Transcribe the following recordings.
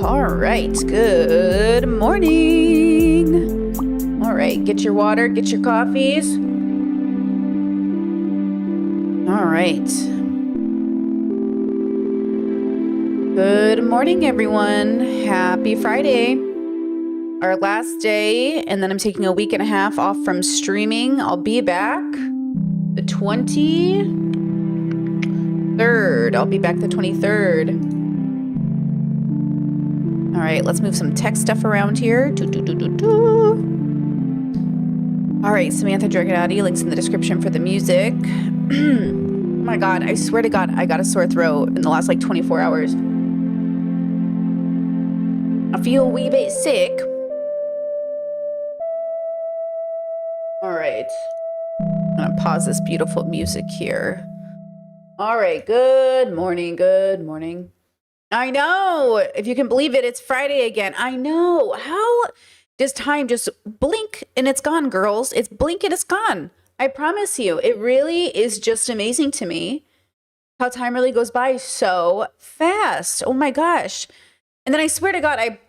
All right, good morning. All right, get your water, get your coffees. All right. Good morning, everyone. Happy Friday. Our last day, and then I'm taking a week and a half off from streaming. I'll be back the 23rd. I'll be back the 23rd. All right, let's move some tech stuff around here. All right, Samantha Dragonati, links in the description for the music. Oh my God, I swear to God, I got a sore throat in the last like 24 hours. I feel a wee bit sick. All right, I'm gonna pause this beautiful music here. All right, good morning, good morning. I know, if you can believe it, it's Friday again. I know, how does time just blink and it's gone, girls? It's blink and it's gone. I promise you, it really is just amazing to me how time really goes by so fast. Oh my gosh. And then I swear to God,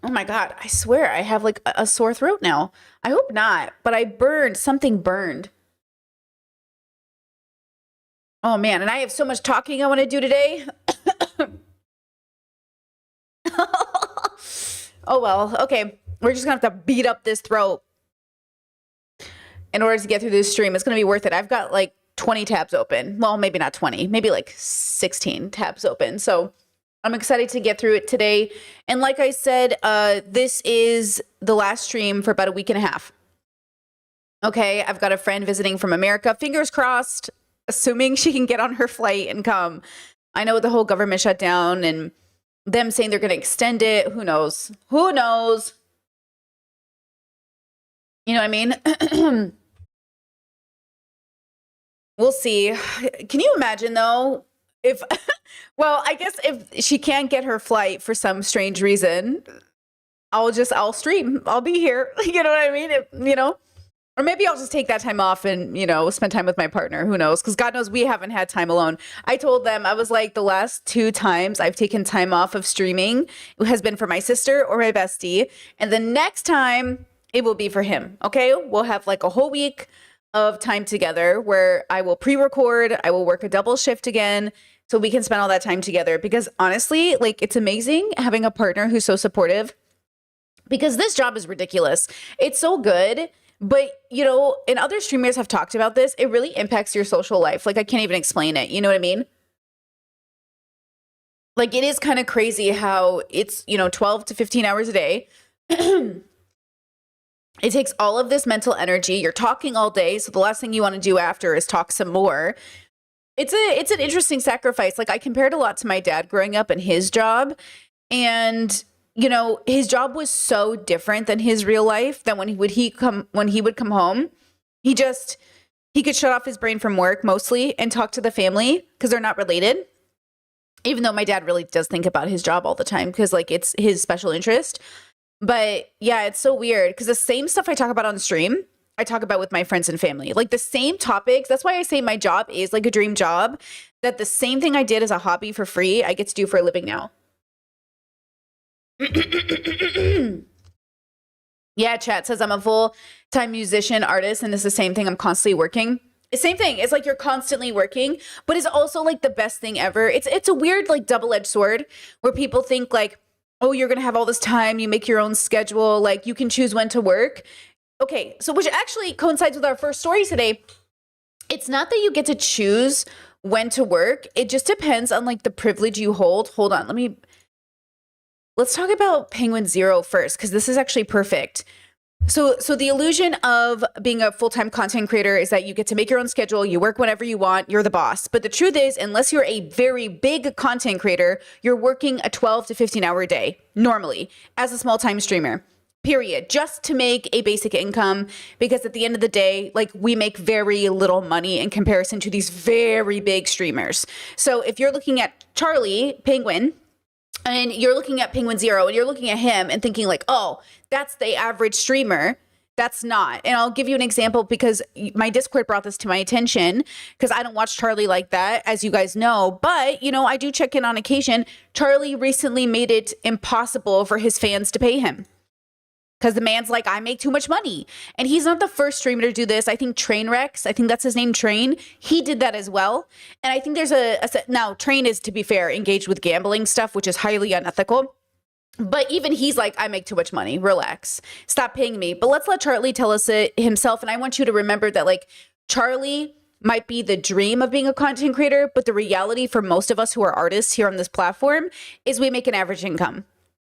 oh my God, I swear I have like a sore throat now. I hope not, but something burned. Oh man, and I have so much talking I want to do today. Oh well, okay. We're just gonna have to beat up this throat in order to get through this stream. It's gonna be worth it. I've got like 20 tabs open. Well, maybe not 20, maybe like 16 tabs open. So I'm excited to get through it today. And like I said, this is the last stream for about a week and a half. Okay, I've got a friend visiting from America. Fingers crossed, assuming she can get on her flight and come. I know with the whole government shutdown and them saying they're going to extend it. Who knows? Who knows? You know what I mean? We'll see. Can you imagine though? If, well, I guess if she can't get her flight for some strange reason, I'll stream. I'll be here. You know what I mean? Or maybe I'll just take that time off and, spend time with my partner. Who knows? Because God knows we haven't had time alone. I told them, I was like, the last 2 times I've taken time off of streaming has been for my sister or my bestie. And the next time it will be for him. Okay? We'll have like a whole week of time together where I will pre-record. I will work a double shift again so we can spend all that time together. Because honestly, like, it's amazing having a partner who's so supportive, because this job is ridiculous. It's so good. But, and other streamers have talked about this, it really impacts your social life. Like, I can't even explain it. You know what I mean? Like, it is kind of crazy how it's, 12 to 15 hours a day. It takes all of this mental energy. You're talking all day. So the last thing you want to do after is talk some more. It's an interesting sacrifice. Like, I compared a lot to my dad growing up and his job. And his job was so different than his real life that when he would come home, he could shut off his brain from work mostly and talk to the family because they're not related. Even though my dad really does think about his job all the time because like it's his special interest. But yeah, it's so weird because the same stuff I talk about on stream, I talk about with my friends and family, like the same topics. That's why I say my job is like a dream job, that the same thing I did as a hobby for free, I get to do for a living now. Yeah, chat says I'm a full-time musician, artist, and it's the same thing. I'm constantly working. The same thing. It's like you're constantly working, but it's also like the best thing ever. It's a weird like double-edged sword where people think like, oh, you're gonna have all this time, you make your own schedule, like you can choose when to work. Okay, so which actually coincides with our first story today. It's not that you get to choose when to work. It just depends on like the privilege you hold. Hold on, let's talk about Penguin Zero first, because this is actually perfect. So the illusion of being a full-time content creator is that you get to make your own schedule, you work whenever you want, you're the boss. But the truth is, unless you're a very big content creator, you're working a 12 to 15 hour day, normally, as a small-time streamer, period, just to make a basic income. Because at the end of the day, like, we make very little money in comparison to these very big streamers. So if you're looking at Charlie Penguin, and you're looking at Penguin Zero and you're looking at him and thinking like, oh, that's the average streamer. That's not. And I'll give you an example because my Discord brought this to my attention because I don't watch Charlie like that, as you guys know. But, you know, I do check in on occasion. Charlie recently made it impossible for his fans to pay him because the man's like, I make too much money. And he's not the first streamer to do this. I think Trainwrecks, I think that's his name, Train. He did that as well. And I think there's now Train is, to be fair, engaged with gambling stuff, which is highly unethical. But even he's like, I make too much money. Relax. Stop paying me. But let's let Charlie tell us it himself. And I want you to remember that, like, Charlie might be the dream of being a content creator, but the reality for most of us who are artists here on this platform is we make an average income.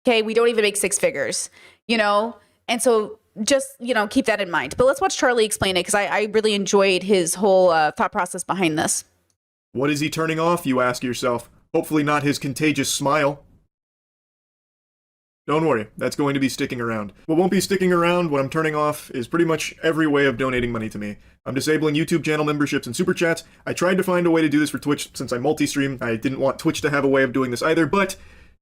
Okay. We don't even make six figures, you know? And so just, you know, keep that in mind. But let's watch Charlie explain it because I really enjoyed his whole thought process behind this. What is he turning off, you ask yourself? Hopefully not his contagious smile. Don't worry, that's going to be sticking around. What won't be sticking around, what I'm turning off, is pretty much every way of donating money to me. I'm disabling YouTube channel memberships and super chats. I tried to find a way to do this for Twitch since I multi-stream. I didn't want Twitch to have a way of doing this either, but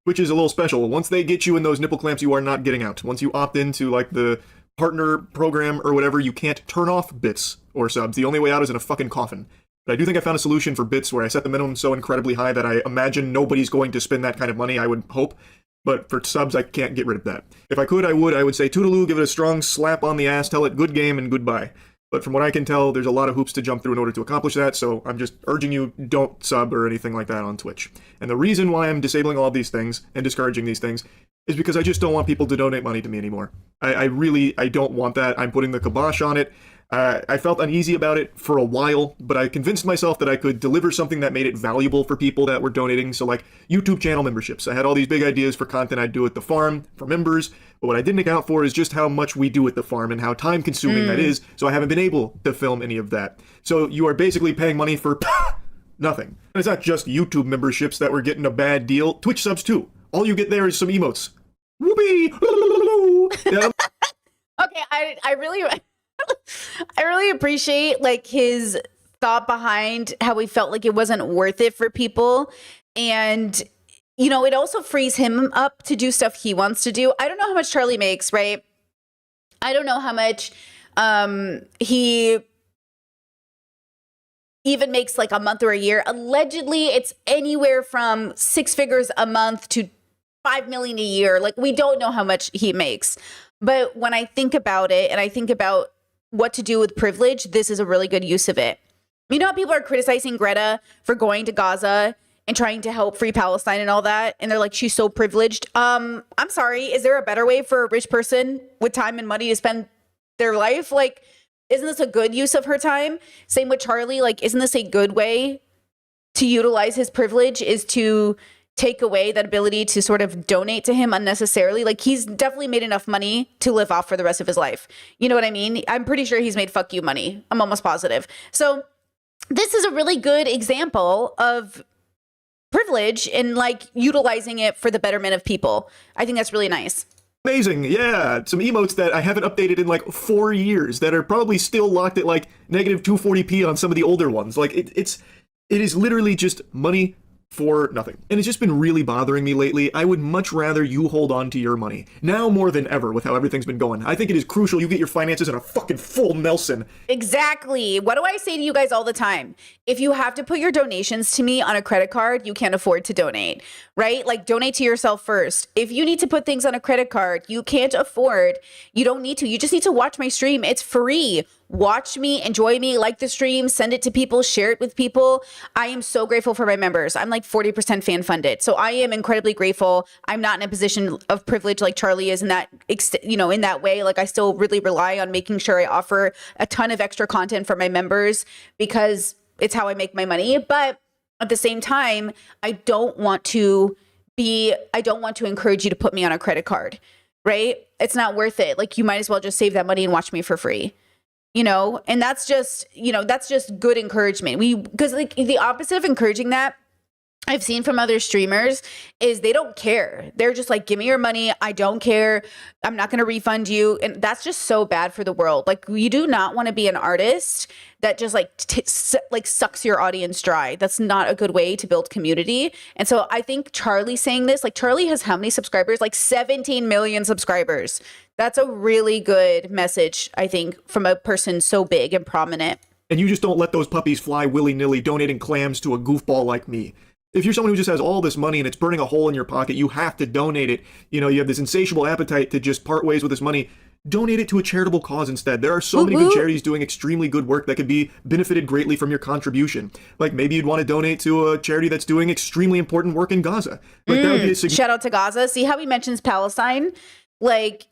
Twitch is a little special. Once they get you in those nipple clamps, you are not getting out. Once you opt into, like, the partner program or whatever, you can't turn off bits or subs. The only way out is in a fucking coffin. But I do think I found a solution for bits where I set the minimum so incredibly high that I imagine nobody's going to spend that kind of money, I would hope. But for subs, I can't get rid of that. If I could, I would say toodaloo, give it a strong slap on the ass, tell it good game and goodbye. But from what I can tell, there's a lot of hoops to jump through in order to accomplish that, so I'm just urging you, don't sub or anything like that on Twitch. And the reason why I'm disabling all of these things and discouraging these things is because I just don't want people to donate money to me anymore. I don't want that. I'm putting the kibosh on it. I felt uneasy about it for a while, but I convinced myself that I could deliver something that made it valuable for people that were donating. So, like, YouTube channel memberships. I had all these big ideas for content I'd do at the farm for members, but what I didn't account for is just how much we do at the farm and how time-consuming that is, so I haven't been able to film any of that. So you are basically paying money for nothing. And it's not just YouTube memberships that we're getting a bad deal. Twitch subs, too. All you get there is some emotes. Whoopee! Yeah. Okay, I really... I really appreciate, like, his thought behind how he felt like it wasn't worth it for people. And, you know, it also frees him up to do stuff he wants to do. I don't know how much Charlie makes, right? I don't know how much he even makes, like, a month or a year. Allegedly, it's anywhere from 6 figures a month to 5 million a year. Like, we don't know how much he makes. But when I think about it and I think about what to do with privilege, this is a really good use of it. You know how people are criticizing Greta for going to Gaza and trying to help free Palestine and all that, and they're like, she's so privileged. I'm sorry, is there a better way for a rich person with time and money to spend their life? Like, isn't this a good use of her time? Same with Charlie. Like, isn't this a good way to utilize his privilege, is to take away that ability to sort of donate to him unnecessarily? Like, he's definitely made enough money to live off for the rest of his life. You know what I mean? I'm pretty sure he's made fuck you money. I'm almost positive. So this is a really good example of privilege and, like, utilizing it for the betterment of people. I think that's really nice. Amazing, yeah. Some emotes that I haven't updated in like 4 years that are probably still locked at like negative 240p on some of the older ones. Like, it is literally just money for nothing. And it's just been really bothering me lately. I would much rather you hold on to your money. Now more than ever with how everything's been going. I think it is crucial you get your finances in a fucking full Nelson. Exactly. What do I say to you guys all the time? If you have to put your donations to me on a credit card, you can't afford to donate, right? Like, donate to yourself first. If you need to put things on a credit card, you can't afford, you don't need to. You just need to watch my stream. It's free. Watch me, enjoy me, like the stream, send it to people, share it with people. I am so grateful for my members. I'm like 40% fan funded. So I am incredibly grateful. I'm not in a position of privilege like Charlie is in that, you know, in that way. Like, I still really rely on making sure I offer a ton of extra content for my members because it's how I make my money. But at the same time, I don't want to encourage you to put me on a credit card, right? It's not worth it. Like, you might as well just save that money and watch me for free. You know, and that's just, you know, that's just good encouragement. Because, like, the opposite of encouraging that I've seen from other streamers is they don't care. They're just like, give me your money. I don't care. I'm not going to refund you. And that's just so bad for the world. Like, you do not want to be an artist that just like sucks your audience dry. That's not a good way to build community. And so I think Charlie saying this, like, Charlie has how many subscribers? Like 17 million subscribers. That's a really good message, I think, from a person so big and prominent. And you just don't let those puppies fly willy-nilly donating clams to a goofball like me. If you're someone who just has all this money and it's burning a hole in your pocket, you have to donate it. You know, you have this insatiable appetite to just part ways with this money. Donate it to a charitable cause instead. There are so many good charities doing extremely good work that could be benefited greatly from your contribution. Like maybe you'd want to donate to a charity that's doing extremely important work in Gaza. Like that would be a Shout out to Gaza. See how he mentions Palestine? Like,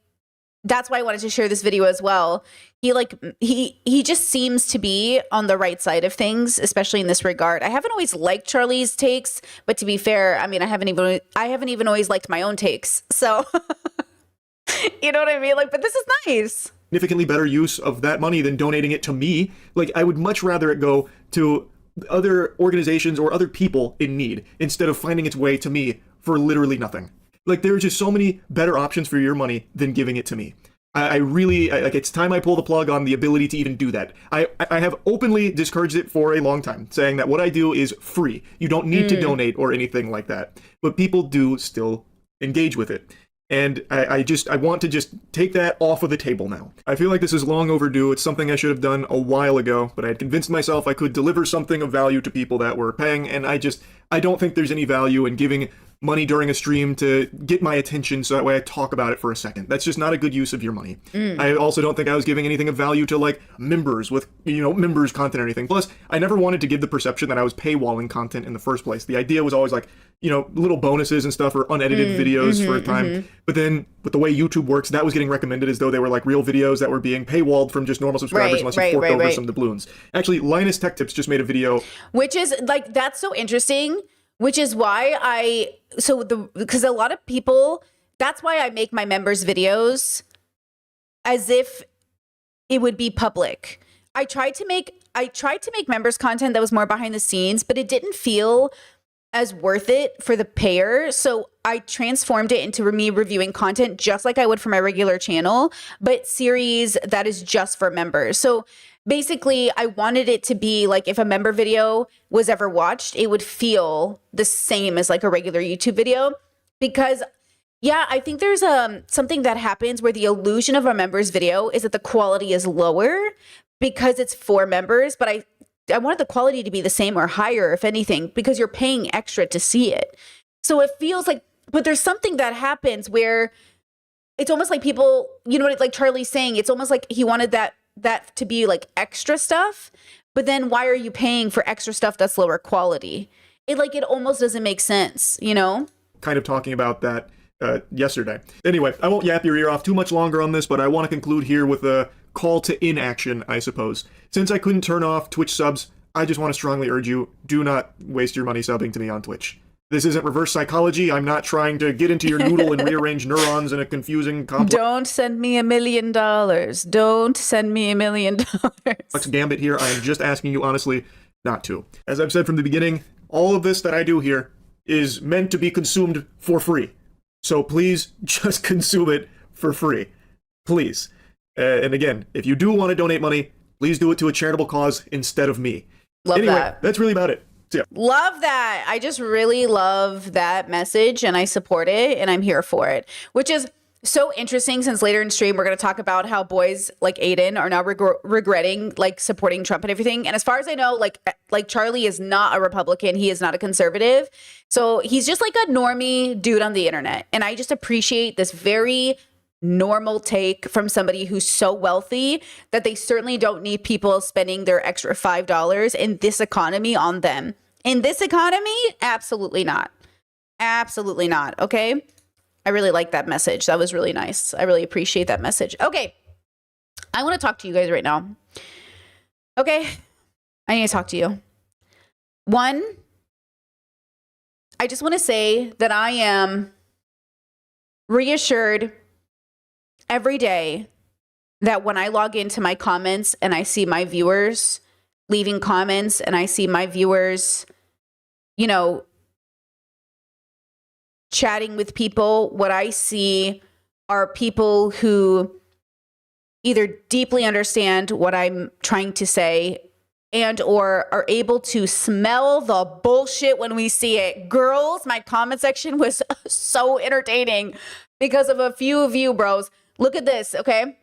that's why I wanted to share this video as well. He just seems to be on the right side of things, especially in this regard. I haven't always liked Charlie's takes, but to be fair, I mean, I haven't even always liked my own takes. So you know what I mean? Like, but this is nice. Significantly better use of that money than donating it to me. Like, I would much rather it go to other organizations or other people in need instead of finding its way to me for literally nothing. Like, there are just so many better options for your money than giving it to me. I really, like, it's time I pull the plug on the ability to even do that. I have openly discouraged it for a long time, saying that what I do is free. You don't need to donate or anything like that. But people do still engage with it. And I want to just take that off of the table now. I feel like this is long overdue. It's something I should have done a while ago, but I had convinced myself I could deliver something of value to people that were paying, and I don't think there's any value in giving money during a stream to get my attention so that way I talk about it for a second. That's just not a good use of your money. I also don't think I was giving anything of value to like members with, you know, members content or anything. Plus, I never wanted to give the perception that I was paywalling content in the first place. The idea was always like, you know, little bonuses and stuff or unedited videos for a time. But then with the way YouTube works, that was getting recommended as though they were like real videos that were being paywalled from just normal subscribers unless you forked over some doubloons. Actually, Linus Tech Tips just made a video. Which is like, that's so interesting. Which is why because a lot of people, that's why I make my members videos as if it would be public. I tried to make members content that was more behind the scenes, but it didn't feel as worth it for the payer. So I transformed it into me reviewing content just like I would for my regular channel, but series that is just for members. So basically, I wanted it to be like if a member video was ever watched, it would feel the same as like a regular YouTube video. Because, yeah, I think there's something that happens where the illusion of a member's video is that the quality is lower because it's for members. But I wanted the quality to be the same or higher, if anything, because you're paying extra to see it. So it feels like, but there's something that happens where it's almost like people, you know what, like Charlie's saying, it's almost like he wanted that to be like extra stuff, but then why are you paying for extra stuff that's lower quality? It almost doesn't make sense, you know? Kind of talking about that yesterday. Anyway, I won't yap your ear off too much longer on this, but I want to conclude here with a call to inaction, I suppose. Since I couldn't turn off Twitch subs, I just want to strongly urge you, do not waste your money subbing to me on Twitch. This isn't reverse psychology. I'm not trying to get into your noodle and rearrange neurons in a confusing, complex... Don't send me $1 million. Don't send me $1 million. Gambit here. I am just asking you honestly not to. As I've said from the beginning, all of this that I do here is meant to be consumed for free. So please just consume it for free. Please. And again, if you do want to donate money, please do it to a charitable cause instead of me. Love that. That's really about it. Yeah. Love that. I just really love that message and I support it and I'm here for it, which is so interesting since later in stream, we're going to talk about how boys like Aiden are now regretting like supporting Trump and everything. And as far as I know, like Charlie is not a Republican. He is not a conservative. So he's just like a normie dude on the internet. And I just appreciate this very normal take from somebody who's so wealthy that they certainly don't need people spending their extra $5 in this economy on them. In this economy, absolutely not. Absolutely not. Okay. I really like that message. That was really nice. I really appreciate that message. Okay. I want to talk to you guys right now. Okay. I need to talk to you. One, I just want to say that I am reassured every day that when I log into my comments and I see my viewers leaving comments and I see my viewers, you know, chatting with people, what I see are people who either deeply understand what I'm trying to say and or are able to smell the bullshit when we see it. Girls, my comment section was so entertaining because of a few of you bros. Look at this, okay?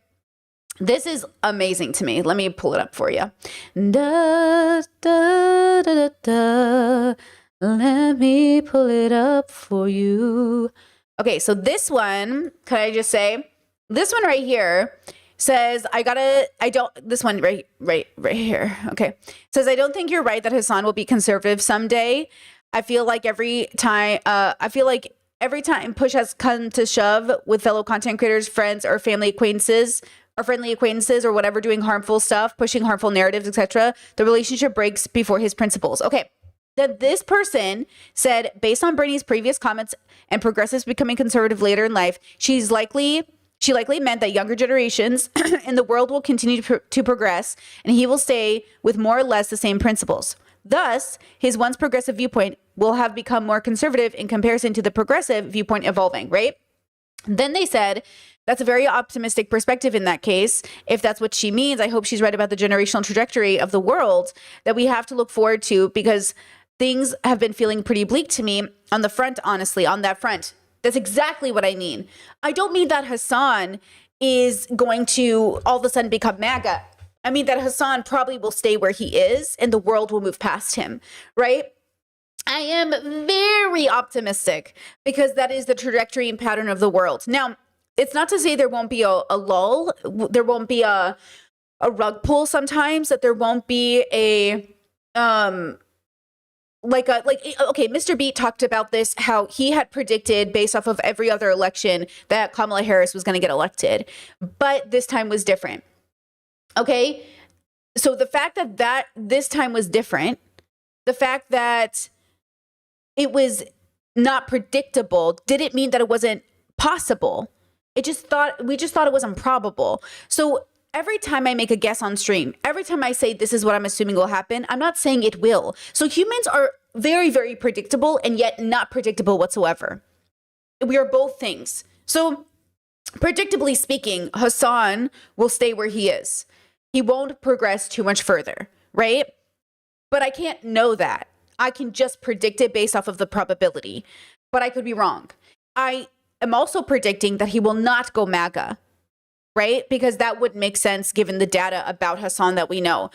This is amazing to me. Let me pull it up for you. Da, da, da, da, da. Let me pull it up for you. Okay, so this one, can I just say, this one right here says, this one right here. Okay. Says, I don't think you're right that Hasan will be conservative someday. I feel like every time push has come to shove with fellow content creators, friends, or family acquaintances, or whatever, doing harmful stuff, pushing harmful narratives, etc., the relationship breaks before his principles. Okay. That this person said, based on Bernie's previous comments and progressives becoming conservative later in life, she likely meant that younger generations in the world will continue to progress, and he will stay with more or less the same principles. Thus, his once progressive viewpoint will have become more conservative in comparison to the progressive viewpoint evolving, right? Then they said, that's a very optimistic perspective in that case. If that's what she means, I hope she's right about the generational trajectory of the world that we have to look forward to, because things have been feeling pretty bleak to me on the front, honestly, on that front. That's exactly what I mean. I don't mean that Hasan is going to all of a sudden become MAGA. I mean that Hasan probably will stay where he is and the world will move past him, right? I am very optimistic because that is the trajectory and pattern of the world. Now, it's not to say there won't be a lull, there won't be a rug pull sometimes, that there won't be okay, Mr. Beat talked about this, how he had predicted based off of every other election that Kamala Harris was going to get elected, but this time was different. Okay, so the fact that this time was different, the fact that it was not predictable didn't mean that it wasn't possible. We just thought it was improbable. So every time I make a guess on stream, every time I say this is what I'm assuming will happen, I'm not saying it will. So humans are very, very predictable and yet not predictable whatsoever. We are both things. So predictably speaking, Hasan will stay where he is. He won't progress too much further, right? But I can't know that. I can just predict it based off of the probability, but I could be wrong. I am also predicting that he will not go MAGA, right? Because that would make sense given the data about Hasan that we know.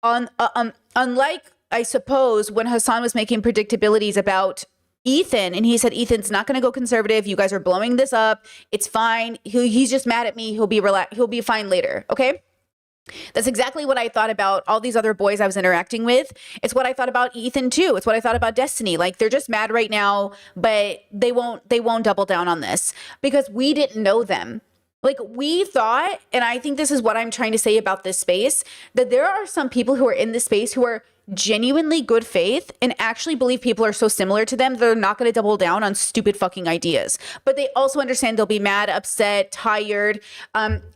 Unlike, I suppose, when Hasan was making predictabilities about Ethan, and he said, Ethan's not going to go conservative. You guys are blowing this up. It's fine. He's just mad at me. He'll be fine later. Okay. That's exactly what I thought about all these other boys I was interacting with. It's what I thought about Ethan too. It's what I thought about Destiny. Like, they're just mad right now, but they won't double down on this because we didn't know them. Like, we thought, and I think this is what I'm trying to say about this space, that there are some people who are in this space who are genuinely good faith and actually believe people are so similar to them, they're not going to double down on stupid fucking ideas. But they also understand they'll be mad, upset, tired.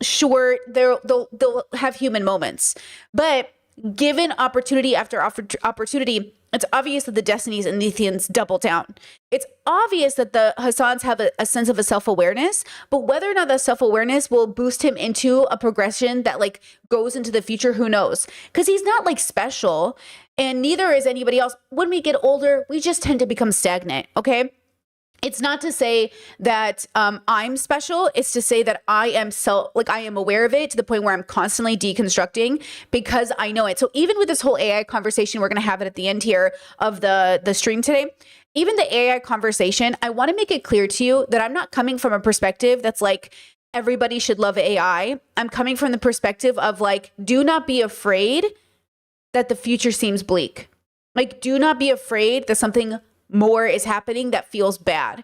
Sure, they'll have human moments. But given opportunity after opportunity, it's obvious that the Destinies and Ethians double down. It's obvious that the Hasans have a sense of a self-awareness, but whether or not that self-awareness will boost him into a progression that like goes into the future, who knows? Because he's not like special, and neither is anybody else. When we get older, we just tend to become stagnant, okay? It's not to say that I'm special. It's to say that I am aware of it to the point where I'm constantly deconstructing because I know it. So even with this whole AI conversation, we're going to have it at the end here of the stream today. Even the AI conversation, I want to make it clear to you that I'm not coming from a perspective that's like, everybody should love AI. I'm coming from the perspective of like, do not be afraid that the future seems bleak. Like, do not be afraid that something more is happening that feels bad.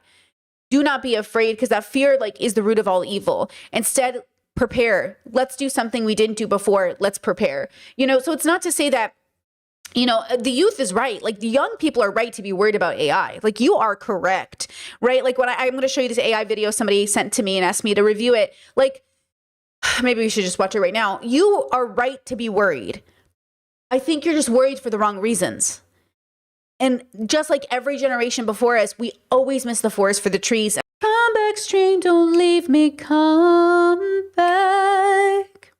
Do not be afraid, because that fear like is the root of all evil. Instead, prepare. Let's do something we didn't do before. Let's prepare. So it's not to say that, the youth is right. Like, the young people are right to be worried about AI. Like, you are correct, right? Like, when I'm going to show you this AI video somebody sent to me and asked me to review it. Like, maybe we should just watch it right now. You are right to be worried. I think you're just worried for the wrong reasons. And just like every generation before us, we always miss the forest for the trees. Come back, stream, don't leave me, come back.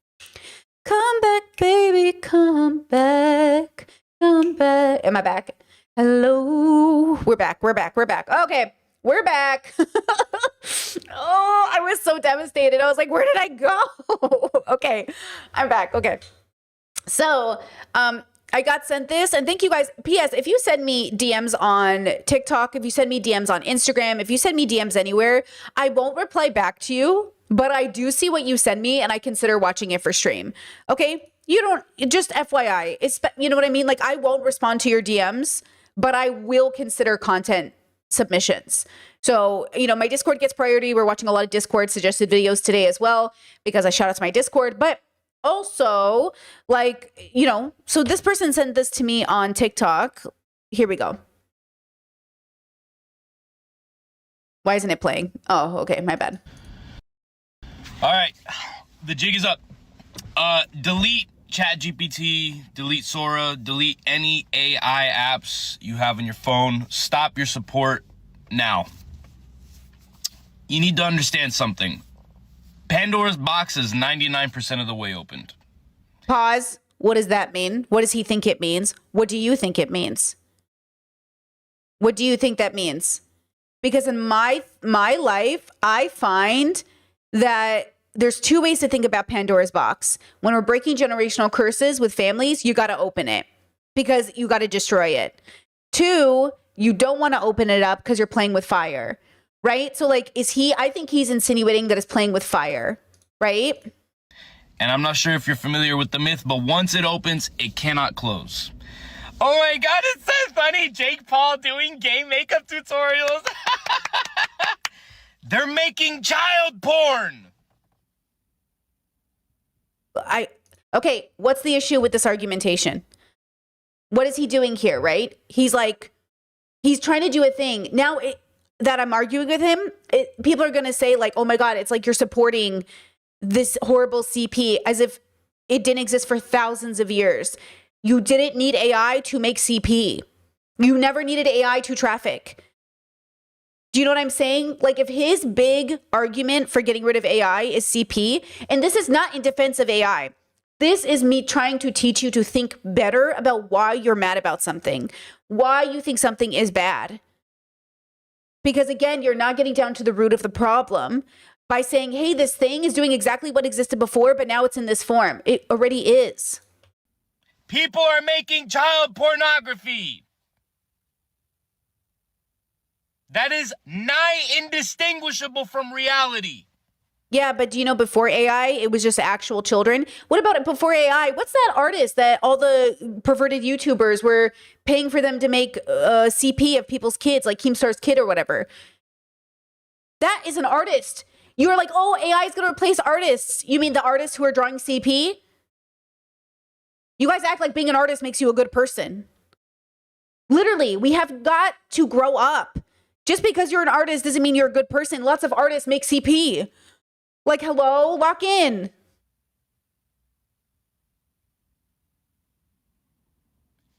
Come back, baby, come back. Come back. Am I back? Hello. We're back. Okay, we're back. Oh, I was so devastated. I was like, where did I go? Okay, I'm back. Okay. So, I got sent this, and thank you guys. P.S. If you send me DMs on TikTok, if you send me DMs on Instagram, if you send me DMs anywhere, I won't reply back to you, but I do see what you send me, and I consider watching it for stream. Okay? You don't, just FYI. You know what I mean? Like, I won't respond to your DMs, but I will consider content submissions. So, you know, my Discord gets priority. We're watching a lot of Discord suggested videos today as well, because I shout out to my Discord, but also, like, you know, so this person sent this to me on TikTok. Here we go. Why isn't it playing? Oh, okay, my bad. All right, the jig is up. Delete ChatGPT, delete Sora, delete any AI apps you have on your phone. Stop your support now. You need to understand something. Pandora's box is 99% of the way opened. Pause. What does that mean? What does he think it means? What do you think it means? What do you think that means? Because in my life, I find that there's two ways to think about Pandora's box. When we're breaking generational curses with families, you got to open it because you got to destroy it. Two, you don't want to open it up because you're playing with fire. Right? So like, I think he's insinuating that it's playing with fire, right? And I'm not sure if you're familiar with the myth, but once it opens, it cannot close. Oh my God, it's so funny. Jake Paul doing gay makeup tutorials. They're making child porn. Okay, what's the issue with this argumentation? What is he doing here, right? He's trying to do a thing. Now, that I'm arguing with him, people are going to say like, oh my God, it's like you're supporting this horrible CP as if it didn't exist for thousands of years. You didn't need AI to make CP. You never needed AI to traffic. Do you know what I'm saying? Like if his big argument for getting rid of AI is CP, and this is not in defense of AI. This is me trying to teach you to think better about why you're mad about something, why you think something is bad. Because again, you're not getting down to the root of the problem by saying, hey, this thing is doing exactly what existed before, but now it's in this form. It already is. People are making child pornography. That is nigh indistinguishable from reality. Yeah, but do you know before AI, it was just actual children? What about it before AI? What's that artist that all the perverted YouTubers were paying for them to make CP of people's kids, like Keemstar's kid or whatever? That is an artist. You're like, oh, AI is going to replace artists. You mean the artists who are drawing CP? You guys act like being an artist makes you a good person. Literally, we have got to grow up. Just because you're an artist doesn't mean you're a good person. Lots of artists make CP. Like, hello, lock in.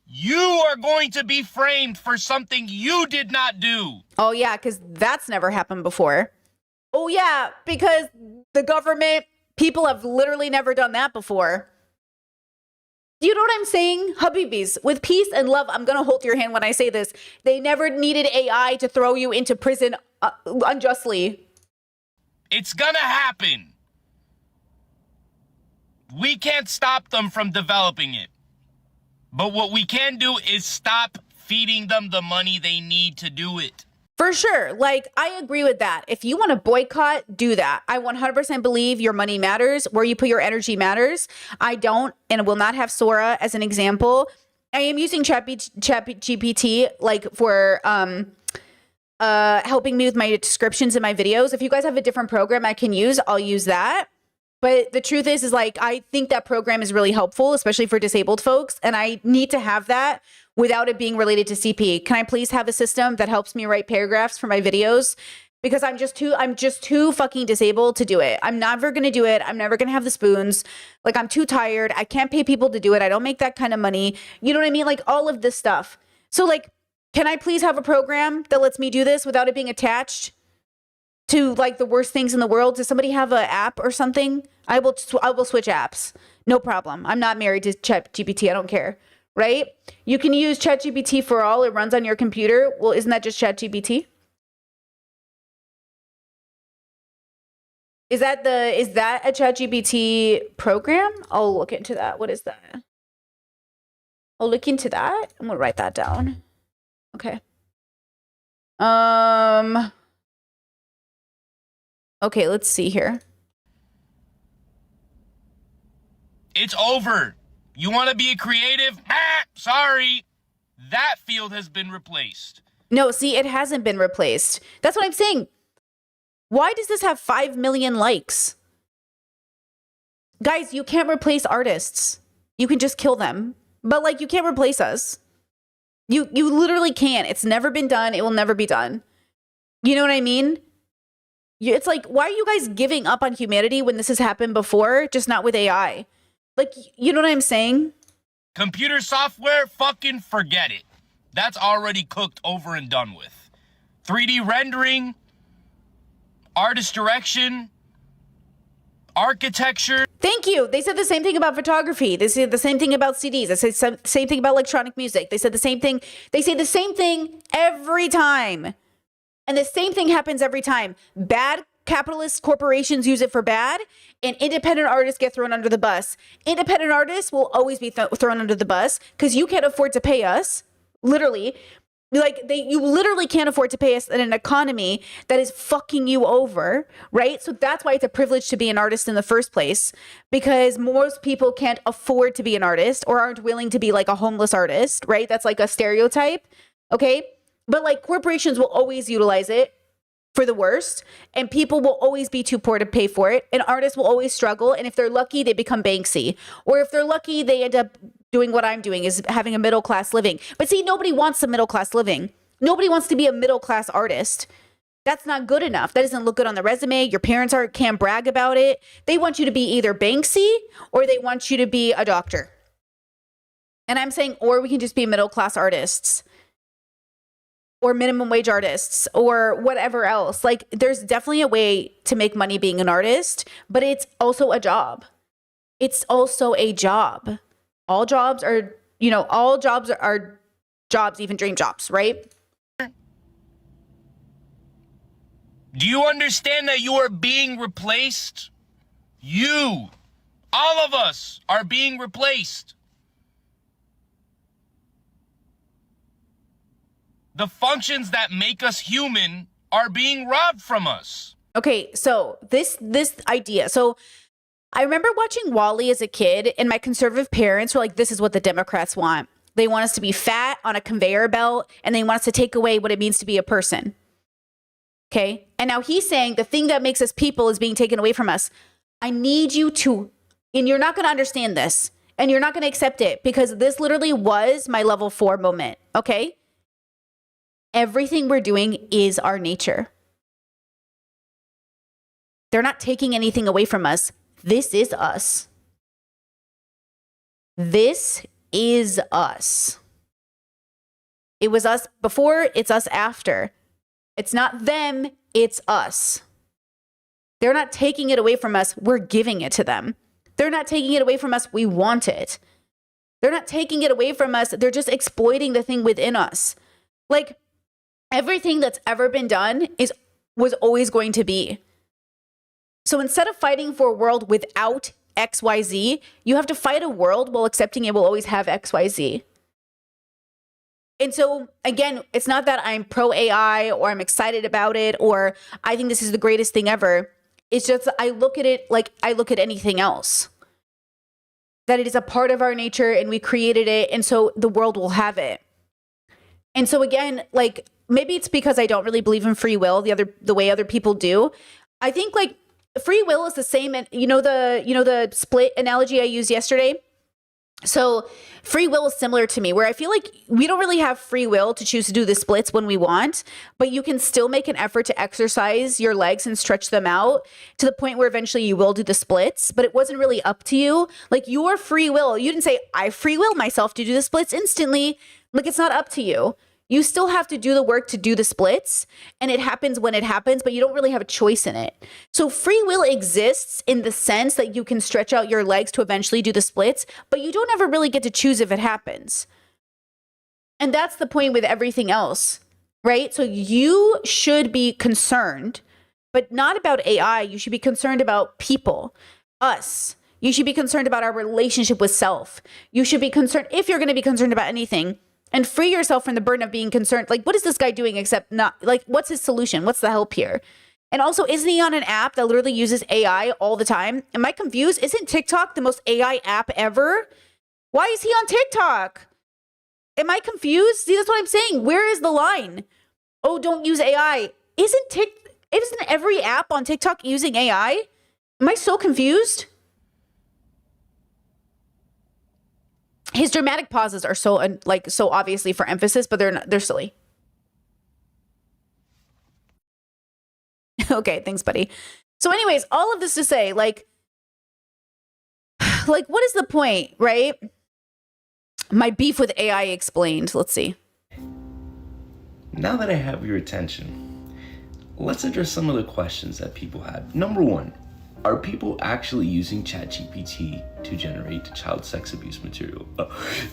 You are going to be framed for something you did not do. Oh, yeah, because that's never happened before. Oh, yeah, because the government, people have literally never done that before. You know what I'm saying? Habibis, with peace and love, I'm going to hold your hand when I say this. They never needed AI to throw you into prison unjustly. It's gonna happen. We can't stop them from developing it. But what we can do is stop feeding them the money they need to do it. For sure. Like, I agree with that. If you want to boycott, do that. I 100% believe your money matters. Where you put your energy matters. I don't and will not have Sora as an example. I am using ChatGPT like for helping me with my descriptions in my videos. If you guys have a different program I can use, I'll use that. But the truth is like, I think that program is really helpful, especially for disabled folks. And I need to have that without it being related to CP. Can I please have a system that helps me write paragraphs for my videos? Because I'm just too fucking disabled to do it. I'm never going to do it. I'm never going to have the spoons. Like, I'm too tired. I can't pay people to do it. I don't make that kind of money. You know what I mean? Like all of this stuff. So like, Can I please have a program that lets me do this without it being attached to like the worst things in the world? Does somebody have an app or something? I will switch apps. No problem. I'm not married to ChatGPT. I don't care. Right? You can use ChatGPT for all. It runs on your computer. Well, isn't that just ChatGPT? Is that a ChatGPT program? I'll look into that. What is that? I'll look into that. I'm gonna write that down. Okay. Okay, let's see here. It's over. You want to be a creative? Sorry. That field has been replaced. No, see, it hasn't been replaced. That's what I'm saying. Why does this have 5 million likes? Guys, you can't replace artists. You can just kill them. But like, you can't replace us. You literally can't. It's never been done. It will never be done. You know what I mean? It's like, why are you guys giving up on humanity when this has happened before, just not with AI? Like, you know what I'm saying? Computer software, fucking forget it. That's already cooked over and done with. 3D rendering, artist direction, architecture. Thank you. They said the same thing about photography. They said the same thing about CDs. They said the same thing about electronic music. They said the same thing. They say the same thing every time. And the same thing happens every time. Bad capitalist corporations use it for bad, and independent artists get thrown under the bus. Independent artists will always be thrown under the bus because you can't afford to pay us. Literally. Like you literally can't afford to pay us in an economy that is fucking you over, right? So that's why it's a privilege to be an artist in the first place, because most people can't afford to be an artist or aren't willing to be like a homeless artist, right? That's like a stereotype, okay? But like corporations will always utilize it for the worst, and people will always be too poor to pay for it, and artists will always struggle, and if they're lucky, they become Banksy, or if they're lucky, they end up doing what I'm doing, is having a middle-class living. But see, nobody wants a middle-class living. Nobody wants to be a middle-class artist. That's not good enough. That doesn't look good on the resume. Your parents can't brag about it. They want you to be either Banksy or they want you to be a doctor. And I'm saying, or we can just be middle-class artists or minimum wage artists or whatever else. Like, there's definitely a way to make money being an artist, but it's also a job. It's also a job. All jobs are, all jobs are jobs, even dream jobs, right? Do you understand that you are being replaced? You, all of us, are being replaced. The functions that make us human are being robbed from us. Okay, so this idea. So I remember watching WALL-E as a kid, and my conservative parents were like, this is what the Democrats want. They want us to be fat on a conveyor belt, and they want us to take away what it means to be a person. Okay? And now he's saying the thing that makes us people is being taken away from us. I need you to, and you're not going to understand this, and you're not going to accept it, because this literally was my level 4 moment. Okay? Everything we're doing is our nature. They're not taking anything away from us. This is us. This is us. It was us before, it's us after. It's not them, it's us. They're not taking it away from us, we're giving it to them. They're not taking it away from us, we want it. They're not taking it away from us, they're just exploiting the thing within us. Like, everything that's ever been done was always going to be. So instead of fighting for a world without XYZ, you have to fight a world while accepting it will always have XYZ. And so, again, it's not that I'm pro AI or I'm excited about it or I think this is the greatest thing ever. It's just I look at it like I look at anything else. That it is a part of our nature and we created it, and so the world will have it. And so again, like, maybe it's because I don't really believe in free will the way other people do. I think like free will is the same. And the split analogy I used yesterday. So free will is similar to me, where I feel like we don't really have free will to choose to do the splits when we want, but you can still make an effort to exercise your legs and stretch them out to the point where eventually you will do the splits, but it wasn't really up to you. Like, your free will, you didn't say, I free will myself to do the splits instantly. Like, it's not up to you. You still have to do the work to do the splits, and it happens when it happens, but you don't really have a choice in it. So free will exists in the sense that you can stretch out your legs to eventually do the splits, but you don't ever really get to choose if it happens. And that's the point with everything else, right? So you should be concerned, but not about AI. You should be concerned about people, us. You should be concerned about our relationship with self. You should be concerned, if you're going to be concerned about anything, and free yourself from the burden of being concerned. Like, what is this guy doing except not, like, what's his solution? What's the help here? And also, isn't he on an app that literally uses AI all the time? Am I confused? Isn't TikTok the most AI app ever? Why is he on TikTok? Am I confused? See, that's what I'm saying. Where is the line? Oh, don't use AI. Isn't every app on TikTok using AI? Am I so confused? His dramatic pauses are so obviously for emphasis, but they're silly. Okay, thanks, buddy. So anyways, all of this to say, like what is the point, right? My beef with AI explained. Let's see. Now that I have your attention, let's address some of the questions that people had. Number one, are people actually using ChatGPT to generate child sex abuse material?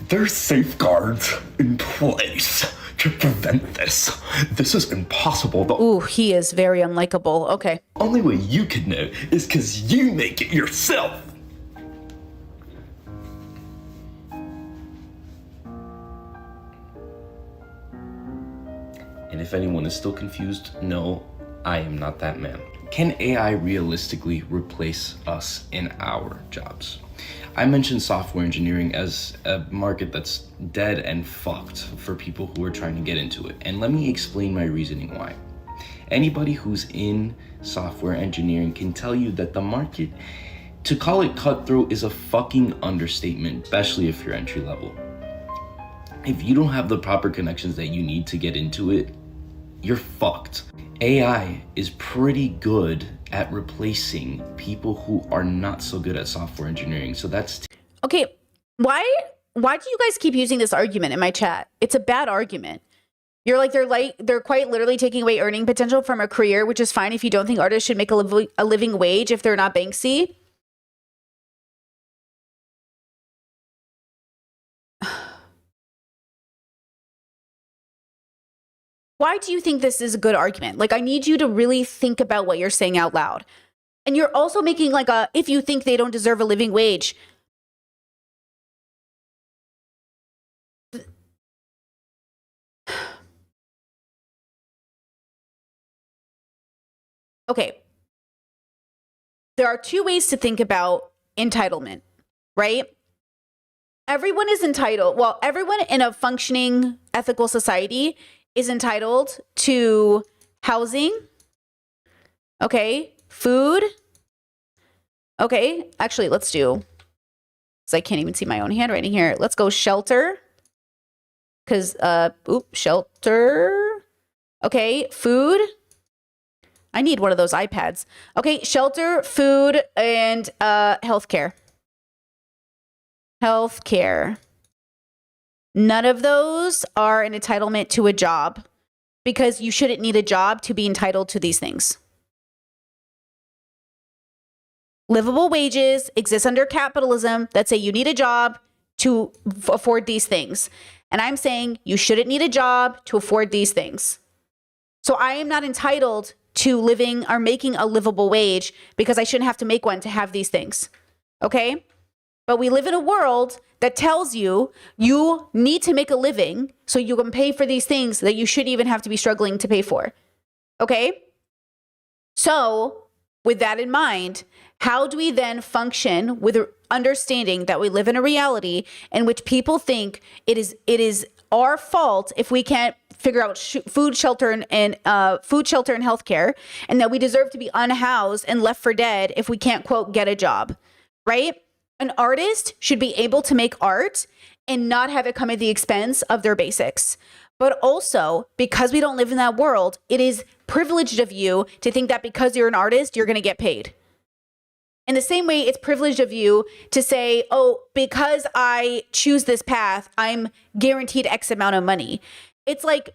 There's safeguards in place to prevent this. This is impossible. Ooh, he is very unlikable. Okay. Only way you could know is because you make it yourself. And if anyone is still confused, no, I am not that man. Can AI realistically replace us in our jobs? I mentioned software engineering as a market that's dead and fucked for people who are trying to get into it. And let me explain my reasoning why. Anybody who's in software engineering can tell you that the market, to call it cutthroat, is a fucking understatement, especially if you're entry level. If you don't have the proper connections that you need to get into it, you're fucked. AI is pretty good at replacing people who are not so good at software engineering. So that's okay. Why do you guys keep using this argument in my chat? It's a bad argument. You're like they're quite literally taking away earning potential from a career, which is fine if you don't think artists should make a living wage if they're not Banksy. Why do you think this is a good argument? Like, I need you to really think about what you're saying out loud. And you're also making like if you think they don't deserve a living wage. Okay. There are two ways to think about entitlement, right? Everyone is entitled. Well, everyone in a functioning ethical society is entitled to housing, okay, food, okay, actually, let's do, because I can't even see my own handwriting here. Let's go shelter, because, shelter, okay, food. I need one of those iPads. Okay, shelter, food, and healthcare. Healthcare. None of those are an entitlement to a job because you shouldn't need a job to be entitled to these things. Livable wages exist under capitalism that say you need a job to afford these things. And I'm saying you shouldn't need a job to afford these things. So I am not entitled to living or making a livable wage because I shouldn't have to make one to have these things. Okay? But we live in a world that tells you you need to make a living so you can pay for these things that you shouldn't even have to be struggling to pay for. Okay? So, with that in mind, how do we then function with understanding that we live in a reality in which people think it is our fault if we can't figure out food, shelter, and healthcare, and that we deserve to be unhoused and left for dead if we can't, quote, get a job, right? An artist should be able to make art and not have it come at the expense of their basics. But also, because we don't live in that world, it is privileged of you to think that because you're an artist, you're going to get paid. In the same way, it's privileged of you to say, oh, because I choose this path, I'm guaranteed X amount of money. It's like,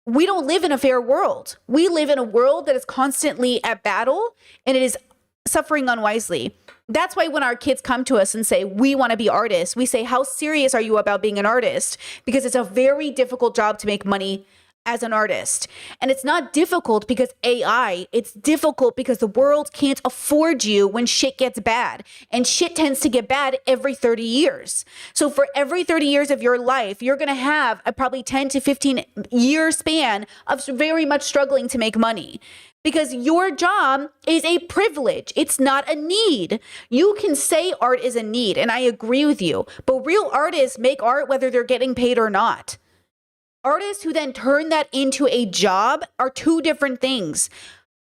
we don't live in a fair world. We live in a world that is constantly at battle and it is suffering unwisely. That's why when our kids come to us and say, we want to be artists, we say, how serious are you about being an artist? Because it's a very difficult job to make money as an artist. And it's not difficult because AI, it's difficult because the world can't afford you when shit gets bad. And shit tends to get bad every 30 years. So for every 30 years of your life, you're going to have a probably 10 to 15 year span of very much struggling to make money. Because your job is a privilege. It's not a need. You can say art is a need, and I agree with you. But real artists make art whether they're getting paid or not. Artists who then turn that into a job are two different things.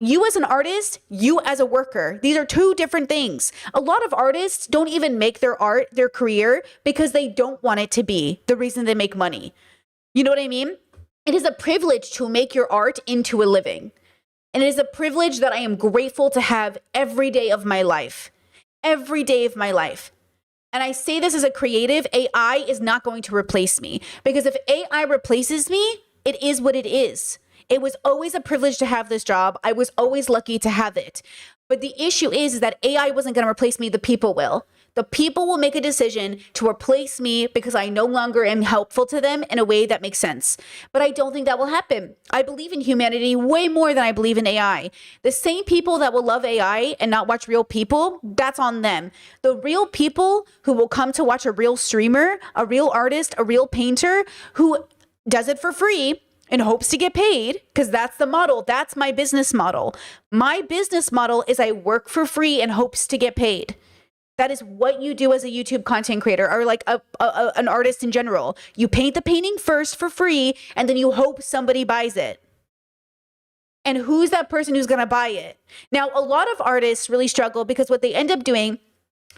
You as an artist, you as a worker, these are two different things. A lot of artists don't even make their art their career because they don't want it to be the reason they make money. You know what I mean? It is a privilege to make your art into a living. And it is a privilege that I am grateful to have every day of my life. Every day of my life. And I say this as a creative, AI is not going to replace me. Because if AI replaces me, it is what it is. It was always a privilege to have this job. I was always lucky to have it. But the issue is that AI wasn't going to replace me. The people will. The people will make a decision to replace me because I no longer am helpful to them in a way that makes sense. But I don't think that will happen. I believe in humanity way more than I believe in AI. The same people that will love AI and not watch real people, that's on them. The real people who will come to watch a real streamer, a real artist, a real painter who does it for free and hopes to get paid, because that's the model. That's my business model. My business model is I work for free and hopes to get paid. That is what you do as a YouTube content creator or like an artist in general. You paint the painting first for free and then you hope somebody buys it. And who's that person who's going to buy it? Now, a lot of artists really struggle because what they end up doing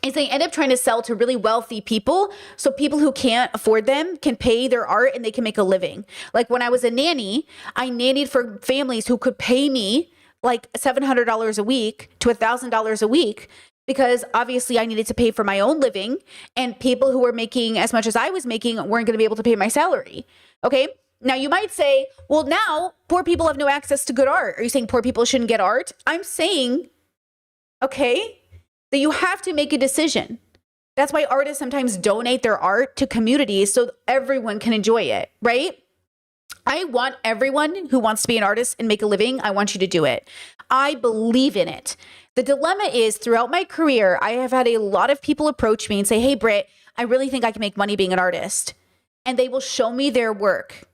is they end up trying to sell to really wealthy people. So people who can't afford them can pay their art and they can make a living. Like when I was a nanny, I nannied for families who could pay me like $700 a week to $1,000 a week. Because obviously I needed to pay for my own living and people who were making as much as I was making weren't going to be able to pay my salary. Okay. Now you might say, well, now poor people have no access to good art. Are you saying poor people shouldn't get art? I'm saying, okay, that you have to make a decision. That's why artists sometimes donate their art to communities so everyone can enjoy it, right? I want everyone who wants to be an artist and make a living, I want you to do it. I believe in it. The dilemma is throughout my career, I have had a lot of people approach me and say, hey, Britt, I really think I can make money being an artist. And they will show me their work.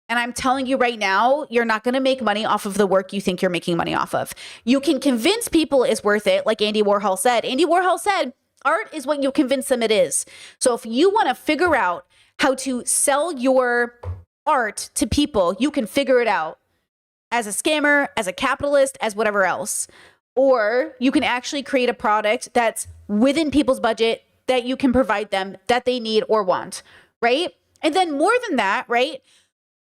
And I'm telling you right now, you're not going to make money off of the work you think you're making money off of. You can convince people it's worth it, like Andy Warhol said. Andy Warhol said, art is what you convince them it is. So if you want to figure out how to sell your art to people, you can figure it out as a scammer, as a capitalist, as whatever else. Or you can actually create a product that's within people's budget that you can provide them that they need or want, right? And then more than that, right?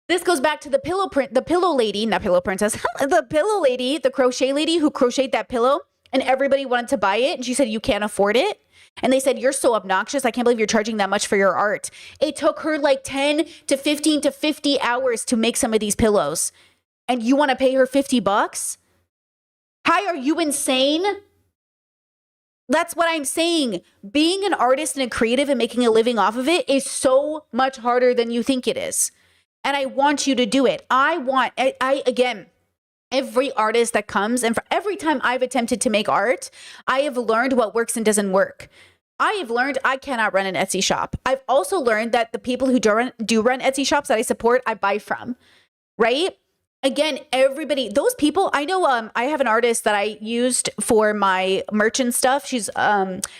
This goes back to the pillow lady, not pillow princess, the pillow lady, the crochet lady who crocheted that pillow and everybody wanted to buy it. And she said, you can't afford it. And they said, you're so obnoxious. I can't believe you're charging that much for your art. It took her like 10 to 15 to 50 hours to make some of these pillows. And you want to pay her $50? Hi, are you insane? That's what I'm saying. Being an artist and a creative and making a living off of it is so much harder than you think it is. And I want you to do it. Again, every artist that comes and for every time I've attempted to make art, I have learned what works and doesn't work. I have learned I cannot run an Etsy shop. I've also learned that the people who do run Etsy shops that I support, I buy from, right? Again, everybody, those people, I know I have an artist that I used for my merchant stuff. She's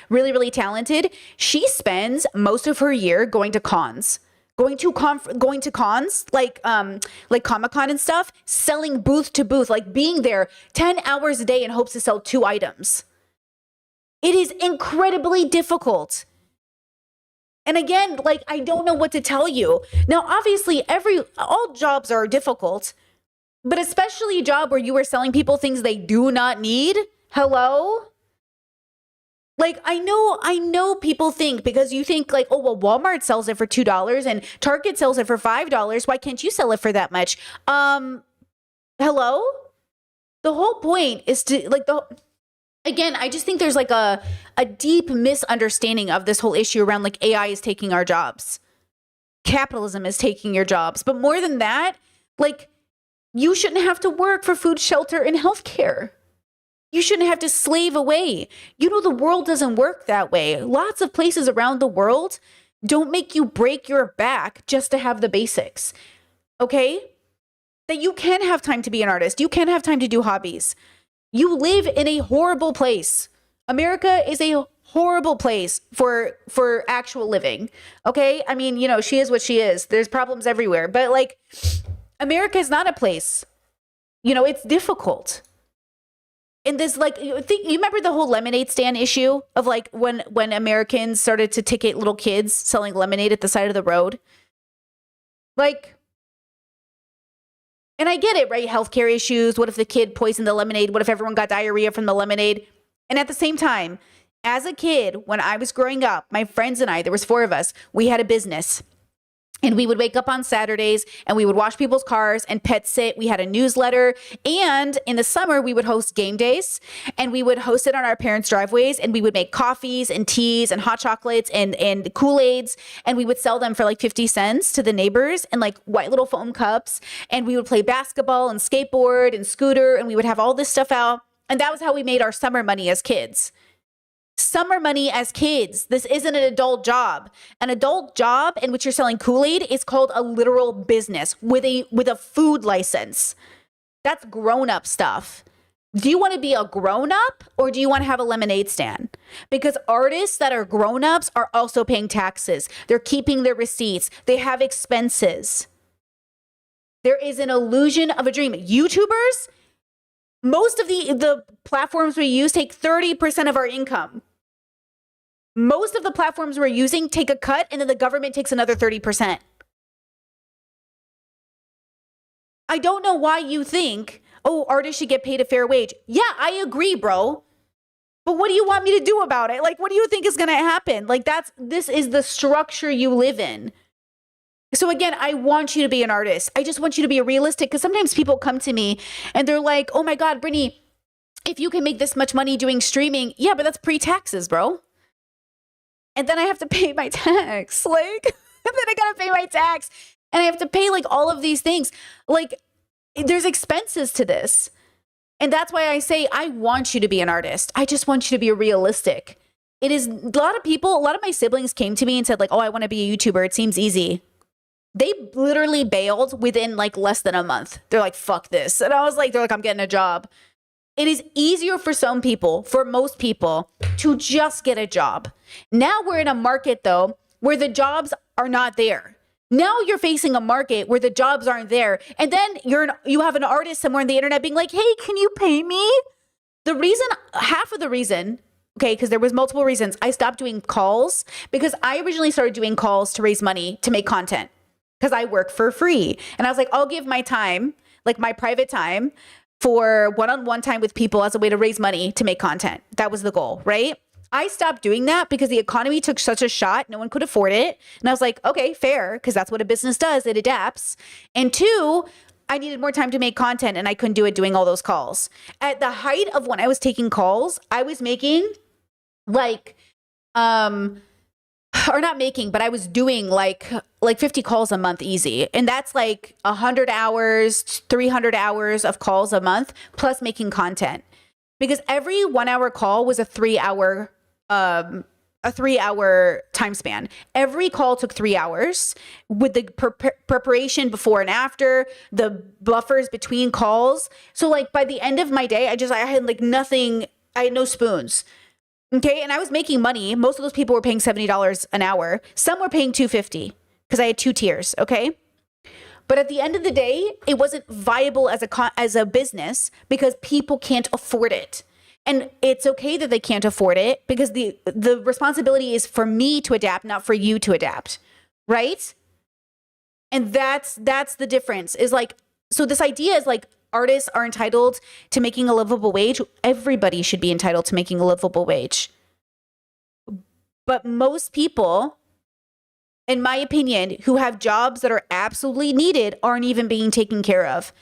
really, really talented. She spends most of her year going to cons. Going to cons like Comic-Con and stuff, selling booth to booth, like being there 10 hours a day in hopes to sell 2 items. It is incredibly difficult. And again, like, I don't know what to tell you. Now, obviously, all jobs are difficult, but especially a job where you are selling people things they do not need. Hello? Like, I know people think, because you think like, oh, well, Walmart sells it for $2 and Target sells it for $5. Why can't you sell it for that much? Hello? The whole point is to like again, I just think there's like a deep misunderstanding of this whole issue around like AI is taking our jobs. Capitalism is taking your jobs. But more than that, like, you shouldn't have to work for food, shelter, and healthcare. You shouldn't have to slave away. You know, the world doesn't work that way. Lots of places around the world don't make you break your back just to have the basics. Okay? That you can have time to be an artist. You can have time to do hobbies. You live in a horrible place. America is a horrible place for actual living. Okay? I mean, you know, she is what she is. There's problems everywhere. But like, America is not a place. You know, it's difficult. And this, like, you remember the whole lemonade stand issue of like when Americans started to ticket little kids selling lemonade at the side of the road? Like, and I get it, right? Healthcare issues. What if the kid poisoned the lemonade? What if everyone got diarrhea from the lemonade? And at the same time, as a kid, when I was growing up, my friends and I, there was 4 of us, we had a business. And we would wake up on Saturdays and we would wash people's cars and pet sit. We had a newsletter. And in the summer, we would host game days and we would host it on our parents' driveways. And we would make coffees and teas and hot chocolates and Kool-Aids. And we would sell them for like 50 cents to the neighbors in like white little foam cups. And we would play basketball and skateboard and scooter. And we would have all this stuff out. And that was how we made our summer money as kids. Summer money as kids. This isn't an adult job. An adult job in which you're selling Kool-Aid is called a literal business with a food license. That's grown-up stuff. Do you want to be a grown-up or do you want to have a lemonade stand? Because artists that are grown-ups are also paying taxes. They're keeping their receipts. They have expenses. There is an illusion of a dream. YouTubers, most of the platforms we use take 30% of our income. Most of the platforms we're using take a cut and then the government takes another 30%. I don't know why you think, oh, artists should get paid a fair wage. Yeah, I agree, bro. But what do you want me to do about it? Like, what do you think is going to happen? Like, this is the structure you live in. So again, I want you to be an artist. I just want you to be realistic, because sometimes people come to me and they're like, oh my God, Brittany, if you can make this much money doing streaming, yeah, but that's pre-taxes, bro. And then I have to pay my tax. Like, and then I got to pay my tax and I have to pay like all of these things. Like, there's expenses to this. And that's why I say, I want you to be an artist. I just want you to be realistic. It is a lot of my siblings came to me and said like, oh, I want to be a YouTuber. It seems easy. They literally bailed within like less than a month. They're like, fuck this. And I was like, I'm getting a job. It is easier for some people, for most people, to just get a job. Now we're in a market, though, where the jobs are not there. Now you're facing a market where the jobs aren't there. And then you have an artist somewhere on the internet being like, hey, can you pay me? Half of the reason, okay, because there was multiple reasons, I stopped doing calls, because I originally started doing calls to raise money to make content, because I work for free. And I was like, I'll give my time, like my private time, for one-on-one time with people as a way to raise money to make content. That was the goal, right? I stopped doing that because the economy took such a shot. No one could afford it. And I was like, okay, fair, because that's what a business does. It adapts. And 2, I needed more time to make content and I couldn't do it doing all those calls. At the height of when I was taking calls, I was making like, or not making, but I was doing like 50 calls a month easy. And that's like 100 hours, 300 hours of calls a month, plus making content. Because every 1 hour call was a 3 hour time span. Every call took 3 hours with the preparation before and after, the buffers between calls. So like by the end of my day, I had like nothing, I had no spoons. Okay. And I was making money. Most of those people were paying $70 an hour. Some were paying $250 because I had 2 tiers. Okay. But at the end of the day, it wasn't viable as a business because people can't afford it. And it's okay that they can't afford it because the responsibility is for me to adapt, not for you to adapt. Right. And that's the difference is like, so this idea is like, artists are entitled to making a livable wage. Everybody should be entitled to making a livable wage. But most people, in my opinion, who have jobs that are absolutely needed aren't even being taken care of.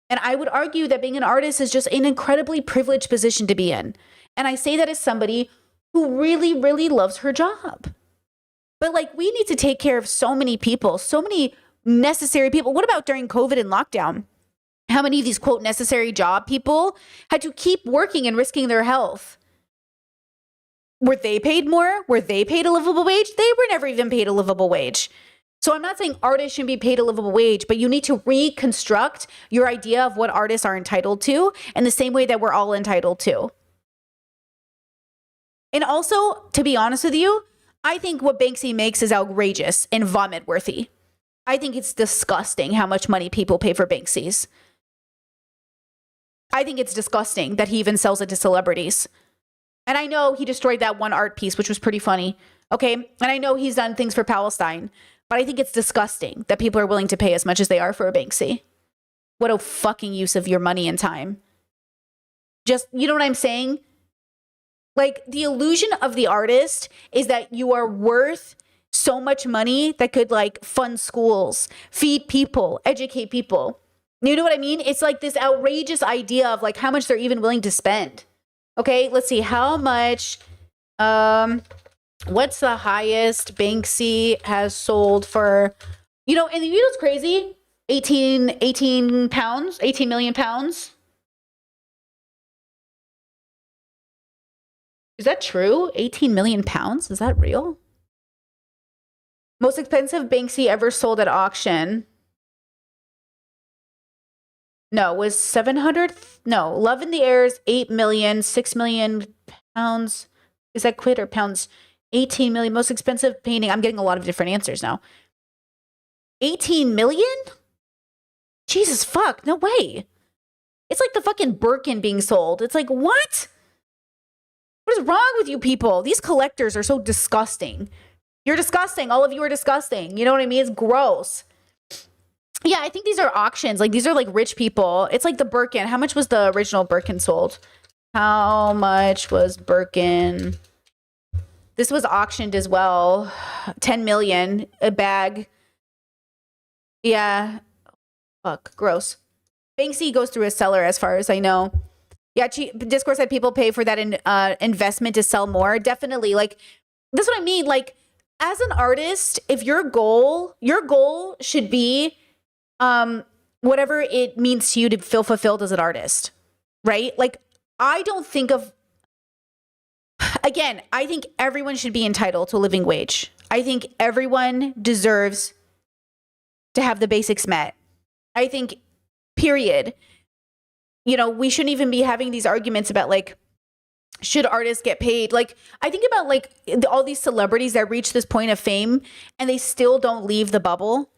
And I would argue that being an artist is just an incredibly privileged position to be in. And I say that as somebody who really, really loves her job. But like, we need to take care of so many people, so many necessary people. What about during COVID and lockdown? How many of these quote necessary job people had to keep working and risking their health? Were they paid more? Were they paid a livable wage? They were never even paid a livable wage. So I'm not saying artists shouldn't be paid a livable wage, but you need to reconstruct your idea of what artists are entitled to in the same way that we're all entitled to. And also, to be honest with you, I think what Banksy makes is outrageous and vomit worthy. I think it's disgusting how much money people pay for Banksies. I think it's disgusting that he even sells it to celebrities. And I know he destroyed that one art piece, which was pretty funny. Okay. And I know he's done things for Palestine, but I think it's disgusting that people are willing to pay as much as they are for a Banksy. What a fucking use of your money and time. Just, you know what I'm saying? Like, the illusion of the artist is that you are worth so much money that could like fund schools, feed people, educate people. You know what I mean? It's like this outrageous idea of like how much they're even willing to spend. Okay, let's see how much, what's the highest Banksy has sold for, you know, and you know what's crazy? 18 pounds, 18 million pounds. Is that true? 18 million pounds? Is that real? Most expensive Banksy ever sold at auction. No, was 700? No, Love in the Air is 8 million, 6 million pounds. Is that quid or pounds? 18 million. Most expensive painting. I'm getting a lot of different answers now. 18 million? Jesus fuck, no way. It's like the fucking Birkin being sold. It's like, what? What is wrong with you people? These collectors are so disgusting. You're disgusting. All of you are disgusting. You know what I mean? It's gross. Yeah, I think these are auctions. Like, these are like rich people. It's like the Birkin. How much was the original Birkin sold? How much was Birkin? This was auctioned as well. 10 million a bag. Yeah. Fuck. Gross. Banksy goes through a seller as far as I know. Yeah, Discord said people pay for that investment to sell more. Definitely. Like, that's what I mean. Like, as an artist, if your goal should be whatever it means to you to feel fulfilled as an artist, right? Like, I don't think of, again, I think everyone should be entitled to a living wage. I think everyone deserves to have the basics met. I think, period. You know, we shouldn't even be having these arguments about like, should artists get paid? Like, I think about like all these celebrities that reach this point of fame and they still don't leave the bubble.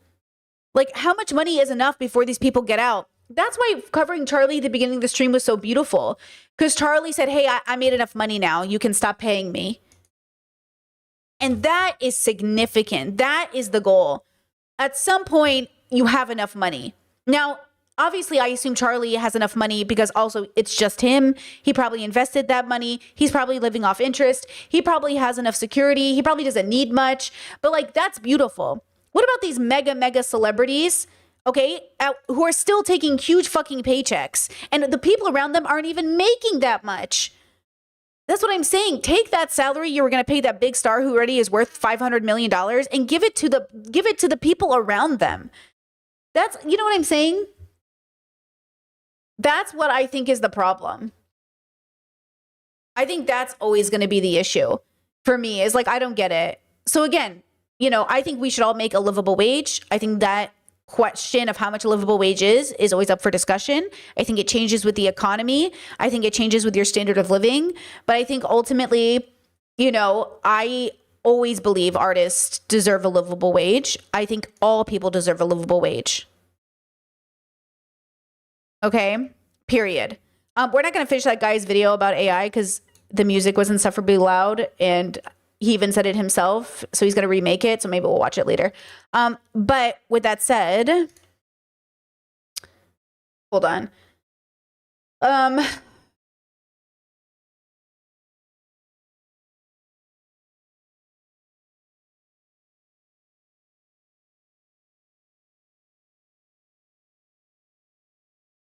Like, how much money is enough before these people get out? That's why covering Charlie at the beginning of the stream was so beautiful. Because Charlie said, hey, I made enough money now. You can stop paying me. And that is significant. That is the goal. At some point, you have enough money. Now, obviously, I assume Charlie has enough money because also it's just him. He probably invested that money. He's probably living off interest. He probably has enough security. He probably doesn't need much. But like, that's beautiful. What about these mega celebrities, okay, who are still taking huge fucking paychecks and the people around them aren't even making that much? That's what I'm saying. Take that salary you were going to pay that big star who already is worth $500 million and give it to the people around them. That's, you know what I'm saying? That's what I think is the problem. I think that's always going to be the issue for me, is like, I don't get it. So again, you know, I think we should all make a livable wage. I think that question of how much a livable wage is always up for discussion. I think it changes with the economy. I think it changes with your standard of living. But I think ultimately, you know, I always believe artists deserve a livable wage. I think all people deserve a livable wage. Okay, period. We're not going to finish that guy's video about AI because the music was insufferably loud and he even said it himself. So he's going to remake it. So maybe we'll watch it later. But with that said, hold on.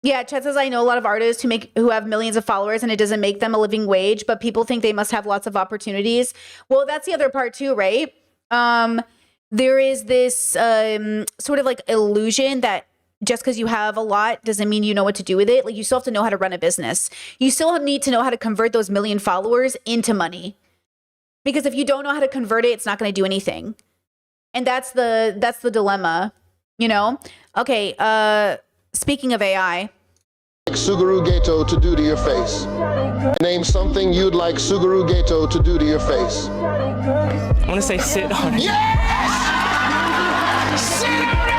Yeah, Chet says, I know a lot of artists who have millions of followers and it doesn't make them a living wage, but people think they must have lots of opportunities. Well, that's the other part too, right? There is this sort of like illusion that just because you have a lot doesn't mean you know what to do with it. Like, you still have to know how to run a business. You still need to know how to convert those million followers into money. Because if you don't know how to convert it, it's not going to do anything. And that's the dilemma, you know? Okay, speaking of AI. Suguru Geto to do to your face. Name something you'd like Suguru Geto to do to your face. I want to say sit on it. Yes! Sit on it!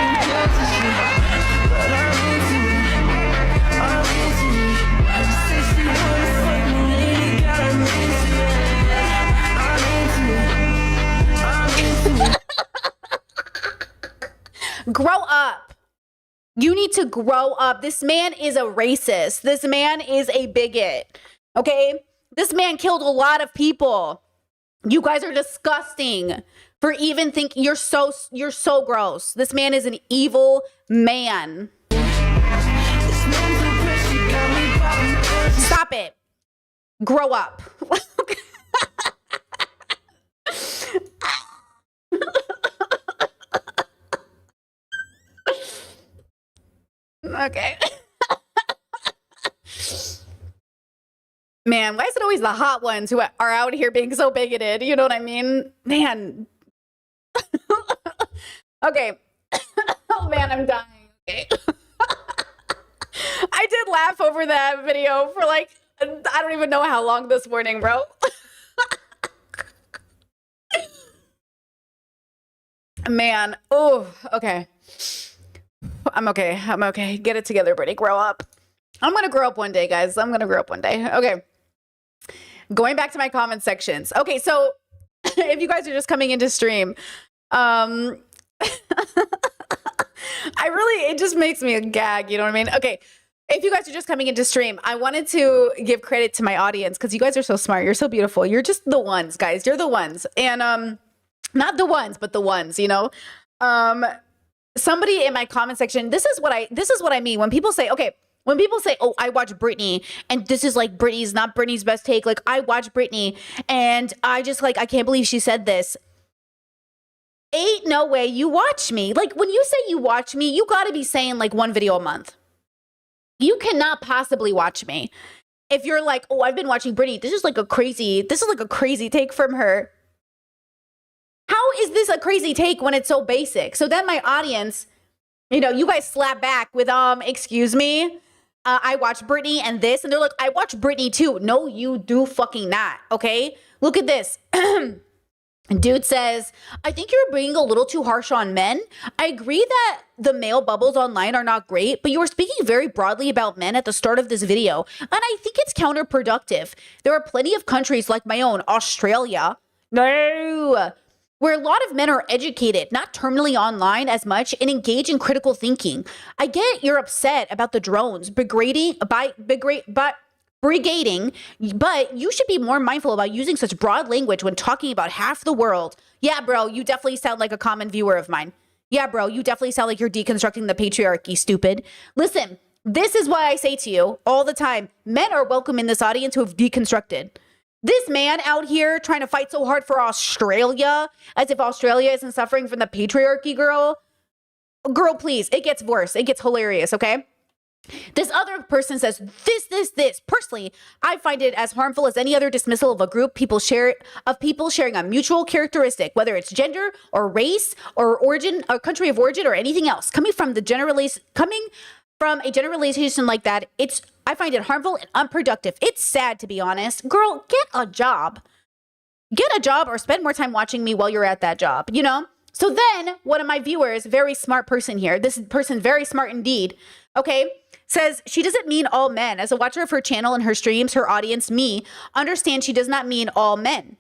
Grow up. You need to grow up. This man is a racist. This man is a bigot. Okay? This man killed a lot of people. You guys are disgusting for even thinking. You're so gross. This man is an evil man. Stop it. Grow up. Okay. Man, why is it always the hot ones who are out here being so bigoted? You know what I mean? Man. Okay. Oh man, I'm dying. Okay. I did laugh over that video for like, I don't even know how long this morning, bro. Man. Oh, okay. I'm okay. I'm okay. Get it together, Brittany. Grow up. I'm going to grow up one day, guys. I'm going to grow up one day. Okay. Going back to my comment sections. Okay, so if you guys are just coming into stream, it just makes me a gag. You know what I mean? Okay. If you guys are just coming into stream, I wanted to give credit to my audience because you guys are so smart. You're so beautiful. You're just the ones, guys. You're the ones. And not the ones, but the ones, you know? Somebody in my comment section, this is what I mean. When people say, oh, I watch Britney and this is like not Britney's best take. Like, I watch Britney and I just like, I can't believe she said this. Ain't no way you watch me. Like, when you say you watch me, you gotta be saying like one video a month. You cannot possibly watch me. If you're like, oh, I've been watching Britney. This is like a crazy take from her. How is this a crazy take when it's so basic? So then my audience, you know, you guys slap back with, excuse me, I watch Britney and this. And they're like, I watch Britney too. No, you do fucking not, okay? Look at this. Dude says, I think you're being a little too harsh on men. I agree that the male bubbles online are not great, but you were speaking very broadly about men at the start of this video. And I think it's counterproductive. There are plenty of countries like my own, Australia. No. Where a lot of men are educated, not terminally online as much, and engage in critical thinking. I get you're upset about the drones brigading, but you should be more mindful about using such broad language when talking about half the world. Yeah, bro, you definitely sound like a common viewer of mine. Yeah, bro, you definitely sound like you're deconstructing the patriarchy, stupid. Listen, this is why I say to you all the time, men are welcome in this audience who have deconstructed. This man out here trying to fight so hard for Australia, as if Australia isn't suffering from the patriarchy, girl. Girl, please, it gets worse. It gets hilarious, okay? This other person says, this. Personally, I find it as harmful as any other dismissal of a group people sharing a mutual characteristic, whether it's gender or race or origin or country of origin or anything else. Coming from a generalization like that, I find it harmful and unproductive. It's sad, to be honest. Girl, get a job. Get a job or spend more time watching me while you're at that job, you know? So then one of my viewers, very smart person here, this person very smart indeed, okay, says she doesn't mean all men. As a watcher of her channel and her streams, her audience, me, understand she does not mean all men.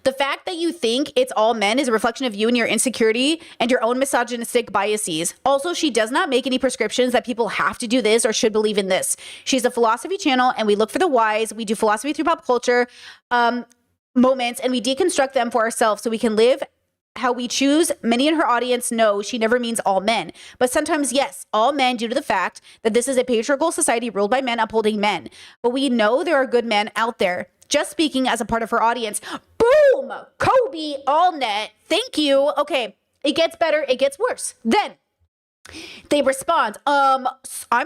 The fact that you think it's all men is a reflection of you and your insecurity and your own misogynistic biases. Also, she does not make any prescriptions that people have to do this or should believe in this. She's a philosophy channel and we look for the whys. We do philosophy through pop culture moments and we deconstruct them for ourselves so we can live how we choose. Many in her audience know she never means all men, but sometimes, yes, all men due to the fact that this is a patriarchal society ruled by men upholding men. But we know there are good men out there. Just speaking as a part of her audience. Boom! Kobe, all net. Thank you. Okay, it gets better. It gets worse. Then they respond, I'm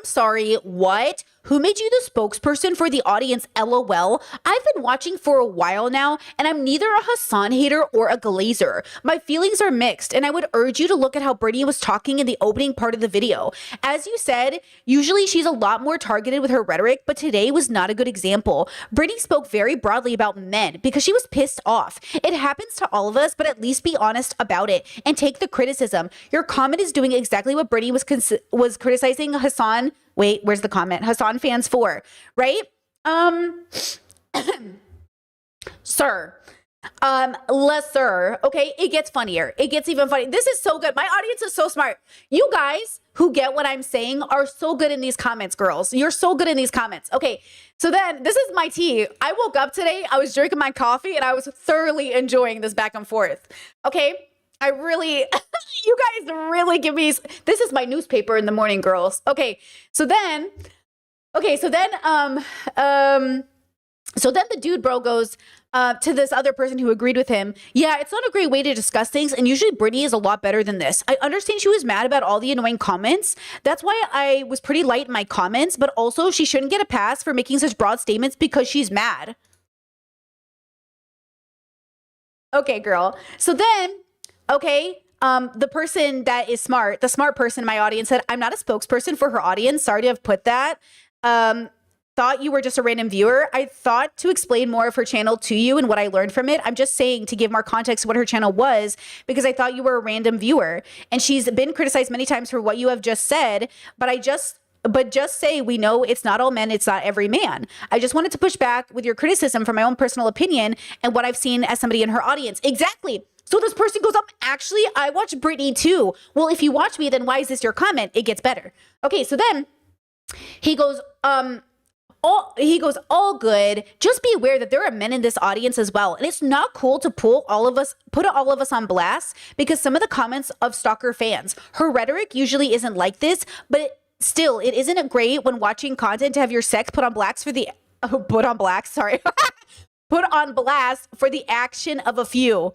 sorry, what? Who made you the spokesperson for the audience? LOL. I've been watching for a while now, and I'm neither a Hassan hater or a Glazer. My feelings are mixed, and I would urge you to look at how Brittany was talking in the opening part of the video. As you said, usually she's a lot more targeted with her rhetoric, but today was not a good example. Brittany spoke very broadly about men because she was pissed off. It happens to all of us, but at least be honest about it and take the criticism. Your comment is doing exactly what Brittany was criticizing Hassan. Wait, where's the comment? Hassan fans for, right? Sir. Lesser. Okay, it gets funnier. It gets even funnier. This is so good. My audience is so smart. You guys who get what I'm saying are so good in these comments, girls. You're so good in these comments. Okay, so then this is my tea. I woke up today, I was drinking my coffee, and I was thoroughly enjoying this back and forth. Okay, I really, you guys really give me, this is my newspaper in the morning, girls. Okay, so then the dude bro goes to this other person who agreed with him. Yeah, it's not a great way to discuss things. And usually Brittany is a lot better than this. I understand she was mad about all the annoying comments. That's why I was pretty light in my comments, but also she shouldn't get a pass for making such broad statements because she's mad. Okay, girl. So then, okay, the person that is smart, the smart person in my audience said, I'm not a spokesperson for her audience. Sorry to have put that. Thought you were just a random viewer. I thought to explain more of her channel to you and what I learned from it. I'm just saying to give more context to what her channel was because I thought you were a random viewer. And she's been criticized many times for what you have just said, but just say we know it's not all men, it's not every man. I just wanted to push back with your criticism from my own personal opinion and what I've seen as somebody in her audience. Exactly. So this person goes up, actually, I watch Brittany too. Well, if you watch me, then why is this your comment? It gets better. Okay, so then he goes, all good. Just be aware that there are men in this audience as well. And it's not cool to put all of us on blast because some of the comments of stalker fans, her rhetoric usually isn't like this, but still, it isn't great when watching content to have your sex put on blast for the, put on blast for the action of a few.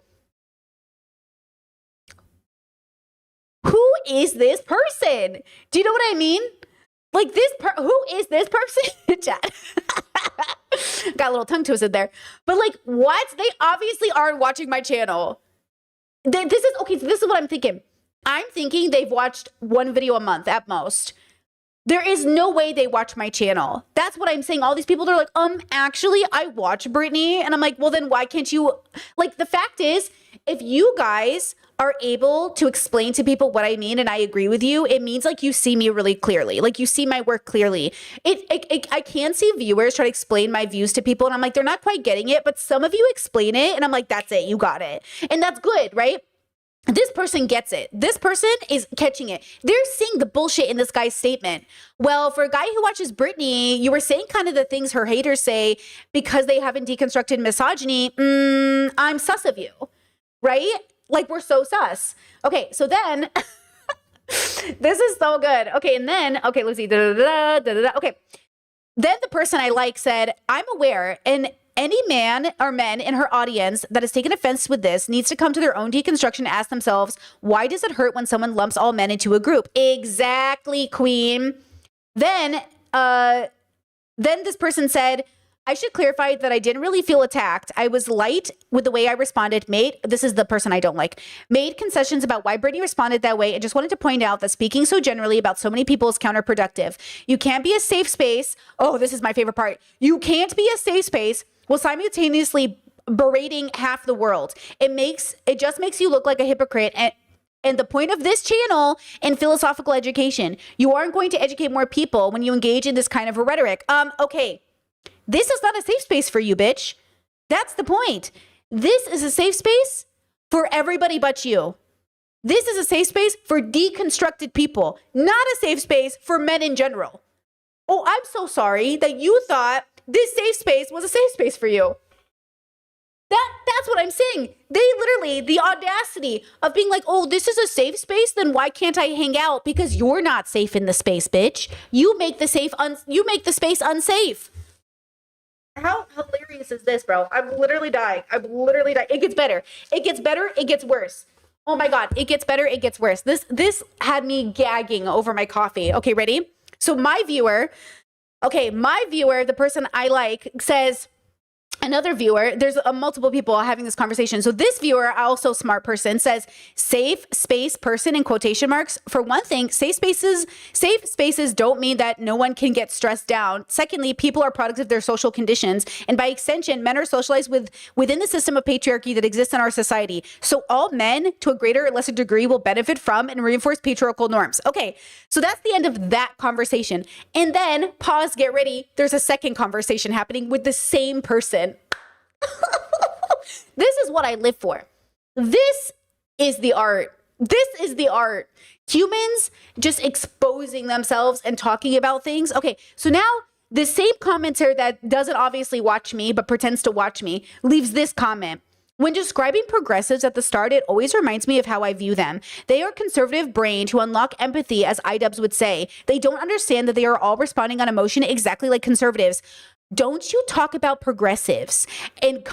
Who is this person? Do you know what I mean? Like who is this person? Chat. Got a little tongue twisted there. But like, what? They obviously aren't watching my channel. This is what I'm thinking. I'm thinking they've watched one video a month at most. There is no way they watch my channel. That's what I'm saying. All these people are like, actually, I watch Brittany. And I'm like, well, then why can't you? Like, the fact is, if you guys are able to explain to people what I mean and I agree with you, it means like you see me really clearly. Like you see my work clearly. I can see viewers try to explain my views to people and I'm like, they're not quite getting it, but some of you explain it and I'm like, that's it, you got it. And that's good, right? This person gets it. This person is catching it. They're seeing the bullshit in this guy's statement. Well, for a guy who watches Brittany, you were saying kind of the things her haters say because they haven't deconstructed misogyny. I'm sus of you, right? Like, we're so sus. Okay, so then, this is so good. Okay, and then, okay, let's see. Okay, then the person I like said, I'm aware, and any man or men in her audience that has taken offense with this needs to come to their own deconstruction and ask themselves, why does it hurt when someone lumps all men into a group? Exactly, queen. Then this person said, I should clarify that I didn't really feel attacked. I was light with the way I responded. This is the person I don't like. Made concessions about why Brittany responded that way and just wanted to point out that speaking so generally about so many people is counterproductive. You can't be a safe space. Oh, this is my favorite part. You can't be a safe space while simultaneously berating half the world. It just makes you look like a hypocrite. And the point of this channel in philosophical education, you aren't going to educate more people when you engage in this kind of a rhetoric. Okay. This is not a safe space for you, bitch. That's the point. This is a safe space for everybody but you. This is a safe space for deconstructed people, not a safe space for men in general. Oh, I'm so sorry that you thought this safe space was a safe space for you. That's what I'm saying. They literally, the audacity of being like, oh, this is a safe space, then why can't I hang out? Because you're not safe in the space, bitch. You make the space unsafe. How hilarious is this, bro? I'm literally dying. It gets better. It gets better. It gets worse. Oh my God. It gets better. It gets worse. This had me gagging over my coffee. Okay, ready? So my viewer, the person I like, says, another viewer, there's multiple people having this conversation. So this viewer, also smart person, says safe space person in quotation marks. For one thing, safe spaces don't mean that no one can get stressed down. Secondly, people are products of their social conditions. And by extension, men are socialized within the system of patriarchy that exists in our society. So all men, to a greater or lesser degree, will benefit from and reinforce patriarchal norms. Okay, so that's the end of that conversation. And then, pause, get ready. There's a second conversation happening with the same person. This is what I live for. This is the art. This is the art. Humans just exposing themselves and talking about things. Okay, so now the same commenter that doesn't obviously watch me but pretends to watch me leaves this comment. When describing progressives at the start, it always reminds me of how I view them. They are conservative brained who unlock empathy, as iDubbbz would say. They don't understand that they are all responding on emotion exactly like conservatives. Don't you talk about progressives and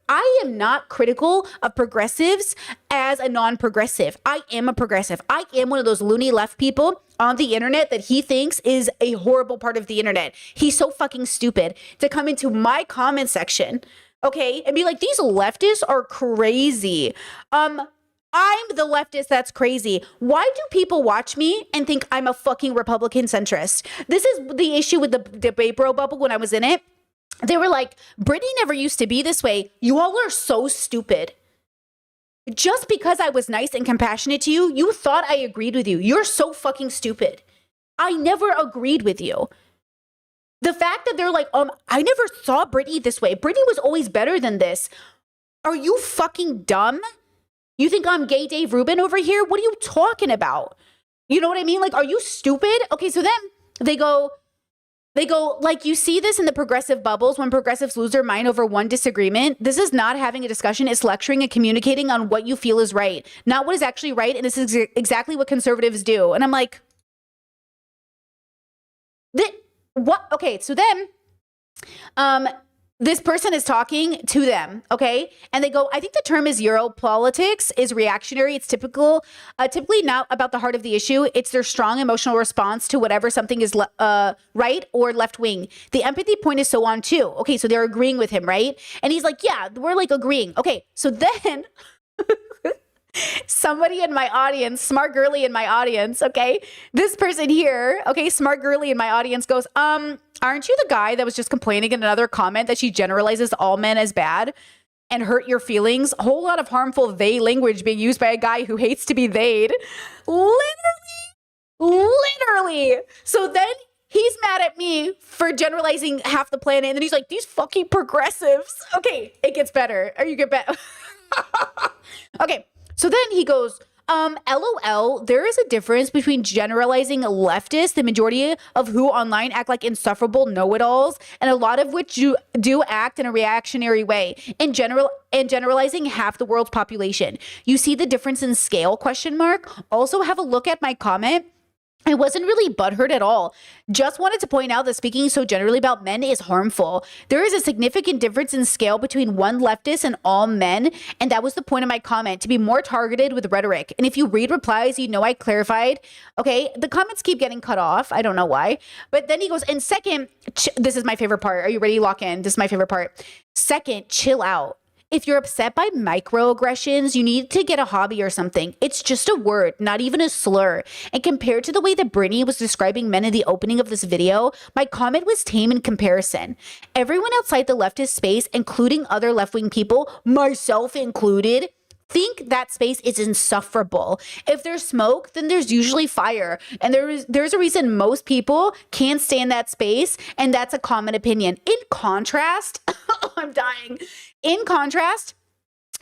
I am not critical of progressives as a non-progressive. I am a progressive. I am one of those loony left people on the internet that he thinks is a horrible part of the internet. He's so fucking stupid to come into my comment section, okay, and be like, these leftists are crazy. I'm the leftist that's crazy. Why do people watch me and think I'm a fucking Republican centrist? This is the issue with the debate bro bubble when I was in it. They were like, Brittany never used to be this way. You all are so stupid. Just because I was nice and compassionate to you, you thought I agreed with you. You're so fucking stupid. I never agreed with you. The fact that they're like, I never saw Brittany this way. Brittany was always better than this. Are you fucking dumb? You think I'm gay Dave Rubin over here? What are you talking about? You know what I mean? Like, are you stupid? Okay, so then they go, like, you see this in the progressive bubbles when progressives lose their mind over one disagreement. This is not having a discussion. It's lecturing and communicating on what you feel is right, not what is actually right. And this is exactly what conservatives do. And I'm like, what? Okay, so then, this person is talking to them, okay? And they go, I think the term is Europolitics is reactionary. It's typically not about the heart of the issue. It's their strong emotional response to whatever something is right or left wing. The empathy point is so on too. Okay, so they're agreeing with him, right? And he's like, yeah, we're like agreeing. Okay, so then somebody in my audience, smart girly in my audience, okay? This person here, okay, smart girly in my audience goes, aren't you the guy that was just complaining in another comment that she generalizes all men as bad and hurt your feelings? A whole lot of harmful they language being used by a guy who hates to be they'd. Literally. So then he's mad at me for generalizing half the planet. And then he's like, these fucking progressives. Okay, it gets better. Or you get better. Okay. So then he goes, LOL, there is a difference between generalizing leftists, the majority of who online act like insufferable know-it-alls, and a lot of which do act in a reactionary way, and generalizing half the world's population. You see the difference in scale, ? Also have a look at my comment. I wasn't really butthurt at all. Just wanted to point out that speaking so generally about men is harmful. There is a significant difference in scale between one leftist and all men, and that was the point of my comment, to be more targeted with rhetoric. And if you read replies, you know I clarified. Okay, the comments keep getting cut off. I don't know why. But then he goes, and second, this is my favorite part. Are you ready? Lock in. This is my favorite part. Second, chill out. If you're upset by microaggressions, you need to get a hobby or something. It's just a word, not even a slur. And compared to the way that Brittany was describing men in the opening of this video, my comment was tame in comparison. Everyone outside the leftist space, including other left-wing people, myself included, think that space is insufferable. If there's smoke, then there's usually fire. And there's a reason most people can't stay in that space, and that's a common opinion. In contrast, I'm dying. In contrast,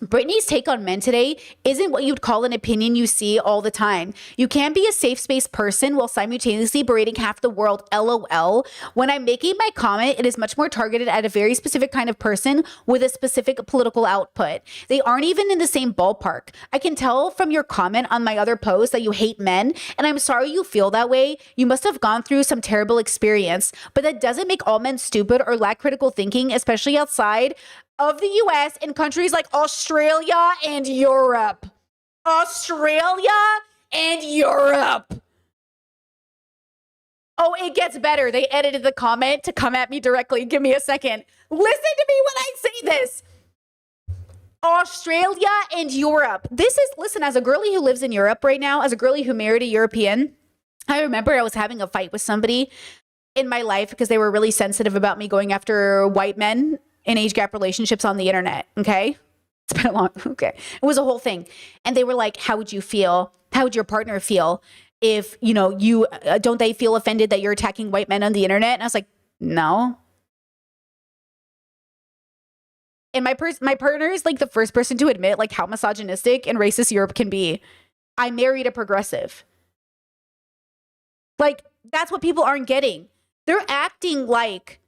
Britney's take on men today isn't what you'd call an opinion you see all the time. You can't be a safe space person while simultaneously berating half the world, LOL. When I'm making my comment, it is much more targeted at a very specific kind of person with a specific political output. They aren't even in the same ballpark. I can tell from your comment on my other post that you hate men, and I'm sorry you feel that way. You must have gone through some terrible experience, but that doesn't make all men stupid or lack critical thinking, especially outside of the US in countries like Australia and Europe. Australia and Europe. Oh, it gets better. They edited the comment to come at me directly. Give me a second. Listen to me when I say this. Australia and Europe. Listen, as a girlie who lives in Europe right now, as a girlie who married a European, I remember I was having a fight with somebody in my life because they were really sensitive about me going after white men in age gap relationships on the internet. Okay. It's been a long, okay. It was a whole thing. And they were like, how would you feel? How would your partner feel if, you, don't they feel offended that you're attacking white men on the internet? And I was like, no. And my partner is like the first person to admit like how misogynistic and racist Europe can be. I married a progressive. Like, that's what people aren't getting. They're acting like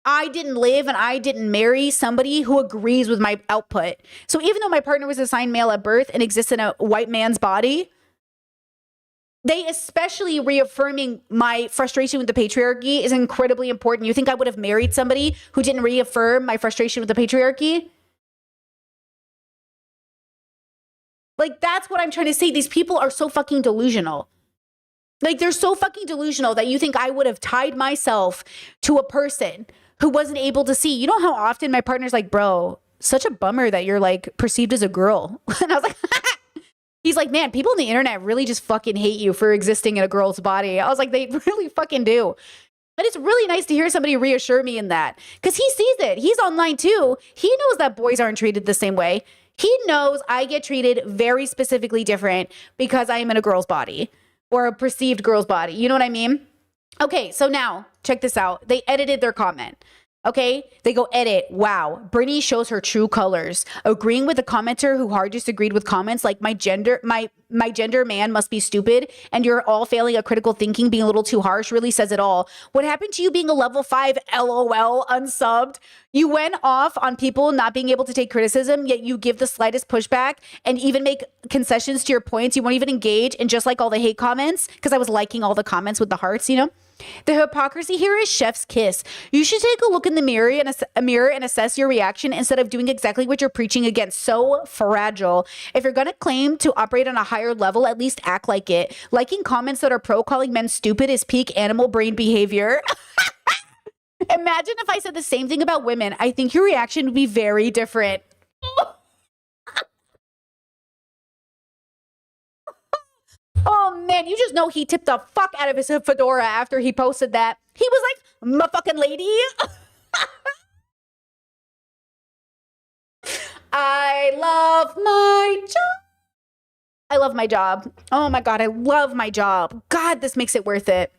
I didn't live and I didn't marry somebody who agrees with my output. So even though my partner was assigned male at birth and exists in a white man's body, they especially reaffirming my frustration with the patriarchy is incredibly important. You think I would have married somebody who didn't reaffirm my frustration with the patriarchy? Like, that's what I'm trying to say. These people are so fucking delusional. Like, they're so fucking delusional that you think I would have tied myself to a person who wasn't able to see. You know how often my partner's like, bro, such a bummer that you're like perceived as a girl. And I was like, he's like, man, people on the internet really just fucking hate you for existing in a girl's body. I was like, they really fucking do. And it's really nice to hear somebody reassure me in that because he sees it. He's online too. He knows that boys aren't treated the same way. He knows I get treated very specifically different because I am in a girl's body or a perceived girl's body. You know what I mean? Okay, so now check this out. They edited their comment. Okay, they go edit. Wow, Britney shows her true colors. Agreeing with the commenter who hard disagreed with comments like my gender man must be stupid and you're all failing at critical thinking, being a little too harsh really says it all. What happened to you being a level 5 LOL unsubbed? You went off on people not being able to take criticism, yet you give the slightest pushback and even make concessions to your points. You won't even engage. And just like all the hate comments, because I was liking all the comments with the hearts, The hypocrisy here is chef's kiss. You should take a look in the mirror and assess your reaction instead of doing exactly what you're preaching against. So fragile. If you're going to claim to operate on a higher level, at least act like it. Liking comments that are pro calling men stupid is peak animal brain behavior. Imagine if I said the same thing about women. I think your reaction would be very different. Oh man, you just know he tipped the fuck out of his fedora after he posted that. He was like, my fucking lady. I love my job. I love my job. Oh my God, I love my job. God, this makes it worth it.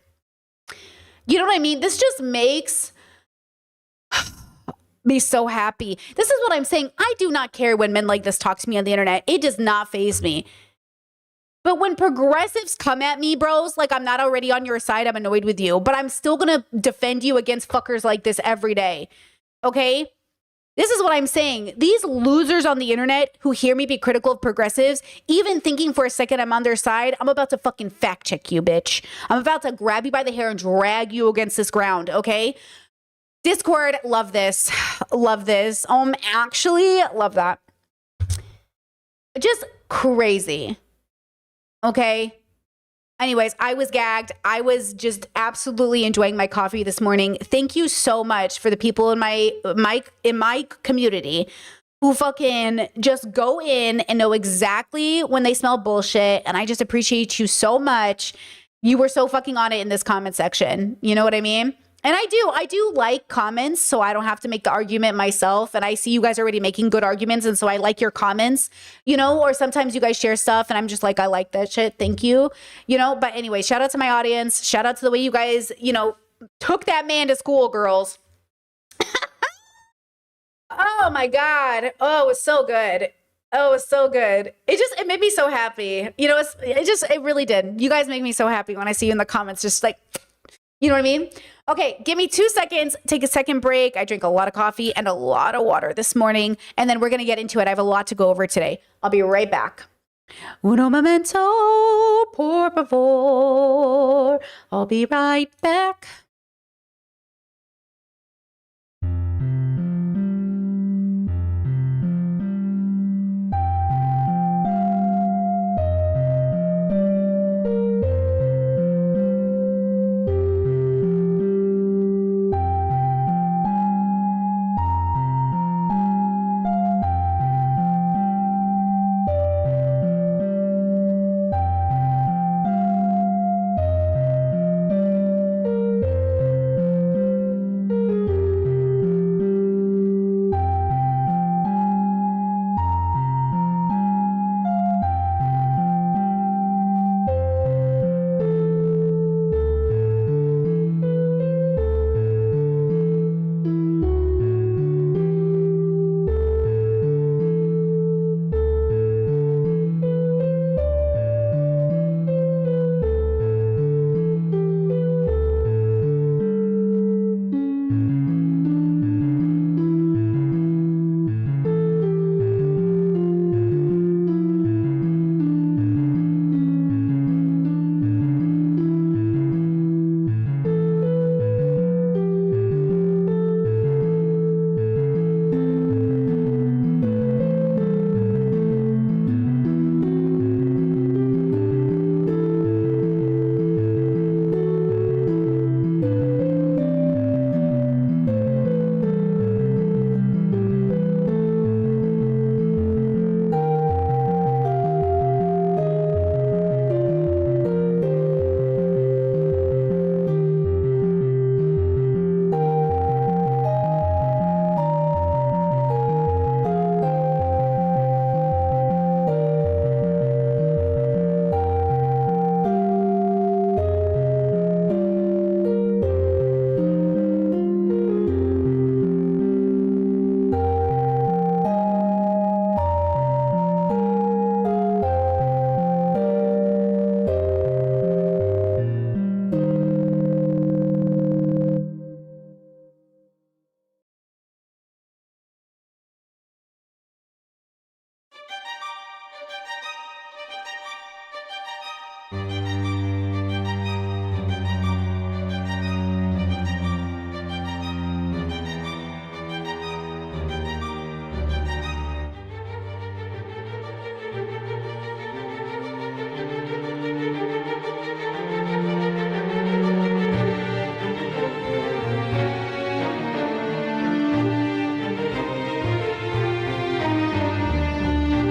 You know what I mean? This just makes me so happy. This is what I'm saying. I do not care when men like this talk to me on the internet. It does not faze me. But when progressives come at me, bros, like I'm not already on your side, I'm annoyed with you, but I'm still going to defend you against fuckers like this every day. Okay? This is what I'm saying. These losers on the internet who hear me be critical of progressives, even thinking for a second I'm on their side, I'm about to fucking fact check you, bitch. I'm about to grab you by the hair and drag you against this ground, okay? Discord, love this. Love this. Actually, love that. Just crazy. Okay. Anyways, I was gagged. I was just absolutely enjoying my coffee this morning. Thank you so much for the people in my community who fucking just go in and know exactly when they smell bullshit. And I just appreciate you so much. You were so fucking on it in this comment section. You know what I mean? And I do like comments, so I don't have to make the argument myself. And I see you guys already making good arguments, and so I like your comments, or sometimes you guys share stuff and I'm just like, I like that shit. Thank you. But anyway, shout out to my audience. Shout out to the way you guys, took that man to school, girls. Oh my God. Oh, it was so good. Oh, it was so good. It made me so happy. You know, it really did. You guys make me so happy when I see you in the comments, just like, you know what I mean? Okay, give me 2 seconds, take a second break. I drink a lot of coffee and a lot of water this morning, and then we're going to get into it. I have a lot to go over today. I'll be right back. Uno momento, por favor. I'll be right back.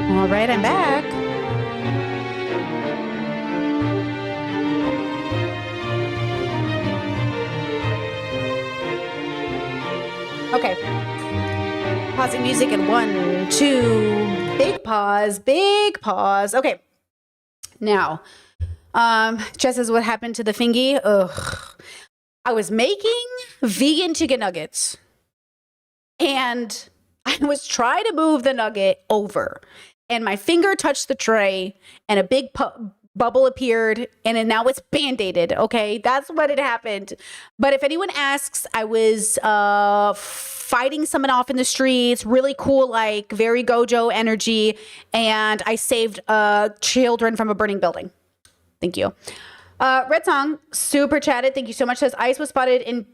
All right, I'm back. Okay. Pausing music in 1, 2, big pause, big pause. Okay. Now, Jess says, what happened to the fingy? Ugh. I was making vegan chicken nuggets and I was trying to move the nugget over and my finger touched the tray and a big bubble appeared and now it's band-aided. Okay, that's what had happened. But if anyone asks, I was fighting someone off in the streets, really cool, like very Gojo energy, and I saved children from a burning building. Thank you. Red Song super chatted. Thank you so much. Says ice was spotted in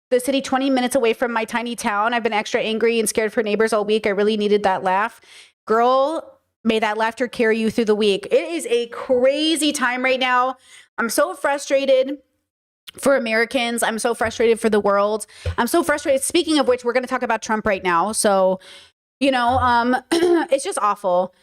the city 20 minutes away from my tiny town. I've been extra angry and scared for neighbors all week. I really needed that laugh. Girl, may that laughter carry you through the week. It is a crazy time right now. I'm so frustrated for Americans. I'm so frustrated for the world. I'm so frustrated. Speaking of which, we're going to talk about Trump right now. So, you know, it's just awful.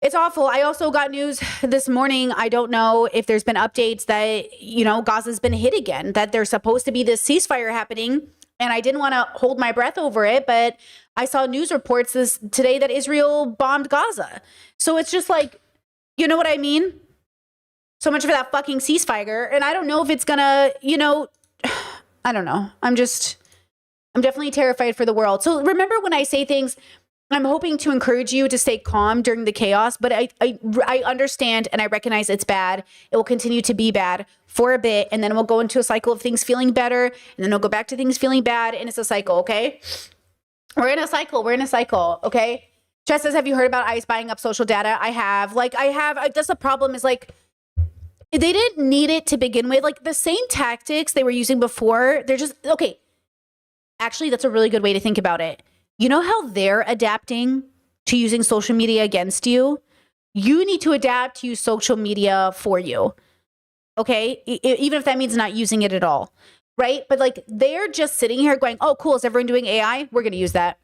It's awful. I also got news this morning. I don't know if there's been updates that, you know, Gaza's been hit again, that there's supposed to be this ceasefire happening. And I didn't want to hold my breath over it, but I saw news reports today that Israel bombed Gaza. So it's just like, you know what I mean? So much for that fucking ceasefire. And I don't know if it's gonna, you know, I don't know. I'm definitely terrified for the world. So remember when I say things, I'm hoping to encourage you to stay calm during the chaos, but I understand and I recognize it's bad. It will continue to be bad for a bit, and then we'll go into a cycle of things feeling better, and then we'll go back to things feeling bad, and it's a cycle, okay? We're in a cycle, okay? Chess says, have you heard about ICE buying up social data? I have. That's the problem is like, they didn't need it to begin with. Like the same tactics they were using before, they're just, okay. Actually, that's a really good way to think about it. You know how they're adapting to using social media against you? You need to adapt to use social media for you. Okay? Even if that means not using it at all. Right? But like they're just sitting here going, oh, cool. Is everyone doing AI? We're going to use that.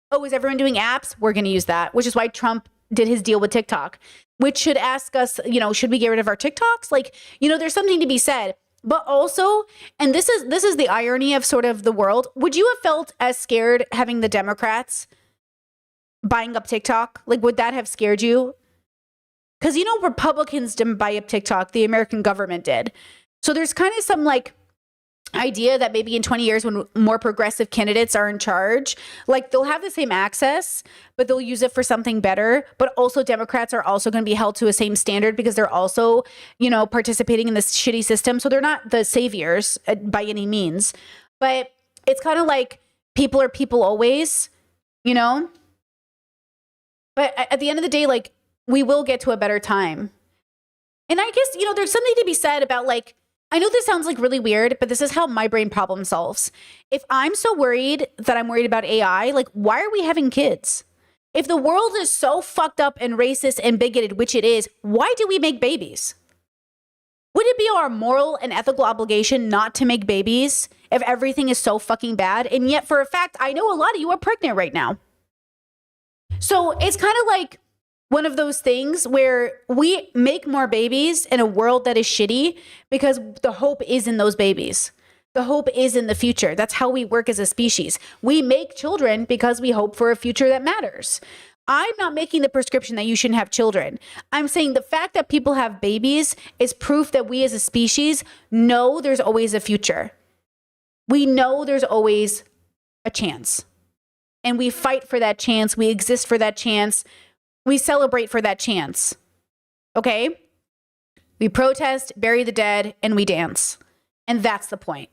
Oh, is everyone doing apps? We're going to use that. Which is why Trump did his deal with TikTok, which should ask us, should we get rid of our TikToks? Like, there's something to be said. But also, and this is the irony of sort of the world. Would you have felt as scared having the Democrats buying up TikTok? Like, would that have scared you? Because, Republicans didn't buy up TikTok. The American government did. So there's kind of some like idea that maybe in 20 years when more progressive candidates are in charge, like they'll have the same access, but they'll use it for something better. But also Democrats are also going to be held to a same standard because they're also, participating in this shitty system. So they're not the saviors by any means, but it's kind of like people are people always, But at the end of the day, like we will get to a better time. And I guess, there's something to be said about like, I know this sounds like really weird, but this is how my brain problem solves. If I'm so worried that I'm worried about AI, like, why are we having kids? If the world is so fucked up and racist and bigoted, which it is, why do we make babies? Would it be our moral and ethical obligation not to make babies if everything is so fucking bad? And yet, for a fact, I know a lot of you are pregnant right now. So it's kind of like one of those things where we make more babies in a world that is shitty because the hope is in those babies. The hope is in the future. That's how we work as a species. We make children because we hope for a future that matters. I'm not making the prescription that you shouldn't have children. I'm saying the fact that people have babies is proof that we as a species know there's always a future. We know there's always a chance. And we fight for that chance. We exist for that chance. We celebrate for that chance. Okay? We protest, bury the dead, and we dance. And that's the point.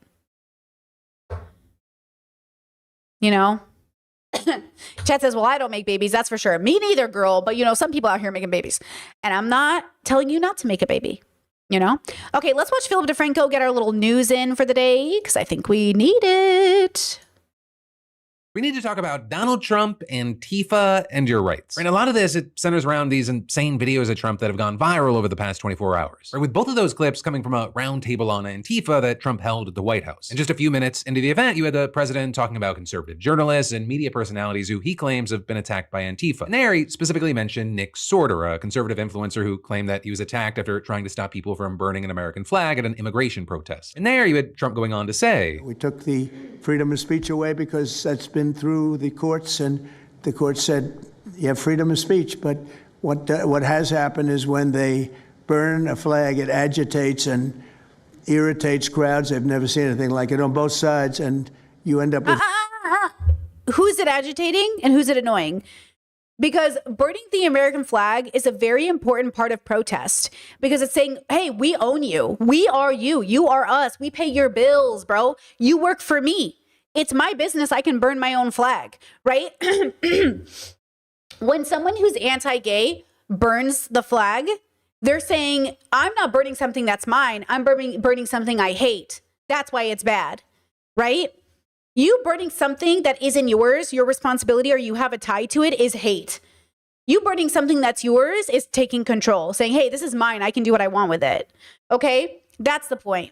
Chat says, well, I don't make babies, that's for sure. Me neither, girl. But, some people out here making babies. And I'm not telling you not to make a baby. Okay, let's watch Philip DeFranco get our little news in for the day, because I think we need it. We need to talk about Donald Trump, Antifa, and your rights. And a lot of this, it centers around these insane videos of Trump that have gone viral over the past 24 hours. With both of those clips coming from a roundtable on Antifa that Trump held at the White House. And just a few minutes into the event, you had the president talking about conservative journalists and media personalities who he claims have been attacked by Antifa. And there he specifically mentioned Nick Sorter, a conservative influencer who claimed that he was attacked after trying to stop people from burning an American flag at an immigration protest. And there you had Trump going on to say, we took the freedom of speech away because that's been through the courts, and the court said you have freedom of speech. But what has happened is when they burn a flag, it agitates and irritates crowds. They've never seen anything like it on both sides, and you end up with who's it agitating and who's it annoying? Because burning the American flag is a very important part of protest, because it's saying, hey, we own you. We are you. You are us. We pay your bills, bro. You work for me. It's my business. I can burn my own flag, right? When someone who's anti-gay burns the flag, they're saying, I'm not burning something that's mine. I'm burning something I hate. That's why it's bad, right? You burning something that isn't yours, your responsibility, or you have a tie to it, is hate. You burning something that's yours is taking control, saying, hey, this is mine. I can do what I want with it. Okay? That's the point.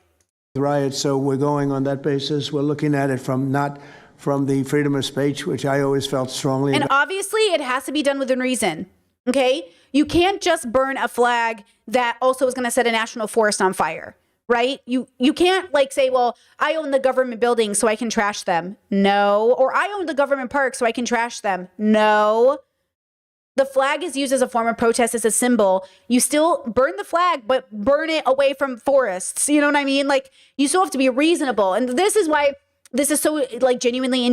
riots. So we're going on that basis. We're looking at it not from the freedom of speech, which I always felt strongly about. And about. obviously it has to be done within reason. Okay? You can't just burn a flag that also is going to set a national forest on fire. Right? You can't say, well, I own the government buildings so I can trash them. No. Or I own the government park so I can trash them. No. The flag is used as a form of protest, as a symbol. You still burn the flag, but burn it away from forests. You know what I mean? You still have to be reasonable. And this is why this is so genuinely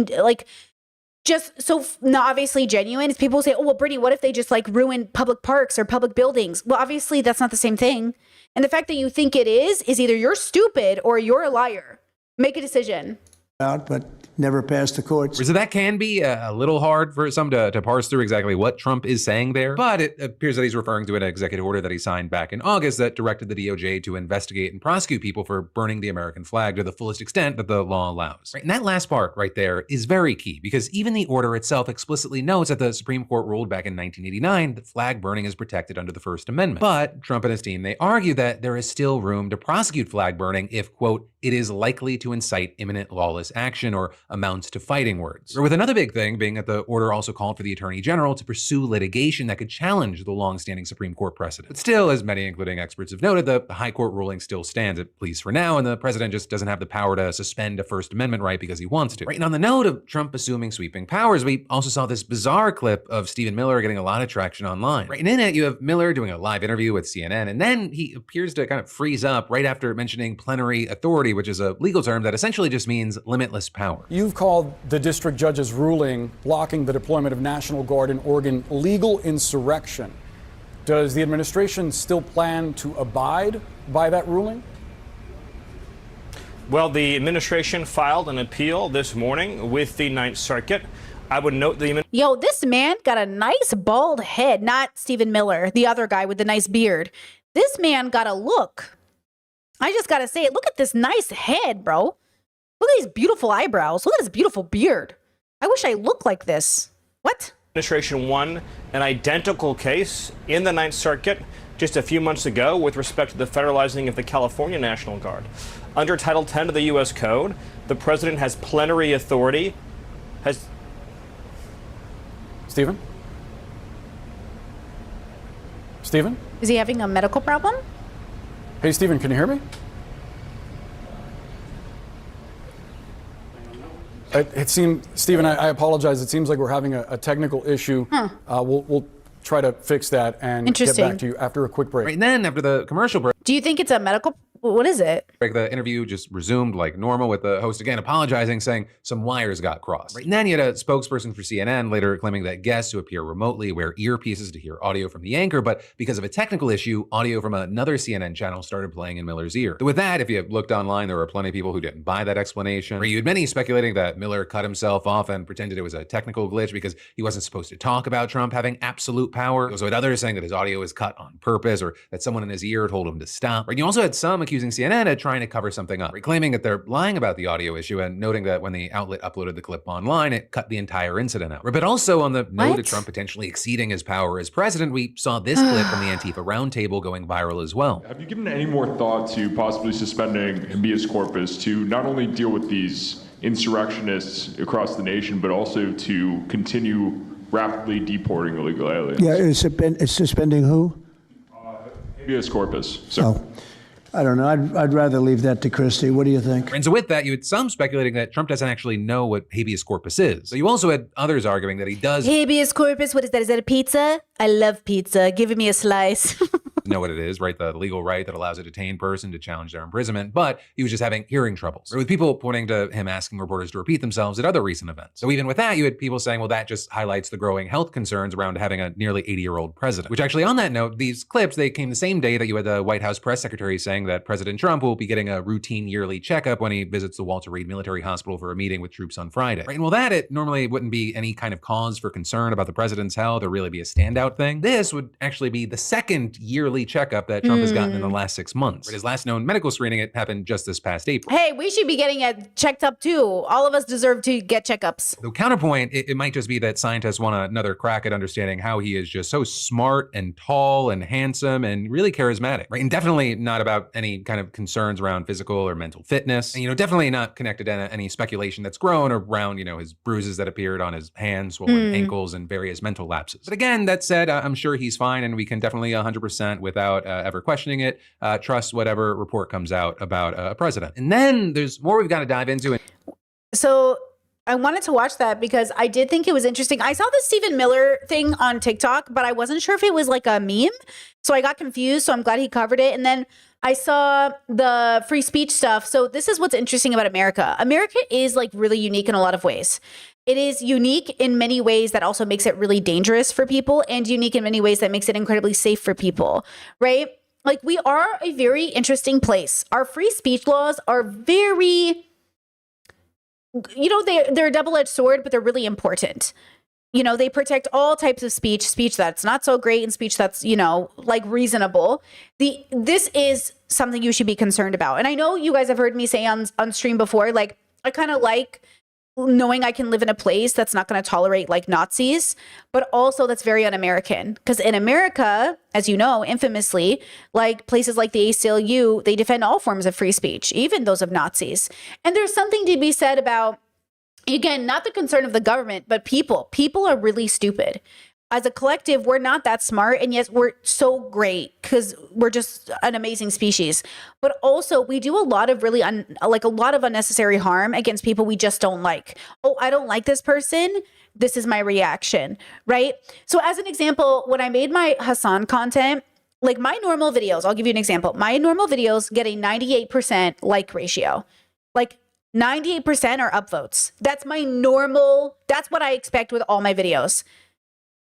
just so not obviously genuine is people say, oh, well, Brittany, what if they just like ruin public parks or public buildings? Well, obviously that's not the same thing. And the fact that you think it is either you're stupid or you're a liar. Make a decision. Out, but never passed the courts. So that can be a little hard for some to parse through exactly what Trump is saying there. But it appears that he's referring to an executive order that he signed back in August that directed the DOJ to investigate and prosecute people for burning the American flag to the fullest extent that the law allows. Right? And that last part right there is very key because even the order itself explicitly notes that the Supreme Court ruled back in 1989 that flag burning is protected under the First Amendment. But Trump and his team, they argue that there is still room to prosecute flag burning if, quote, it is likely to incite imminent lawless action or amounts to fighting words. Or with another big thing being that the order also called for the Attorney General to pursue litigation that could challenge the long-standing Supreme Court precedent. But still, as many including experts have noted, the High Court ruling still stands, at least for now, and the president just doesn't have the power to suspend a First Amendment right because he wants to. Right, and on the note of Trump assuming sweeping powers, we also saw this bizarre clip of Stephen Miller getting a lot of traction online. Right, and in it, you have Miller doing a live interview with CNN, and then he appears to kind of freeze up right after mentioning plenary authority, which is a legal term that essentially just means limitless power. You've called the district judge's ruling blocking the deployment of National Guard in Oregon legal insurrection. Does the administration still plan to abide by that ruling? Well, the administration filed an appeal this morning with the Ninth Circuit. I would note Yo, this man got a nice bald head, not Stephen Miller, the other guy with the nice beard. This man got a look. I just gotta say it. Look at this nice head, bro. Look at these beautiful eyebrows. Look at this beautiful beard. I wish I looked like this. What? administration won an identical case in the Ninth Circuit just a few months ago with respect to the federalizing of the California National Guard. Under Title 10 of the U.S. Code, the president has plenary authority. Stephen? Stephen? Is he having a medical problem? Hey, Stephen, can you hear me? It seemed, Stephen, I apologize. It seems like we're having a technical issue. We'll try to fix that and get back to you after a quick break. Right, and then after the commercial break, Do you think it's a medical? What is it? the interview just resumed like normal with the host again apologizing, saying some wires got crossed. Right, and then you had a spokesperson for CNN later claiming that guests who appear remotely wear earpieces to hear audio from the anchor, but because of a technical issue, audio from another CNN channel started playing in Miller's ear. With that, if you looked online, there were plenty of people who didn't buy that explanation. You had many speculating that Miller cut himself off and pretended it was a technical glitch because he wasn't supposed to talk about Trump having absolute power. You also had others saying that his audio was cut on purpose or that someone in his ear told him to stop. Right, you also had some accusing CNN of trying to cover something up, claiming that they're lying about the audio issue and noting that when the outlet uploaded the clip online, it cut the entire incident out. But also on the note of Trump potentially exceeding his power as president, we saw this clip from the Antifa roundtable going viral as well. Have you given any more thought to possibly suspending habeas corpus to not only deal with these insurrectionists across the nation, but also to continue rapidly deporting illegal aliens? Yeah, it's suspending who? Habeas corpus. Oh. I don't know. I'd rather leave that to Christie. What do you think? And so with that, you had some speculating that Trump doesn't actually know what habeas corpus is. So you also had others arguing that he does Habeas corpus, what is that? Is that a pizza? I love pizza. Give me a slice. know what it is, right? The legal right that allows a detained person to challenge their imprisonment, but he was just having hearing troubles. With people pointing to him asking reporters to repeat themselves at other recent events. So even with that, you had people saying, well, that just highlights the growing health concerns around having a nearly 80-year-old president. Which actually, on that note, these clips, they came the same day that you had the White House press secretary saying that President Trump will be getting a routine yearly checkup when he visits the Walter Reed Military Hospital for a meeting with troops on Friday. Right? And well, that it normally wouldn't be any kind of cause for concern about the president's health or really be a standout thing. This would actually be the second yearly checkup that Trump has gotten in the last 6 months. Right? His last known medical screening, it happened just this past April. Hey, we should be getting it checked up too. All of us deserve to get checkups. The counterpoint, it might just be that scientists want another crack at understanding how he is just so smart and tall and handsome and really charismatic, right? And definitely not about any kind of concerns around physical or mental fitness. And, definitely not connected to any speculation that's grown around, his bruises that appeared on his hands, swollen ankles, and various mental lapses. But again, that said, I'm sure he's fine, and we can definitely 100% without ever questioning it, trust whatever report comes out about a president. And then there's more we've got to dive into. So I wanted to watch that because I did think it was interesting. I saw the Stephen Miller thing on TikTok, but I wasn't sure if it was like a meme. So I got confused. So I'm glad he covered it. And then I saw the free speech stuff. So this is what's interesting about America. America is like really unique in a lot of ways. It is unique in many ways that also makes it really dangerous for people, and unique in many ways that makes it incredibly safe for people, right? Like, we are a very interesting place. Our free speech laws are very, you know, they're a double-edged sword, but they're really important. You know, they protect all types of speech that's not so great, and speech that's, you know, like reasonable. This is something you should be concerned about. And I know you guys have heard me say on stream before, like, I kind of like knowing I can live in a place that's not going to tolerate like Nazis, but also that's very un-American. Because in America, as you know, infamously, like places like the ACLU, they defend all forms of free speech, even those of Nazis. And there's something to be said about, again, not the concern of the government, but people. People are really stupid. As a collective, we're not that smart, and yes, we're so great because we're just an amazing species. But also, we do a lot of really a lot of unnecessary harm against people we just don't like. Oh, I don't like this person. This is my reaction, right? So as an example, when I made my Hassan content, like my normal videos, I'll give you an example. My normal videos get a 98% like ratio. Like 98% are upvotes. That's my normal, that's what I expect with all my videos.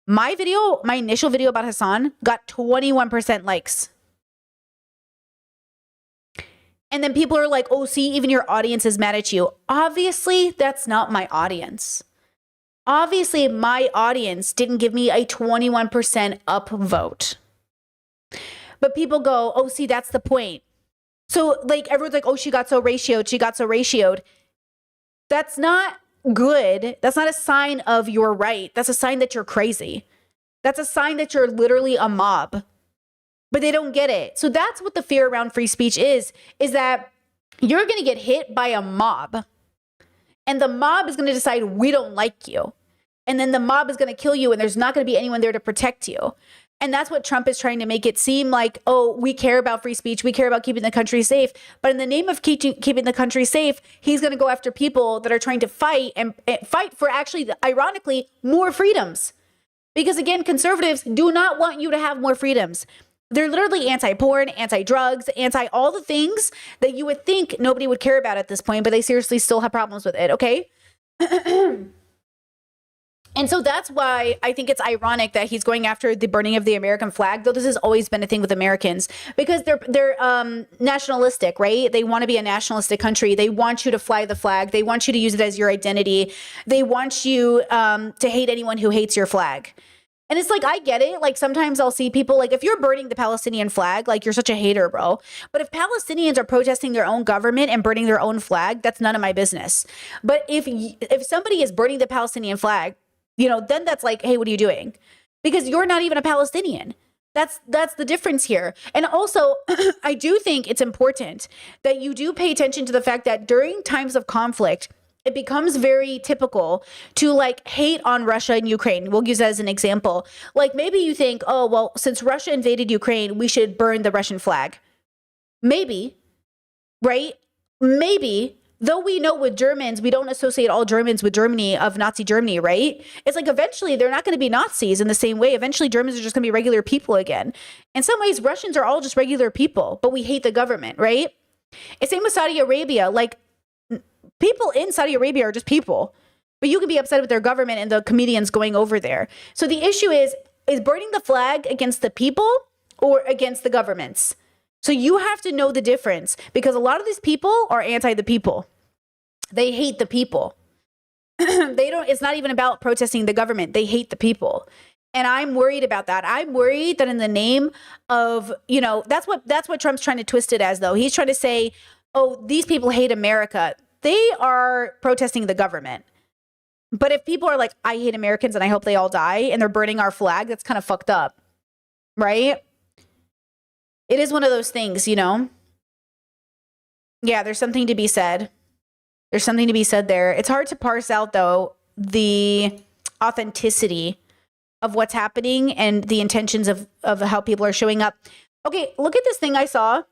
My video, my initial video about Hassan got 21% likes. And then people are like, oh, see, even your audience is mad at you. Obviously, that's not my audience. Obviously, my audience didn't give me a 21% upvote. But people go, oh, see, that's the point. So like everyone's like, oh, she got so ratioed. She got so ratioed. That's not good. That's not a sign of you're right. That's a sign that you're crazy. That's a sign that you're literally a mob. But they don't get it. So that's what the fear around free speech is that you're going to get hit by a mob. And the mob is going to decide we don't like you. And then the mob is going to kill you, and there's not going to be anyone there to protect you. And that's what Trump is trying to make it seem like, oh, we care about free speech. We care about keeping the country safe. But in the name of keeping the country safe, he's going to go after people that are trying to fight and fight for actually, ironically, more freedoms. Because again, conservatives do not want you to have more freedoms. They're literally anti-porn, anti-drugs, anti all the things that you would think nobody would care about at this point, but they seriously still have problems with it, okay? And so that's why I think it's ironic that he's going after the burning of the American flag, though this has always been a thing with Americans, because they're nationalistic, right? They want to be a nationalistic country. They want you to fly the flag. They want you to use it as your identity. They want you to hate anyone who hates your flag. And it's like, I get it. Like sometimes I'll see people like, if you're burning the Palestinian flag, like you're such a hater, bro. But if Palestinians are protesting their own government and burning their own flag, that's none of my business. But if somebody is burning the Palestinian flag, you know, then that's like, hey, what are you doing? Because you're not even a Palestinian. That's the difference here. And also, I do think it's important that you do pay attention to the fact that during times of conflict, it becomes very typical to like hate on Russia and Ukraine. We'll use that as an example. Like maybe you think, oh, well, since Russia invaded Ukraine, we should burn the Russian flag. Maybe, right? Maybe. Though we know with Germans, we don't associate all Germans with Germany, of Nazi Germany, right? It's like eventually they're not going to be Nazis in the same way. Eventually Germans are just going to be regular people again. In some ways, Russians are all just regular people, but we hate the government, right? It's same with Saudi Arabia. Like people in Saudi Arabia are just people, but you can be upset with their government and the comedians going over there. So the issue is burning the flag against the people or against the governments? So you have to know the difference, because a lot of these people are anti the people. They hate the people. It's not even about protesting the government. They hate the people. And I'm worried about that. I'm worried that in the name of, you know, that's what Trump's trying to twist it as, though. He's trying to say, oh, these people hate America. They are protesting the government. But if people are like, I hate Americans and I hope they all die, and they're burning our flag, that's kind of fucked up, right? It is one of those things, you know? Yeah, there's something to be said. There's something to be said there. It's hard to parse out, though, the authenticity of what's happening and the intentions of how people are showing up. Okay, look at this thing I saw.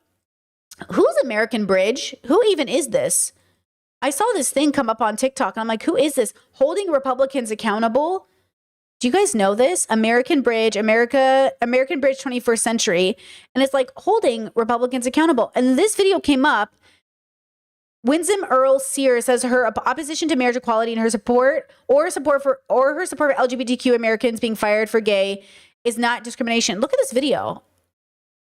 Who's American Bridge? Who even is this? I saw this thing come up on TikTok, and I'm like, who is this? Holding Republicans accountable? Do you guys know this? American Bridge 21st Century. And it's like holding Republicans accountable. And this video came up Winsome Earl Sear says her opposition to marriage equality and her support for LGBTQ Americans being fired for gay is not discrimination. Look at this video.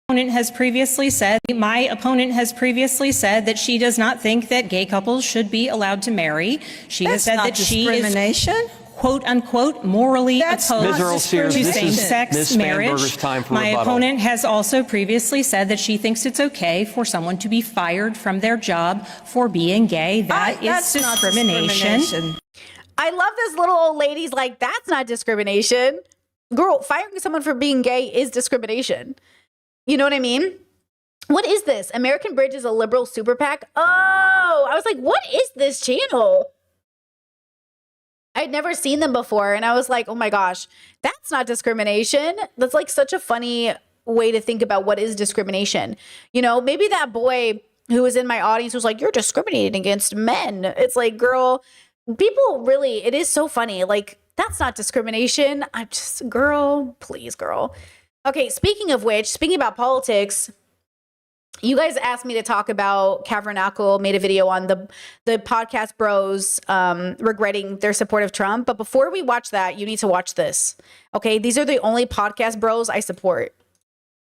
My opponent has previously said that she does not think that gay couples should be allowed to marry. She has said that she is, quote unquote, morally opposed to same-sex marriage. My opponent has also previously said that she thinks it's okay for someone to be fired from their job for being gay. That's discrimination. I love this little old lady's like, that's not discrimination. Girl, firing someone for being gay is discrimination. You know what I mean? What is this? American Bridge is a liberal super PAC. Oh, I was like, what is this channel? I'd never seen them before. And I was like, oh my gosh, that's not discrimination. That's like such a funny way to think about what is discrimination. You know, maybe that boy who was in my audience was like, you're discriminating against men. It's like, girl, people really, it is so funny. Like, that's not discrimination. I'm just, girl, please, girl. Okay, speaking of which, speaking about politics, you guys asked me to talk about Cavernacle, made a video on the podcast bros regretting their support of Trump. But before we watch that, you need to watch this. Okay, these are the only podcast bros I support.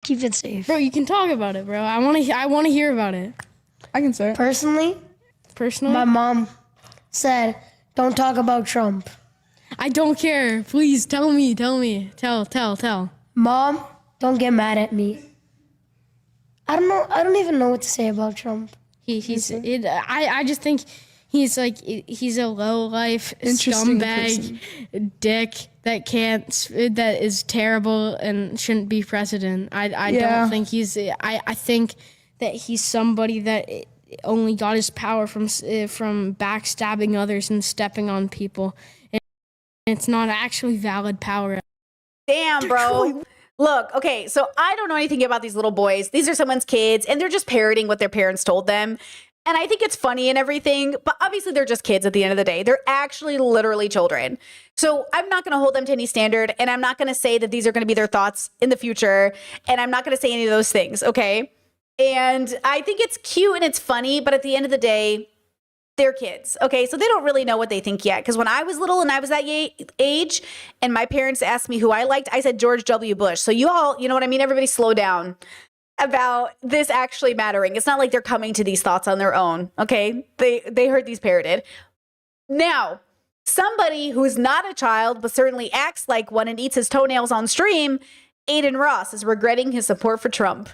Keep it safe. Bro, you can talk about it, bro. I want to hear about it. I can say it. Personally, my mom said, don't talk about Trump. I don't care. Please tell me. Tell. Mom, don't get mad at me. I don't know. I don't even know what to say about Trump. I just think he's a low life scumbag dick that is terrible and shouldn't be president. I don't think I think that he's somebody that only got his power from backstabbing others and stepping on people. And it's not actually valid power. Damn, bro. Look, okay, so I don't know anything about these little boys. These are someone's kids, and they're just parroting what their parents told them. And I think it's funny and everything, but obviously they're just kids at the end of the day. They're actually literally children. So I'm not going to hold them to any standard, and I'm not going to say that these are going to be their thoughts in the future, and I'm not going to say any of those things, okay? And I think it's cute and it's funny, but at the end of the day, they're kids, okay? So they don't really know what they think yet. Because when I was little and I was that age and my parents asked me who I liked, I said George W. Bush. So you all, you know what I mean? Everybody slow down about this actually mattering. It's not like they're coming to these thoughts on their own, okay? They heard these parroted. Now, somebody who's not a child but certainly acts like one and eats his toenails on stream, Aiden Ross is regretting his support for Trump.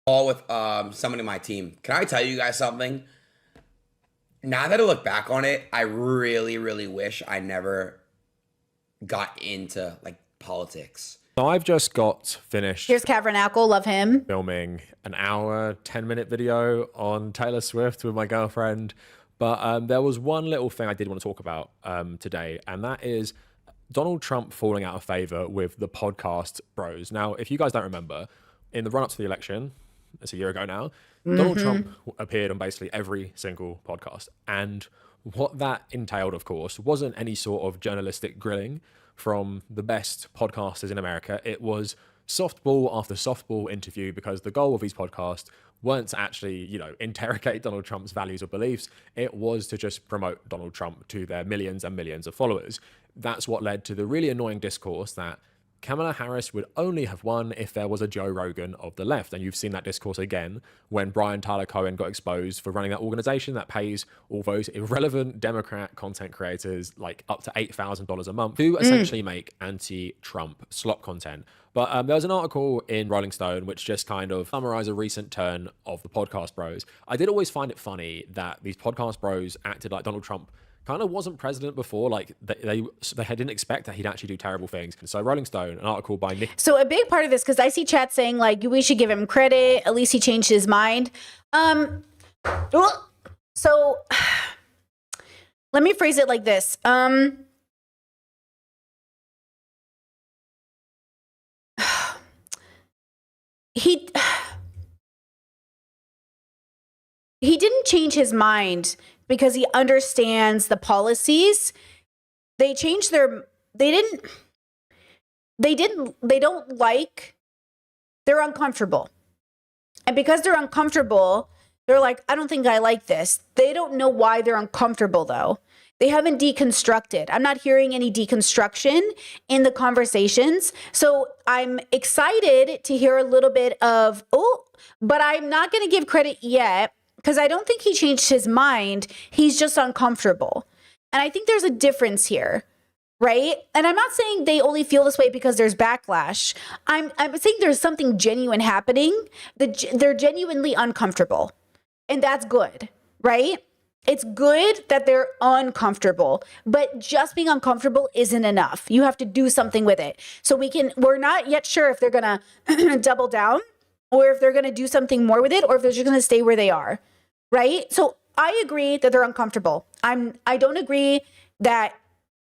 All with someone in my team. Can I tell you guys something? Now that I look back on it, I really, really wish I never got into like politics. So I've just got finished. Here's Cavernacle, love him. Filming an hour, 10-minute video on Taylor Swift with my girlfriend. But there was one little thing I did want to talk about today, and that is Donald Trump falling out of favor with the podcast bros. Now, if you guys don't remember, in the run-up to the election, it's a year ago now, Donald Trump appeared on basically every single podcast. And what that entailed, of course, wasn't any sort of journalistic grilling from the best podcasters in America. It was softball after softball interview, because the goal of these podcasts weren't to actually, interrogate Donald Trump's values or beliefs. It was to just promote Donald Trump to their millions and millions of followers. That's what led to the really annoying discourse that Kamala Harris would only have won if there was a Joe Rogan of the left. And you've seen that discourse again when Brian Tyler Cohen got exposed for running that organization that pays all those irrelevant Democrat content creators like up to $8,000 a month to essentially make anti-Trump slop content. But there was an article in Rolling Stone which just kind of summarized a recent turn of the podcast bros. I did always find it funny that these podcast bros acted like Donald Trump kind of wasn't president before. Like they didn't expect that he'd actually do terrible things. So Rolling Stone, an article by Nick. So a big part of this, because I see chat saying like we should give him credit, at least he changed his mind. So let me phrase it like this. He didn't change his mind because he understands the policies. They don't like, they're uncomfortable. And because they're uncomfortable, They're like, I don't think I like this. They don't know why they're uncomfortable though. They haven't deconstructed. I'm not hearing any deconstruction in the conversations. So I'm excited to hear a little bit of, but I'm not going to give credit yet because I don't think he changed his mind. He's just uncomfortable. And I think there's a difference here, right? And I'm not saying they only feel this way because there's backlash. I'm saying there's something genuine happening. They're genuinely uncomfortable. And that's good, right? It's good that they're uncomfortable, but just being uncomfortable isn't enough. You have to do something with it. So we're not yet sure if they're going to double down or if they're going to do something more with it or if they're just going to stay where they are, right? So I agree that they're uncomfortable. I don't agree that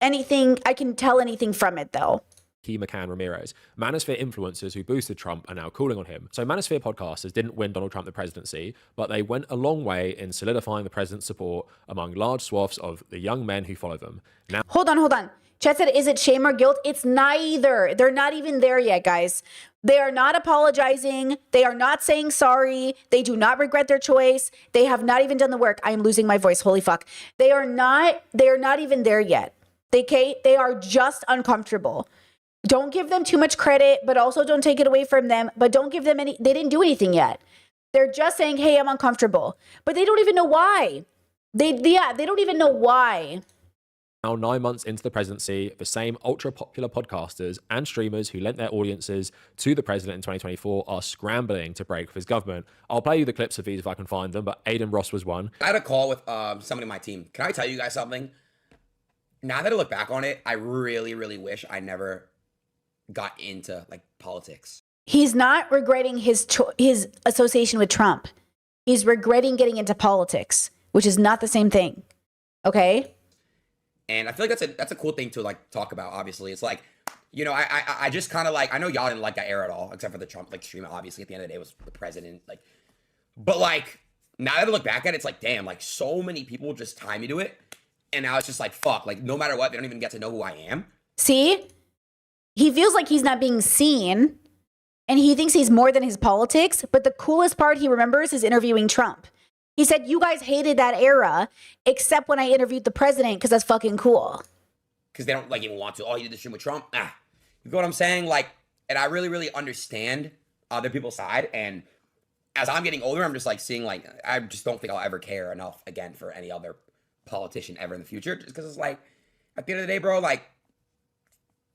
I can tell anything from it though. McCann Ramirez. Manosphere influencers who boosted Trump are now calling on him. So Manosphere podcasters didn't win Donald Trump the presidency, but they went a long way in solidifying the president's support among large swaths of the young men who follow them. Now, hold on. Chet said, is it shame or guilt? It's neither. They're not even there yet, guys. They are not apologizing. They are not saying sorry. They do not regret their choice. They have not even done the work. I am losing my voice. Holy fuck. They are not even there yet. They are just uncomfortable. Don't give them too much credit, but also don't take it away from them. But don't give them they didn't do anything yet. They're just saying, hey, I'm uncomfortable. But they don't even know why. They don't even know why. Now, 9 months into the presidency, the same ultra-popular podcasters and streamers who lent their audiences to the president in 2024 are scrambling to break with his government. I'll play you the clips of these if I can find them, but Aiden Ross was one. I had a call with somebody on my team. Can I tell you guys something? Now that I look back on it, I really, really wish I never got into politics. He's not regretting his association with Trump. He's regretting getting into politics, which is not the same thing. Okay? And I feel like that's a cool thing to talk about. Obviously, it's I just kind of I know y'all didn't like that era at all, except for the Trump stream. Obviously, at the end of the day, it was the president. But now that I look back at it, it's damn, so many people just tie me to it, and now it's just fuck. No matter what, they don't even get to know who I am. See, he feels like he's not being seen, and he thinks he's more than his politics. But the coolest part he remembers is interviewing Trump. He said, you guys hated that era, except when I interviewed the president, because that's fucking cool. Because they don't even want to. Oh, you did the stream with Trump? You know what I'm saying? And I really, really understand other people's side. And as I'm getting older, I'm just seeing I just don't think I'll ever care enough again for any other politician ever in the future. Just because it's at the end of the day, bro,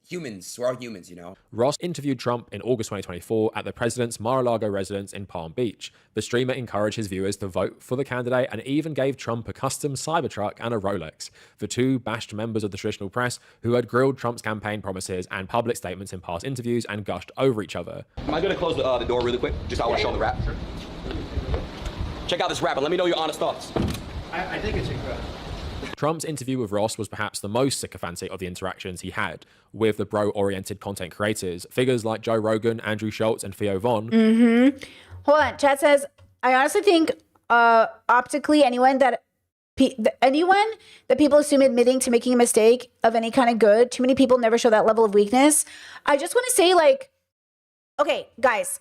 humans, we're all humans, you know? Ross interviewed Trump in August 2024 at the president's Mar-a-Lago residence in Palm Beach. The streamer encouraged his viewers to vote for the candidate and even gave Trump a custom Cybertruck and a Rolex. The two bashed members of the traditional press who had grilled Trump's campaign promises and public statements in past interviews and gushed over each other. Am I going to close the door really quick? Just I want to show the rap. Check out this rap and let me know your honest thoughts. I think it's incredible. Trump's interview with Ross was perhaps the most sycophantic of the interactions he had with the bro-oriented content creators, figures like Joe Rogan, Andrew Schultz, and Theo Von. Hold on, chat says, I honestly think optically anyone that people assume admitting to making a mistake of any kind of good, too many people never show that level of weakness. I just want to say okay, guys,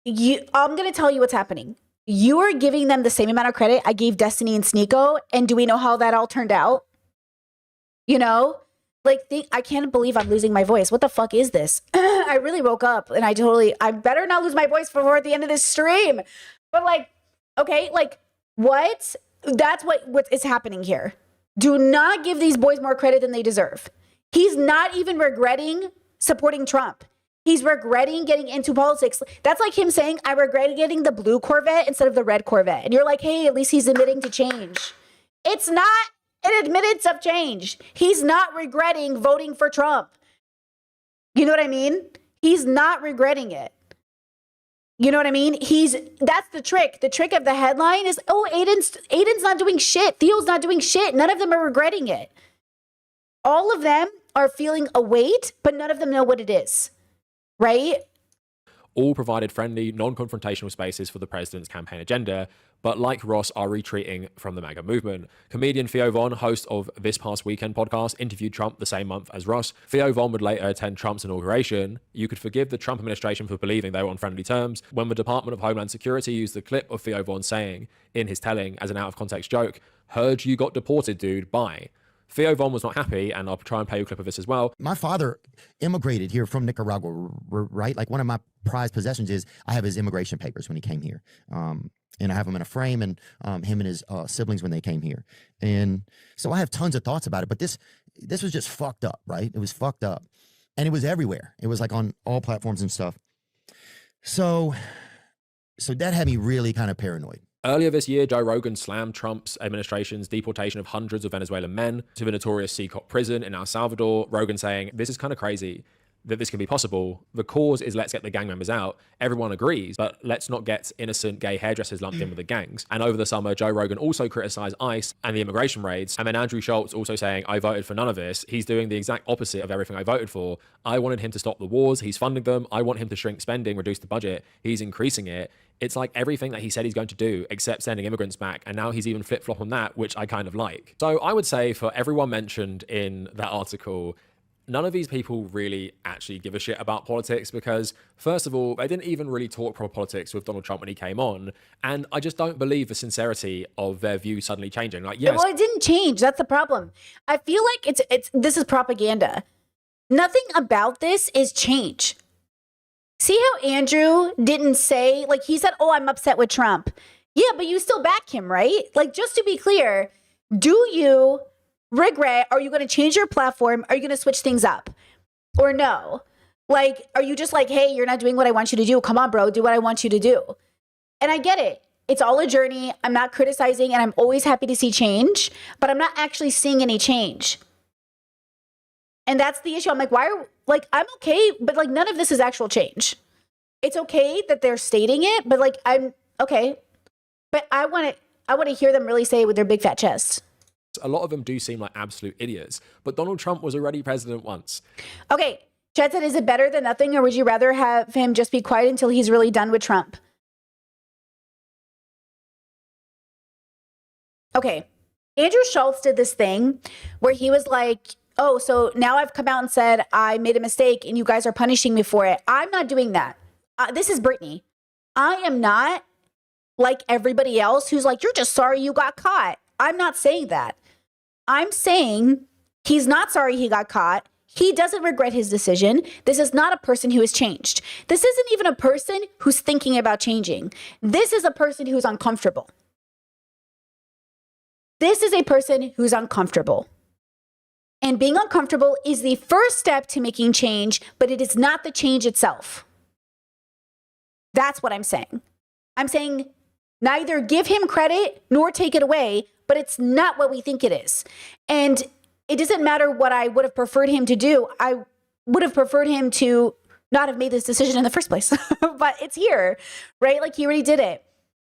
I'm going to tell you what's happening. You are giving them the same amount of credit I gave Destiny and Sneeko, and do we know how that all turned out? You know? I can't believe I'm losing my voice. What the fuck is this? I really woke up, and I better not lose my voice before at the end of this stream. But okay, what? That's what is happening here. Do not give these boys more credit than they deserve. He's not even regretting supporting Trump. He's regretting getting into politics. That's like him saying, I regret getting the blue Corvette instead of the red Corvette. And you're like, hey, at least he's admitting to change. It's not an admittance of change. He's not regretting voting for Trump. You know what I mean? He's not regretting it. You know what I mean? That's the trick. The trick of the headline is, oh, Aiden's not doing shit. Theo's not doing shit. None of them are regretting it. All of them are feeling a weight, but none of them know what it is. Right? all provided friendly, non-confrontational spaces for the president's campaign agenda, but like Ross, are retreating from the MAGA movement. Comedian Theo Von, host of This Past Weekend podcast, interviewed Trump the same month as Ross. Theo Von would later attend Trump's inauguration. You could forgive the Trump administration for believing they were on friendly terms when the Department of Homeland Security used the clip of Theo Von saying, in his telling, as an out-of-context joke, "Heard you got deported, dude, bye." Theo Von was not happy, and I'll try and play you a clip of this as well. My father immigrated here from Nicaragua, right? Like, one of my prized possessions is I have his immigration papers when he came here. And I have them in a frame, and him and his siblings when they came here. And so I have tons of thoughts about it, but this was just fucked up, right? It was fucked up. And it was everywhere. It was like on all platforms and stuff. So that had me really kind of paranoid. Earlier this year, Joe Rogan slammed Trump's administration's deportation of hundreds of Venezuelan men to the notorious Seacop prison in El Salvador. Rogan saying, "This is kind of crazy that this can be possible. The cause is let's get the gang members out. Everyone agrees, but let's not get innocent gay hairdressers lumped in with the gangs." And over the summer, Joe Rogan also criticized ICE and the immigration raids. And then Andrew Schultz also saying, "I voted for none of this. He's doing the exact opposite of everything I voted for. I wanted him to stop the wars. He's funding them. I want him to shrink spending, reduce the budget. He's increasing it." It's like everything that he said he's going to do, except sending immigrants back. And now he's even flip-flop on that, which I kind of like. So I would say for everyone mentioned in that article, none of these people really actually give a shit about politics because, first of all, they didn't even really talk proper politics with Donald Trump when he came on. And I just don't believe the sincerity of their view suddenly changing. Like, yes. Well, it didn't change. That's the problem. I feel like this is propaganda. Nothing about this is change. See how Andrew didn't say, like, he said, "Oh, I'm upset with Trump." Yeah, but you still back him, right? Like, just to be clear, do you regret? Are you going to change your platform? Are you going to switch things up? Or no? Like, are you just like, "Hey, you're not doing what I want you to do. Come on, bro, do what I want you to do." And I get it. It's all a journey. I'm not criticizing, and I'm always happy to see change, but I'm not actually seeing any change. And that's the issue. I'm like, I'm okay, but like none of this is actual change. It's okay that they're stating it, but like, I'm okay. But I want to hear them really say it with their big fat chest. A lot of them do seem like absolute idiots, but Donald Trump was already president once. Okay, Chad said, is it better than nothing, or would you rather have him just be quiet until he's really done with Trump? Okay, Andrew Schultz did this thing where he was like, "Oh, so now I've come out and said I made a mistake and you guys are punishing me for it." I'm not doing that. This is Brittany. I am not like everybody else who's like, "You're just sorry you got caught." I'm not saying that. I'm saying he's not sorry he got caught. He doesn't regret his decision. This is not a person who has changed. This isn't even a person who's thinking about changing. This is a person who's uncomfortable. This is a person who's uncomfortable. And being uncomfortable is the first step to making change, but it is not the change itself. That's what I'm saying. I'm saying neither give him credit nor take it away, but it's not what we think it is. And it doesn't matter what I would have preferred him to do. I would have preferred him to not have made this decision in the first place, but it's here, right? Like, he already did it.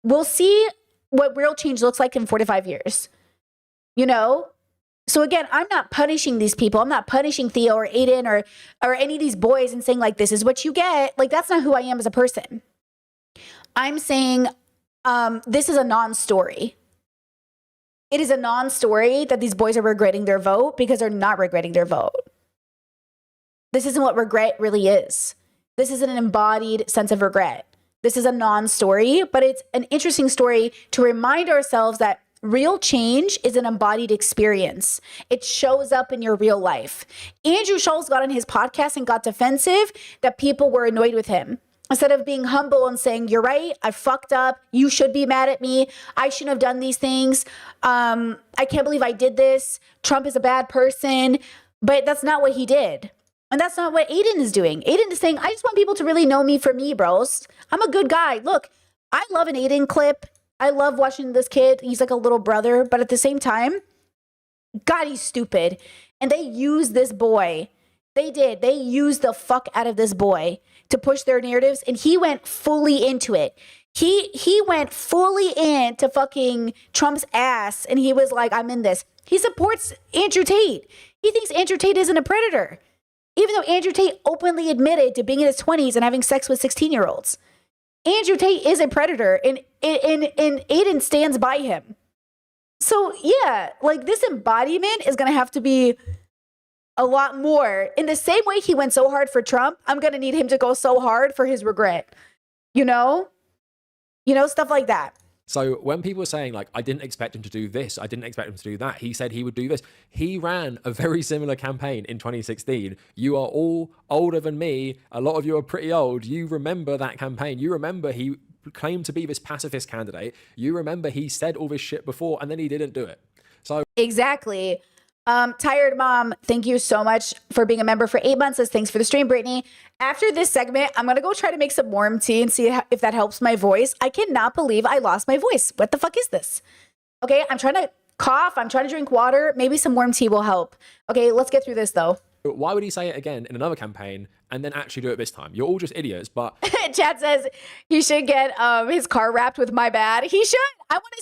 We'll see what real change looks like in 4 to 5 years, you know? So again, I'm not punishing these people. I'm not punishing Theo or Aiden or any of these boys and saying like, this is what you get. Like, that's not who I am as a person. I'm saying this is a non-story. It is a non-story that these boys are regretting their vote because they're not regretting their vote. This isn't what regret really is. This is an embodied sense of regret. This is a non-story, but it's an interesting story to remind ourselves that real change is an embodied experience. It shows up in your real life. Andrew Schultz got on his podcast and got defensive that people were annoyed with him. Instead of being humble and saying, "You're right, I fucked up. You should be mad at me. I shouldn't have done these things. I can't believe I did this. Trump is a bad person." But that's not what he did. And that's not what Aiden is doing. Aiden is saying, "I just want people to really know me for me, bros. I'm a good guy." Look, I love an Aiden clip. I love watching this kid. He's like a little brother. But at the same time, God, he's stupid. And they used this boy. They did. They used the fuck out of this boy to push their narratives. And he went fully into it. He went fully into fucking Trump's ass. And he was like, "I'm in this." He supports Andrew Tate. He thinks Andrew Tate isn't a predator. Even though Andrew Tate openly admitted to being in his 20s and having sex with 16-year-olds. Andrew Tate is a predator, and Aiden stands by him. So yeah, like this embodiment is going to have to be a lot more. In the same way he went so hard for Trump, I'm going to need him to go so hard for his regret. You know, stuff like that. So when people are saying like, I didn't expect him to do this, I didn't expect him to do that, he said he would do this. He ran a very similar campaign in 2016. You are all older than me. A lot of you are pretty old. You remember that campaign. You remember he claimed to be this pacifist candidate. You remember he said all this shit before and then he didn't do it. So exactly. Tired Mom, thank you so much for being a member for 8 months. Says thanks for the stream, Brittany. After this segment, I'm going to go try to make some warm tea and see if that helps my voice. I cannot believe I lost my voice. What the fuck is this? Okay, I'm trying to cough. I'm trying to drink water. Maybe some warm tea will help. Okay, let's get through this though. Why would he say it again in another campaign and then actually do it this time? You're all just idiots, but... Chad says he should get his car wrapped with my bad. He should. I want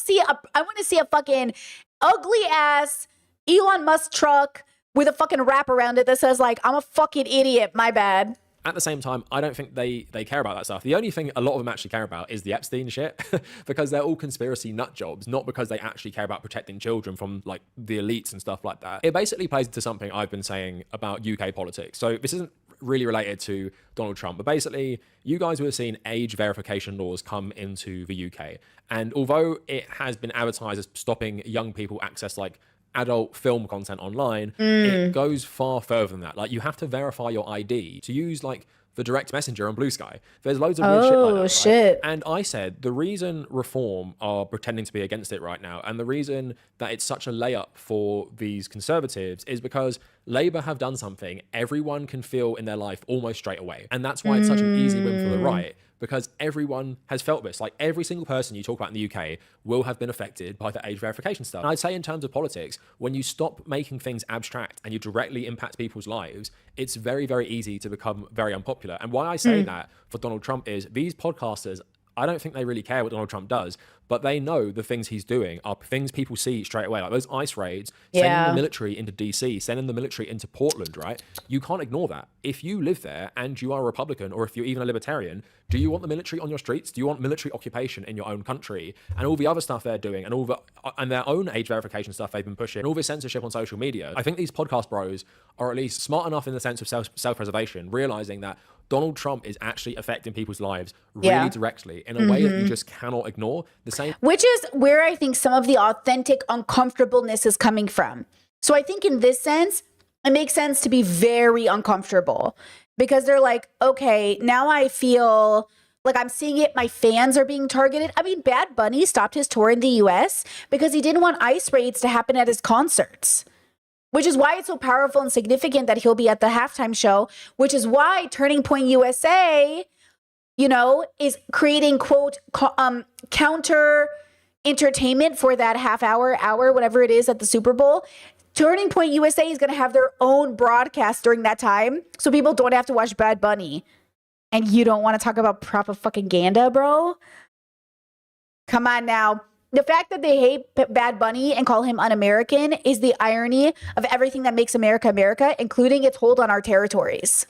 to see a fucking ugly ass Elon Musk truck with a fucking wrap around it that says like, I'm a fucking idiot, my bad. At the same time, I don't think they care about that stuff. The only thing a lot of them actually care about is the Epstein shit because they're all conspiracy nut jobs, not because they actually care about protecting children from like the elites and stuff like that. It basically plays into something I've been saying about UK politics. So this isn't really related to Donald Trump, but basically you guys would have seen age verification laws come into the UK. And although it has been advertised as stopping young people access like adult film content online, it goes far further than that. Like you have to verify your ID to use like the direct messenger on Blue Sky. There's loads of weird shit like that. Right? Shit. And I said the reason Reform are pretending to be against it right now, and the reason that it's such a layup for these conservatives is because Labour have done something everyone can feel in their life almost straight away. And that's why it's such an easy win for the right. Because everyone has felt this. Like every single person you talk about in the UK will have been affected by the age verification stuff. And I'd say in terms of politics, when you stop making things abstract and you directly impact people's lives, it's very, very easy to become very unpopular. And why I say that for Donald Trump is these podcasters, I don't think they really care what Donald Trump does, but they know the things he's doing are things people see straight away. Like those ICE raids, sending the military into DC, sending the military into Portland, right? You can't ignore that. If you live there and you are a Republican or if you're even a libertarian, do you want the military on your streets? Do you want military occupation in your own country? And all the other stuff they're doing and all the and their own age verification stuff they've been pushing and all this censorship on social media. I think these podcast bros are at least smart enough in the sense of self-preservation, realizing that Donald Trump is actually affecting people's lives really directly in a way that you just cannot ignore. The same, which is where I think some of the authentic uncomfortableness is coming from. So I think in this sense, it makes sense to be very uncomfortable because they're like, okay, now I feel like I'm seeing it. My fans are being targeted. I mean, Bad Bunny stopped his tour in the US because he didn't want ICE raids to happen at his concerts. Which is why it's so powerful and significant that he'll be at the halftime show, which is why Turning Point USA, you know, is creating, quote, counter entertainment for that hour, whatever it is at the Super Bowl. Turning Point USA is going to have their own broadcast during that time, so people don't have to watch Bad Bunny. And you don't want to talk about propaganda, bro? Come on now. The fact that they hate Bad Bunny and call him un-American is the irony of everything that makes America America, including its hold on our territories.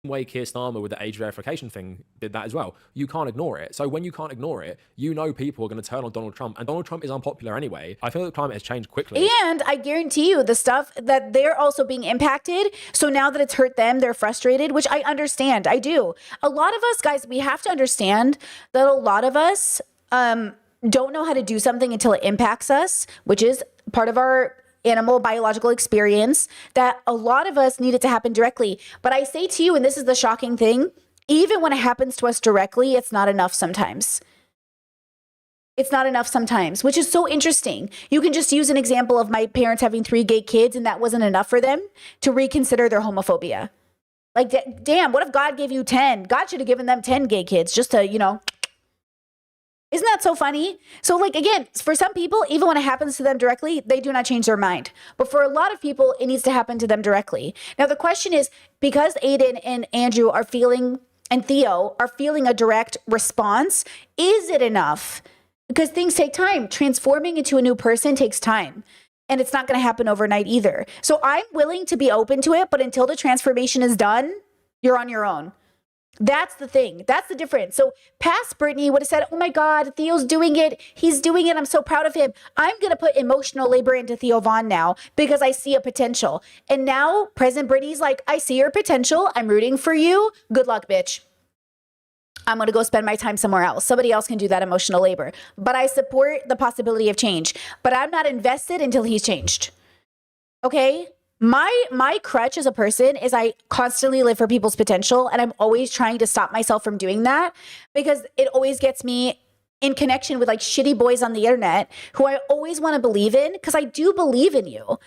Way Keir Starmer with the age verification thing did that as well. You can't ignore it. So when you can't ignore it, you know people are going to turn on Donald Trump. And Donald Trump is unpopular anyway. I feel the climate has changed quickly. And I guarantee you the stuff that they're also being impacted. So now that it's hurt them, they're frustrated, which I understand. I do. A lot of us, guys, we have to understand that a lot of us don't know how to do something until it impacts us, which is part of our animal biological experience, that a lot of us need it to happen directly. But I say to you, and this is the shocking thing, even when it happens to us directly, it's not enough sometimes. It's not enough sometimes, which is so interesting. You can just use an example of my parents having 3 gay kids and that wasn't enough for them to reconsider their homophobia. Like, damn, what if God gave you 10? God should have given them 10 gay kids just to, you know. Isn't that so funny? So like, again, for some people, even when it happens to them directly, they do not change their mind. But for a lot of people, it needs to happen to them directly. Now, the question is, because Aiden and Andrew are feeling, and Theo are feeling a direct response, is it enough? Because things take time. Transforming into a new person takes time. And it's not going to happen overnight either. So I'm willing to be open to it, but until the transformation is done, you're on your own. That's the thing. That's the difference. So past Britney would have said, oh my God, Theo's doing it. He's doing it. I'm so proud of him. I'm going to put emotional labor into Theo Von now because I see a potential. And now present Britney's like, I see your potential. I'm rooting for you. Good luck, bitch. I'm going to go spend my time somewhere else. Somebody else can do that emotional labor. But I support the possibility of change. But I'm not invested until he's changed. Okay? My crutch as a person is I constantly live for people's potential, and I'm always trying to stop myself from doing that because it always gets me in connection with like shitty boys on the internet who I always want to believe in because I do believe in you.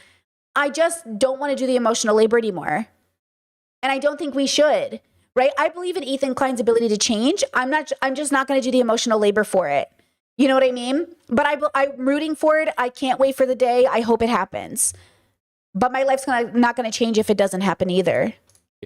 I just don't want to do the emotional labor anymore. And I don't think we should. Right? I believe in Ethan Klein's ability to change. I'm just not going to do the emotional labor for it. You know what I mean? But I'm rooting for it. I can't wait for the day. I hope it happens. But my life's not going to change if it doesn't happen either.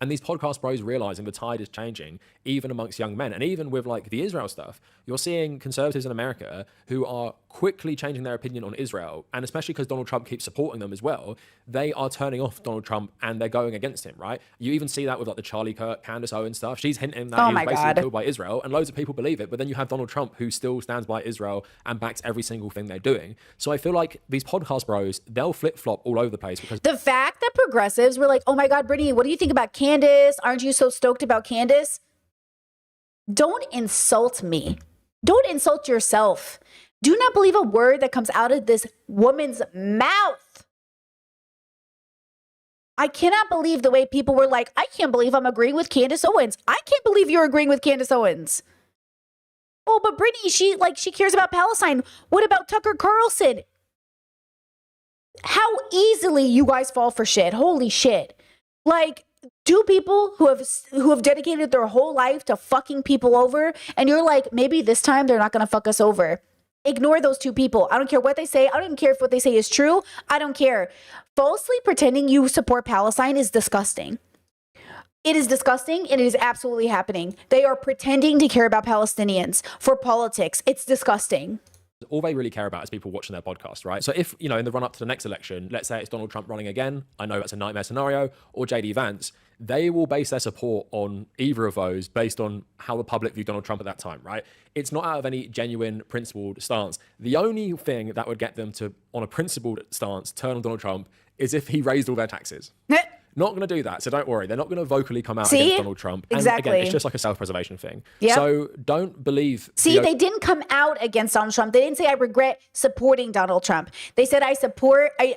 And these podcast bros realizing the tide is changing, even amongst young men. And even with like the Israel stuff, you're seeing conservatives in America who are quickly changing their opinion on Israel. And especially because Donald Trump keeps supporting them as well, they are turning off Donald Trump and they're going against him, right? You even see that with like the Charlie Kirk, Candace Owens stuff. She's hinting that he was basically killed by Israel, and loads of people believe it. But then you have Donald Trump who still stands by Israel and backs every single thing they're doing. So I feel like these podcast bros, they'll flip-flop all over the place because the fact that progressives were like, oh my God, Brittany, what do you think about Candace? Aren't you so stoked about Candace? Don't insult me. Don't insult yourself. Do not believe a word that comes out of this woman's mouth. I cannot believe the way people were like, I can't believe I'm agreeing with Candace Owens. I can't believe you're agreeing with Candace Owens. Oh, but Brittany, she cares about Palestine. What about Tucker Carlson? How easily you guys fall for shit. Holy shit. Like, do people who have dedicated their whole life to fucking people over, and you're like, maybe this time they're not going to fuck us over. Ignore those two people. I don't care what they say. I don't even care if what they say is true. I don't care. Falsely pretending you support Palestine is disgusting. It is disgusting, and it is absolutely happening. They are pretending to care about Palestinians for politics. It's disgusting. All they really care about is people watching their podcast, right? So if, in the run up to the next election, let's say it's Donald Trump running again, I know that's a nightmare scenario, or JD Vance, they will base their support on either of those based on how the public view Donald Trump at that time, right? It's not out of any genuine principled stance. The only thing that would get them to, on a principled stance, turn on Donald Trump is if he raised all their taxes. Not going to do that, so don't worry. They're not going to vocally come out against Donald Trump. And exactly. Again, it's just like a self-preservation thing. Yep. So don't believe... See, they didn't come out against Donald Trump. They didn't say, I regret supporting Donald Trump. They said, I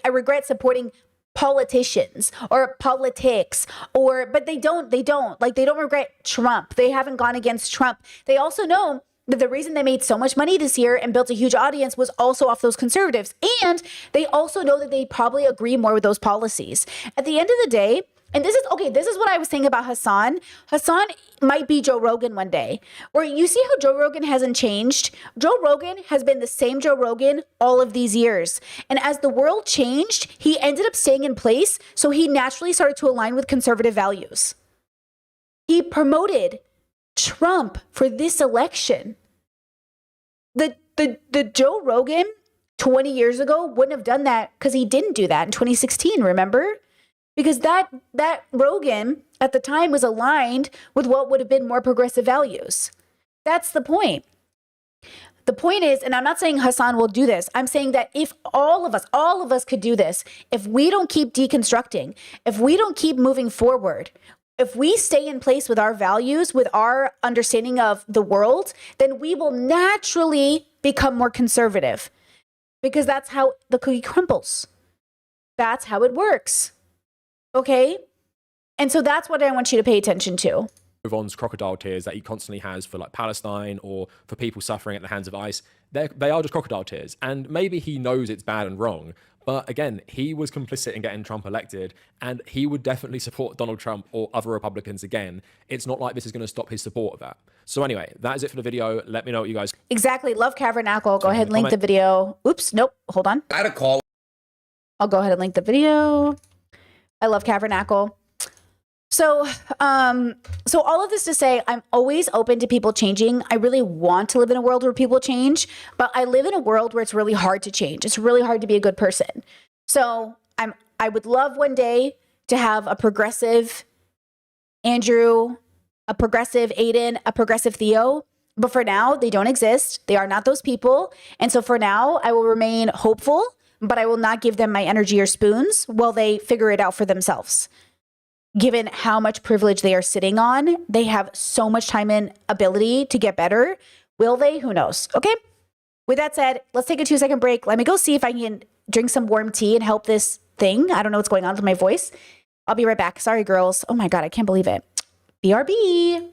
regret supporting politicians or politics, but they don't regret Trump. They haven't gone against Trump. They also know that the reason they made so much money this year and built a huge audience was also off those conservatives. And they also know that they probably agree more with those policies. At the end of the day, and this is what I was saying about Hassan. Hassan might be Joe Rogan one day. Where you see how Joe Rogan hasn't changed? Joe Rogan has been the same Joe Rogan all of these years. And as the world changed, he ended up staying in place, so he naturally started to align with conservative values. He promoted Trump for this election. The Joe Rogan 20 years ago wouldn't have done that because he didn't do that in 2016, remember? Because that Rogan at the time was aligned with what would have been more progressive values. That's the point. The point is, and I'm not saying Hassan will do this, I'm saying that if all of us could do this, if we don't keep deconstructing, if we don't keep moving forward, if we stay in place with our values, with our understanding of the world, then we will naturally become more conservative. Because that's how the cookie crumbles. That's how it works. Okay? And so that's what I want you to pay attention to. Von's crocodile tears that he constantly has for like Palestine or for people suffering at the hands of ICE, they are just crocodile tears. And maybe he knows it's bad and wrong. But again, he was complicit in getting Trump elected, and he would definitely support Donald Trump or other Republicans again. It's not like this is going to stop his support of that. So anyway, that is it for the video. Let me know what you guys... Exactly. Love Cavernacle. Go ahead and link the video. Oops. Nope. Hold on. I had a call. I'll go ahead and link the video. I love Cavernacle. So all of this to say, I'm always open to people changing. I really want to live in a world where people change, but I live in a world where it's really hard to change. It's really hard to be a good person. So I would love one day to have a progressive Andrew, a progressive Aiden, a progressive Theo. But for now, they don't exist. They are not those people. And so for now, I will remain hopeful, but I will not give them my energy or spoons while they figure it out for themselves. Given how much privilege they are sitting on, they have so much time and ability to get better. Will they? Who knows? Okay. With that said, let's take a 2-second break. Let me go see if I can drink some warm tea and help this thing. I don't know what's going on with my voice. I'll be right back. Sorry, girls. Oh my God, I can't believe it. BRB.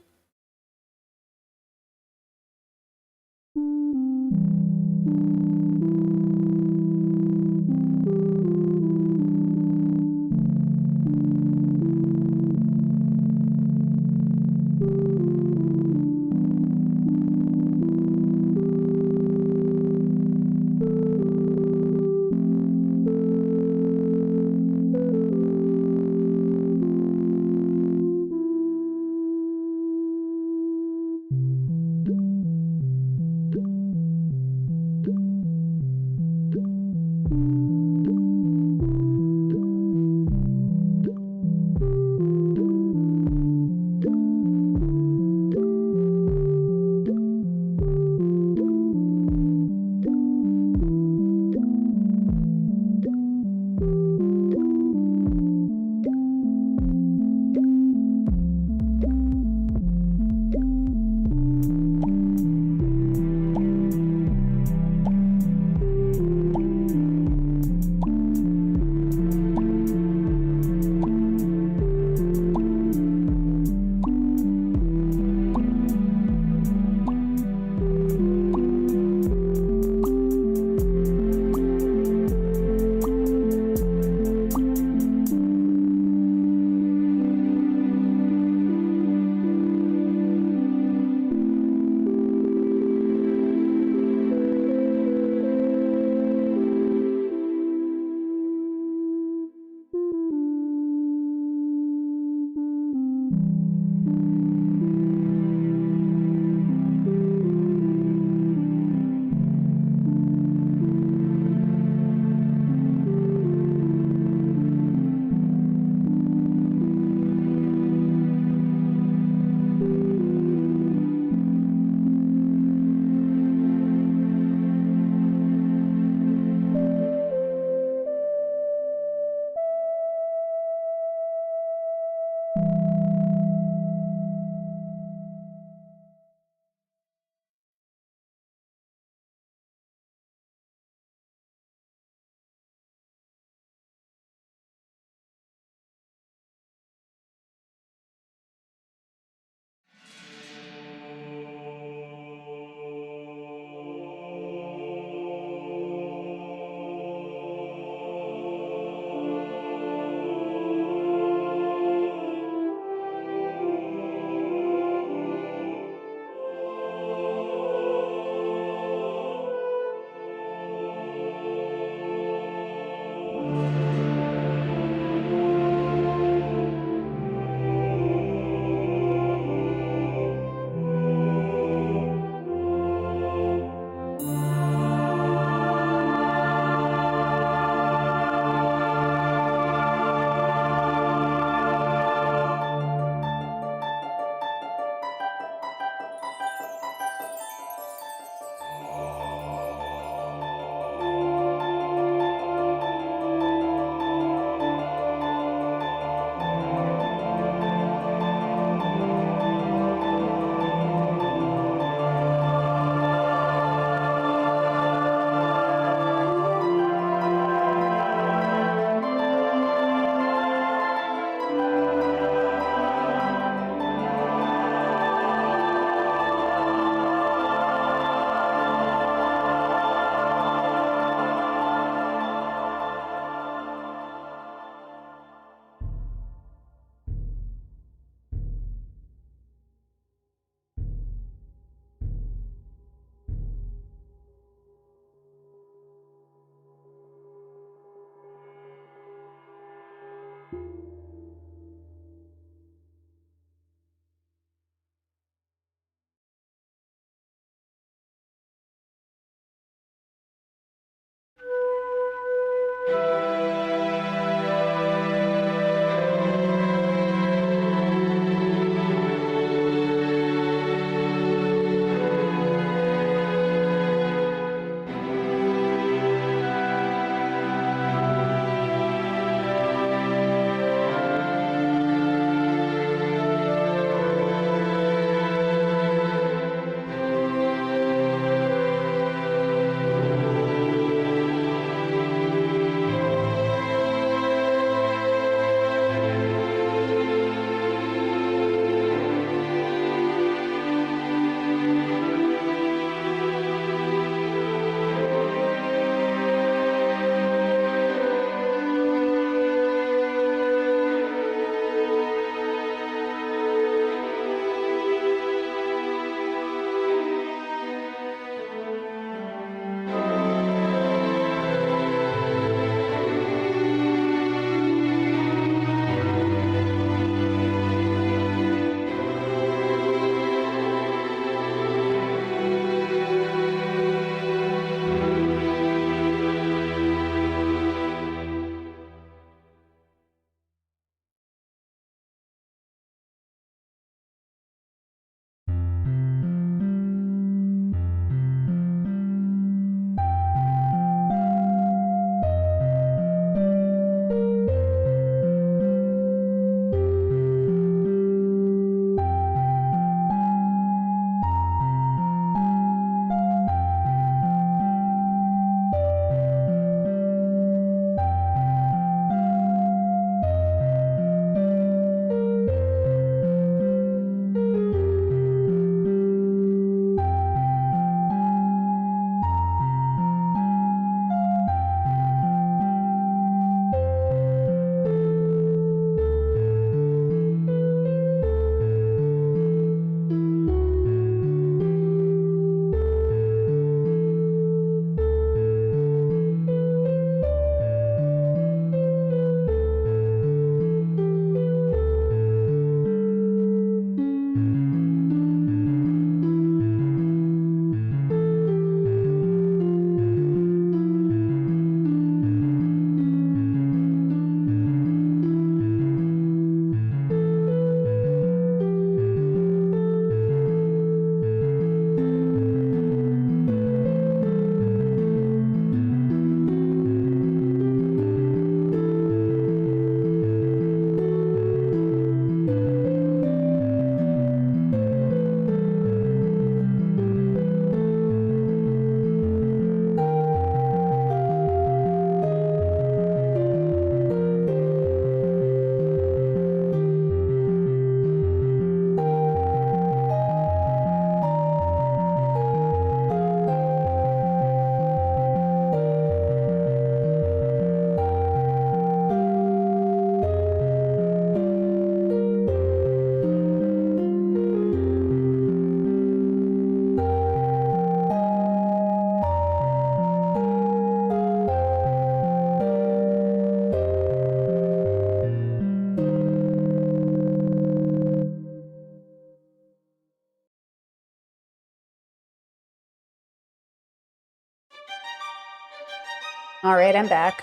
All right, I'm back.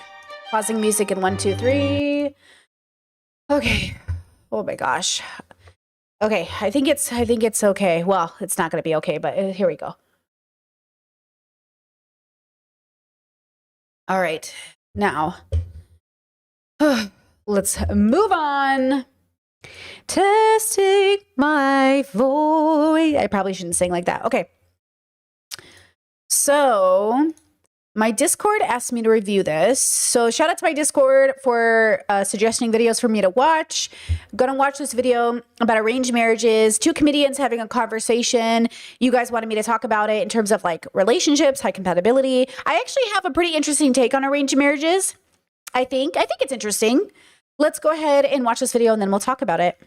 Pausing music in 1, 2, 3. Okay. Oh my gosh. Okay, I think it's okay. Well, it's not going to be okay, but here we go. All right. Now, let's move on. Testing my voice. I probably shouldn't sing like that. Okay. So, my Discord asked me to review this. So shout out to my Discord for suggesting videos for me to watch. Gonna watch this video about arranged marriages, 2 comedians having a conversation. You guys wanted me to talk about it in terms of like relationships, high compatibility. I actually have a pretty interesting take on arranged marriages. I think it's interesting. Let's go ahead and watch this video and then we'll talk about it.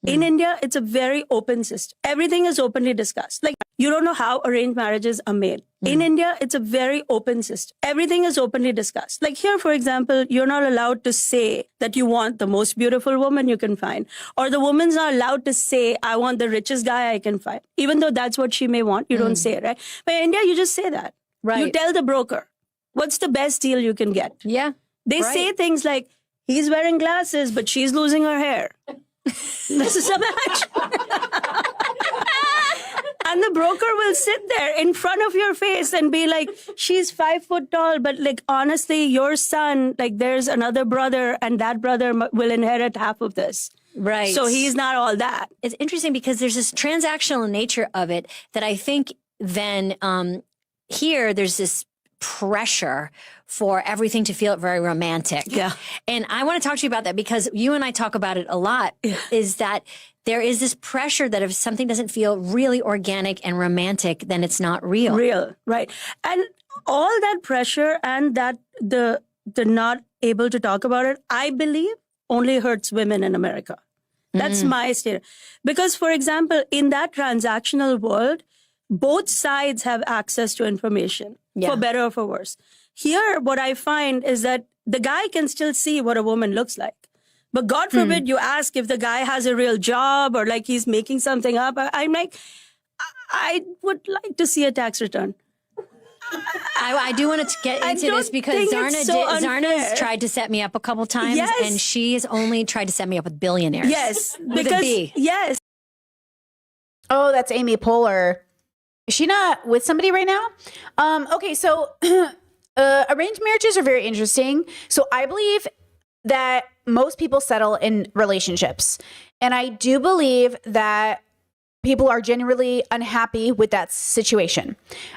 In India, it's a very open system. Everything is openly discussed. Like, you don't know how arranged marriages are made. In India, it's a very open system. Everything is openly discussed. Like here, for example, you're not allowed to say that you want the most beautiful woman you can find. Or the woman's not allowed to say, I want the richest guy I can find. Even though that's what she may want, you don't say it, right? But in India, you just say that. Right. You tell the broker, what's the best deal you can get? Yeah. They say things like, he's wearing glasses, but she's losing her hair. This is a match. And the broker will sit there in front of your face and be like, she's 5 foot tall, but like, honestly, your son, like there's another brother and that brother will inherit half of this. Right. So he's not all that. It's interesting because there's this transactional nature of it that I think then here there's this pressure for everything to feel very romantic. Yeah. And I want to talk to you about that because you and I talk about it a lot, is that there is this pressure that if something doesn't feel really organic and romantic, then it's not real. Real, right. And all that pressure and that the not able to talk about it, I believe only hurts women in America. That's my statement. Because, for example, in that transactional world, both sides have access to information, for better or for worse. Here, what I find is that the guy can still see what a woman looks like. But God forbid you ask if the guy has a real job or like he's making something up. I'm like, I would like to see a tax return. I do want to get into this because Zarna's tried to set me up a couple times, and she has only tried to set me up with billionaires. Yes, with a B. Yes. Oh, that's Amy Poehler. Is she not with somebody right now? Okay, so arranged marriages are very interesting. So I believe that most people settle in relationships. And I do believe that people are generally unhappy with that situation.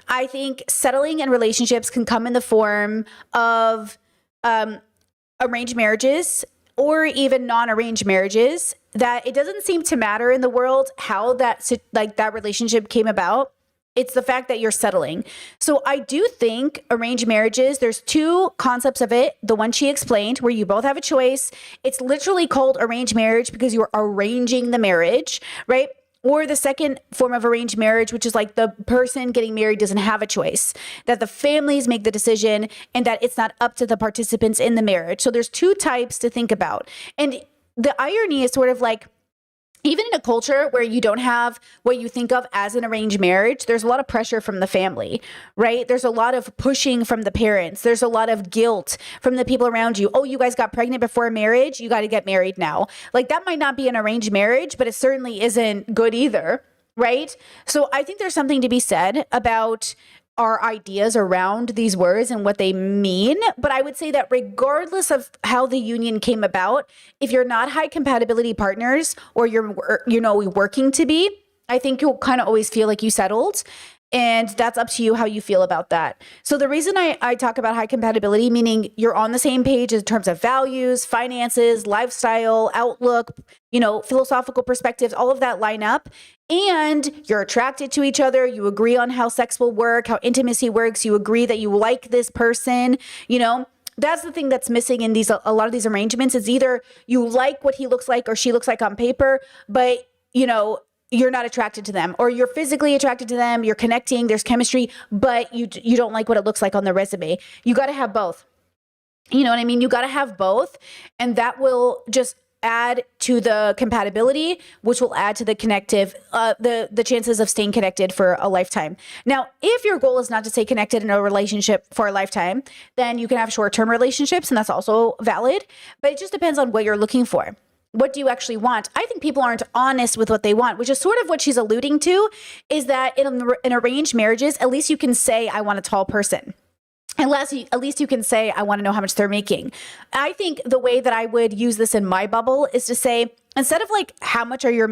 I think settling in relationships can come in the form of arranged marriages or even non-arranged marriages, that it doesn't seem to matter in the world how that relationship came about. It's the fact that you're settling. So I do think arranged marriages, there's 2 concepts of it. The one she explained where you both have a choice. It's literally called arranged marriage because you're arranging the marriage, right? Or the second form of arranged marriage, which is like the person getting married doesn't have a choice, that the families make the decision and that it's not up to the participants in the marriage. So there's 2 types to think about. And the irony is sort of like, even in a culture where you don't have what you think of as an arranged marriage, there's a lot of pressure from the family, right? There's a lot of pushing from the parents. There's a lot of guilt from the people around you. Oh, you guys got pregnant before marriage. You got to get married now. Like that might not be an arranged marriage, but it certainly isn't good either, right? So I think there's something to be said about our ideas around these words and what they mean. But I would say that regardless of how the union came about, if you're not high compatibility partners or you're working to be, I think you'll kind of always feel like you settled. And that's up to you how you feel about that. So the reason I talk about high compatibility, meaning you're on the same page in terms of values, finances, lifestyle, outlook, philosophical perspectives, all of that line up. And you're attracted to each other. You agree on how sex will work, how intimacy works. You agree that you like this person, That's the thing that's missing in a lot of these arrangements is either you like what he looks like or she looks like on paper, but, you're not attracted to them, or you're physically attracted to them, you're connecting, there's chemistry, but you don't like what it looks like on the resume. You got to have both. You know what I mean? You got to have both. And that will just add to the compatibility, which will add to the connective, the chances of staying connected for a lifetime. Now, if your goal is not to stay connected in a relationship for a lifetime, then you can have short-term relationships, and that's also valid. But it just depends on what you're looking for. What do you actually want? I think people aren't honest with what they want, which is sort of what she's alluding to, is that in arranged marriages, at least you can say, I want a tall person. At least you can say, I want to know how much they're making. I think the way that I would use this in my bubble is to say, instead of like, how much are you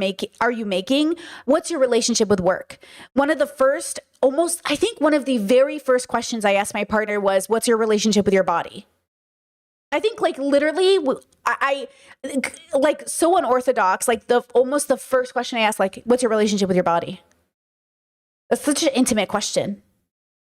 making? What's your relationship with work? One of the very first questions I asked my partner was, what's your relationship with your body? I think like literally, I like so unorthodox, like almost the first question I asked, like, what's your relationship with your body? That's such an intimate question.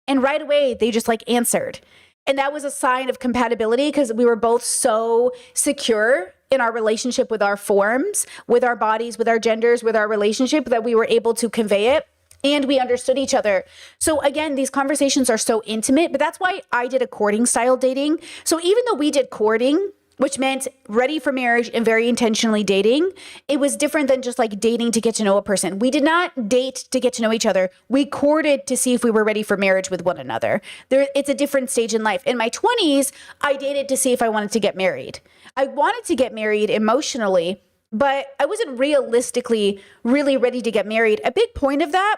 And right away, they just like answered. And that was a sign of compatibility because we were both so secure in our relationship with our forms, with our bodies, with our genders, with our relationship that we were able to convey it. And we understood each other. So again, these conversations are so intimate, but that's why I did a courting style dating. So even though we did courting, which meant ready for marriage and very intentionally dating, it was different than just like dating to get to know a person. We did not date to get to know each other. We courted to see if we were ready for marriage with one another. It's a different stage in life. In my 20s, I dated to see if I wanted to get married. I wanted to get married emotionally, but I wasn't realistically really ready to get married. A big point of that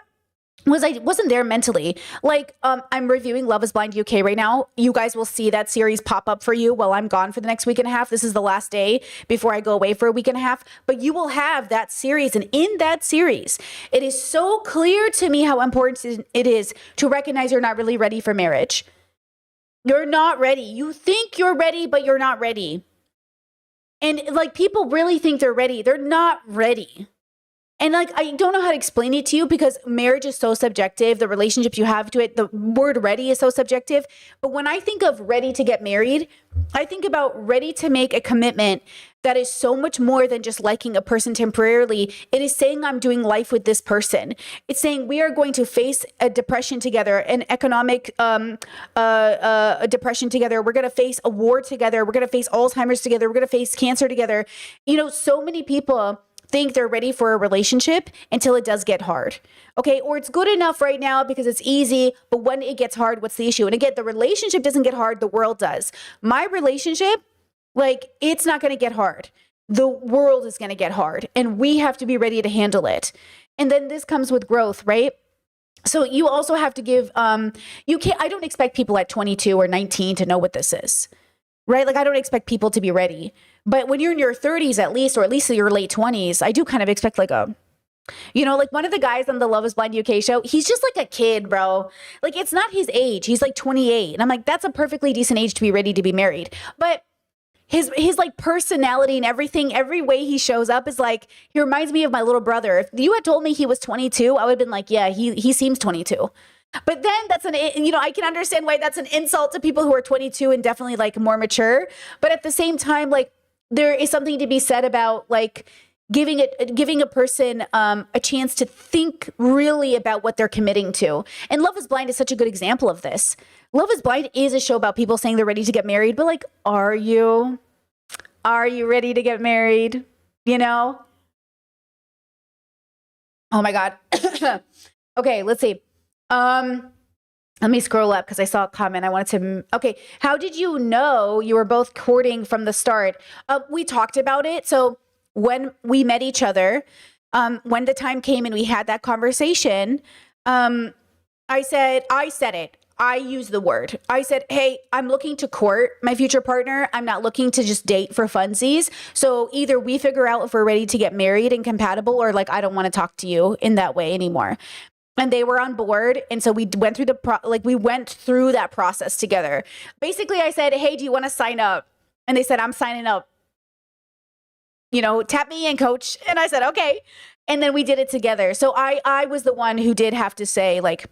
was I wasn't there mentally. Like, I'm reviewing Love is Blind UK right now. You guys will see that series pop up for you while I'm gone for the next week and a half. This is the last day before I go away for a week and a half. But you will have that series. And in that series, it is so clear to me how important it is to recognize you're not really ready for marriage. You're not ready. You think you're ready, but you're not ready. And like, people really think they're ready. They're not ready. And like, I don't know how to explain it to you because marriage is so subjective. The relationships you have to it, the word ready is so subjective. But when I think of ready to get married, I think about ready to make a commitment that is so much more than just liking a person temporarily. It is saying I'm doing life with this person. It's saying we are going to face a depression together, an economic a depression together. We're going to face a war together. We're going to face Alzheimer's together. We're going to face cancer together. You know, so many people think they're ready for a relationship until it does get hard. Okay, or it's good enough right now because it's easy, but when it gets hard, what's the issue? And again, the relationship doesn't get hard, the world does. My relationship, like, it's not going to get hard. The world is going to get hard, and we have to be ready to handle it. And then this comes with growth, right? So you also have to give, I don't expect people at 22 or 19 to know what this is, right? Like, I don't expect people to be ready. But when you're in your 30s at least, or at least in your late 20s, I do kind of expect like like one of the guys on the Love is Blind UK show, he's just like a kid, bro. Like, it's not his age. He's like 28. And I'm like, that's a perfectly decent age to be ready to be married. But his like personality and everything, every way he shows up is like, he reminds me of my little brother. If you had told me he was 22, I would have been like, yeah, he seems 22. But then that's I can understand why that's an insult to people who are 22 and definitely like more mature. But at the same time, like, there is something to be said about like giving a person a chance to think really about what they're committing to. And Love is Blind is such a good example of this. Love is Blind is a show about people saying they're ready to get married, but like, are you ready to get married? You know? Oh my God. Okay, let's see. Let me scroll up because I saw a comment. I wanted to. Okay. How did you know you were both courting from the start? We talked about it. So when we met each other, when the time came and we had that conversation, I said it. I used the word. I said, hey, I'm looking to court my future partner. I'm not looking to just date for funsies. So either we figure out if we're ready to get married and compatible, or like, I don't want to talk to you in that way anymore. And they were on board. And so we went through we went through that process together. Basically, I said, hey, do you want to sign up? And they said, I'm signing up. Tap me in, coach. And I said, okay. And then we did it together. So I was the one who did have to say, like,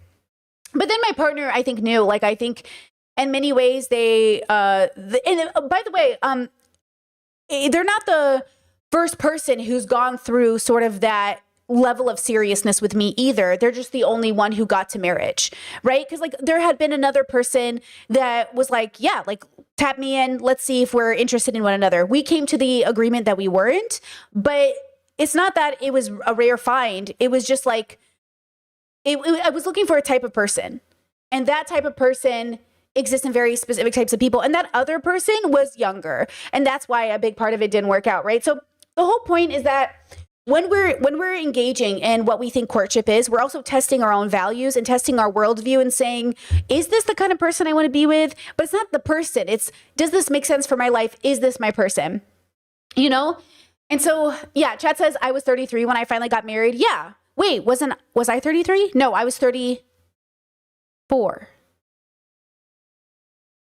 but then my partner, I think, knew, like, I think in many ways they, and by the way, they're not the first person who's gone through sort of that, level of seriousness with me either. They're just the only one who got to marriage, right? Because like there had been another person that was like, yeah, like tap me in. Let's see if we're interested in one another. We came to the agreement that we weren't, but it's not that it was a rare find. It was just like, I was looking for a type of person, and that type of person exists in very specific types of people. And that other person was younger. And that's why a big part of it didn't work out, right? So the whole point is that when we're engaging in what we think courtship is, we're also testing our own values and testing our worldview and saying, is this the kind of person I want to be with? But it's not the person. It's, does this make sense for my life? Is this my person? You know? And so, yeah, chat says I was 33 when I finally got married. Yeah. Wait, was I 33? No, I was 34.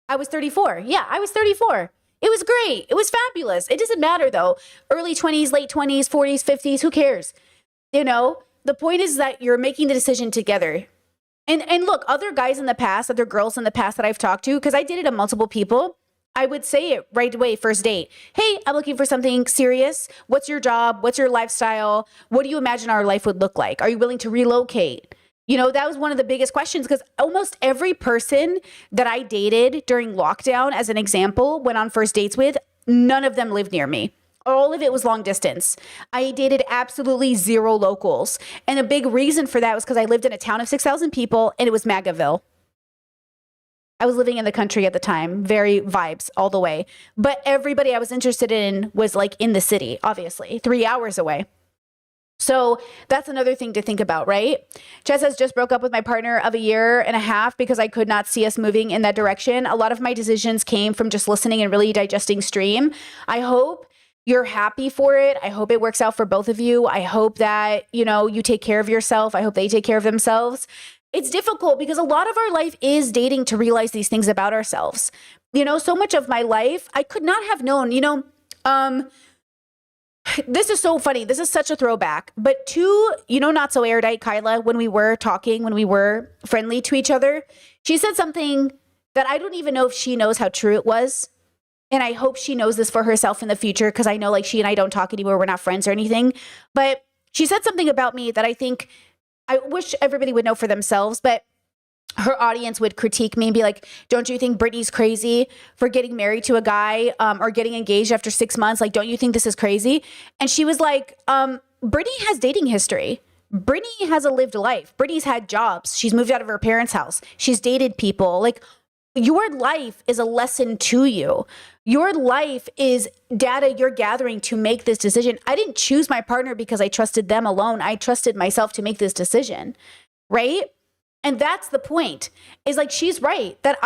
I was 34. Yeah, I was 34. It was great. It was fabulous. It doesn't matter though. Early 20s, late 20s, 40s, 50s, who cares? You know, the point is that you're making the decision together. And look, other guys in the past, other girls in the past that I've talked to, because I did it to multiple people, I would say it right away, first date. Hey, I'm looking for something serious. What's your job? What's your lifestyle? What do you imagine our life would look like? Are you willing to relocate? You know, that was one of the biggest questions because almost every person that I dated during lockdown, as an example, went on first dates with, none of them lived near me. All of it was long distance. I dated absolutely zero locals. And a big reason for that was because I lived in a town of 6,000 people and it was MAGAville. I was living in the country at the time, very vibes all the way. But everybody I was interested in was like in the city, obviously, 3 hours away. So that's another thing to think about, right? Chess says, just broke up with my partner of 1.5 years because I could not see us moving in that direction. A lot of my decisions came from just listening and really digesting stream. I hope you're happy for it. I hope it works out for both of you. I hope that, you know, you take care of yourself. I hope they take care of themselves. It's difficult because a lot of our life is dating to realize these things about ourselves. You know, so much of my life, I could not have known, you know, this is so funny. This is such a throwback. But to, you know, Not So Erudite Kyla, when we were talking, when we were friendly to each other, she said something that I don't even know if she knows how true it was. And I hope she knows this for herself in the future because I know like she and I don't talk anymore. We're not friends or anything. But she said something about me that I think I wish everybody would know for themselves, but her audience would critique me and be like, don't you think Britney's crazy for getting married to a guy or getting engaged after 6 months? Like, don't you think this is crazy? And she was like, Britney has dating history. Britney has a lived life. Britney's had jobs. She's moved out of her parents' house. She's dated people. Like, your life is a lesson to you. Your life is data you're gathering to make this decision. I didn't choose my partner because I trusted them alone. I trusted myself to make this decision, right? And that's the point, is like, she's right that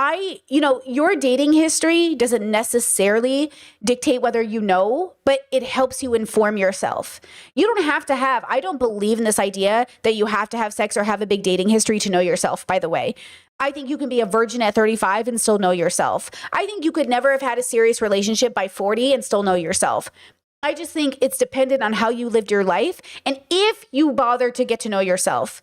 you know, your dating history doesn't necessarily dictate whether you know, but it helps you inform yourself. You don't have to have, I don't believe in this idea that you have to have sex or have a big dating history to know yourself, by the way. I think you can be a virgin at 35 and still know yourself. I think you could never have had a serious relationship by 40 and still know yourself. I just think it's dependent on how you lived your life and if you bother to get to know yourself.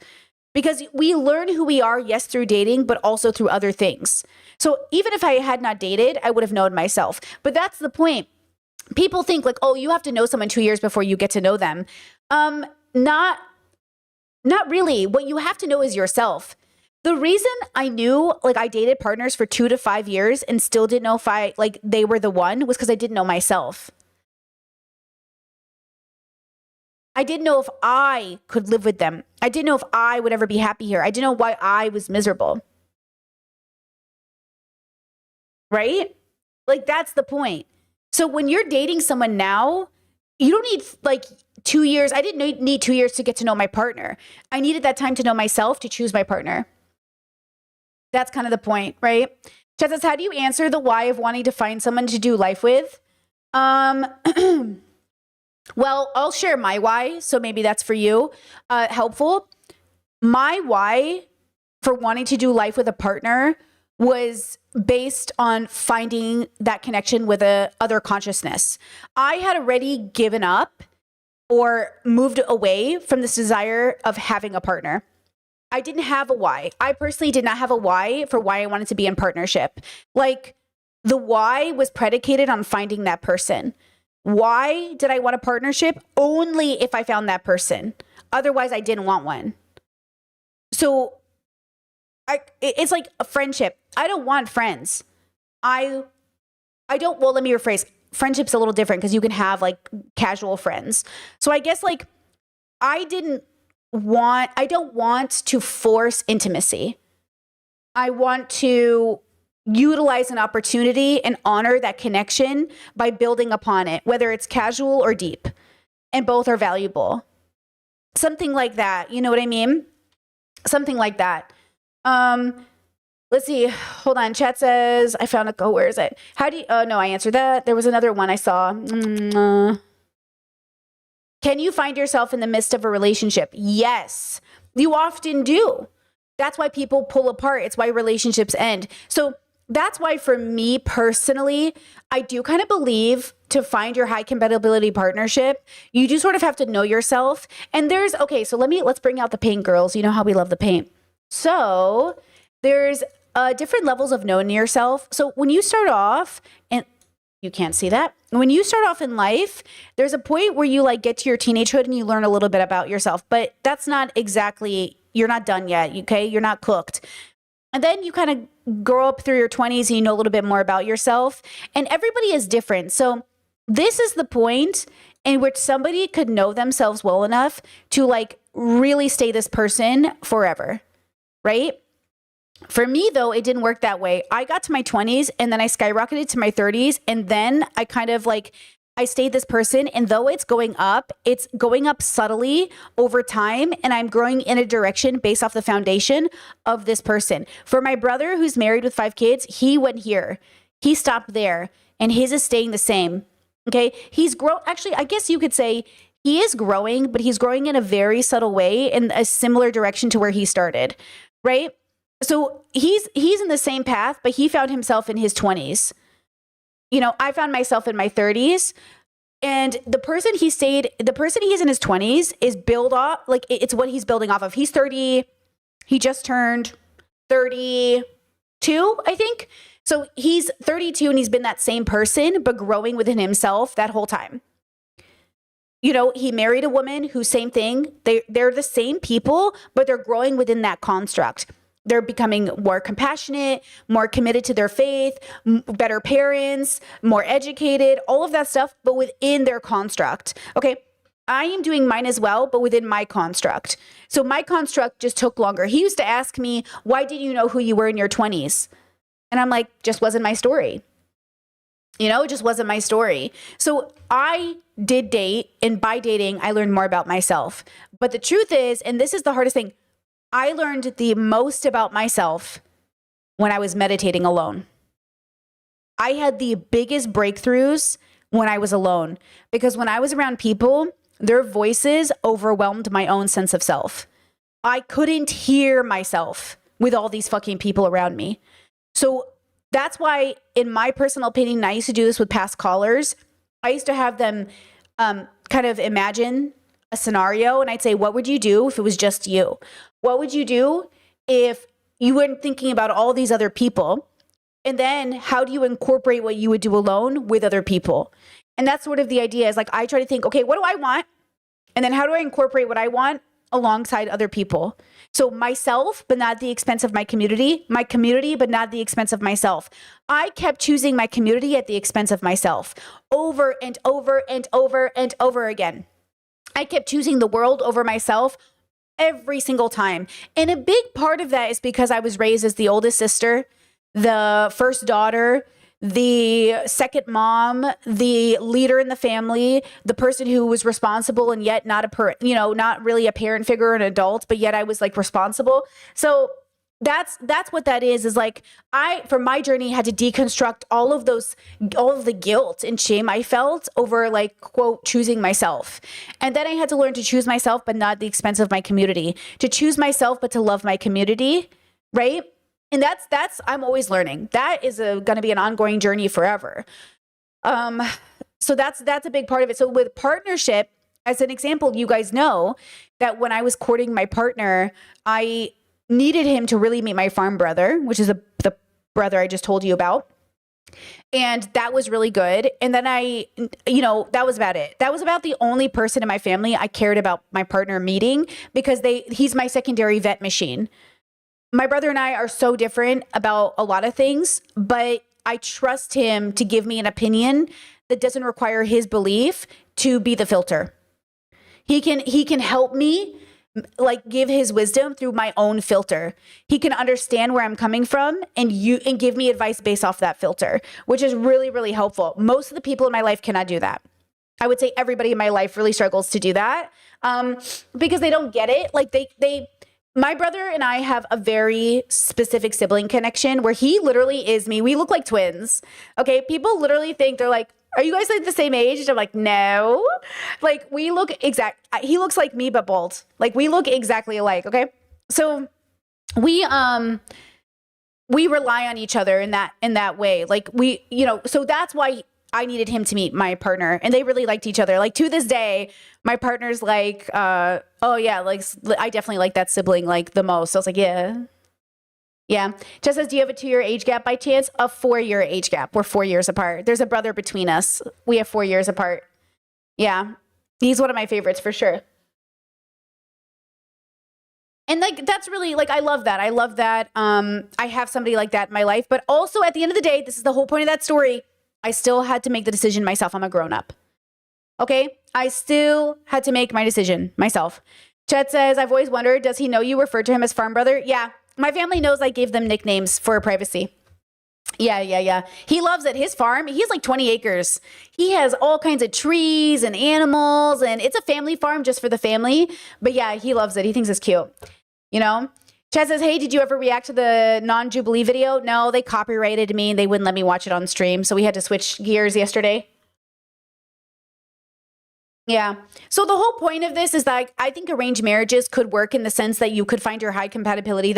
Because we learn who we are, yes, through dating, but also through other things. So even if I had not dated, I would have known myself. But that's the point. People think like, oh, you have to know someone 2 years before you get to know them. Not really. What you have to know is yourself. The reason I knew, like, I dated partners for 2 to 5 years and still didn't know if they were the one was because I didn't know myself. I didn't know if I could live with them. I didn't know if I would ever be happy here. I didn't know why I was miserable. Right? Like, that's the point. So when you're dating someone now, you don't need like 2 years. I didn't need 2 years to get to know my partner. I needed that time to know myself to choose my partner. That's kind of the point, right? Chet says, how do you answer the why of wanting to find someone to do life with? Well, I'll share my why, so maybe that's for you, helpful. My why for wanting to do life with a partner was based on finding that connection with a other consciousness. I had already given up or moved away from this desire of having a partner. I didn't have a why. I personally did not have a why for why I wanted to be in partnership. Like, the why was predicated on finding that person. Why did I want a partnership? Only if I found that person. Otherwise, I didn't want one. So it's like a friendship. I don't want friends. I don't, well, let me rephrase. Friendship's a little different because you can have like casual friends. So I guess like I don't want to force intimacy. I want to utilize an opportunity and honor that connection by building upon it, whether it's casual or deep, and both are valuable. Something like that. You know what I mean? Something like that. Let's see. Hold on. Chat says, I found a, where is it? How do you, oh no, I answered that. There was another one I saw. Can you find yourself in the midst of a relationship? Yes, you often do. That's why people pull apart. It's why relationships end. So that's why for me personally, I do kind of believe to find your high compatibility partnership, you do sort of have to know yourself. And there's, okay, so let's bring out the paint, girls. You know how we love the paint. So there's different levels of knowing yourself. So when you start off, and you can't see that, when you start off in life, there's a point where you like get to your teenagehood and you learn a little bit about yourself, but that's not exactly, you're not done yet, okay? You're not cooked. And then you kind of grow up through your 20s and you know a little bit more about yourself, and everybody is different. So this is the point in which somebody could know themselves well enough to like really stay this person forever, right? For me, though, it didn't work that way. I got to my 20s and then I skyrocketed to my 30s. And then I kind of like, I stayed this person. And though it's going up subtly over time. And I'm growing in a direction based off the foundation of this person. For my brother who's married with 5 kids, he went here. He stopped there. And his is staying the same. Okay. He's actually, I guess you could say he is growing, but he's growing in a very subtle way in a similar direction to where he started. Right. So he's in the same path, but he found himself in his 20s. You know, I found myself in my 30s, and the person he's in his 20s is build off, like it's what he's building off of. He's 30. He just turned 32, I think. So he's 32 and he's been that same person, but growing within himself that whole time. You know, he married a woman who, same thing. They're the same people, but they're growing within that construct. They're becoming more compassionate, more committed to their faith, better parents, more educated, all of that stuff, but within their construct. Okay, I am doing mine as well, but within my construct. So my construct just took longer. He used to ask me, why didn't you know who you were in your 20s? And I'm like, just wasn't my story. You know, it just wasn't my story. So I did date, and by dating, I learned more about myself. But the truth is, and this is the hardest thing, I learned the most about myself when I was meditating alone. I had the biggest breakthroughs when I was alone, because when I was around people, their voices overwhelmed my own sense of self. I couldn't hear myself with all these fucking people around me. So that's why, in my personal opinion, I used to do this with past callers. I used to have them kind of imagine a scenario, and I'd say, what would you do if it was just you? What would you do if you weren't thinking about all these other people? And then how do you incorporate what you would do alone with other people? And that's sort of the idea, is like, I try to think, okay, what do I want? And then how do I incorporate what I want alongside other people? So myself, but not at the expense of my community, but not at the expense of myself. I kept choosing my community at the expense of myself over and over and over and over again. I kept choosing the world over myself every single time. And a big part of that is because I was raised as the oldest sister, the first daughter, the second mom, the leader in the family, the person who was responsible and yet not not really a parent figure or an adult, but yet I was like responsible. So that's what that is like, I, for my journey, had to deconstruct all of the guilt and shame I felt over, like, quote, choosing myself. And then I had to learn to choose myself, but not at the expense of my community, to choose myself, but to love my community. Right. And that's, I'm always learning. That is going to be an ongoing journey forever. So that's a big part of it. So with partnership, as an example, you guys know that when I was courting my partner, I needed him to really meet my farm brother, which is the brother I just told you about. And that was really good. And then that was about it. That was about the only person in my family I cared about my partner meeting, because he's my secondary vet machine. My brother and I are so different about a lot of things, but I trust him to give me an opinion that doesn't require his belief to be the filter. He can help me like give his wisdom through my own filter. He can understand where I'm coming from and give me advice based off that filter, which is really, really helpful. Most of the people in my life cannot do that. I would say everybody in my life really struggles to do that because they don't get it. Like my brother and I have a very specific sibling connection where he literally is me. We look like twins. Okay. People literally think they're like, are you guys like the same age? And I'm like, no. Like we look he looks like me, but bald. Like we look exactly alike. Okay. So we rely on each other in that way. Like so that's why I needed him to meet my partner, and they really liked each other. Like to this day, my partner's like, oh yeah, like I definitely like that sibling like the most. So I was like, yeah. Yeah. Jess says, do you have a 2-year age gap by chance? A 4-year age gap. We're 4 years apart. There's a brother between us. We have 4 years apart. Yeah. He's one of my favorites for sure. And like, that's really like, I love that. I love that. I have somebody like that in my life, but also at the end of the day, this is the whole point of that story. I still had to make the decision myself. I'm a grown up. Okay. I still had to make my decision myself. Chet says, I've always wondered, does he know you referred to him as farm brother? Yeah. My family knows I gave them nicknames for privacy. Yeah. He loves it. His farm, he's like 20 acres. He has all kinds of trees and animals, and it's a family farm just for the family. But yeah, he loves it. He thinks it's cute. You know? Chad says, hey, did you ever react to the non-Jubilee video? No, they copyrighted me and they wouldn't let me watch it on stream. So we had to switch gears yesterday. Yeah. So the whole point of this is that I think arranged marriages could work in the sense that you could find your high compatibility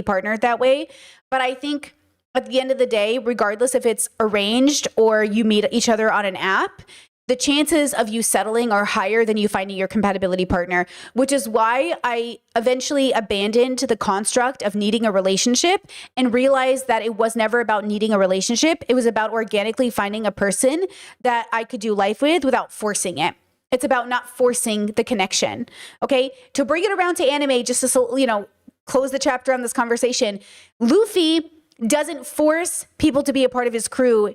partner that way. But I think at the end of the day, regardless if it's arranged or you meet each other on an app, the chances of you settling are higher than you finding your compatibility partner, which is why I eventually abandoned the construct of needing a relationship and realized that it was never about needing a relationship. It was about organically finding a person that I could do life with without forcing it. It's about not forcing the connection. Okay. To bring it around to anime, just to, close the chapter on this conversation, Luffy doesn't force people to be a part of his crew.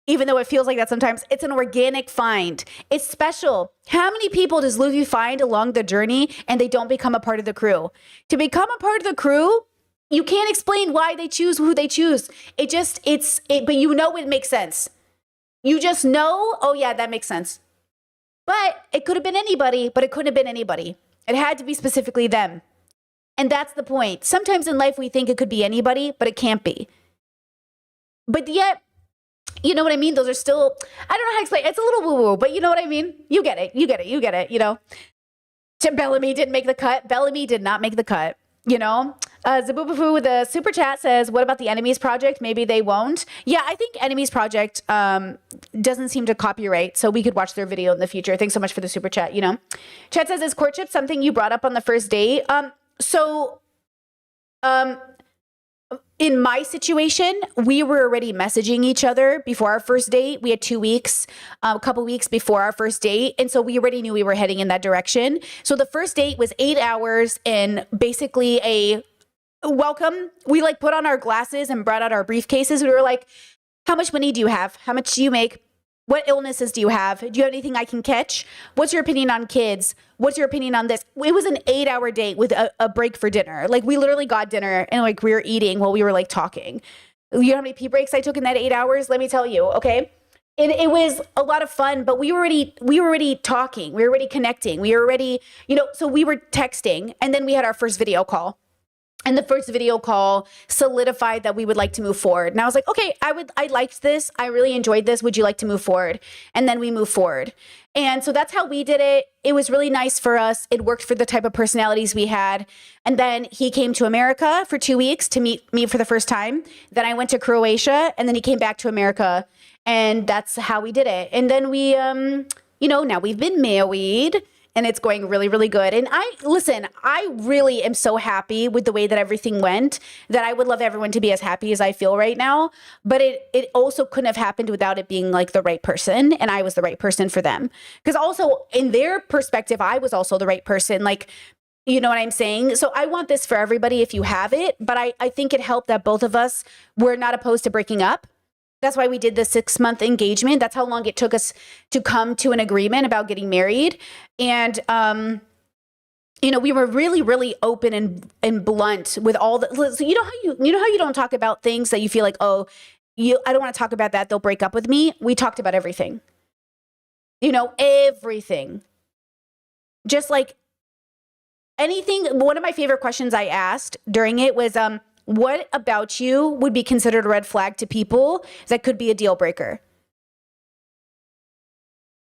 Even though it feels like that sometimes, it's an organic find. It's special. How many people does Luffy find along the journey and they don't become a part of the crew? To become a part of the crew, you can't explain why they choose who they choose. But it makes sense. You just know, oh yeah, that makes sense. But it could have been anybody, but it couldn't have been anybody. It had to be specifically them. And that's the point. Sometimes in life we think it could be anybody, but it can't be. But yet, you know what I mean? Those are still, I don't know how to explain. It's a little woo-woo, but you know what I mean? You get it. Bellamy didn't make the cut. Bellamy did not make the cut, Zabubafu with a super chat says, what about the Enemies Project? Maybe they won't. Yeah, I think Enemies Project doesn't seem to copyright, so we could watch their video in the future. Thanks so much for the super chat, Chat says, is courtship something you brought up on the first date? In my situation, we were already messaging each other before our first date. We had 2 weeks, a couple weeks before our first date. And so we already knew we were heading in that direction. So the first date was 8 hours and basically a welcome. We put on our glasses and brought out our briefcases. We were like, how much money do you have? How much do you make? What illnesses do you have? Do you have anything I can catch? What's your opinion on kids? What's your opinion on this? It was an 8-hour date with a break for dinner. We literally got dinner and we were eating while we were talking. You know how many pee breaks I took in that 8 hours? Let me tell you, okay? And it was a lot of fun, but we were already talking. We were already connecting. We were already, so we were texting, and then we had our first video call. And the first video call solidified that we would like to move forward. And I was like, okay, I liked this. I really enjoyed this. Would you like to move forward? And then we moved forward. And so that's how we did it. It was really nice for us. It worked for the type of personalities we had. And then he came to America for 2 weeks to meet me for the first time. Then I went to Croatia, and then he came back to America. And that's how we did it. And then we, now we've been married. and it's going really, really good. And I really am so happy with the way that everything went, that I would love everyone to be as happy as I feel right now. But it also couldn't have happened without it being like the right person, and I was the right person for them. Because also in their perspective, I was also the right person. Like, you know what I'm saying? So I want this for everybody if you have it, but I think it helped that both of us were not opposed to breaking up. That's why we did the 6-month engagement. That's how long it took us to come to an agreement about getting married. And, you know, we were really, really open and blunt with all the, so you know how you don't talk about things that you feel like, I don't want to talk about that, they'll break up with me. We talked about everything, you know, everything. Just like anything. One of my favorite questions I asked during it was, what about you would be considered a red flag to people that could be a deal breaker?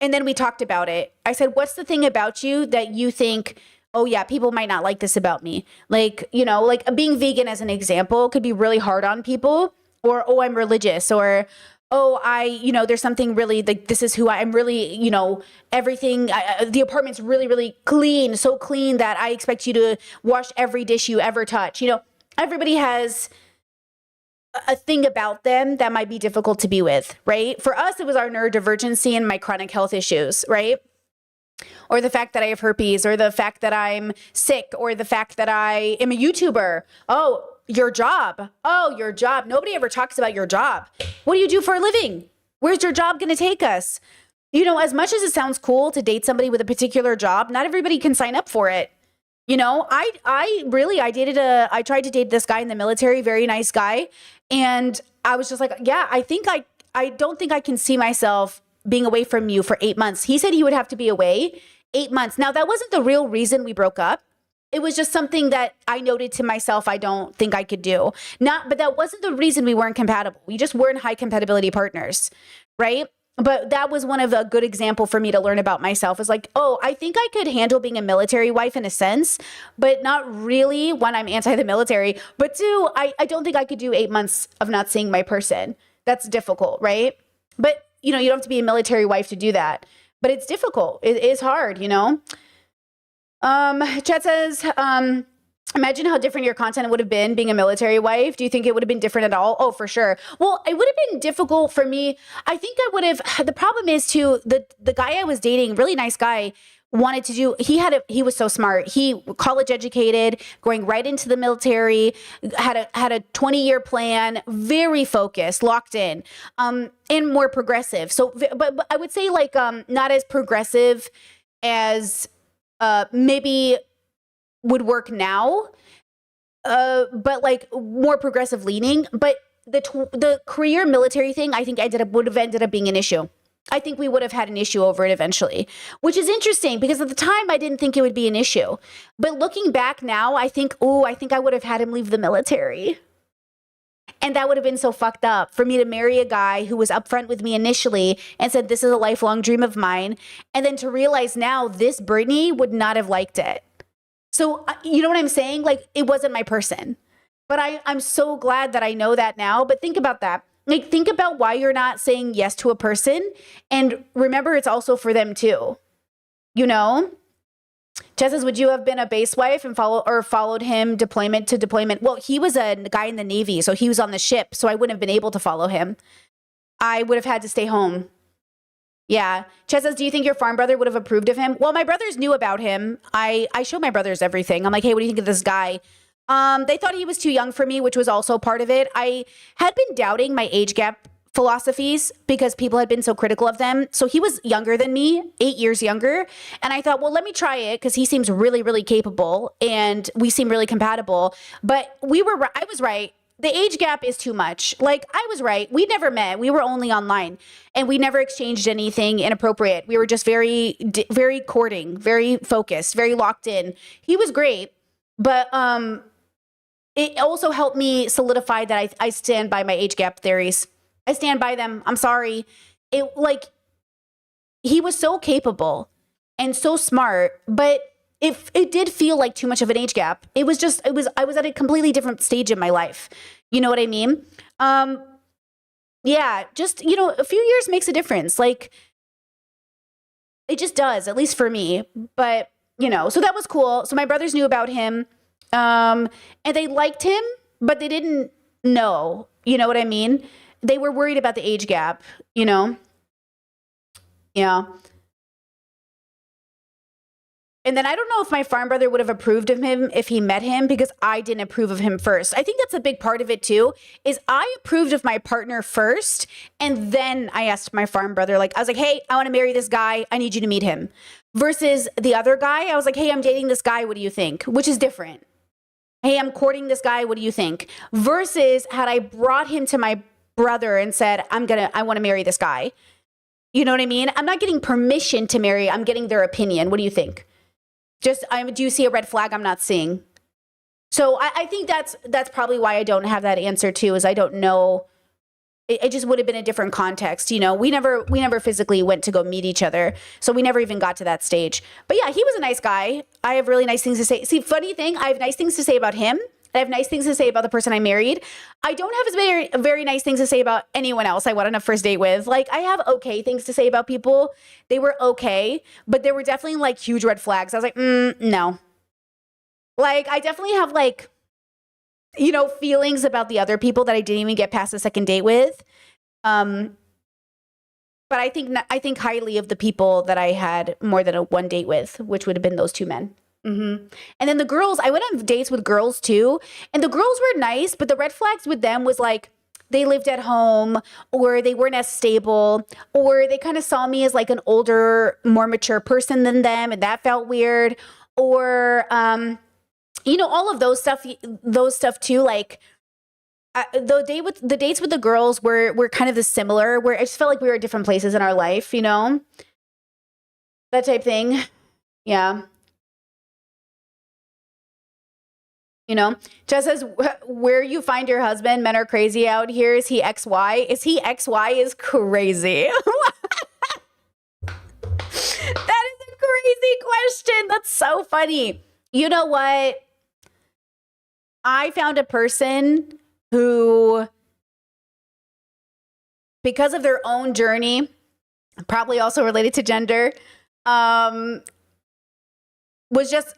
And then we talked about it. I said, what's the thing about you that you think, oh yeah, people might not like this about me? Like, you know, like being vegan as an example could be really hard on people, or, oh, I'm religious, or, oh, there's something really like, this is who I'm really, you know, everything, the apartment's really, really clean, so clean that I expect you to wash every dish you ever touch. You know, everybody has a thing about them that might be difficult to be with, right? For us, it was our neurodivergency and my chronic health issues, right? Or the fact that I have herpes, or the fact that I'm sick, or the fact that I am a YouTuber. Oh, your job. Oh, your job. Nobody ever talks about your job. What do you do for a living? Where's your job going to take us? You know, as much as it sounds cool to date somebody with a particular job, not everybody can sign up for it. You know, I tried to date this guy in the military, very nice guy. And I was just like, yeah, I don't think I can see myself being away from you for 8 months. He said he would have to be away 8 months. Now, that wasn't the real reason we broke up. It was just something that I noted to myself I don't think I could do. But that wasn't the reason we weren't compatible. We just weren't high compatibility partners, right? But that was one of a good example for me to learn about myself. Is like, oh, I think I could handle being a military wife in a sense, but not really. One, I'm anti the military, but two, I don't think I could do 8 months of not seeing my person. That's difficult, right? But you know, you don't have to be a military wife to do that, but it's difficult. It is hard, you know? Chet says, imagine how different your content would have been being a military wife. Do you think it would have been different at all? Oh, for sure. Well, it would have been difficult for me. I think I would have, the problem is too, the guy I was dating, really nice guy, wanted to do, he was so smart. He college educated, going right into the military, had a 20-year plan, very focused, locked in, and more progressive. So, but I would say like, not as progressive as, maybe would work now, but like more progressive leaning. But the career military thing, I think would have ended up being an issue. I think we would have had an issue over it eventually, which is interesting because at the time I didn't think it would be an issue. But looking back now, I think I would have had him leave the military. And that would have been so fucked up for me to marry a guy who was upfront with me initially and said, this is a lifelong dream of mine. And then to realize now this Brittany would not have liked it. So, you know what I'm saying? Like, it wasn't my person. But I'm so glad that I know that now. But think about that. Like, think about why you're not saying yes to a person. And remember, it's also for them too. You know? Chess says, would you have been a base wife and followed him deployment to deployment? Well, he was a guy in the Navy, so he was on the ship, so I wouldn't have been able to follow him. I would have had to stay home. Yeah. Chess says, do you think your farm brother would have approved of him? Well, my brothers knew about him. I show my brothers everything. I'm like, hey, what do you think of this guy? They thought he was too young for me, which was also part of it. I had been doubting my age gap philosophies because people had been so critical of them. So he was younger than me, 8 years younger. And I thought, well, let me try it because he seems really, really capable and we seem really compatible. But I was right. The age gap is too much. Like, I was right. We never met. We were only online and we never exchanged anything inappropriate. We were just very, very courting, very focused, very locked in. He was great. But, it also helped me solidify that I stand by my age gap theories. I stand by them. I'm sorry. He was so capable and so smart, but if it did feel like too much of an age gap, I was at a completely different stage in my life. You know what I mean? Yeah, just, a few years makes a difference. Like, It just does, at least for me. But, you know, so that was cool. So my brothers knew about him, and they liked him, but they didn't know. You know what I mean? They were worried about the age gap, you know? Yeah. And then I don't know if my farm brother would have approved of him if he met him, because I didn't approve of him first. I think that's a big part of it too, is I approved of my partner first. And then I asked my farm brother, like, I was like, hey, I want to marry this guy. I need you to meet him. Versus the other guy, I was like, hey, I'm dating this guy. What do you think? Which is different. Hey, I'm courting this guy. What do you think? Versus had I brought him to my brother and said, I want to marry this guy. You know what I mean? I'm not getting permission to marry. I'm getting their opinion. What do you think? Do you see a red flag I'm not seeing? So I think that's probably why I don't have that answer too, is I don't know. It just would have been a different context. You know, we never physically went to go meet each other. So we never even got to that stage. But yeah, he was a nice guy. I have really nice things to say. See, funny thing, I have nice things to say about him. I have nice things to say about the person I married. I don't have as very nice things to say about anyone else I went on a first date with. Like, I have okay things to say about people. They were okay, but there were definitely like huge red flags. I was like, no. Like, I definitely have like, you know, feelings about the other people that I didn't even get past the second date with. But I think highly of the people that I had more than a one date with, which would have been those two men. And then the girls, I went on dates with girls too, and the girls were nice, but the red flags with them was like, they lived at home, or they weren't as stable, or they kind of saw me as like an older, more mature person than them, and that felt weird. Or, you know, all of those stuff too. Like, the dates with the girls were kind of the similar, where I just felt like we were at different places in our life, you know, that type thing. Yeah. You know, Jess says, where you find your husband, men are crazy out here. Is he XY? Is he XY is crazy. That is a crazy question. That's so funny. You know what? I found a person who, because of their own journey, probably also related to gender, was just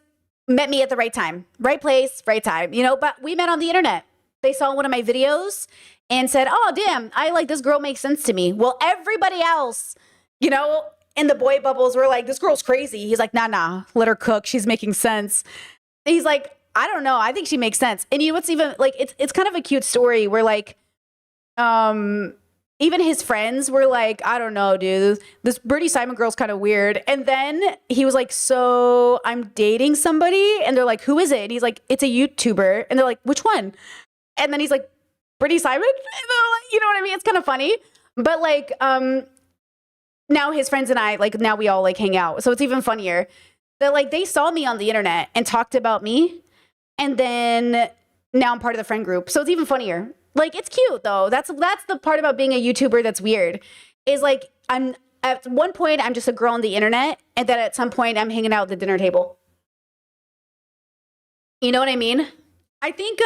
met me at the right time, right place, right time, you know, but we met on the internet. They saw one of my videos and said, oh, damn, I like this girl, makes sense to me. Well, everybody else, you know, in the boy bubbles were like, this girl's crazy. He's like, nah, let her cook. She's making sense. And he's like, I don't know. I think she makes sense. And you know what's even like, it's kind of a cute story where like, even his friends were like, I don't know, dude, this Bernie Simon girl's kind of weird. And then he was like, so I'm dating somebody. And they're like, who is it? And he's like, it's a YouTuber. And they're like, which one? And then he's like, Bernie Simon? And they're like, you know what I mean? It's kind of funny. But like, now his friends and I, like, now we all like hang out. So it's even funnier that like they saw me on the internet and talked about me. And then now I'm part of the friend group. So it's even funnier. Like, it's cute though. That's the part about being a YouTuber that's weird, is like, I'm at one point I'm just a girl on the internet, and then at some point I'm hanging out at the dinner table. You know what I mean? I think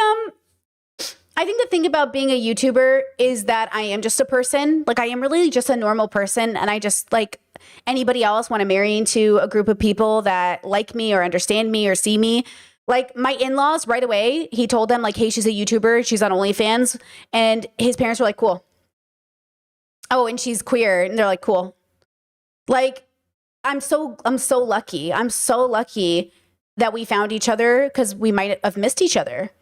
the thing about being a YouTuber is that I am just a person. Like, I am really just a normal person, and I just, like anybody else, want to marry into a group of people that like me or understand me or see me. Like, my in-laws, right away, he told them, like, hey, she's a YouTuber. She's on OnlyFans. And his parents were like, cool. Oh, and she's queer. And they're like, cool. Like, I'm so lucky. I'm so lucky that we found each other, because we might have missed each other.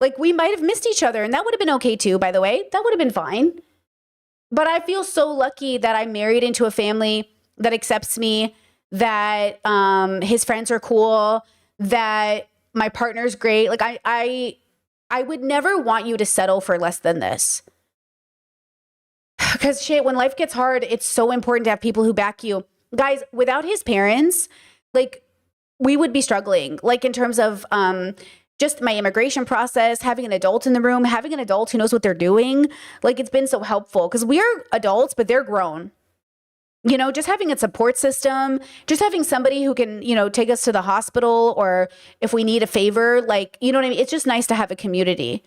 Like, we might have missed each other. And that would have been okay, too, by the way. That would have been fine. But I feel so lucky that I married into a family that accepts me, that his friends are cool, that my partner's great. Like, I would never want you to settle for less than this. Because shit, when life gets hard, it's so important to have people who back you. Guys, without his parents, like, we would be struggling. Like, in terms of just my immigration process, having an adult in the room, having an adult who knows what they're doing. Like, it's been so helpful, because we are adults, but they're grown. You know, just having a support system, just having somebody who can, you know, take us to the hospital, or if we need a favor, like, you know what I mean? It's just nice to have a community.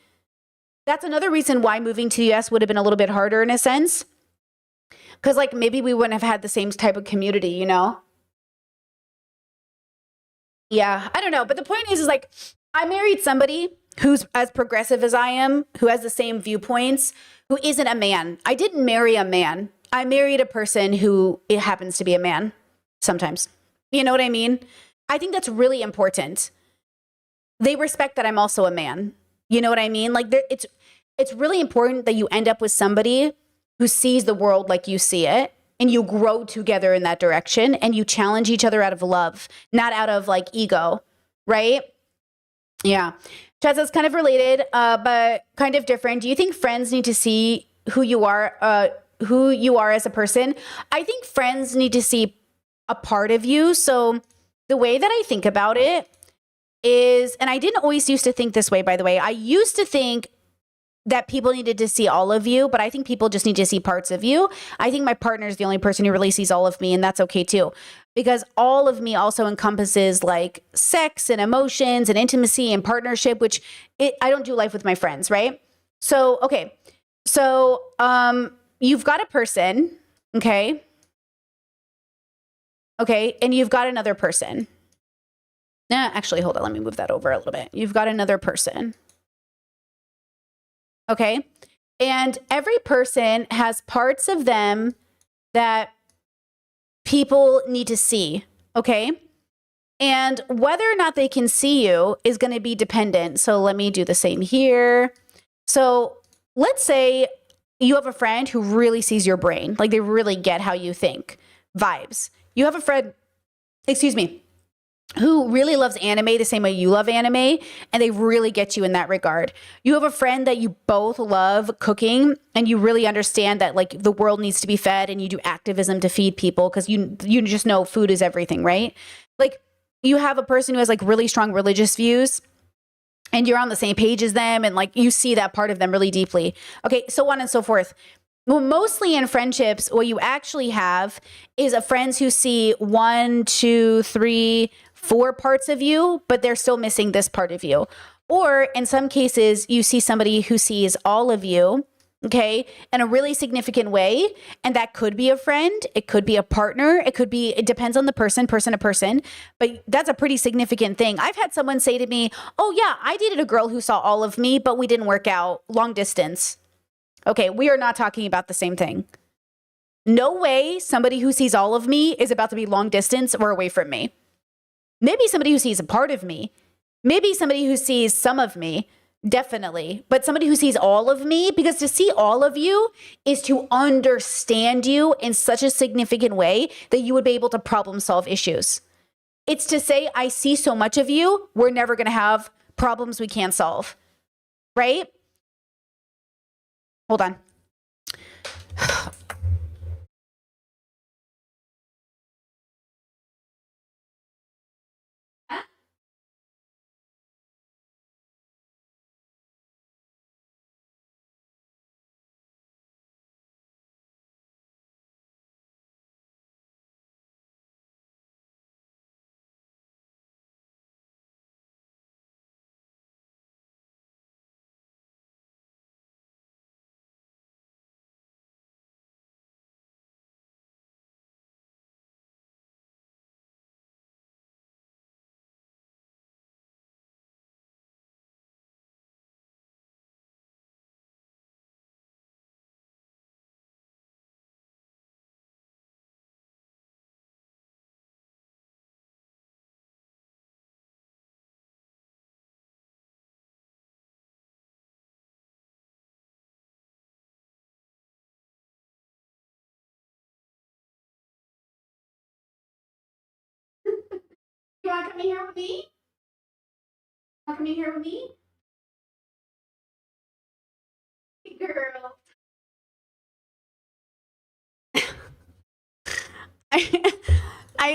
That's another reason why moving to the US would have been a little bit harder in a sense. Because, like, maybe we wouldn't have had the same type of community, you know? Yeah, I don't know. But the point is like, I married somebody who's as progressive as I am, who has the same viewpoints, who isn't a man. I didn't marry a man. I married a person who it happens to be a man sometimes. You know what I mean? I think that's really important. They respect that I'm also a man. You know what I mean? Like it's really important that you end up with somebody who sees the world like you see it, and you grow together in that direction, and you challenge each other out of love, not out of like ego, right? Yeah. Chad says kind of related, but kind of different. Do you think friends need to see who you are as a person? I think friends need to see a part of you. So the way that I think about it is, and I didn't always used to think this way, by the way. I used to think that people needed to see all of you, but I think people just need to see parts of you. I think my partner is the only person who really sees all of me, and that's okay too. Because all of me also encompasses like sex and emotions and intimacy and partnership, which I don't do life with my friends, right? So, okay. So, you've got a person, okay? Okay, and you've got another person. Actually, hold on, let me move that over a little bit. You've got another person. Okay. And every person has parts of them that people need to see. Okay. And whether or not they can see you is going to be dependent. So let me do the same here. So let's say you have a friend who really sees your brain, like they really get how you think, vibes. You have a friend, who really loves anime the same way you love anime, and they really get you in that regard. You have a friend that you both love cooking, and you really understand that like the world needs to be fed, and you do activism to feed people because you just know food is everything, right? Like you have a person who has like really strong religious views, and you're on the same page as them, and like you see that part of them really deeply. Okay, so on and so forth. Well, mostly in friendships, what you actually have is a friends who see 1, 2, 3, 4 parts of you, but they're still missing this part of you. Or in some cases, you see somebody who sees all of you, okay, in a really significant way. And that could be a friend. It could be a partner. It depends on the person to person. But that's a pretty significant thing. I've had someone say to me, oh yeah, I dated a girl who saw all of me, but we didn't work out, long distance. Okay, we are not talking about the same thing. No way somebody who sees all of me is about to be long distance or away from me. Maybe somebody who sees a part of me. Maybe somebody who sees some of me, definitely. But somebody who sees all of me, because to see all of you is to understand you in such a significant way that you would be able to problem solve issues. It's to say, I see so much of you, we're never going to have problems we can't solve. Right? Hold on. You want to come in here with me? Want to come in here with me? Hey, girl.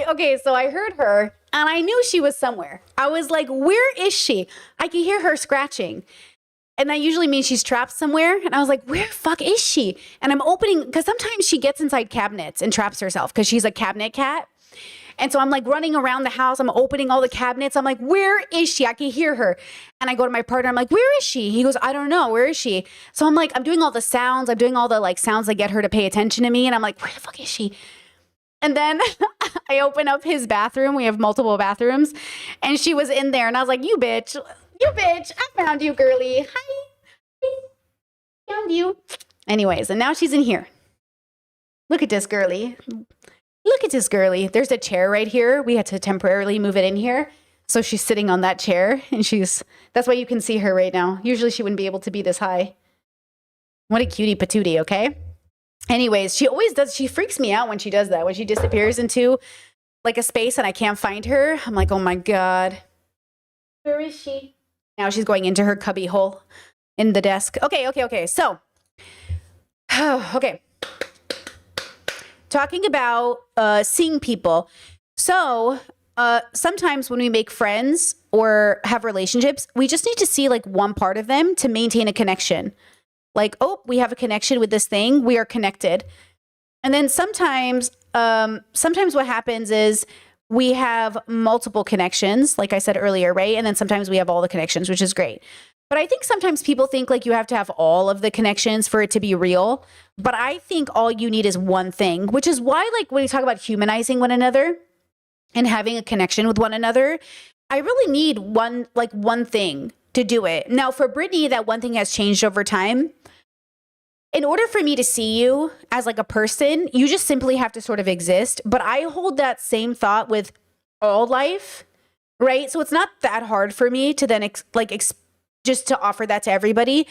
Okay, so I heard her and I knew she was somewhere. I was like, where is she? I can hear her scratching. And that usually means she's trapped somewhere. And I was like, where the fuck is she? And I'm opening, because sometimes she gets inside cabinets and traps herself because she's a cabinet cat. And so I'm like running around the house. I'm opening all the cabinets. I'm like, where is she? I can hear her. And I go to my partner. I'm like, where is she? He goes, I don't know. Where is she? So I'm like, I'm doing all the sounds. I'm doing all the like sounds that get her to pay attention to me. And I'm like, where the fuck is she? And then I open up his bathroom. We have multiple bathrooms. And she was in there. And I was like, you bitch. I found you, girly. Hi. Found you. Anyways, and now she's in here. Look at this girly. Look at this girly. There's a chair right here. We had to temporarily move it in here. So she's sitting on that chair, and that's why you can see her right now. Usually she wouldn't be able to be this high. What a cutie patootie, okay? Anyways, she freaks me out when she does that. When she disappears into like a space and I can't find her, I'm like, oh my God. Where is she? Now she's going into her cubby hole in the desk. Okay. So, okay. Talking about seeing people. So, sometimes when we make friends or have relationships, we just need to see like one part of them to maintain a connection. Like, oh, we have a connection with this thing. We are connected. And then sometimes what happens is we have multiple connections, like I said earlier, right? And then sometimes we have all the connections, which is great. But I think sometimes people think like you have to have all of the connections for it to be real. But I think all you need is one thing, which is why like when we talk about humanizing one another and having a connection with one another, I really need one thing to do it. Now for Brittany, that one thing has changed over time. In order for me to see you as like a person, you just simply have to sort of exist. But I hold that same thought with all life, right? So it's not that hard for me to then just to offer that to everybody.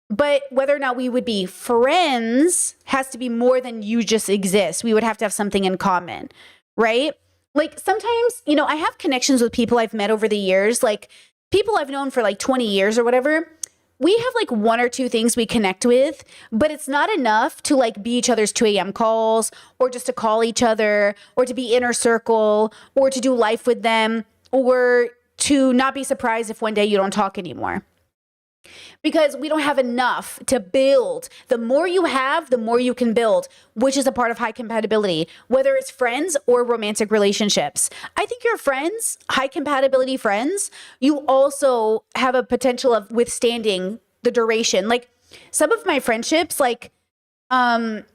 But whether or not we would be friends has to be more than you just exist. We would have to have something in common, right? Like sometimes, I have connections with people I've met over the years, like people I've known for like 20 years or whatever. We have like one or two things we connect with, but it's not enough to like be each other's 2 a.m. calls or just to call each other or to be inner circle or to do life with them or to not be surprised if one day you don't talk anymore. Because we don't have enough to build. The more you have, the more you can build, which is a part of high compatibility, whether it's friends or romantic relationships. I think your friends, high compatibility friends, you also have a potential of withstanding the duration. Like some of my friendships, like inner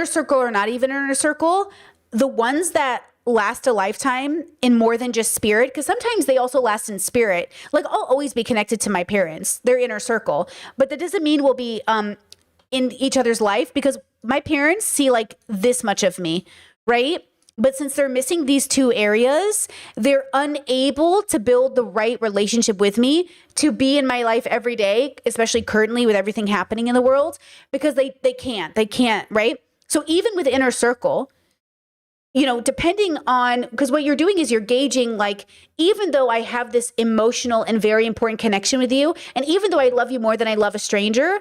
circle or not even inner circle, the ones that last a lifetime in more than just spirit, because sometimes they also last in spirit. Like I'll always be connected to my parents, their inner circle, but that doesn't mean we'll be in each other's life because my parents see like this much of me, right? But since they're missing these two areas, they're unable to build the right relationship with me to be in my life every day, especially currently with everything happening in the world, because they can't, right? So even with inner circle, depending on, because what you're doing is you're gauging, like, even though I have this emotional and very important connection with you, and even though I love you more than I love a stranger,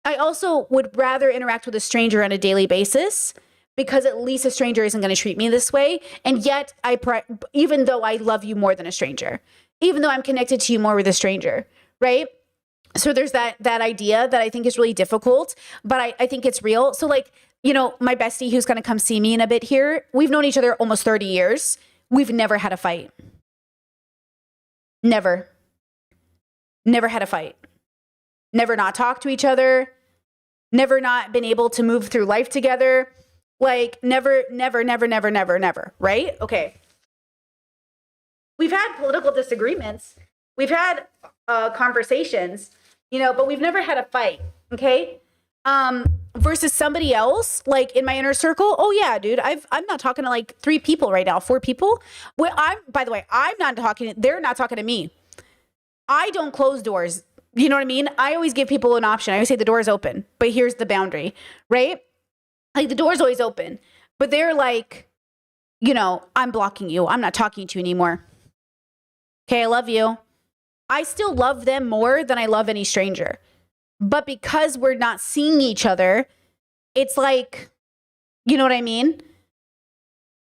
I also would rather interact with a stranger on a daily basis because at least a stranger isn't going to treat me this way. And yet, even though I love you more than a stranger, even though I'm connected to you more with a stranger, right? So there's that idea that I think is really difficult, but I think it's real. So like, my bestie who's going to come see me in a bit here, we've known each other almost 30 years. We've never had a fight. Never had a fight. Never not talked to each other. Never not been able to move through life together. Like never, right? Okay. We've had political disagreements. We've had conversations, but we've never had a fight, okay? Versus somebody else, like in my inner circle, oh yeah, dude, I'm not talking to like 3 people right now, 4 people. Well, by the way, they're not talking to me. I don't close doors. You know what I mean? I always give people an option. I always say the door is open, but here's the boundary, right? Like the door's always open, but they're like, I'm blocking you. I'm not talking to you anymore. Okay, I love you. I still love them more than I love any stranger. But because we're not seeing each other, it's like, you know what I mean?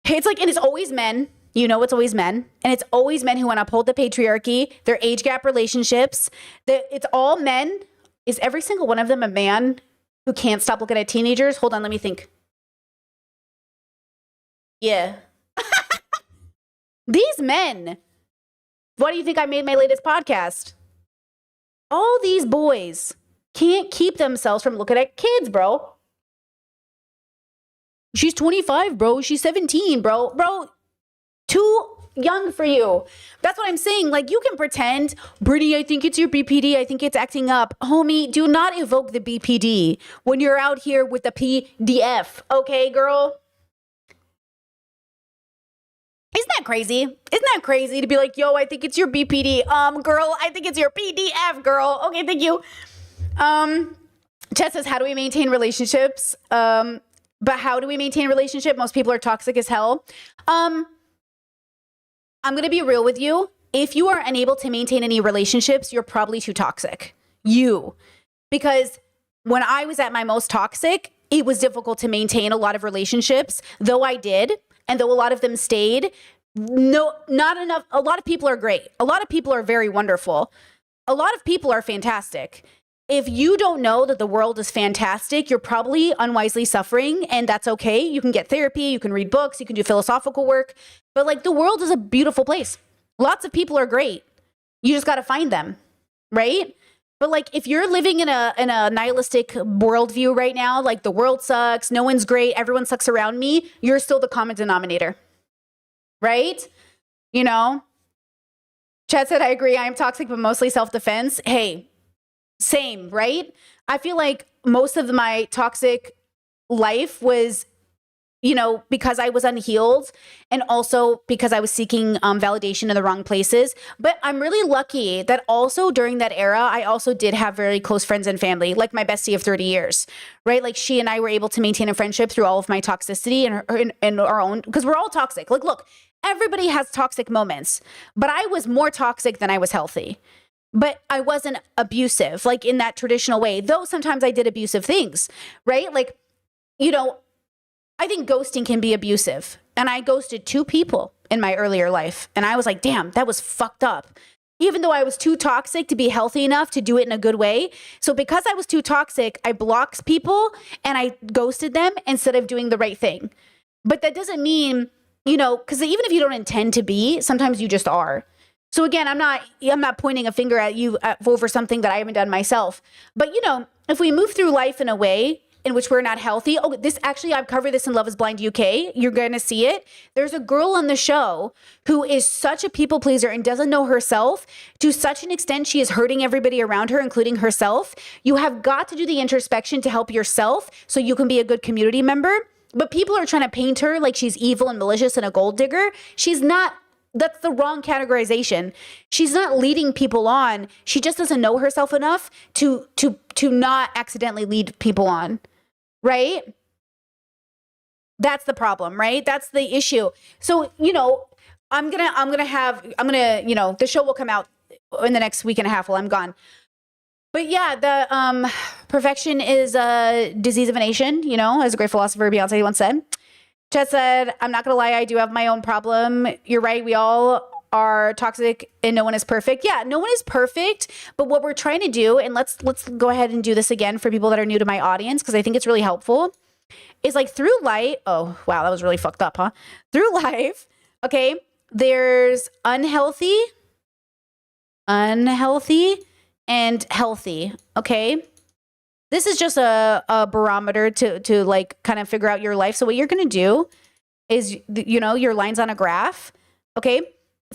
It's like, and it's always men, it's always men. And it's always men who want to uphold the patriarchy, their age gap relationships. It's all men. Is every single one of them a man who can't stop looking at teenagers? Hold on, let me think. Yeah. These men. Why do you think I made my latest podcast? All these boys can't keep themselves from looking at kids, bro. She's 25, bro. She's 17, bro. Bro, too young for you. That's what I'm saying. Like, you can pretend, Brittany, I think it's your BPD. I think it's acting up. Homie, do not evoke the BPD when you're out here with the PDF. Okay, girl? Isn't that crazy? Isn't that crazy to be like, yo, I think it's your BPD. Girl, I think it's your PDF, girl. Okay, thank you. Chet says, how do we maintain relationships? But how do we maintain a relationship? Most people are toxic as hell. I'm going to be real with you. If you are unable to maintain any relationships, you're probably too toxic. Because when I was at my most toxic, it was difficult to maintain a lot of relationships, though I did. And though a lot of them stayed, no, not enough. A lot of people are great. A lot of people are very wonderful. A lot of people are fantastic. If you don't know that the world is fantastic, you're probably unwisely suffering, and that's okay. You can get therapy, you can read books, you can do philosophical work, but like, the world is a beautiful place. Lots of people are great. You just got to find them, right? But like, if you're living in a nihilistic worldview right now, like the world sucks, no one's great, everyone sucks around me, you're still the common denominator, right? You know? Chad said, I agree, I am toxic, but mostly self-defense. Hey, same, right? I feel like most of my toxic life was, you know, because I was unhealed, and also because I was seeking validation in the wrong places. But I'm really lucky that also during that era, I also did have very close friends and family, like my bestie of 30 years, right? Like, she and I were able to maintain a friendship through all of my toxicity and our own, because we're all toxic. Like, look, everybody has toxic moments, but I was more toxic than I was healthy. But I wasn't abusive, like in that traditional way, though sometimes I did abusive things, right? Like, you know, I think ghosting can be abusive. And I ghosted 2 people in my earlier life. And I was like, damn, that was fucked up. Even though I was too toxic to be healthy enough to do it in a good way. So because I was too toxic, I blocked people and I ghosted them instead of doing the right thing. But that doesn't mean, you know, because even if you don't intend to be, sometimes you just are. So again, I'm not pointing a finger at you over something that I haven't done myself. But, you know, if we move through life in a way in which we're not healthy. Oh, this actually, I've covered this in Love is Blind UK. You're going to see it. There's a girl on the show who is such a people pleaser and doesn't know herself to such an extent she is hurting everybody around her, including herself. You have got to do the introspection to help yourself so you can be a good community member. But people are trying to paint her like she's evil and malicious and a gold digger. She's not. That's the wrong categorization. She's not leading people on. She just doesn't know herself enough to not accidentally lead people on. Right? That's the problem, right? That's the issue. So, you know, I'm gonna, you know, the show will come out in the next week and a half while I'm gone. But yeah, the perfection is a disease of a nation, you know, as a great philosopher Beyonce once said. Chet said, I'm not gonna lie, I do have my own problem. You're right, we all are toxic and no one is perfect. Yeah, no one is perfect, but what we're trying to do, and let's go ahead and do this again for people that are new to my audience, because I think it's really helpful, is like through life, oh, wow, that was really fucked up, huh? Through life, okay, there's unhealthy, and healthy, okay? This is just a barometer to like kind of figure out your life. So what you're going to do is, you know, your lines on a graph, okay?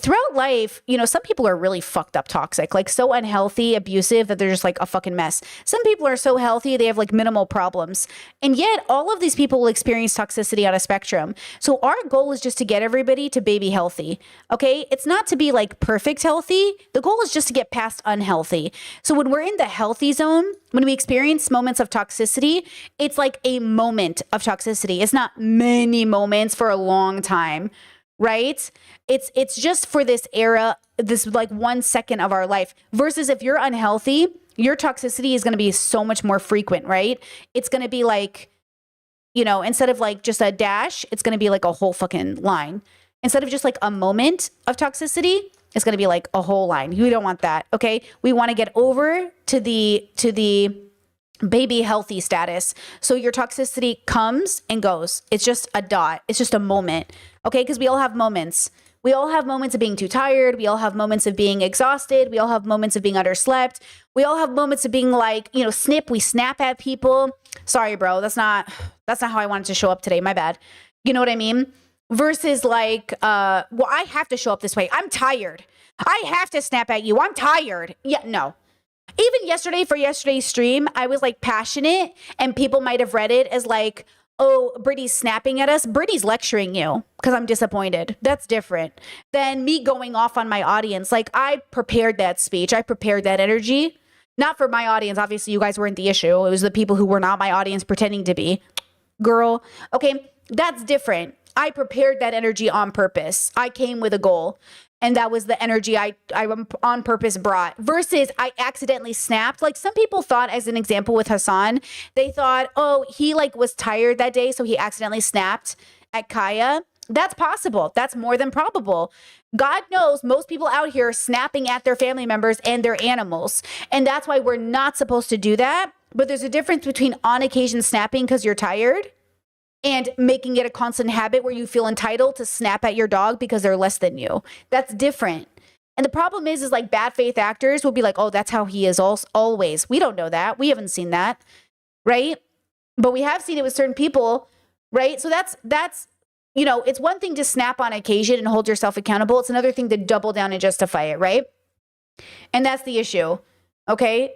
Throughout life, you know, some people are really fucked up toxic, like so unhealthy, abusive that they're just like a fucking mess. Some people are so healthy, they have like minimal problems. And yet all of these people will experience toxicity on a spectrum. So our goal is just to get everybody to baby healthy, okay? It's not to be like perfect healthy. The goal is just to get past unhealthy. So when we're in the healthy zone, when we experience moments of toxicity, it's like a moment of toxicity. It's not many moments for a long time. Right? It's just for this era, this like 1 second of our life, versus if you're unhealthy, your toxicity is going to be so much more frequent, right? It's going to be like, you know, instead of like just a dash, it's going to be like a whole fucking line. Instead of just like a moment of toxicity, it's going to be like a whole line. We don't want that. Okay. We want to get over to the baby healthy status. So your toxicity comes and goes. It's just a dot. It's just a moment. Okay. Because we all have moments. We all have moments of being too tired. We all have moments of being exhausted. We all have moments of being underslept. We all have moments of being like, you know, we snap at people. Sorry, bro. That's not how I wanted to show up today. My bad. You know what I mean? Versus like, well, I have to show up this way. I'm tired. I have to snap at you. I'm tired. Yeah, no. Even yesterday, for yesterday's stream, I was like passionate, and people might have read it as like, oh, Brittany's snapping at us. Brittany's lecturing you because I'm disappointed. That's different than me going off on my audience. Like, I prepared that speech. I prepared that energy. Not for my audience. Obviously, you guys weren't the issue. It was the people who were not my audience pretending to be. Girl. Okay, that's different. I prepared that energy on purpose. I came with a goal. And that was the energy I on purpose brought. Versus I accidentally snapped. Like some people thought, as an example with Hassan, they thought, oh, he like was tired that day, so he accidentally snapped at Kaya. That's possible. That's more than probable. God knows most people out here are snapping at their family members and their animals. And that's why we're not supposed to do that. But there's a difference between on occasion snapping because you're tired and making it a constant habit where you feel entitled to snap at your dog because they're less than you. That's different. And the problem is like bad faith actors will be like, oh, that's how he is always. We don't know that. We haven't seen that, right? But we have seen it with certain people, right? So that's you know, it's one thing to snap on occasion and hold yourself accountable. It's another thing to double down and justify it, right? And that's the issue, okay?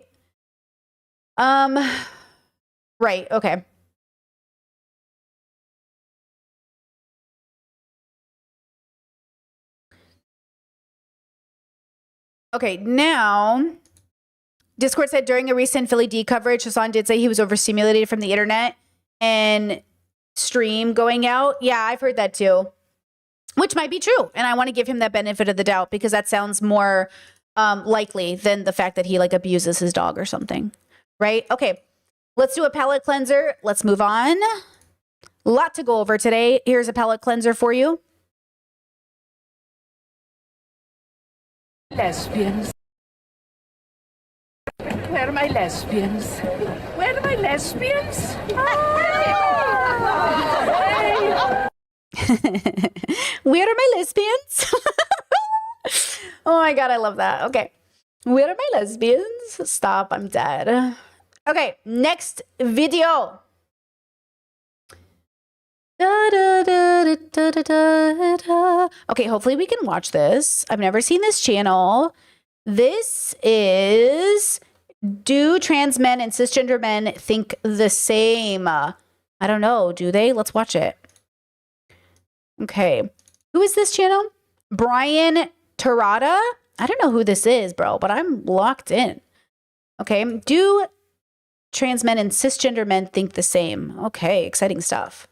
Right, okay. Okay, now, Discord said during a recent Philly D coverage, Hassan did say he was overstimulated from the internet and stream going out. Yeah, I've heard that too, which might be true. And I want to give him that benefit of the doubt because that sounds more likely than the fact that he like abuses his dog or something, right? Okay, let's do a palate cleanser. Let's move on. A lot to go over today. Here's a palate cleanser for you. Lesbians. Where are my lesbians? Where are my lesbians? Where are my lesbians? Oh my God, I love that. Okay. Where are my lesbians? Stop, I'm dead. Okay, next video. Okay, hopefully we can watch this. I've never seen this channel. This is, do trans men and cisgender men think the same? I don't know. Do they? Let's watch it. Okay. Who is this channel? Brian Terada? I don't know who this is, bro, but I'm locked in. Okay. Do trans men and cisgender men think the same? Okay. Exciting stuff.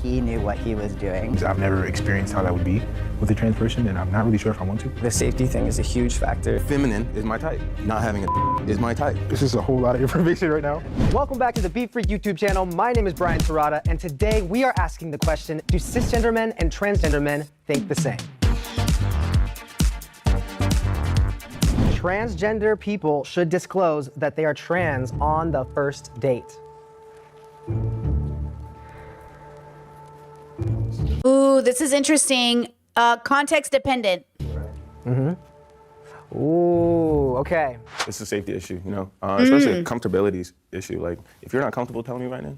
He knew what he was doing. I've never experienced how that would be with a trans person, and I'm not really sure if I want to. The safety thing is a huge factor. Feminine is my type. Not having a is my type. This is a whole lot of information right now. Welcome back to the Beat Freak YouTube channel. My name is Brian Terada, and today we are asking the question, do cisgender men and transgender men think the same? Transgender people should disclose that they are trans on the first date. Ooh, this is interesting. Context dependent. Mm-hmm. Ooh, okay. It's a safety issue, you know, especially a comfortability issue. Like, if you're not comfortable telling me right now,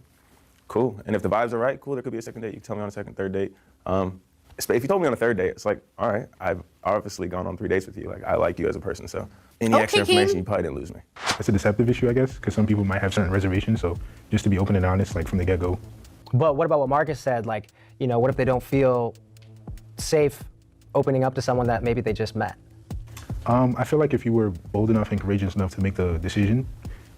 cool. And if the vibes are right, cool, there could be a second date. You can tell me on a second, third date. If you told me on a third date, it's like, all right, I've obviously gone on 3 dates with you. Like, I like you as a person, so any extra information, you probably didn't lose me. It's a deceptive issue, I guess, because some people might have certain reservations, so just to be open and honest, like, from the get-go. But what about what Marcus said? Like, you know, what if they don't feel safe opening up to someone that maybe they just met? I feel like if you were bold enough and courageous enough to make the decision,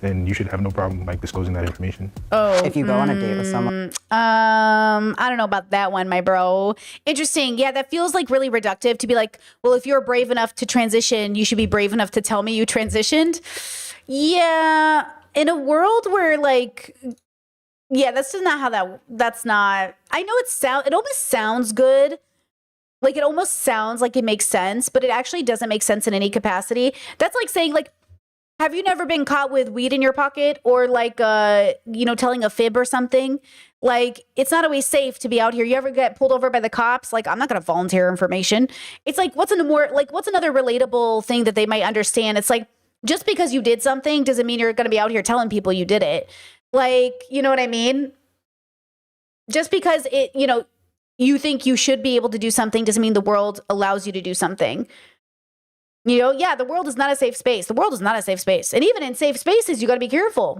then you should have no problem like disclosing that information. Oh, if you go on a date with someone. I don't know about that one, my bro. Interesting. Yeah, that feels like really reductive to be like, well, if you're brave enough to transition, you should be brave enough to tell me you transitioned. Yeah, in a world where like, yeah, that's just not how that's not, I know it almost sounds good. Like it almost sounds like it makes sense, but it actually doesn't make sense in any capacity. That's like saying like, Have you never been caught with weed in your pocket or like, telling a fib or something? Like, it's not always safe to be out here. You ever get pulled over by the cops? Like, I'm not going to volunteer information. It's like, what's another relatable thing that they might understand? It's like, just because you did something doesn't mean you're going to be out here telling people you did it. Like, you know what I mean? Just because you think you should be able to do something doesn't mean the world allows you to do something. The world is not a safe space. The world is not a safe space. And even in safe spaces, you got to be careful,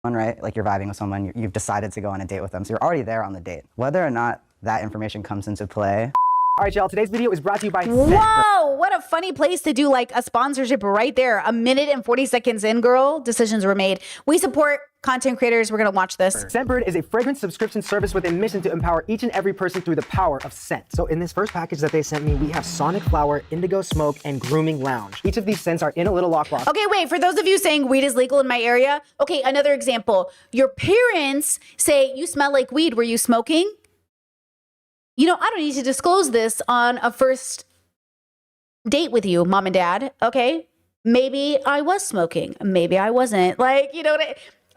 Right? Like you're vibing with someone, you've decided to go on a date with them. So you're already there on the date. Whether or not that information comes into play. All right, y'all, today's video is brought to you by Whoa, what a funny place to do like a sponsorship right there. 1 minute and 40 seconds in, girl. Decisions were made. We support content creators. We're going to watch this. Scentbird is a fragrance subscription service with a mission to empower each and every person through the power of scent. So in this first package that they sent me, we have Sonic Flower, Indigo Smoke, and Grooming Lounge. Each of these scents are in a little lockbox. Okay, wait, for those of you saying weed is legal in my area, okay, another example. Your parents say, you smell like weed. Were you smoking? I don't need to disclose this on a first date with you, mom and dad. Okay, maybe I was smoking. Maybe I wasn't. Like,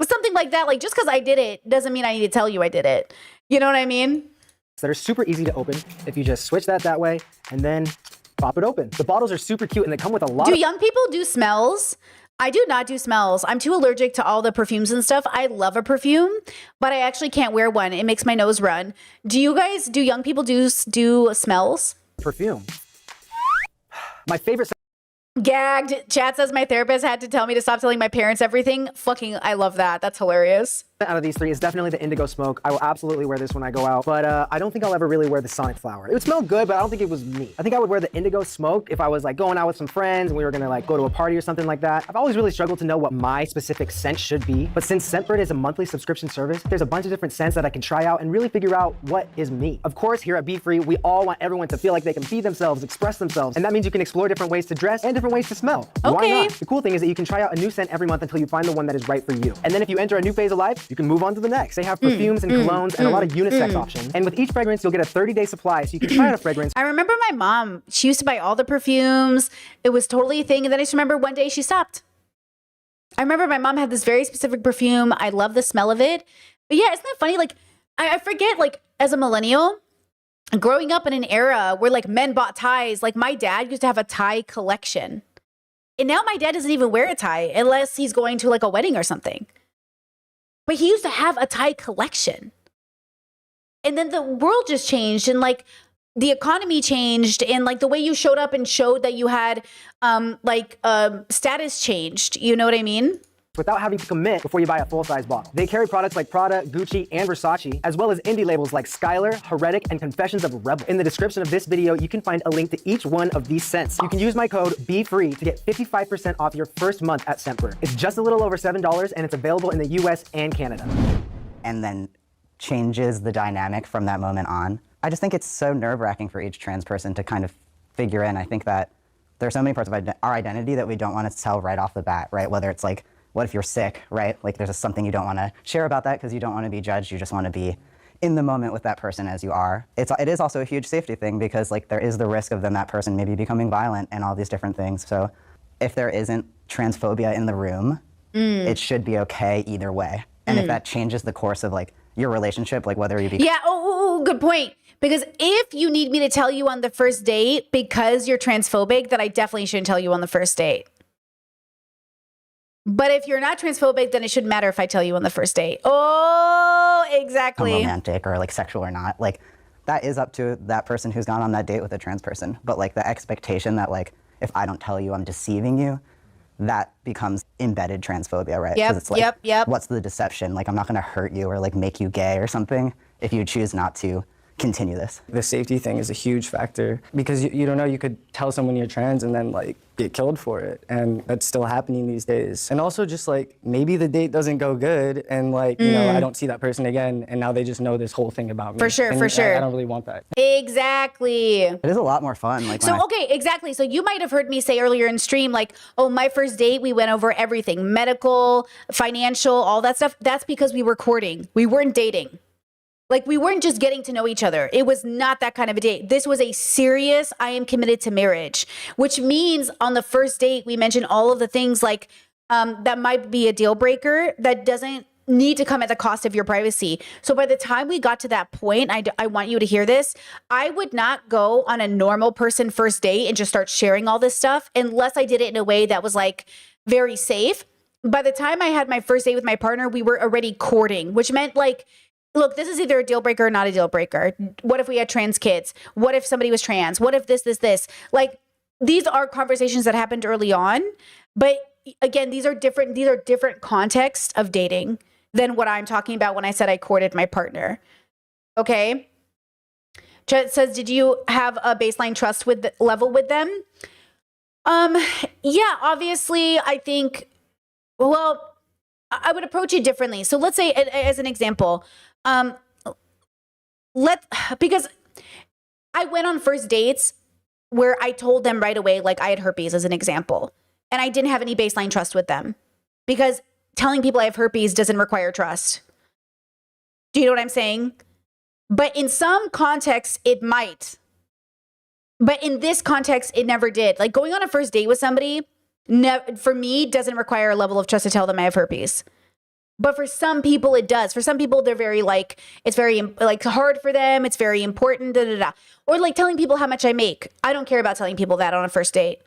something like that. Like, just because I did it doesn't mean I need to tell you I did it. You know what I mean? That are super easy to open if you just switch that way and then pop it open. The bottles are super cute and they come with a lot Do young people do smells? I do not do smells. I'm too allergic to all the perfumes and stuff. I love a perfume, but I actually can't wear one. It makes my nose run. Do young people do smells? Perfume. My favorite. Gagged. Chat says my therapist had to tell me to stop telling my parents everything. Fucking, I love that. That's hilarious. Out of these three is definitely the Indigo Smoke. I will absolutely wear this when I go out, but I don't think I'll ever really wear the Sonic Flower. It would smell good, but I don't think it was me. I think I would wear the Indigo Smoke if I was like going out with some friends and we were gonna like go to a party or something like that. I've always really struggled to know what my specific scent should be, but since Scentbird is a monthly subscription service, there's a bunch of different scents that I can try out and really figure out what is me. Of course, here at Be Free, we all want everyone to feel like they can be themselves, express themselves, and that means you can explore different ways to dress and different ways to smell. Okay. Why not? The cool thing is that you can try out a new scent every month until you find the one that is right for you. And then if you enter a new phase of life, you can move on to the next. They have perfumes and colognes and a lot of unisex options. And with each fragrance, you'll get a 30-day supply, so you can try out a fragrance. I remember my mom, she used to buy all the perfumes. It was totally a thing. And then I just remember one day she stopped. I remember my mom had this very specific perfume. I love the smell of it. But yeah, isn't that funny? Like, I forget, like, as a millennial, growing up in an era where like men bought ties, like my dad used to have a tie collection. And now my dad doesn't even wear a tie unless he's going to like a wedding or something. But he used to have a tie collection. And then the world just changed and like the economy changed and like the way you showed up and showed that you had status changed. You know what I mean? Without having to commit before you buy a full-size bottle. They carry products like Prada, Gucci, and Versace, as well as indie labels like Skylar, Heretic, and Confessions of a Rebel. In the description of this video, you can find a link to each one of these scents. You can use my code BEFREE to get 55% off your first month at Scentbird. It's just a little over $7 and it's available in the US and Canada. And then changes the dynamic from that moment on. I just think it's so nerve-wracking for each trans person to kind of figure in. I think that there are so many parts of our identity that we don't want to tell right off the bat, right? Whether it's like, what if you're sick, right? Like there's just something you don't want to share about that because you don't want to be judged. You just want to be in the moment with that person as you are. It is also a huge safety thing because like there is the risk of then that person maybe becoming violent and all these different things. So if there isn't transphobia in the room, it should be okay either way. And if that changes the course of like your relationship, like whether you be good point. Because if you need me to tell you on the first date because you're transphobic, then I definitely shouldn't tell you on the first date. But if you're not transphobic, then it shouldn't matter if I tell you on the first date. Oh, exactly. Romantic or like sexual or not. Like that is up to that person who's gone on that date with a trans person. But like the expectation that like, if I don't tell you, I'm deceiving you, that becomes embedded transphobia, right? Yep, it's like, yep. What's the deception? Like I'm not gonna hurt you or like make you gay or something if you choose not to continue this. The safety thing is a huge factor because you don't know, you could tell someone you're trans and then like get killed for it, and that's still happening these days. And also just like maybe the date doesn't go good and like you know I don't see that person again and now they just know this whole thing about me. For sure, and for sure. I don't really want that. Exactly. It is a lot more fun. Like okay, exactly. So you might have heard me say earlier in stream, like, oh, my first date, we went over everything, medical, financial, all that stuff. That's because we were courting. We weren't dating. Like, we weren't just getting to know each other. It was not that kind of a date. This was a serious, I am committed to marriage, which means on the first date, we mentioned all of the things like that might be a deal breaker that doesn't need to come at the cost of your privacy. So by the time we got to that point, I want you to hear this. I would not go on a normal person first date and just start sharing all this stuff unless I did it in a way that was like very safe. By the time I had my first date with my partner, we were already courting, which meant like, look, this is either a deal breaker or not a deal breaker. What if we had trans kids? What if somebody was trans? What if this? Like, these are conversations that happened early on. But again, these are different contexts of dating than what I'm talking about when I said I courted my partner. Okay? Chet says, did you have a baseline trust level with them? Yeah, obviously, I think, well, I would approach it differently. So let's say, as an example, because I went on first dates where I told them right away, like I had herpes as an example, and I didn't have any baseline trust with them because telling people I have herpes doesn't require trust. Do you know what I'm saying? But in some contexts, it might. But in this context, it never did. Like, going on a first date with somebody, for me, doesn't require a level of trust to tell them I have herpes. But for some people, it does. For some people, they're very like, it's very like hard for them. It's very important, Or like telling people how much I make. I don't care about telling people that on a first date.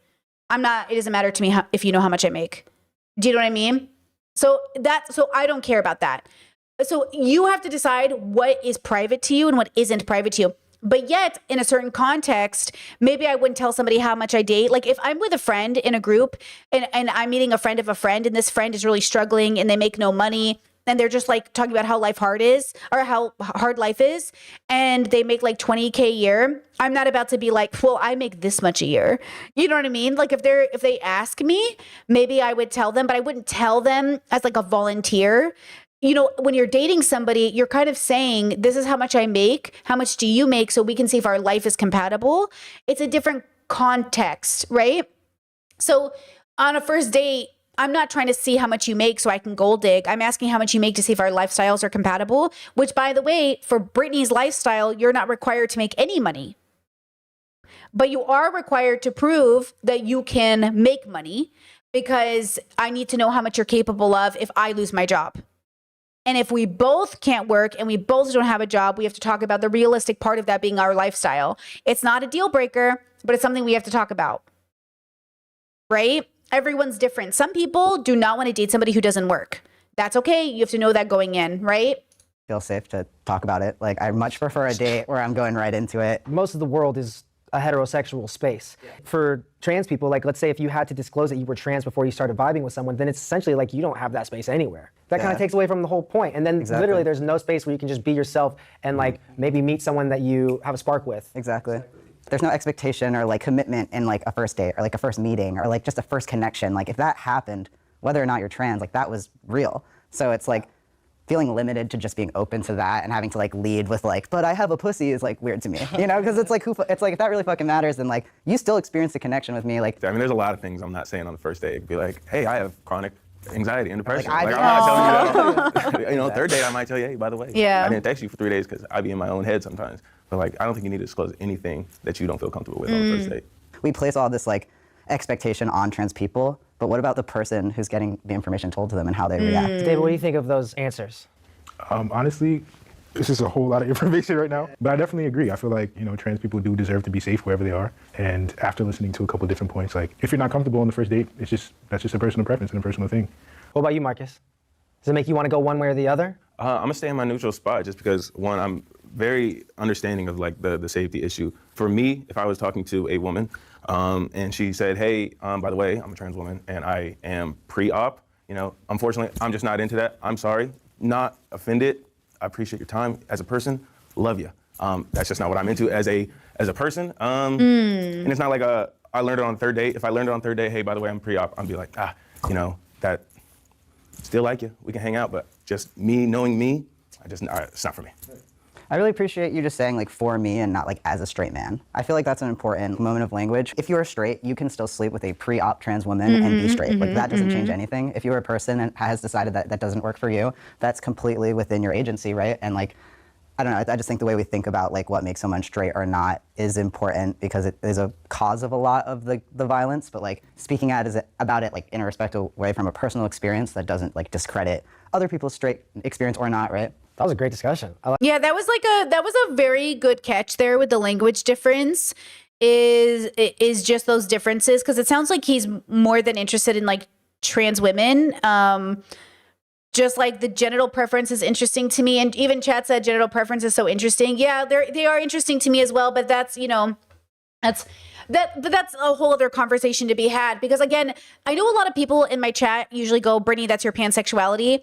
It doesn't matter to me if you know how much I make. Do you know what I mean? So I don't care about that. So you have to decide what is private to you and what isn't private to you. But yet, in a certain context, maybe I wouldn't tell somebody how much I date. Like, if I'm with a friend in a group and I'm meeting a friend of a friend and this friend is really struggling and they make no money and they're just like talking about how how hard life is, and they make like $20K a year, I'm not about to be like, well, I make this much a year. You know what I mean? Like, if they ask me, maybe I would tell them, but I wouldn't tell them as like a volunteer. You know, when you're dating somebody, you're kind of saying, this is how much I make. How much do you make? So we can see if our life is compatible. It's a different context, right? So on a first date, I'm not trying to see how much you make so I can gold dig. I'm asking how much you make to see if our lifestyles are compatible, which, by the way, for Brittany's lifestyle, you're not required to make any money. But you are required to prove that you can make money, because I need to know how much you're capable of if I lose my job. And if we both can't work and we both don't have a job, we have to talk about the realistic part of that being our lifestyle. It's not a deal breaker, but it's something we have to talk about, right? Everyone's different. Some people do not want to date somebody who doesn't work. That's okay. You have to know that going in, right? Feel safe to talk about it. Like, I much prefer a date where I'm going right into it. Most of the world is a heterosexual space. For trans people, like, let's say if you had to disclose that you were trans before you started vibing with someone, then it's essentially like you don't have that space anywhere. That kind of takes away from the whole point. And then literally there's no space where you can just be yourself and like maybe meet someone that you have a spark with. Exactly. There's no expectation or like commitment in like a first date or like a first meeting or like just a first connection. Like, if that happened, whether or not you're trans, like, that was real. So it's like feeling limited to just being open to that and having to like lead with like, but I have a pussy, is like weird to me, you know? Because it's like, it's like, if that really fucking matters, then like you still experience the connection with me. Like, I mean, there's a lot of things I'm not saying on the first date. It could be like, hey, I have chronic anxiety and depression. Like, I'm not telling you that. You know, third date I might tell you, hey, by the way, Yeah. I didn't text you for 3 days because I be in my own head sometimes. But like, I don't think you need to disclose anything that you don't feel comfortable with on the first date. We place all this like expectation on trans people, but what about the person who's getting the information told to them and how they react? David, what do you think of those answers? Honestly, this is a whole lot of information right now, but I definitely agree. I feel like, you know, trans people do deserve to be safe wherever they are. And after listening to a couple different points, like, if you're not comfortable on the first date, that's just a personal preference and a personal thing. What about you, Marcus? Does it make you want to go one way or the other? I'm gonna stay in my neutral spot just because, one, I'm very understanding of like the safety issue. For me, if I was talking to a woman and she said, hey, by the way, I'm a trans woman and I am pre-op, you know, unfortunately, I'm just not into that. I'm sorry, not offended. I appreciate your time as a person. Love you. That's just not what I'm into as a person. And it's not like I learned it on the third date. If I learned it on the third day, hey, by the way, I'm pre-op, I'd be like, you know, that still like you. We can hang out, but just me knowing me, it's not for me. I really appreciate you just saying like for me and not like as a straight man. I feel like that's an important moment of language. If you're straight, you can still sleep with a pre-op trans woman and be straight. Like, that doesn't change anything. If you're a person and has decided that that doesn't work for you, that's completely within your agency, right? And like, I don't know, I just think the way we think about like what makes someone straight or not is important because it is a cause of a lot of the violence, but like speaking about it like in a respectful way from a personal experience that doesn't like discredit other people's straight experience or not, right? That was a great discussion. Yeah, that was a very good catch there with the language difference is just those differences, because it sounds like he's more than interested in like trans women. Just like the genital preference is interesting to me, and even chat said genital preference is so interesting. Yeah, they are interesting to me as well, but that's, you know, that's a whole other conversation to be had, because again, I know a lot of people in my chat usually go, Brittany, that's your pansexuality.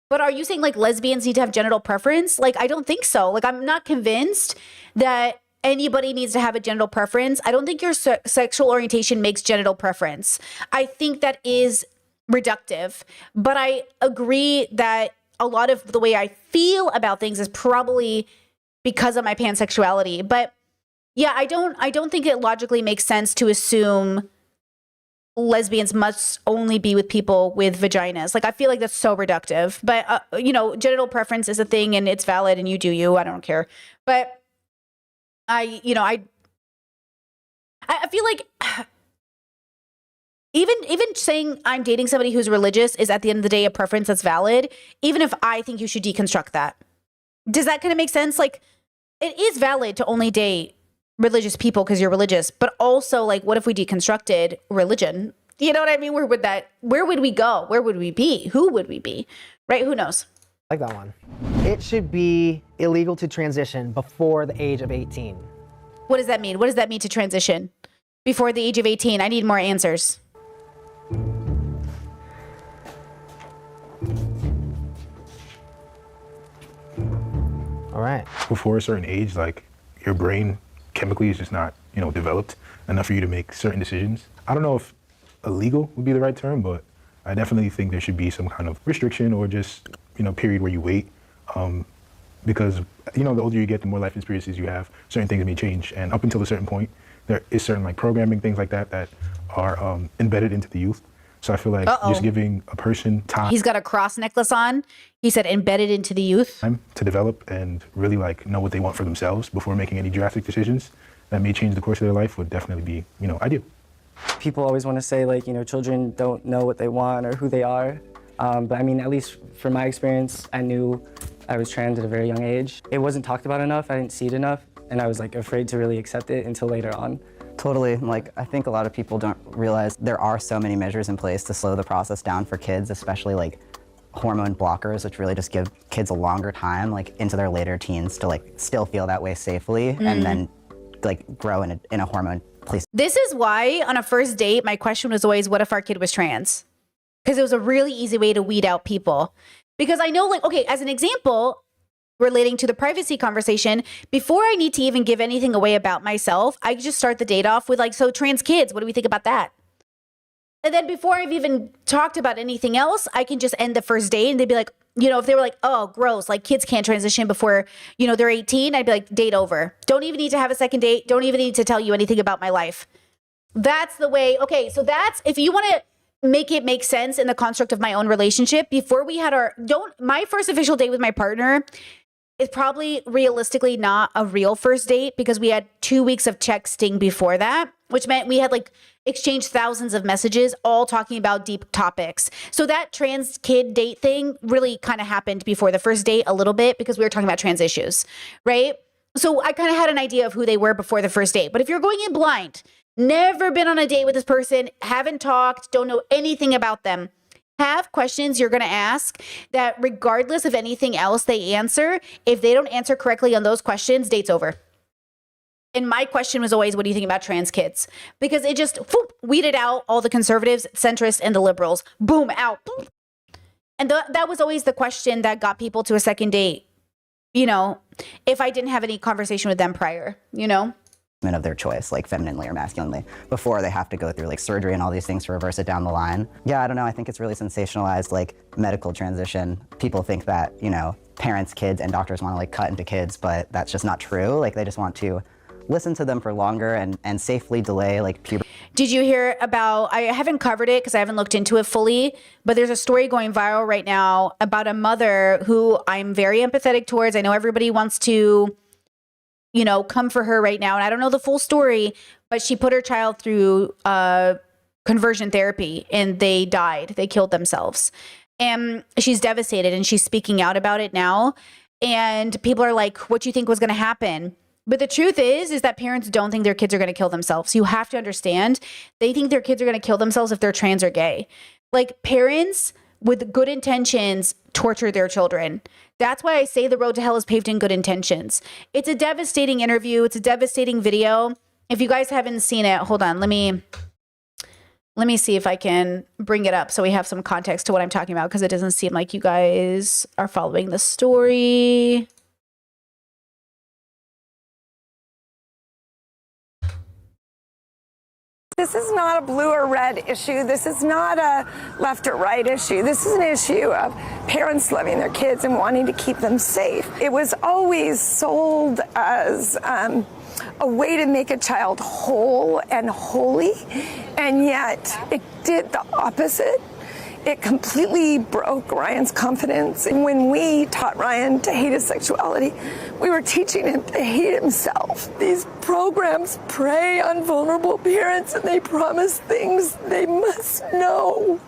But are you saying like lesbians need to have genital preference? Like, I don't think so. Like, I'm not convinced that anybody needs to have a genital preference. I don't think your sexual orientation makes genital preference. I think that is reductive, but I agree that a lot of the way I feel about things is probably because of my pansexuality. But yeah, I don't think it logically makes sense to assume lesbians must only be with people with vaginas. Like, I feel like that's so reductive. But you know, genital preference is a thing and it's valid and you do you. I don't care. But I feel like even saying I'm dating somebody who's religious is at the end of the day a preference that's valid, even if I think you should deconstruct that. Does that kind of make sense? Like, it is valid to only date religious people because you're religious, but also like, what if we deconstructed religion? You know what I mean? Where would we go? Where would we be? Who would we be? Right? Who knows? I like that one. It should be illegal to transition before the age of 18. What does that mean? What does that mean to transition before the age of 18? I need more answers. All right. Before a certain age, like your brain chemically is just not, you know, developed enough for you to make certain decisions. I don't know if illegal would be the right term, but I definitely think there should be some kind of restriction or just, you know, period where you wait. Because, you know, the older you get, the more life experiences you have, certain things may change. And up until a certain point, there is certain like programming, things like that are embedded into the youth. So I feel like just giving a person time. He's got a cross necklace on. He said embedded into the youth. Time to develop and really like know what they want for themselves before making any drastic decisions that may change the course of their life would definitely be, you know, ideal. People always want to say like, you know, children don't know what they want or who they are. But I mean, at least from my experience, I knew I was trans at a very young age. It wasn't talked about enough. I didn't see it enough. And I was like afraid to really accept it until later on. Totally. Like, I think a lot of people don't realize there are so many measures in place to slow the process down for kids, especially like hormone blockers, which really just give kids a longer time, like into their later teens, to like still feel that way safely and then like grow in a hormone place. This is why on a first date, my question was always, what if our kid was trans? Because it was a really easy way to weed out people. Because I know, like, okay, as an example, relating to the privacy conversation, before I need to even give anything away about myself, I just start the date off with like, so trans kids, what do we think about that? And then before I've even talked about anything else, I can just end the first date and they'd be like, you know, if they were like, oh, gross, like kids can't transition before, you know, they're 18, I'd be like, date over. Don't even need to have a second date. Don't even need to tell you anything about my life. That's the way. Okay, so that's, if you want to make it make sense in the construct of my own relationship, before we had my first official date with my partner is probably realistically not a real first date, because we had 2 weeks of texting before that, which meant we had like exchanged thousands of messages all talking about deep topics. So that trans kid date thing really kind of happened before the first date a little bit, because we were talking about trans issues, right? So I kind of had an idea of who they were before the first date. But if you're going in blind, never been on a date with this person, haven't talked, don't know anything about them, have questions you're going to ask that regardless of anything else they answer, if they don't answer correctly on those questions, date's over. And my question was always, what do you think about trans kids? Because it just weeded out all the conservatives, centrists, and the liberals. Boom, out. Boom. And that was always the question that got people to a second date, you know, if I didn't have any conversation with them prior, you know? Of their choice, like femininely or masculinely, before they have to go through like surgery and all these things to reverse it down the line. Yeah, I don't know. I think it's really sensationalized, like medical transition. People think that, you know, parents, kids, and doctors want to like cut into kids, but that's just not true. Like they just want to listen to them for longer and safely delay like puberty. Did you hear about, I haven't covered it because I haven't looked into it fully, but there's a story going viral right now about a mother who I'm very empathetic towards. I know everybody wants to, you know, come for her right now. And I don't know the full story, but she put her child through conversion therapy and they died. They killed themselves. And she's devastated and she's speaking out about it now. And people are like, what do you think was going to happen? But the truth is that parents don't think their kids are going to kill themselves. You have to understand, they think their kids are going to kill themselves if they're trans or gay. Like, parents with good intentions torture their children. That's why I say the road to hell is paved in good intentions. It's a devastating interview. It's a devastating video. If you guys haven't seen it, hold on. Let me see if I can bring it up so we have some context to what I'm talking about, because it doesn't seem like you guys are following the story. This is not a blue or red issue. This is not a left or right issue. This is an issue of parents loving their kids and wanting to keep them safe. It was always sold as a way to make a child whole and holy, and yet it did the opposite. It completely broke Ryan's confidence. And when we taught Ryan to hate his sexuality, we were teaching him to hate himself. These programs prey on vulnerable parents and they promise things they must know.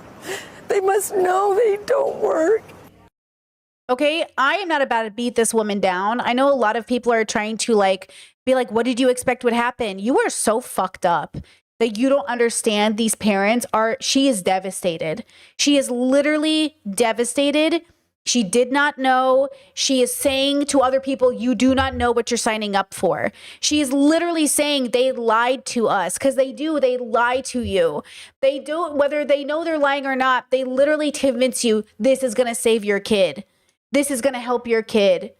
They must know they don't work. Okay, I am not about to beat this woman down. I know a lot of people are trying to be like, what did you expect would happen? You are so fucked up that you don't understand. These parents she is devastated. She is literally devastated. She did not know. She is saying to other people, you do not know what you're signing up for. She is literally saying they lied to us, because they do. They lie to you. They do, whether they know they're lying or not, they literally convince you this is going to save your kid. This is going to help your kid.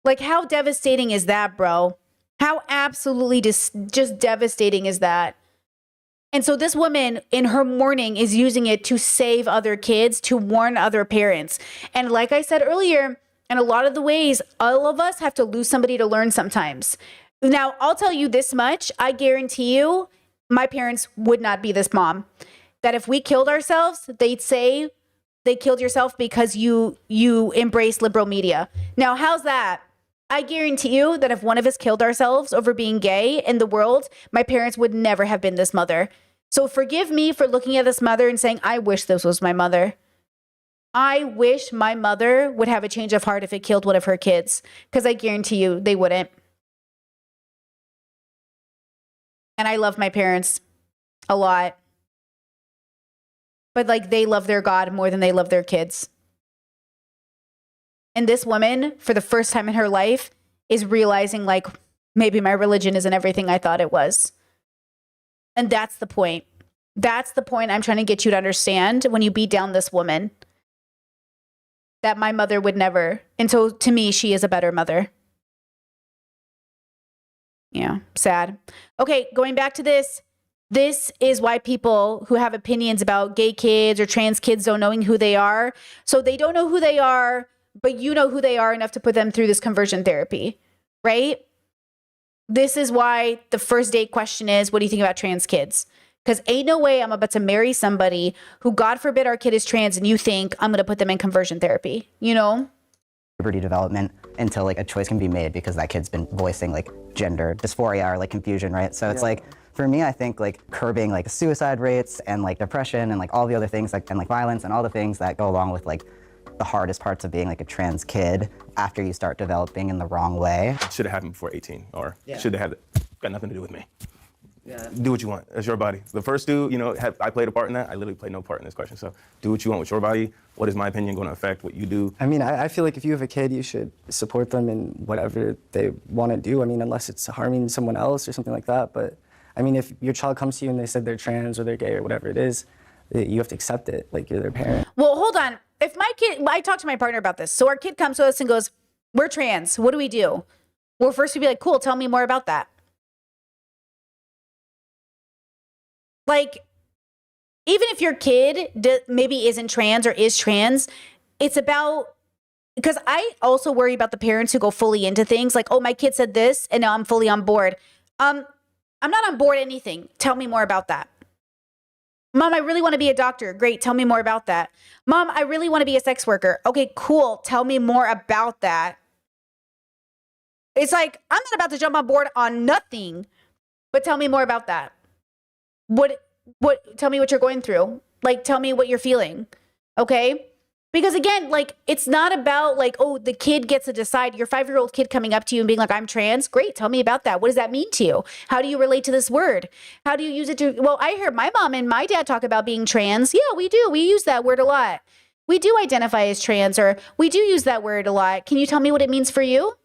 Like, how devastating is that, bro? How absolutely just devastating is that? And so this woman in her mourning is using it to save other kids, to warn other parents. And like I said earlier, in a lot of the ways, all of us have to lose somebody to learn sometimes. Now, I'll tell you this much. I guarantee you, my parents would not be this mom. That if we killed ourselves, they'd say they killed yourself because you embrace liberal media. Now, how's that? I guarantee you that if one of us killed ourselves over being gay in the world, my parents would never have been this mother. So forgive me for looking at this mother and saying, I wish this was my mother. I wish my mother would have a change of heart if it killed one of her kids, because I guarantee you they wouldn't. And I love my parents a lot. But they love their God more than they love their kids. And this woman, for the first time in her life, is realizing maybe my religion isn't everything I thought it was. And that's the point. That's the point I'm trying to get you to understand when you beat down this woman. That my mother would never. And so to me, she is a better mother. Yeah, sad. Okay, going back to this. This is why people who have opinions about gay kids or trans kids don't knowing who they are. So they don't know who they are, but you know who they are enough to put them through this conversion therapy, right? This is why the first date question is, what do you think about trans kids? Because ain't no way I'm about to marry somebody who, God forbid, our kid is trans and you think I'm going to put them in conversion therapy, you know? Puberty development until a choice can be made because that kid's been voicing gender dysphoria or confusion, right? So it's for me, I think curbing suicide rates and depression and all the other things and violence and all the things that go along with the hardest parts of being a trans kid after you start developing in the wrong way. Should have happened before 18, or should have had got nothing to do with me. Yeah. Do what you want. It's your body. The first dude, I played a part in that. I literally played no part in this question. So do what you want with your body. What is my opinion going to affect what you do? I mean, I feel like if you have a kid, you should support them in whatever they want to do. I mean, unless it's harming someone else or something like that. But I mean, if your child comes to you and they said they're trans or they're gay or whatever it is, you have to accept it. You're their parent. Well, hold on. If my kid, I talked to my partner about this. So our kid comes to us and goes, we're trans. What do we do? Well, first we'd be like, cool, tell me more about that. Even if your kid maybe isn't trans or is trans, it's about, because I also worry about the parents who go fully into things oh, my kid said this and now I'm fully on board. I'm not on board anything. Tell me more about that. Mom, I really want to be a doctor. Great. Tell me more about that. Mom, I really want to be a sex worker. Okay, cool. Tell me more about that. It's like, I'm not about to jump on board on nothing, but tell me more about that. Tell me what you're going through. Like, tell me what you're feeling. Okay? Because again, like, it's not about like, oh, the kid gets to decide. Your 5-year-old kid coming up to you and being like, I'm trans. Great. Tell me about that. What does that mean to you? How do you relate to this word? How do you use it to, well, I heard my mom and my dad talk about being trans. Yeah, we do. We use that word a lot. We do identify as trans, or we do use that word a lot. Can you tell me what it means for you?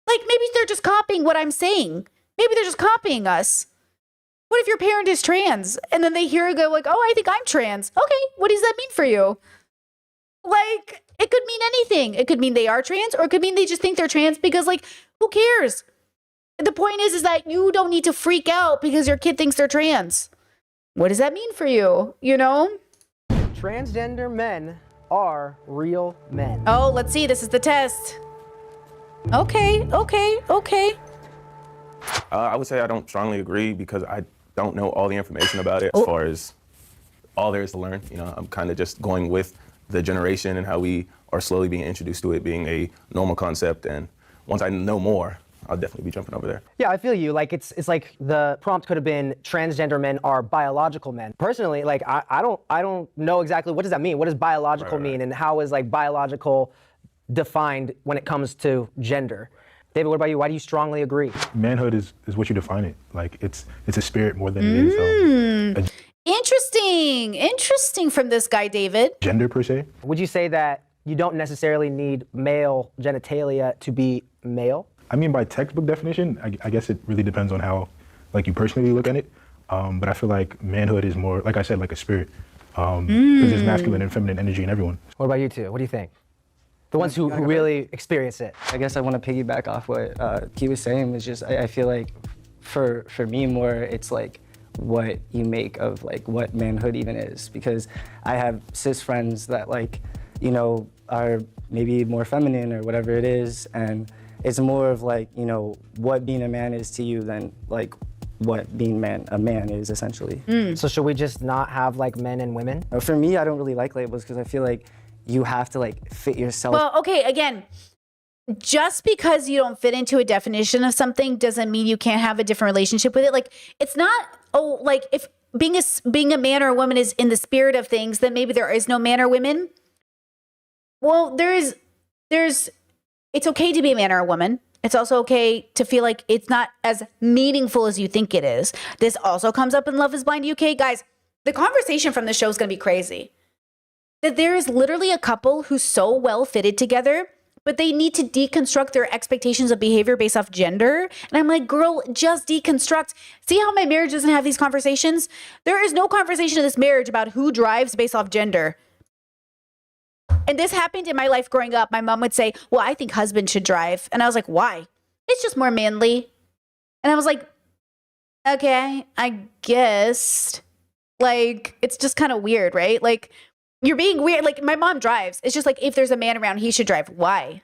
Like, maybe they're just copying what I'm saying. Maybe they're just copying us. What if your parent is trans and then they hear it go like, oh, I think I'm trans. Okay, what does that mean for you? Like, it could mean anything. It could mean they are trans, or it could mean they just think they're trans because, like, who cares? The point is that you don't need to freak out because your kid thinks they're trans. What does that mean for you? You know? Transgender men are real men. Oh, let's see. This is the test. Okay. I would say I don't strongly agree because I don't know all the information about it as far as all there is to learn. You know, I'm kind of just going with the generation and how we are slowly being introduced to it being a normal concept. And once I know more, I'll definitely be jumping over there. Yeah, I feel you. Like, it's like the prompt could have been transgender men are biological men. Personally, like, I don't know exactly what does that mean. What does biological mean, and how is like biological defined when it comes to gender? David, what about you? Why do you strongly agree? Manhood is what you define it. Like, it's a spirit more than it is Interesting from this guy, David. Gender per se. Would you say that you don't necessarily need male genitalia to be male? I mean, by textbook definition, I guess it really depends on how, like, you personally look at it. But I feel like manhood is more, like I said, like a spirit. Because there's masculine and feminine energy in everyone. What about you two? What do you think? The ones who really experience it. I guess I want to piggyback off what he was saying. Is just I feel like for me more, it's like what you make of like what manhood even is, because I have cis friends that, like, you know, are maybe more feminine or whatever it is, and it's more of like, you know, what being a man is to you than like what being a man is essentially. So should we just not have like men and women? For me, I don't really like labels because I feel like you have to like fit yourself. Well, okay, again, just because you don't fit into a definition of something doesn't mean you can't have a different relationship with it. Like, it's not, oh, like if being a man or a woman is in the spirit of things, then maybe there is no man or women. Well, there's it's okay to be a man or a woman. It's also okay to feel like it's not as meaningful as you think it is. This also comes up in Love is Blind UK. Guys, the conversation from the show is going to be crazy. That there is literally a couple who's so well fitted together, but they need to deconstruct their expectations of behavior based off gender. And I'm like, girl, just deconstruct. See how my marriage doesn't have these conversations? There is no conversation in this marriage about who drives based off gender. And this happened in my life growing up. My mom would say, well, I think husband should drive. And I was like, why? It's just more manly. And I was like, okay, I guess. Like, it's just kind of weird, right? Like, you're being weird. Like, my mom drives. It's just like, if there's a man around, he should drive. Why?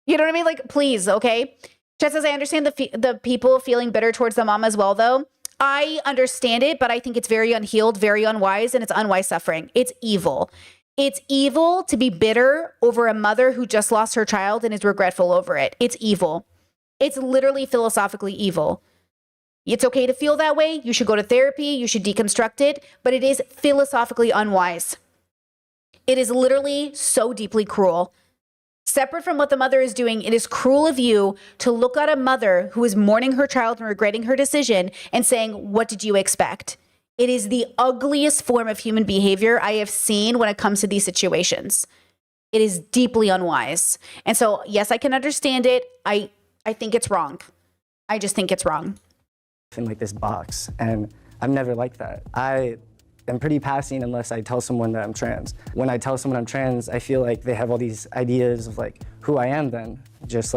You know what I mean? Like, please, okay? Chet says, I understand the people feeling bitter towards the mom as well, though. I understand it, but I think it's very unhealed, very unwise, and it's unwise suffering. It's evil. It's evil to be bitter over a mother who just lost her child and is regretful over it. It's evil. It's literally philosophically evil. It's okay to feel that way. You should go to therapy. You should deconstruct it, but it is philosophically unwise. It is literally so deeply cruel. Separate from what the mother is doing, it is cruel of you to look at a mother who is mourning her child and regretting her decision and saying, what did you expect? It is the ugliest form of human behavior I have seen when it comes to these situations. It is deeply unwise. And so, yes, I can understand it. I think it's wrong. I just think it's wrong. In like this box, and I'm never like that. I am pretty passing unless I tell someone that I'm trans. When I tell someone I'm trans, I feel like they have all these ideas of like who I am then, just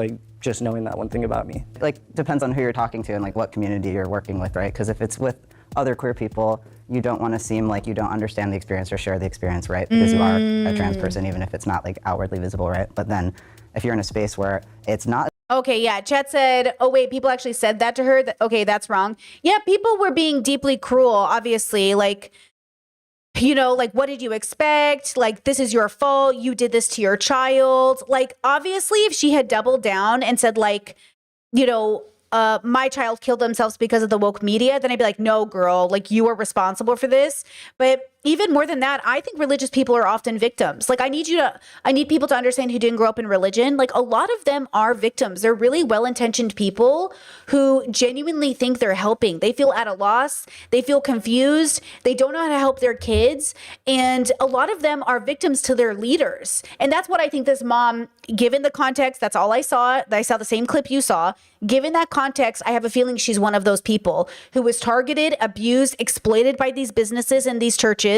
knowing that one thing about me. Like, depends on who you're talking to and like what community you're working with, right? Because if it's with other queer people, you don't want to seem like you don't understand the experience or share the experience, right? Because you are a trans person, even if it's not like outwardly visible, right? But then if you're in a space where it's not. Okay, yeah. Chat said, oh, wait, people actually said that to her. Okay, that's wrong. Yeah, people were being deeply cruel, obviously. Like, you know, like, what did you expect? Like, this is your fault. You did this to your child. Like, obviously, if she had doubled down and said, like, you know, my child killed themselves because of the woke media, then I'd be like, no, girl, like, you are responsible for this. But even more than that, I think religious people are often victims. Like, I need people to understand who didn't grow up in religion. Like, a lot of them are victims. They're really well-intentioned people who genuinely think they're helping. They feel at a loss. They feel confused. They don't know how to help their kids. And a lot of them are victims to their leaders. And that's what I think this mom, given the context, that's all I saw. I saw the same clip you saw. Given that context, I have a feeling she's one of those people who was targeted, abused, exploited by these businesses and these churches,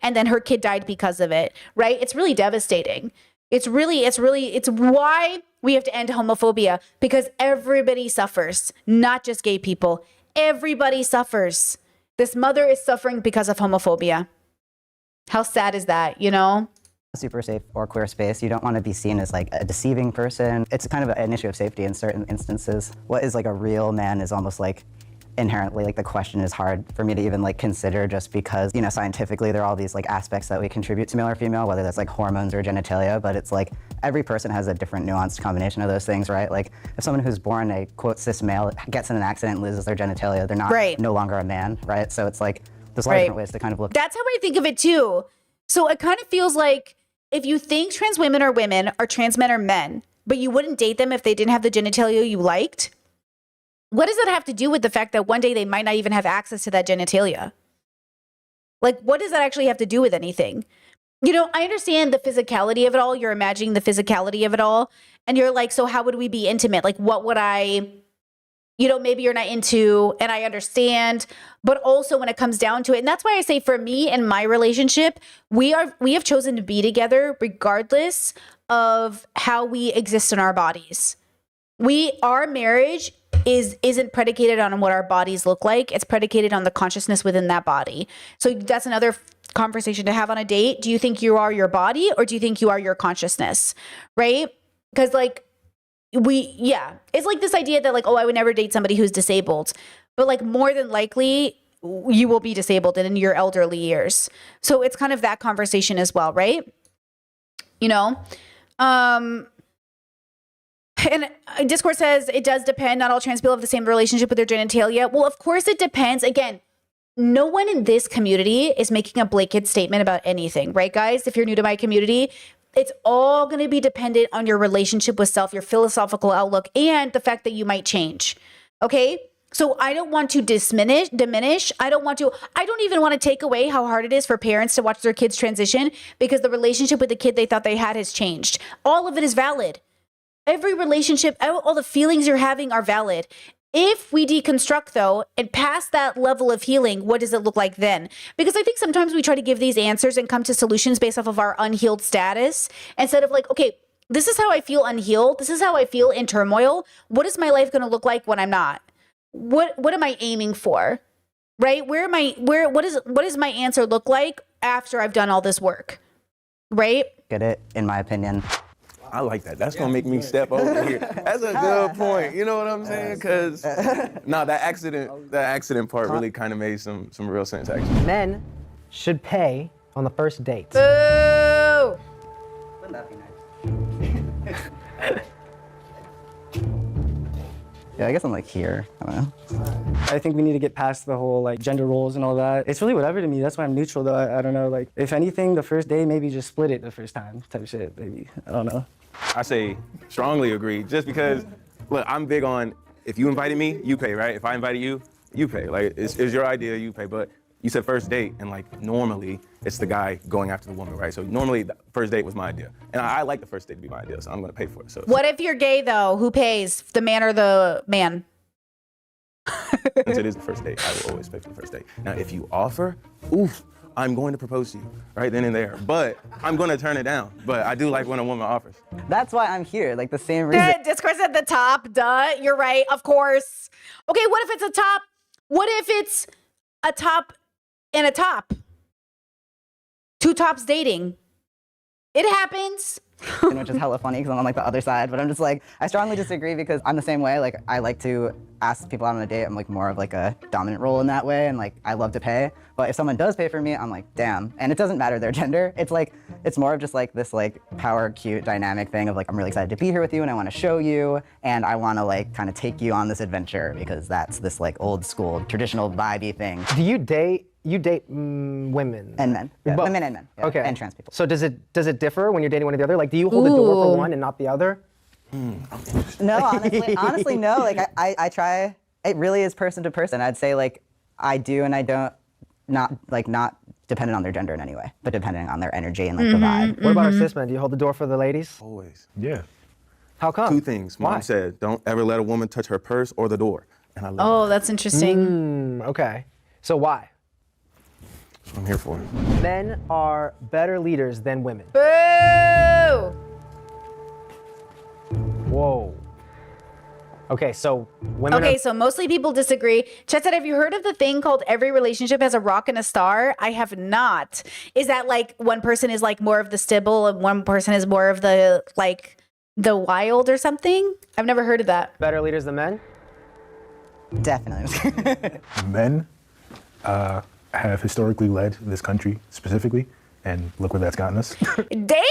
and then her kid died because of it, right? It's really devastating. It's why we have to end homophobia, because everybody suffers, not just gay people. Everybody suffers. This mother is suffering because of homophobia. How sad is that, you know? Super safe or queer space, you don't want to be seen as like a deceiving person. It's kind of an issue of safety in certain instances. What is like a real man is almost like inherently, like, the question is hard for me to even like consider, just because, you know, scientifically there are all these like aspects that we contribute to male or female, whether that's like hormones or genitalia, but it's like every person has a different nuanced combination of those things, right? Like, if someone who's born a quote cis male gets in an accident and loses their genitalia, they're not no longer a man, right? So it's like there's a lot of different ways to kind of look. That's how I think of it too. So it kind of feels like if you think trans women are women or trans men are men, but you wouldn't date them if they didn't have the genitalia you liked, what does that have to do with the fact that one day they might not even have access to that genitalia? Like, what does that actually have to do with anything? You know, I understand the physicality of it all. You're imagining the physicality of it all. And you're like, so how would we be intimate? Like, what would I, you know, maybe you're not into, and I understand. But also when it comes down to it, and that's why I say for me and my relationship, we have chosen to be together regardless of how we exist in our bodies. Our marriage isn't predicated on what our bodies look like. It's predicated on the consciousness within that body. So that's another conversation to have on a date. Do you think you are your body, or do you think you are your consciousness? Right? Because like it's like this idea that like, oh, I would never date somebody who's disabled, but like more than likely you will be disabled in your elderly years. So it's kind of that conversation as well, right? You know? And Discord says it does depend. Not all trans people have the same relationship with their genitalia. Well, of course it depends. Again, no one in this community is making a blanket statement about anything, right, guys? If you're new to my community, it's all going to be dependent on your relationship with self, your philosophical outlook, and the fact that you might change. Okay? So I don't want to diminish. I don't even want to take away how hard it is for parents to watch their kids transition, because the relationship with the kid they thought they had has changed. All of it is valid. Every relationship, all the feelings you're having are valid. If we deconstruct, though, and pass that level of healing, what does it look like then? Because I think sometimes we try to give these answers and come to solutions based off of our unhealed status, instead of like, okay, this is how I feel unhealed. This is how I feel in turmoil. What is my life going to look like when I'm not? What am I aiming for? Right? What does my answer look like after I've done all this work? Right? Get it, in my opinion. I like that. That's gonna make me step over here. That's a good point. You know what I'm saying? Because that accident part really kind of made some real sense, actually. Men should pay on the first date. Boo! Wouldn't that be nice? Yeah, I guess I'm like here. I don't know. I think we need to get past the whole like gender roles and all that. It's really whatever to me. That's why I'm neutral though. I don't know. Like, if anything, the first day, maybe just split it the first time type shit, maybe. I don't know. I say strongly agree, just because, look, I'm big on, if you invited me, you pay, right? If I invited you, you pay. Like, it's your idea, you pay. But you said first date, and like normally it's the guy going after the woman, right? So normally the first date was my idea. And I like the first date to be my idea, so I'm gonna pay for it. So what if you're gay though? Who pays? The man or the man? Since it is the first date, I will always pay for the first date. Now, if you offer, oof, I'm going to propose to you right then and there. But I'm going to turn it down. But I do like when a woman offers. That's why I'm here, like the same reason. Discourse at the top, duh. You're right, of course. Okay, what if it's a top? What if it's a top and a top? Two tops dating. It happens. which is hella funny because I'm on like the other side. But I'm just like, I strongly disagree because I'm the same way. Like, I like to ask people out on a date. I'm like more of like a dominant role in that way, and like I love to pay. But if someone does pay for me, I'm like, damn. And it doesn't matter their gender. It's like, it's more of just like this like power cute dynamic thing of like, I'm really excited to be here with you and I want to show you and I want to like kind of take you on this adventure because that's this like old school traditional vibey thing. Do you date? You date women and men, yeah. Both. Women and men, yeah. Okay, and trans people. So does it differ when you're dating one or the other? Like, do you hold the door for one and not the other? No, honestly, no. Like I try. It really is person to person. I'd say like I do and I don't. Not dependent on their gender in any way, but depending on their energy and like the vibe. What about our cis men? Do you hold the door for the ladies? Always. Yeah. How come? 2 things. Mom said, don't ever let a woman touch her purse or the door. And I love Oh, that's interesting. Okay. So why? That's what I'm here for. Men are better leaders than women. Boo! Whoa. Okay, so women Okay, are... so mostly people disagree. Chet said, have you heard of the thing called every relationship has a rock and a star? I have not. Is that like one person is like more of the stibble and one person is more of the like the wild or something? I've never heard of that. Better leaders than men? Definitely. Men have historically led this country specifically, and look where that's gotten us. David!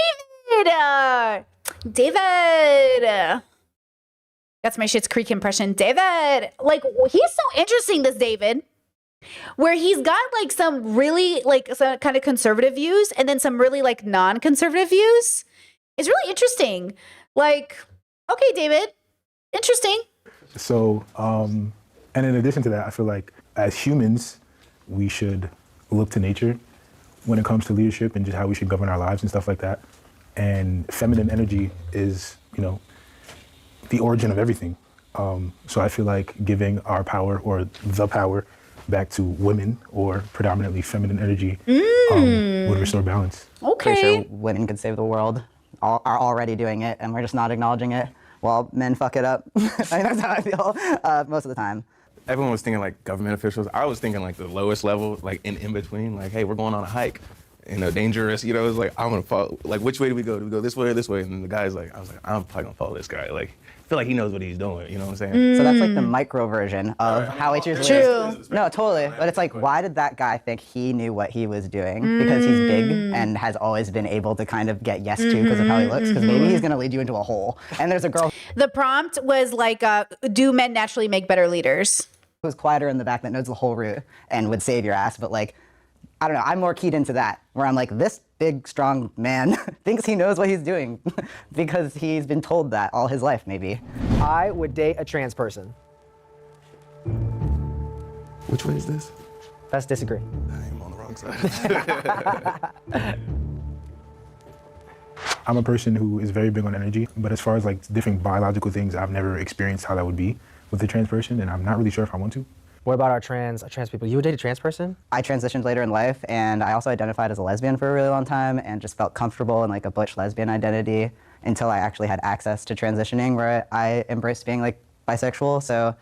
That's my Schitt's Creek impression. David, like, he's so interesting, this David, where he's got like some really like some kind of conservative views and then some really like non-conservative views. It's really interesting. Like, okay, David, interesting. So, and in addition to that, I feel like as humans, we should look to nature when it comes to leadership and just how we should govern our lives and stuff like that. And feminine energy is, you know, the origin of everything. So I feel like giving our power or the power back to women or predominantly feminine energy would restore balance. Okay. Pretty sure women could save the world, are already doing it, and we're just not acknowledging it while men fuck it up. I mean, that's how I feel most of the time. Everyone was thinking like government officials. I was thinking like the lowest level, like in between, like, hey, we're going on a hike. You know, dangerous, you know, it's like, I'm gonna follow, like, which way do we go? Do we go this way or this way? And the guy's like, I was like, I'm probably gonna follow this guy. Like, I feel like he knows what he's doing, you know what I'm saying? So that's like the micro version of how we choose leaders. No, totally. But it's like, why did that guy think he knew what he was doing? Because he's big and has always been able to kind of get yes to because of how he looks. Because maybe he's gonna lead you into a hole. And there's a girl. The prompt was like, do men naturally make better leaders? Who's quieter in the back that knows the whole route and would save your ass. But like, I don't know, I'm more keyed into that, where I'm like, this big, strong man thinks he knows what he's doing because he's been told that all his life, maybe. I would date a trans person. Which way is this? Let's disagree. I'm on the wrong side. I'm a person who is very big on energy, but as far as like different biological things, I've never experienced how that would be with a trans person, and I'm not really sure if I want to. What about our trans people? You would date a trans person? I transitioned later in life, and I also identified as a lesbian for a really long time and just felt comfortable in like a butch lesbian identity until I actually had access to transitioning, where I embraced being like bisexual. So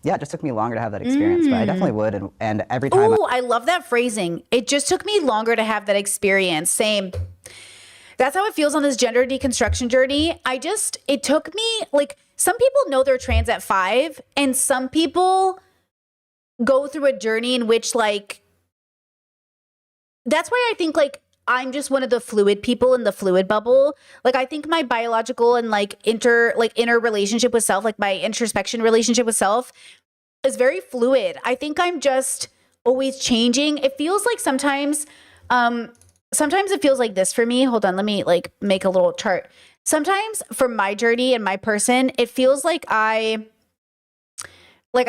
yeah, it just took me longer to have that experience, but I definitely would. And every time. Oh, I love that phrasing. It just took me longer to have that experience. Same. That's how it feels on this gender deconstruction journey. It took me, like, some people know they're trans at 5, and some people go through a journey in which, like, that's why I think, like, I'm just one of the fluid people in the fluid bubble. Like, I think my biological and like inner relationship with self, like my introspection relationship with self, is very fluid. I think I'm just always changing. It feels like sometimes it feels like this for me. Hold on, let me like make a little chart. Sometimes for my journey and my person, it feels like I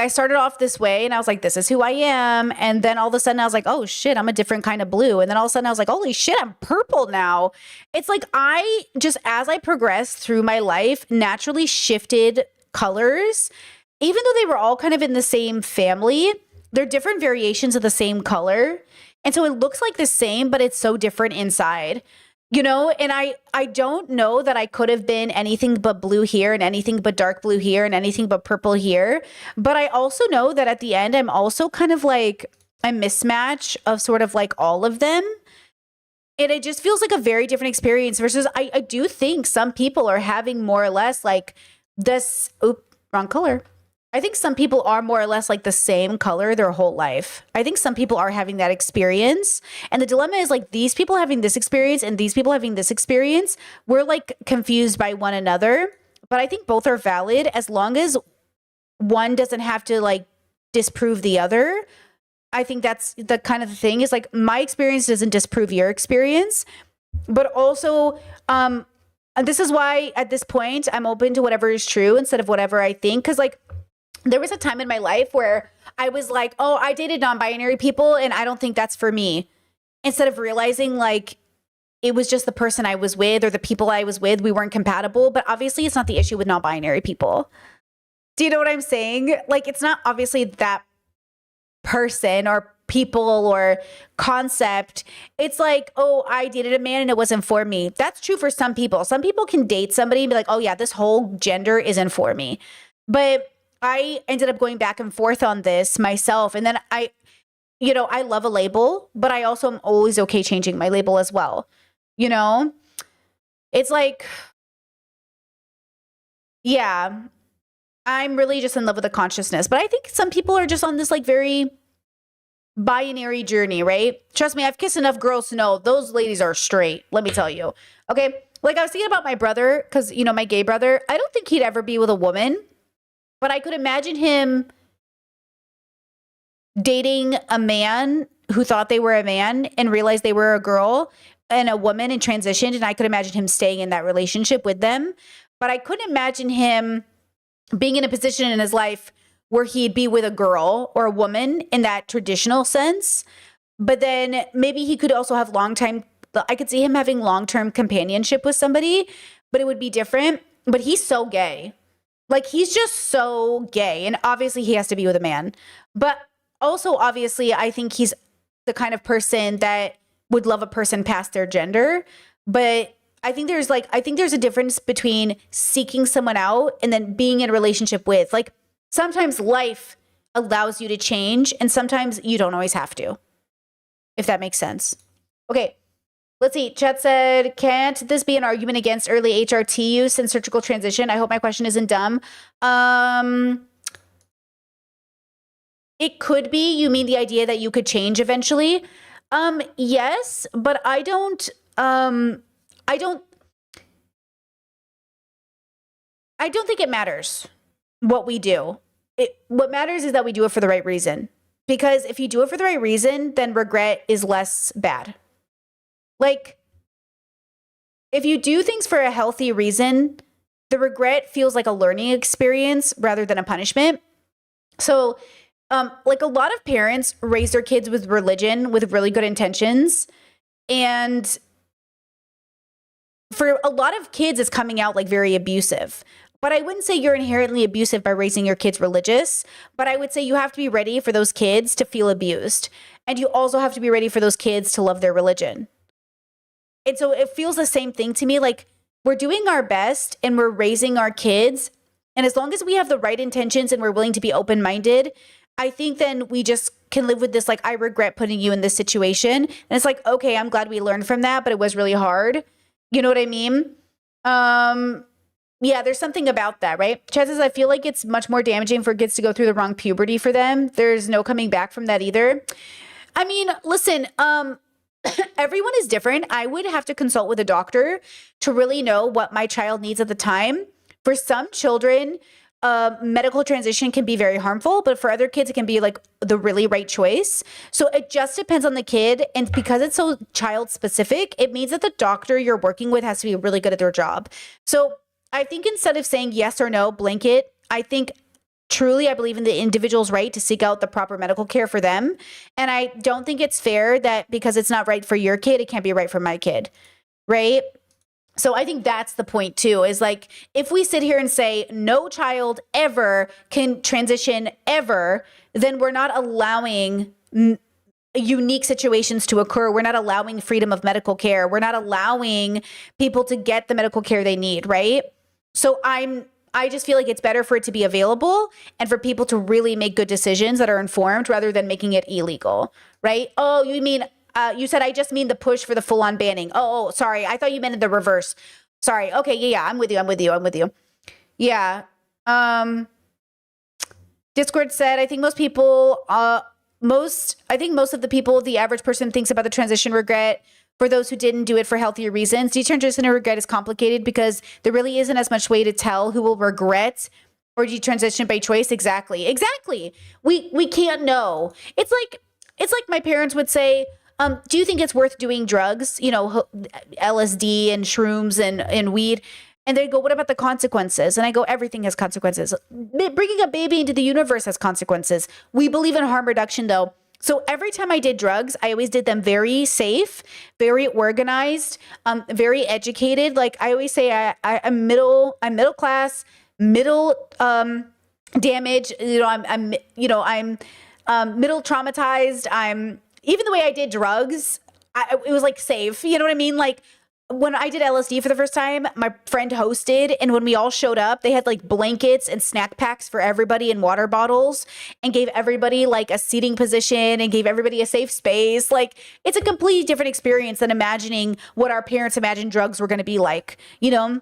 started off this way and I was like, this is who I am. And then all of a sudden I was like, oh shit, I'm a different kind of blue. And then all of a sudden I was like, holy shit, I'm purple now. It's like I just, as I progressed through my life, naturally shifted colors. Even though they were all kind of in the same family, they're different variations of the same color. And so it looks like the same, but it's so different inside. You know, and I don't know that I could have been anything but blue here and anything but dark blue here and anything but purple here. But I also know that at the end, I'm also kind of like a mismatch of sort of like all of them. And it just feels like a very different experience versus I do think some people are having more or less like this, wrong color. I think some people are more or less like the same color their whole life. I think some people are having that experience. And the dilemma is like these people having this experience and these people having this experience, we're like confused by one another. But I think both are valid as long as one doesn't have to like disprove the other. I think that's the kind of the thing is like my experience doesn't disprove your experience, but also this is why at this point I'm open to whatever is true instead of whatever I think. Cause like there was a time in my life where I was like, oh, I dated non-binary people and I don't think that's for me. Instead of realizing like it was just the person I was with or the people I was with, we weren't compatible. But obviously it's not the issue with non-binary people. Do you know what I'm saying? Like it's not obviously that person or people or concept. It's like, oh, I dated a man and it wasn't for me. That's true for some people. Some people can date somebody and be like, oh yeah, this whole gender isn't for me. But I ended up going back and forth on this myself. And then I love a label, but I also am always okay changing my label as well. You know, it's like, yeah, I'm really just in love with the consciousness. But I think some people are just on this like very binary journey, right? Trust me, I've kissed enough girls to know those ladies are straight. Let me tell you. Okay. Like I was thinking about my brother, because, you know, my gay brother, I don't think he'd ever be with a woman, but I could imagine him dating a man who thought they were a man and realized they were a girl and a woman and transitioned. And I could imagine him staying in that relationship with them. But I couldn't imagine him being in a position in his life where he'd be with a girl or a woman in that traditional sense. But then maybe he could also have I could see him having long-term companionship with somebody, but it would be different. But he's so gay. Like he's just so gay. And obviously he has to be with a man. But also obviously I think he's the kind of person that would love a person past their gender. But I think there's a difference between seeking someone out and then being in a relationship with. Like sometimes life allows you to change and sometimes you don't always have to, if that makes sense. Okay, let's see. Chet said, can't this be an argument against early HRT use and surgical transition? I hope my question isn't dumb. It could be. You mean the idea that you could change eventually? Yes, but I don't think it matters what we do. What matters is that we do it for the right reason. Because if you do it for the right reason, then regret is less bad. Like, if you do things for a healthy reason, the regret feels like a learning experience rather than a punishment. So, like a lot of parents raise their kids with religion with really good intentions. And for a lot of kids, it's coming out like very abusive. But I wouldn't say you're inherently abusive by raising your kids religious. But I would say you have to be ready for those kids to feel abused. And you also have to be ready for those kids to love their religion. And so it feels the same thing to me. Like we're doing our best and we're raising our kids. And as long as we have the right intentions and we're willing to be open-minded, I think then we just can live with this, like, I regret putting you in this situation. And it's like, okay, I'm glad we learned from that, but it was really hard. You know what I mean? Yeah, there's something about that, right? Chances, I feel like it's much more damaging for kids to go through the wrong puberty for them. There's no coming back from that either. I mean, listen, everyone is different. I would have to consult with a doctor to really know what my child needs at the time. For some children, medical transition can be very harmful, but for other kids, it can be like the really right choice. So it just depends on the kid. And because it's so child specific, it means that the doctor you're working with has to be really good at their job. So I think instead of saying yes or no, blanket, I think truly I believe in the individual's right to seek out the proper medical care for them. And I don't think it's fair that because it's not right for your kid, it can't be right for my kid, right? So I think that's the point too, is like, if we sit here and say no child ever can transition ever, then we're not allowing unique situations to occur. We're not allowing freedom of medical care. We're not allowing people to get the medical care they need, right? So I just feel like it's better for it to be available and for people to really make good decisions that are informed rather than making it illegal, right? Oh, you mean you said I just mean the push for the full-on banning. Oh, sorry. I thought you meant in the reverse. Sorry. Okay, yeah, I'm with you. Yeah. Discord said, I think most of the people, the average person thinks about the transition regret for those who didn't do it for healthier reasons. Detransition regret is complicated because there really isn't as much way to tell who will regret or detransition by choice. Exactly. We can't know. It's like my parents would say, do you think it's worth doing drugs? You know, LSD and shrooms and weed. And they go, what about the consequences? And I go, everything has consequences. Bringing a baby into the universe has consequences. We believe in harm reduction, though. So every time I did drugs, I always did them very safe, very organized, very educated. Like I always say, I'm middle class, middle damage. I'm middle traumatized. Even the way I did drugs, it was like safe. You know what I mean? Like when I did LSD for the first time, my friend hosted, and when we all showed up, they had like blankets and snack packs for everybody and water bottles, and gave everybody like a seating position and gave everybody a safe space. Like it's a completely different experience than imagining what our parents imagined drugs were going to be like. You know,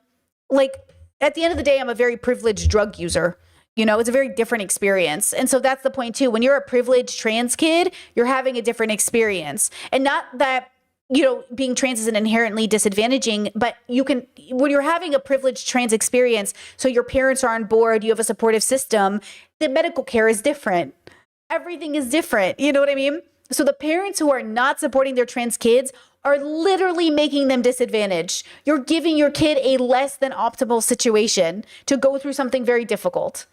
like at the end of the day, I'm a very privileged drug user. You know, it's a very different experience. And so that's the point too. When you're a privileged trans kid, you're having a different experience. And not that, you know, being trans isn't inherently disadvantaging, but when you're having a privileged trans experience, so your parents are on board, you have a supportive system, the medical care is different. Everything is different. You know what I mean? So the parents who are not supporting their trans kids are literally making them disadvantaged. You're giving your kid a less than optimal situation to go through something very difficult.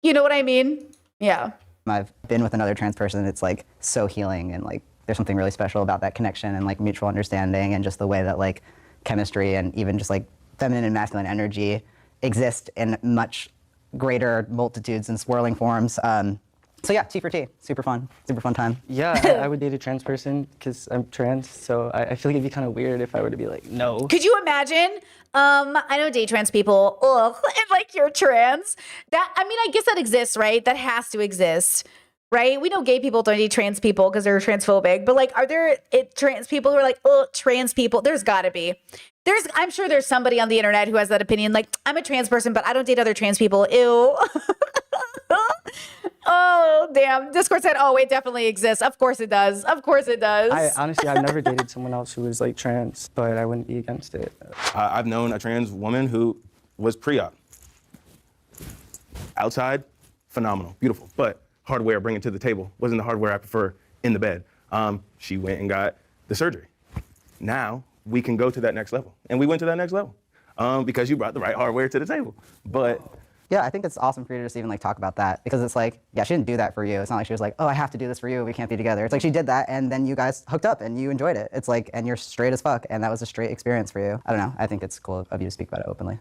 You know what I mean? Yeah. I've been with another trans person. It's like so healing, and like there's something really special about that connection and like mutual understanding, and just the way that like chemistry and even just like feminine and masculine energy exist in much greater multitudes and swirling forms. So yeah, T for T, super fun time. Yeah, I would date a trans person because I'm trans, so I feel like it'd be kind of weird if I were to be like, no. Could you imagine? I don't date trans people. Ugh, and like you're trans. I guess that exists, right? That has to exist, right? We know gay people don't date trans people because they're transphobic, but like, are there trans people who are like, oh, trans people? There's gotta be. I'm sure there's somebody on the internet who has that opinion. Like, I'm a trans person, but I don't date other trans people. Ew. Oh, damn. Discord said, oh, it definitely exists. Of course it does. Of course it does. I've never dated someone else who was like trans, but I wouldn't be against it. I've known a trans woman who was pre-op. Outside, phenomenal, beautiful, but hardware bringing to the table wasn't the hardware I prefer in the bed. She went and got the surgery. Now we can go to that next level. And we went to that next level because you brought the right hardware to the table. But yeah, I think it's awesome for you to just even like talk about that, because it's like, yeah, she didn't do that for you. It's not like she was like, oh, I have to do this for you. We can't be together. It's like she did that, and then you guys hooked up and you enjoyed it. It's like, and you're straight as fuck, and that was a straight experience for you. I don't know. I think it's cool of you to speak about it openly.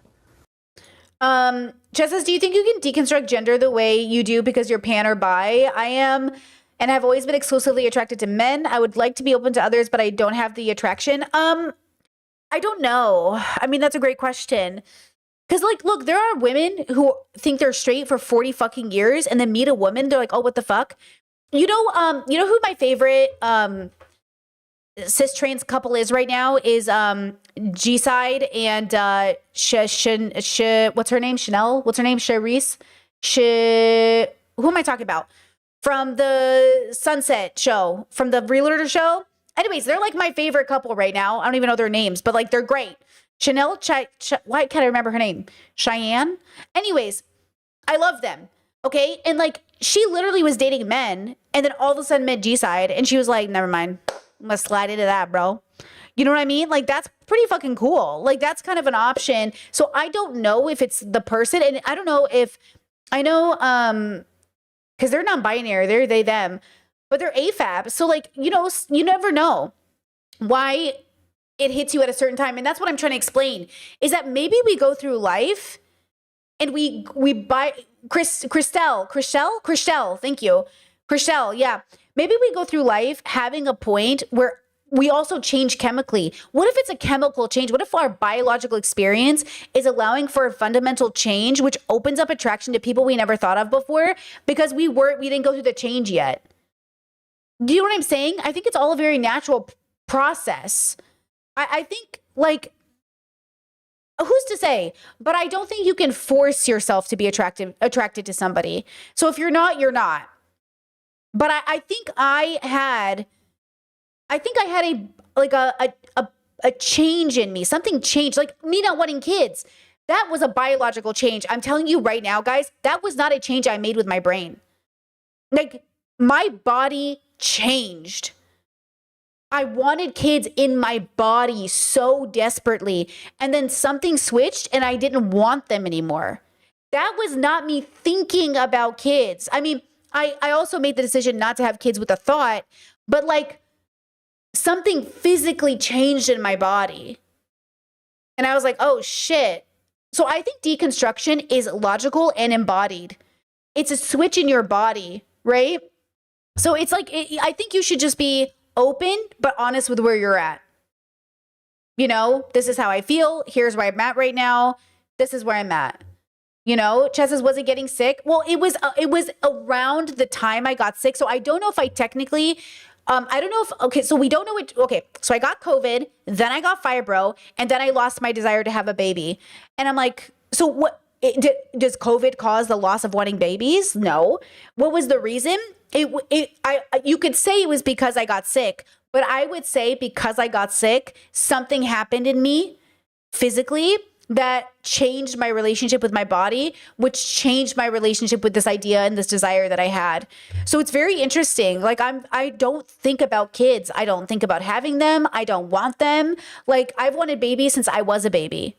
Jess says, do you think you can deconstruct gender the way you do because you're pan or bi? I am, and I've always been exclusively attracted to men. I would like to be open to others, but I don't have the attraction. I don't know. I mean, that's a great question. Because, like, look, there are women who think they're straight for 40 fucking years and then meet a woman. They're like, oh, what the fuck? You know who my favorite cis trans couple is right now is G-Side and what's her name? Chanel? What's her name? Charisse? Who am I talking about? From the Sunset show, from the Realtor show. Anyways, they're like my favorite couple right now. I don't even know their names, but like they're great. Chanel, why can't I remember her name? Cheyenne? Anyways, I love them, okay? And like, she literally was dating men, and then all of a sudden met G-Side, and she was like, never mind, I'm gonna slide into that, bro. You know what I mean? Like, that's pretty fucking cool. Like, that's kind of an option. So I don't know if it's the person, and I don't know if, I know, because they're non-binary, they're they, them, but they're AFAB. So like, you know, you never know why it hits you at a certain time. And that's what I'm trying to explain, is that maybe we go through life and we buy Christelle, thank you. Christelle, yeah. Maybe we go through life having a point where we also change chemically. What if it's a chemical change? What if our biological experience is allowing for a fundamental change, which opens up attraction to people we never thought of before because we didn't go through the change yet? Do you know what I'm saying? I think it's all a very natural process. I think, like, who's to say? But I don't think you can force yourself to be attracted to somebody. So if you're not, you're not. But I think I had a change in me. Something changed, like me not wanting kids. That was a biological change. I'm telling you right now, guys, that was not a change I made with my brain. Like, my body changed. I wanted kids in my body so desperately. And then something switched and I didn't want them anymore. That was not me thinking about kids. I mean, I also made the decision not to have kids with a thought, but like something physically changed in my body. And I was like, oh shit. So I think deconstruction is logical and embodied. It's a switch in your body, right? So it's like, I think you should just be open, but honest with where you're at. You know, this is how I feel. Here's where I'm at right now. This is where I'm at. You know, Chess says, was it getting sick? Well, it was around the time I got sick. So I don't know if I technically, I don't know if, okay, so we don't know it. Okay, so I got COVID, then I got fibro, and then I lost my desire to have a baby. And I'm like, so what, does COVID cause the loss of wanting babies? No. What was the reason? You could say it was because I got sick, but I would say because I got sick, something happened in me physically that changed my relationship with my body, which changed my relationship with this idea and this desire that I had. So it's very interesting. Like, I don't think about kids. I don't think about having them. I don't want them. Like, I've wanted babies since I was a baby.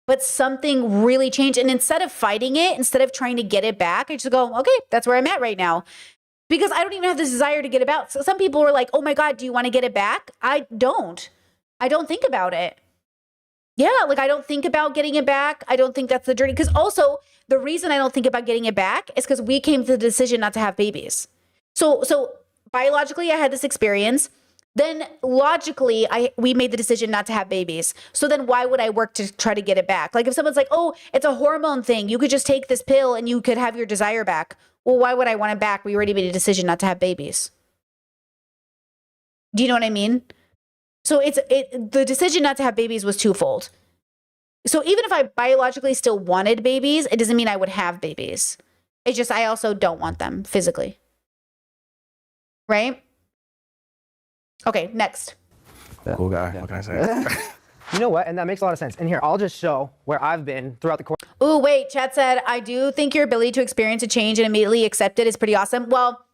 But something really changed. And instead of fighting it, instead of trying to get it back, I just go, okay, that's where I'm at right now. Because I don't even have this desire to get it back. So some people were like, oh my God, do you want to get it back? I don't think about it. Yeah, like I don't think about getting it back. I don't think that's the journey. Because also the reason I don't think about getting it back is because we came to the decision not to have babies. So biologically, I had this experience. Then logically, we made the decision not to have babies. So then why would I work to try to get it back? Like if someone's like, oh, it's a hormone thing. You could just take this pill and you could have your desire back. Well, why would I want it back? We already made a decision not to have babies. Do you know what I mean? So the decision not to have babies was twofold. So even if I biologically still wanted babies, it doesn't mean I would have babies. It's just I also don't want them physically. Right? Okay, next. Cool guy. What can I say? You know what? And that makes a lot of sense. And here, I'll just show where I've been throughout the course. Oh, wait. Chat said, I do think your ability to experience a change and immediately accept it is pretty awesome. Well,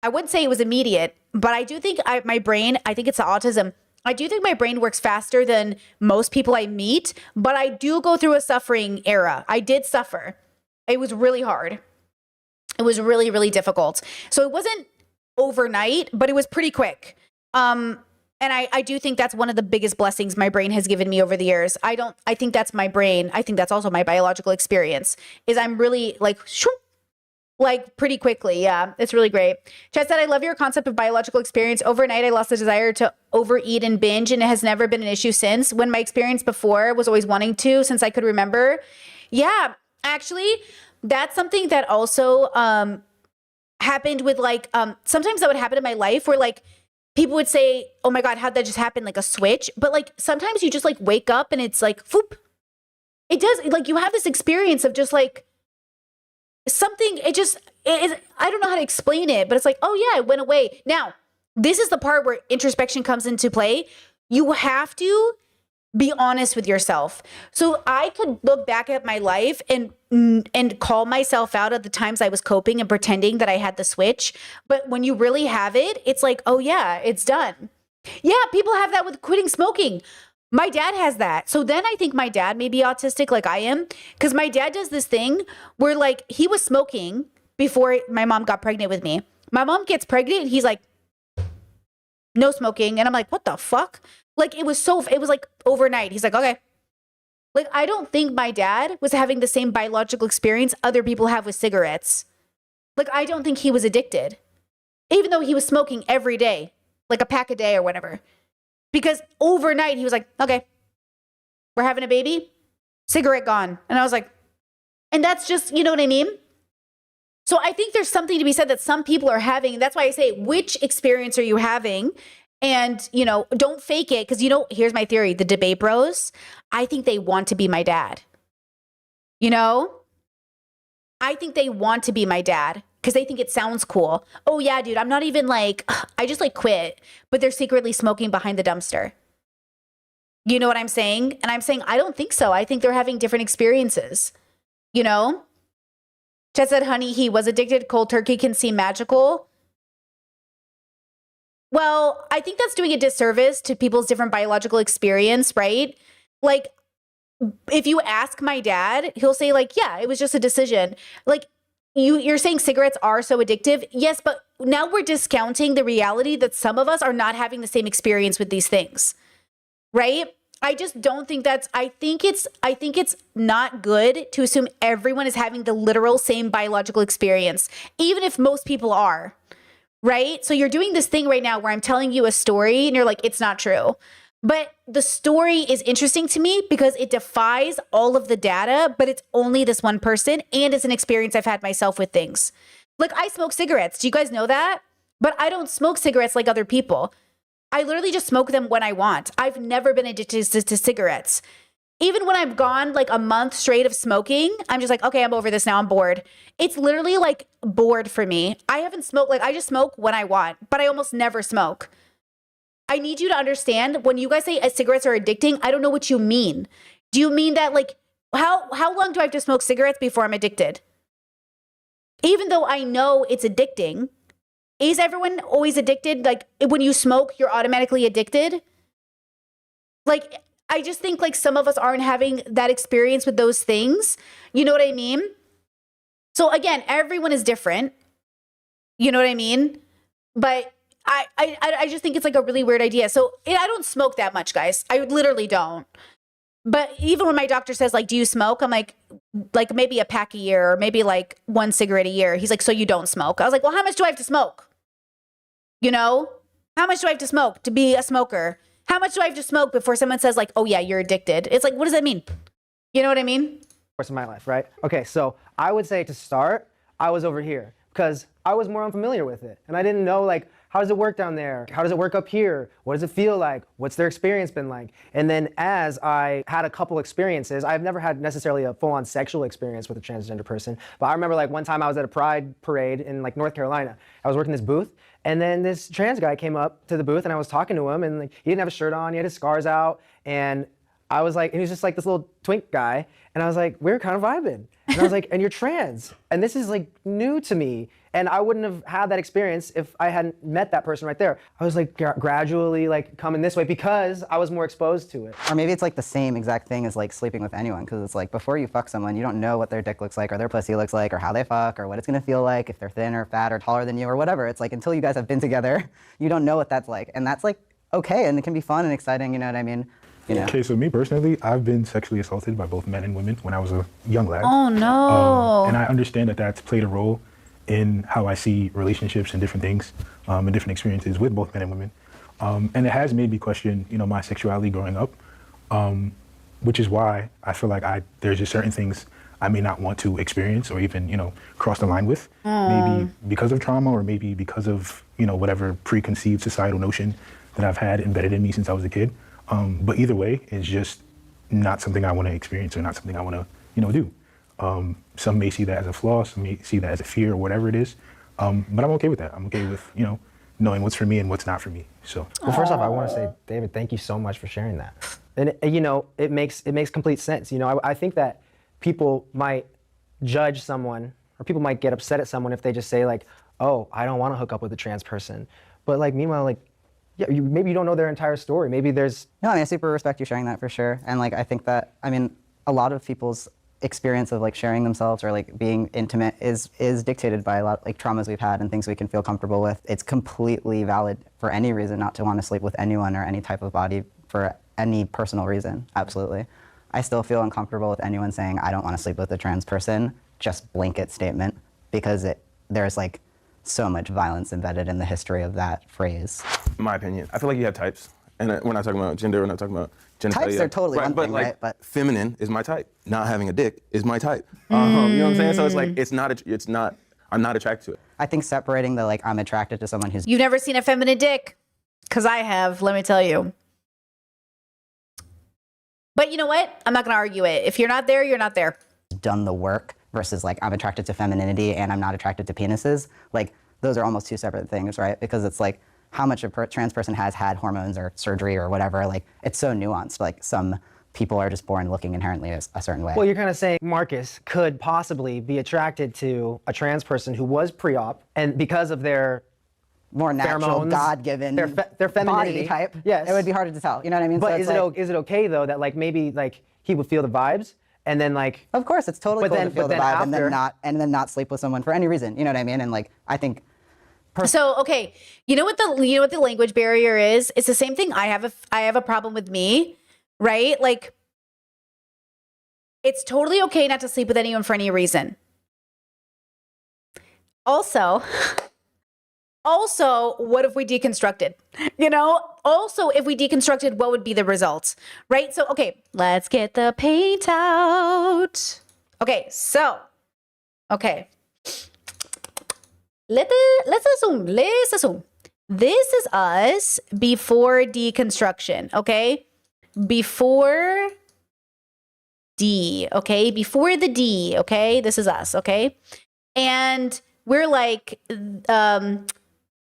I wouldn't say it was immediate, but I do think my brain, I think it's the autism. I do think my brain works faster than most people I meet, but I do go through a suffering era. I did suffer. It was really hard. It was really, really difficult. So it wasn't overnight, but it was pretty quick. And I do think that's one of the biggest blessings my brain has given me over the years. I think that's my brain. I think that's also my biological experience is I'm really like pretty quickly. Yeah, it's really great. Chat said, I love your concept of biological experience. Overnight, I lost the desire to overeat and binge, and it has never been an issue since. When my experience before was always wanting to, since I could remember. Yeah, actually, that's something that also happened with like, sometimes that would happen in my life where like, people would say, oh my God, how'd that just happen? Like a switch. But like, sometimes you just like wake up and it's like, whoop. It does, like you have this experience of just like, something, I don't know how to explain it, but it's like, oh yeah, it went away. Now, this is the part where introspection comes into play. You have to be honest with yourself. So I could look back at my life and call myself out at the times I was coping and pretending that I had the switch. But when you really have it, it's like, oh yeah, it's done. Yeah, people have that with quitting smoking. My dad has that. So then I think my dad may be autistic like I am, because my dad does this thing where like he was smoking before my mom got pregnant with me. My mom gets pregnant and he's like, no smoking. And I'm like, what the fuck? Like it was like overnight. He's like, okay. Like I don't think my dad was having the same biological experience other people have with cigarettes. Like I don't think he was addicted, even though he was smoking every day, like a pack a day or whatever. Because overnight he was like, okay, we're having a baby, cigarette gone. And I was like, and that's just, you know what I mean? So I think there's something to be said that some people are having. That's why I say, which experience are you having? And, you know, don't fake it. Because, you know, here's my theory. The debate bros, I think they want to be my dad. You know? I think they want to be my dad because they think it sounds cool. Oh, yeah, dude, I'm not even like, I just like quit. But they're secretly smoking behind the dumpster. You know what I'm saying? And I'm saying, I don't think so. I think they're having different experiences. You know? Chet said, honey, he was addicted. Cold turkey can seem magical. Well, I think that's doing a disservice to people's different biological experience, right? Like, if you ask my dad, he'll say, like, yeah, it was just a decision. Like, you're saying cigarettes are so addictive? Yes, but now we're discounting the reality that some of us are not having the same experience with these things, right? I just don't think I think it's not good to assume everyone is having the literal same biological experience, even if most people are, right? So you're doing this thing right now where I'm telling you a story and you're like, it's not true. But the story is interesting to me because it defies all of the data, but it's only this one person and it's an experience I've had myself with things. Like, I smoke cigarettes. Do you guys know that? But I don't smoke cigarettes like other people. I literally just smoke them when I want. I've never been addicted to cigarettes. Even when I've gone like a month straight of smoking, I'm just like, okay, I'm over this now. I'm bored. It's literally like bored for me. I haven't smoked, like I just smoke when I want, but I almost never smoke. I need you to understand when you guys say cigarettes are addicting, I don't know what you mean. Do you mean that like, how long do I have to smoke cigarettes before I'm addicted? Even though I know it's addicting, is everyone always addicted? Like when you smoke, you're automatically addicted? Like, I just think like some of us aren't having that experience with those things. You know what I mean? So again, everyone is different. You know what I mean? But I just think it's like a really weird idea. So I don't smoke that much, guys. I literally don't. But even when my doctor says like, do you smoke? I'm like maybe a pack a year or maybe like one cigarette a year. He's like, so you don't smoke? I was like, well, how much do I have to smoke? You know, how much do I have to smoke to be a smoker? How much do I have to smoke before someone says like, oh yeah, you're addicted? It's like, what does that mean? You know what I mean? Course of my life, right? Okay, so I would say to start, I was over here because I was more unfamiliar with it. And I didn't know like, how does it work down there? How does it work up here? What does it feel like? What's their experience been like? And then as I had a couple experiences, I've never had necessarily a full-on sexual experience with a transgender person, but I remember like one time I was at a pride parade in like North Carolina. I was working this booth and then this trans guy came up to the booth and I was talking to him and like he didn't have a shirt on, he had his scars out, and I was like, and he was just like this little twink guy, and I was like, we're kind of vibing. And I was like, and you're trans. And this is like new to me. And I wouldn't have had that experience if I hadn't met that person right there. I was like gradually like coming this way because I was more exposed to it. Or maybe it's like the same exact thing as like sleeping with anyone, because it's like before you fuck someone, you don't know what their dick looks like or their pussy looks like or how they fuck or what it's gonna feel like, if they're thin or fat or taller than you or whatever. It's like until you guys have been together, you don't know what that's like. And that's like okay, and it can be fun and exciting, you know what I mean? You know. Okay, so me personally, I've been sexually assaulted by both men and women when I was a young lad. Oh no. And I understand that that's played a role in how I see relationships and different things and different experiences with both men and women. And it has made me question, you know, my sexuality growing up, which is why I feel like there's just certain things I may not want to experience or even, you know, cross the line with, maybe because of trauma or maybe because of, you know, whatever preconceived societal notion that I've had embedded in me since I was a kid. But either way, it's just not something I want to experience or not something I want to, you know, do. Some may see that as a flaw, some may see that as a fear or whatever it is. But I'm okay with that. I'm okay with, you know, knowing what's for me and what's not for me. So. Well, first off, I want to say, David, thank you so much for sharing that. And you know, it makes complete sense. You know, I think that people might judge someone or people might get upset at someone if they just say like, oh, I don't want to hook up with a trans person. But like, meanwhile, like, yeah, maybe you don't know their entire story. Maybe there's... No, I mean, I super respect you sharing that for sure. And like, I think that, I mean, a lot of people's experience of like sharing themselves or like being intimate is dictated by a lot of like traumas we've had and things we can feel comfortable with. It's completely valid for any reason not to want to sleep with anyone or any type of body for any personal reason, absolutely. I still feel uncomfortable with anyone saying, I don't want to sleep with a trans person, just blanket statement, because there's like so much violence embedded in the history of that phrase. In my opinion, I feel like you have types. And we're not talking about gender, we're not talking about genitalia. Types are totally one thing, like, right? But feminine is my type. Not having a dick is my type. You know what I'm saying? So it's like, it's not I'm not attracted to it. I think separating the like I'm attracted to someone who's You've never seen a feminine dick? Because I have, let me tell you. But you know what? I'm not going to argue it. If you're not there, you're not there. done the work versus like I'm attracted to femininity and I'm not attracted to penises. Like those are almost two separate things, right? Because it's like how much a trans person has had hormones or surgery or whatever. Like it's so nuanced. Like some people are just born looking inherently a certain way. Well, you're kind of saying Marcus could possibly be attracted to a trans person who was pre-op, and because of their more natural, pheromones, God-given their femininity body type, yes, it would be harder to tell. You know what I mean? But So is it okay though that like maybe like he would feel the vibes and then like? Of course, it's totally cool to feel the vibe after, and then not sleep with someone for any reason. You know what I mean? And like I think. So okay, you know what the language barrier is? It's the same thing. I have a problem with me, right? Like it's totally okay not to sleep with anyone for any reason. Also, what if we deconstructed? You know, also if we deconstructed, what would be the results? Right? So okay, let's get the paint out. Okay, so okay. Let's assume. This is us before deconstruction, okay? Before D, okay? Before the D, okay? This is us, okay? And we're like,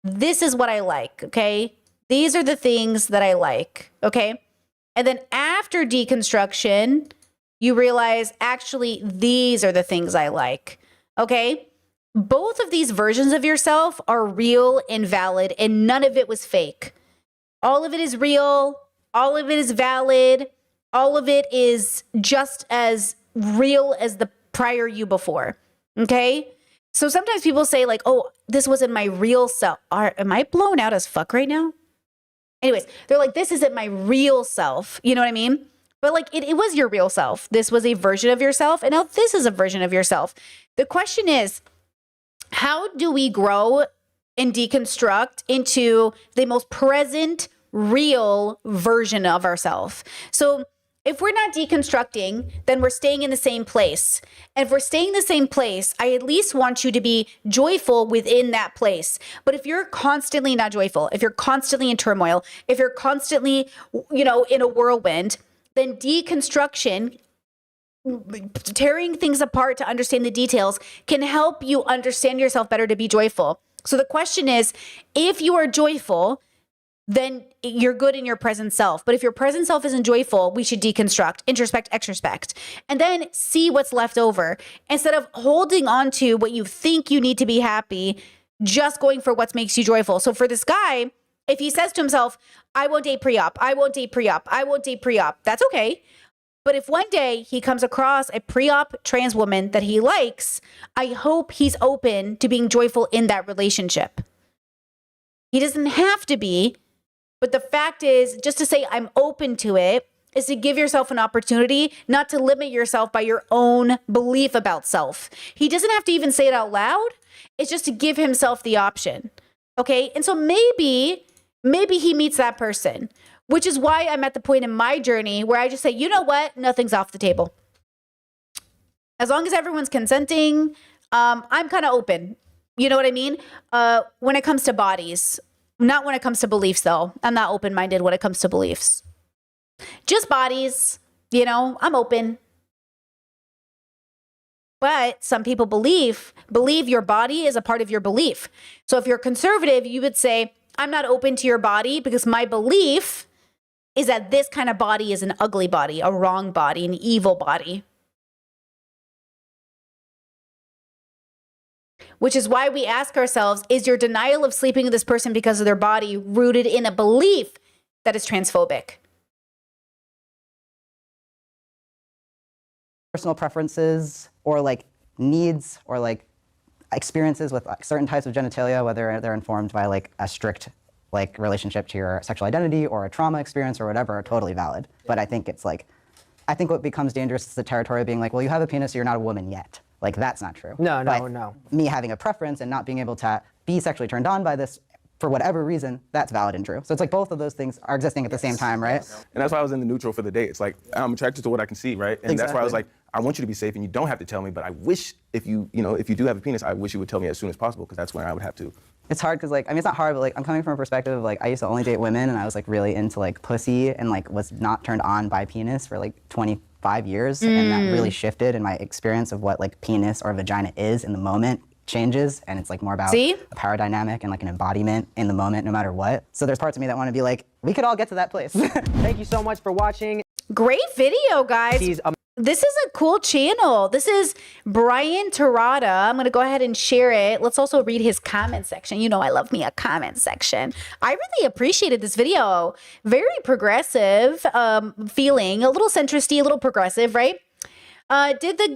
this is what I like, okay? These are the things that I like, okay? And then after deconstruction, you realize, actually, these are the things I like, okay? Both of these versions of yourself are real and valid, and none of it was fake. All of it is real. All of it is valid. All of it is just as real as the prior you before. Okay? So sometimes people say like, oh, this wasn't my real self. Am I blown out as fuck right now? Anyways, they're like, this isn't my real self. You know what I mean? But like, it was your real self. This was a version of yourself, and now this is a version of yourself. The question is, how do we grow and deconstruct into the most present, real version of ourselves? So if we're not deconstructing, then we're staying in the same place. And if we're staying in the same place, I at least want you to be joyful within that place. But if you're constantly not joyful, if you're constantly in turmoil, if you're constantly, in a whirlwind, then deconstruction, tearing things apart to understand the details, can help you understand yourself better to be joyful. So the question is, if you are joyful, then you're good in your present self. But if your present self isn't joyful, we should deconstruct, introspect, extrospect, and then see what's left over. Instead of holding on to what you think you need to be happy, just going for what makes you joyful. So for this guy, if he says to himself, I won't date pre-op, I won't date pre-op, I won't date pre-op, that's okay. But if one day he comes across a pre-op trans woman that he likes, I hope he's open to being joyful in that relationship. He doesn't have to be, but the fact is, just to say I'm open to it is to give yourself an opportunity, not to limit yourself by your own belief about self. He doesn't have to even say it out loud. It's just to give himself the option. Okay? And so maybe he meets that person, which is why I'm at the point in my journey where I just say, you know what? Nothing's off the table. As long as everyone's consenting, I'm kind of open. You know what I mean? When it comes to bodies, not when it comes to beliefs, though. I'm not open-minded when it comes to beliefs. Just bodies, I'm open. But some people believe your body is a part of your belief. So if you're conservative, you would say, I'm not open to your body because my belief is that this kind of body is an ugly body, a wrong body, an evil body. Which is why we ask ourselves, is your denial of sleeping with this person because of their body rooted in a belief that is transphobic? Personal preferences or like needs or like experiences with certain types of genitalia, whether they're informed by like a strict like relationship to your sexual identity or a trauma experience or whatever, are totally valid. But I think what becomes dangerous is the territory of being like, well, you have a penis, so you're not a woman yet. Like that's not true. No. Me having a preference and not being able to be sexually turned on by this for whatever reason, that's valid and true. So it's like both of those things are existing at the same time, right? And that's why I was in the neutral for the date. It's like, I'm attracted to what I can see, right? And that's why I was like, I want you to be safe and you don't have to tell me, but I wish if you do have a penis, I wish you would tell me as soon as possible because that's when I would have to. It's hard because, like, I mean, it's not hard, but, like, I'm coming from a perspective of, like, I used to only date women, and I was, like, really into, like, pussy and, like, was not turned on by penis for, like, 25 years, and that really shifted, and my experience of what, like, penis or vagina is in the moment changes, and it's, like, more about a power dynamic and, like, an embodiment in the moment no matter what. So there's parts of me that want to be like, we could all get to that place. Thank you so much for watching. Great video, guys. This is a cool channel. This is Brian Terada. I'm going to go ahead and share it. Let's also read his comment section. You know I love me a comment section. I really appreciated this video. Very progressive feeling. A little centristy, a little progressive, right? Did that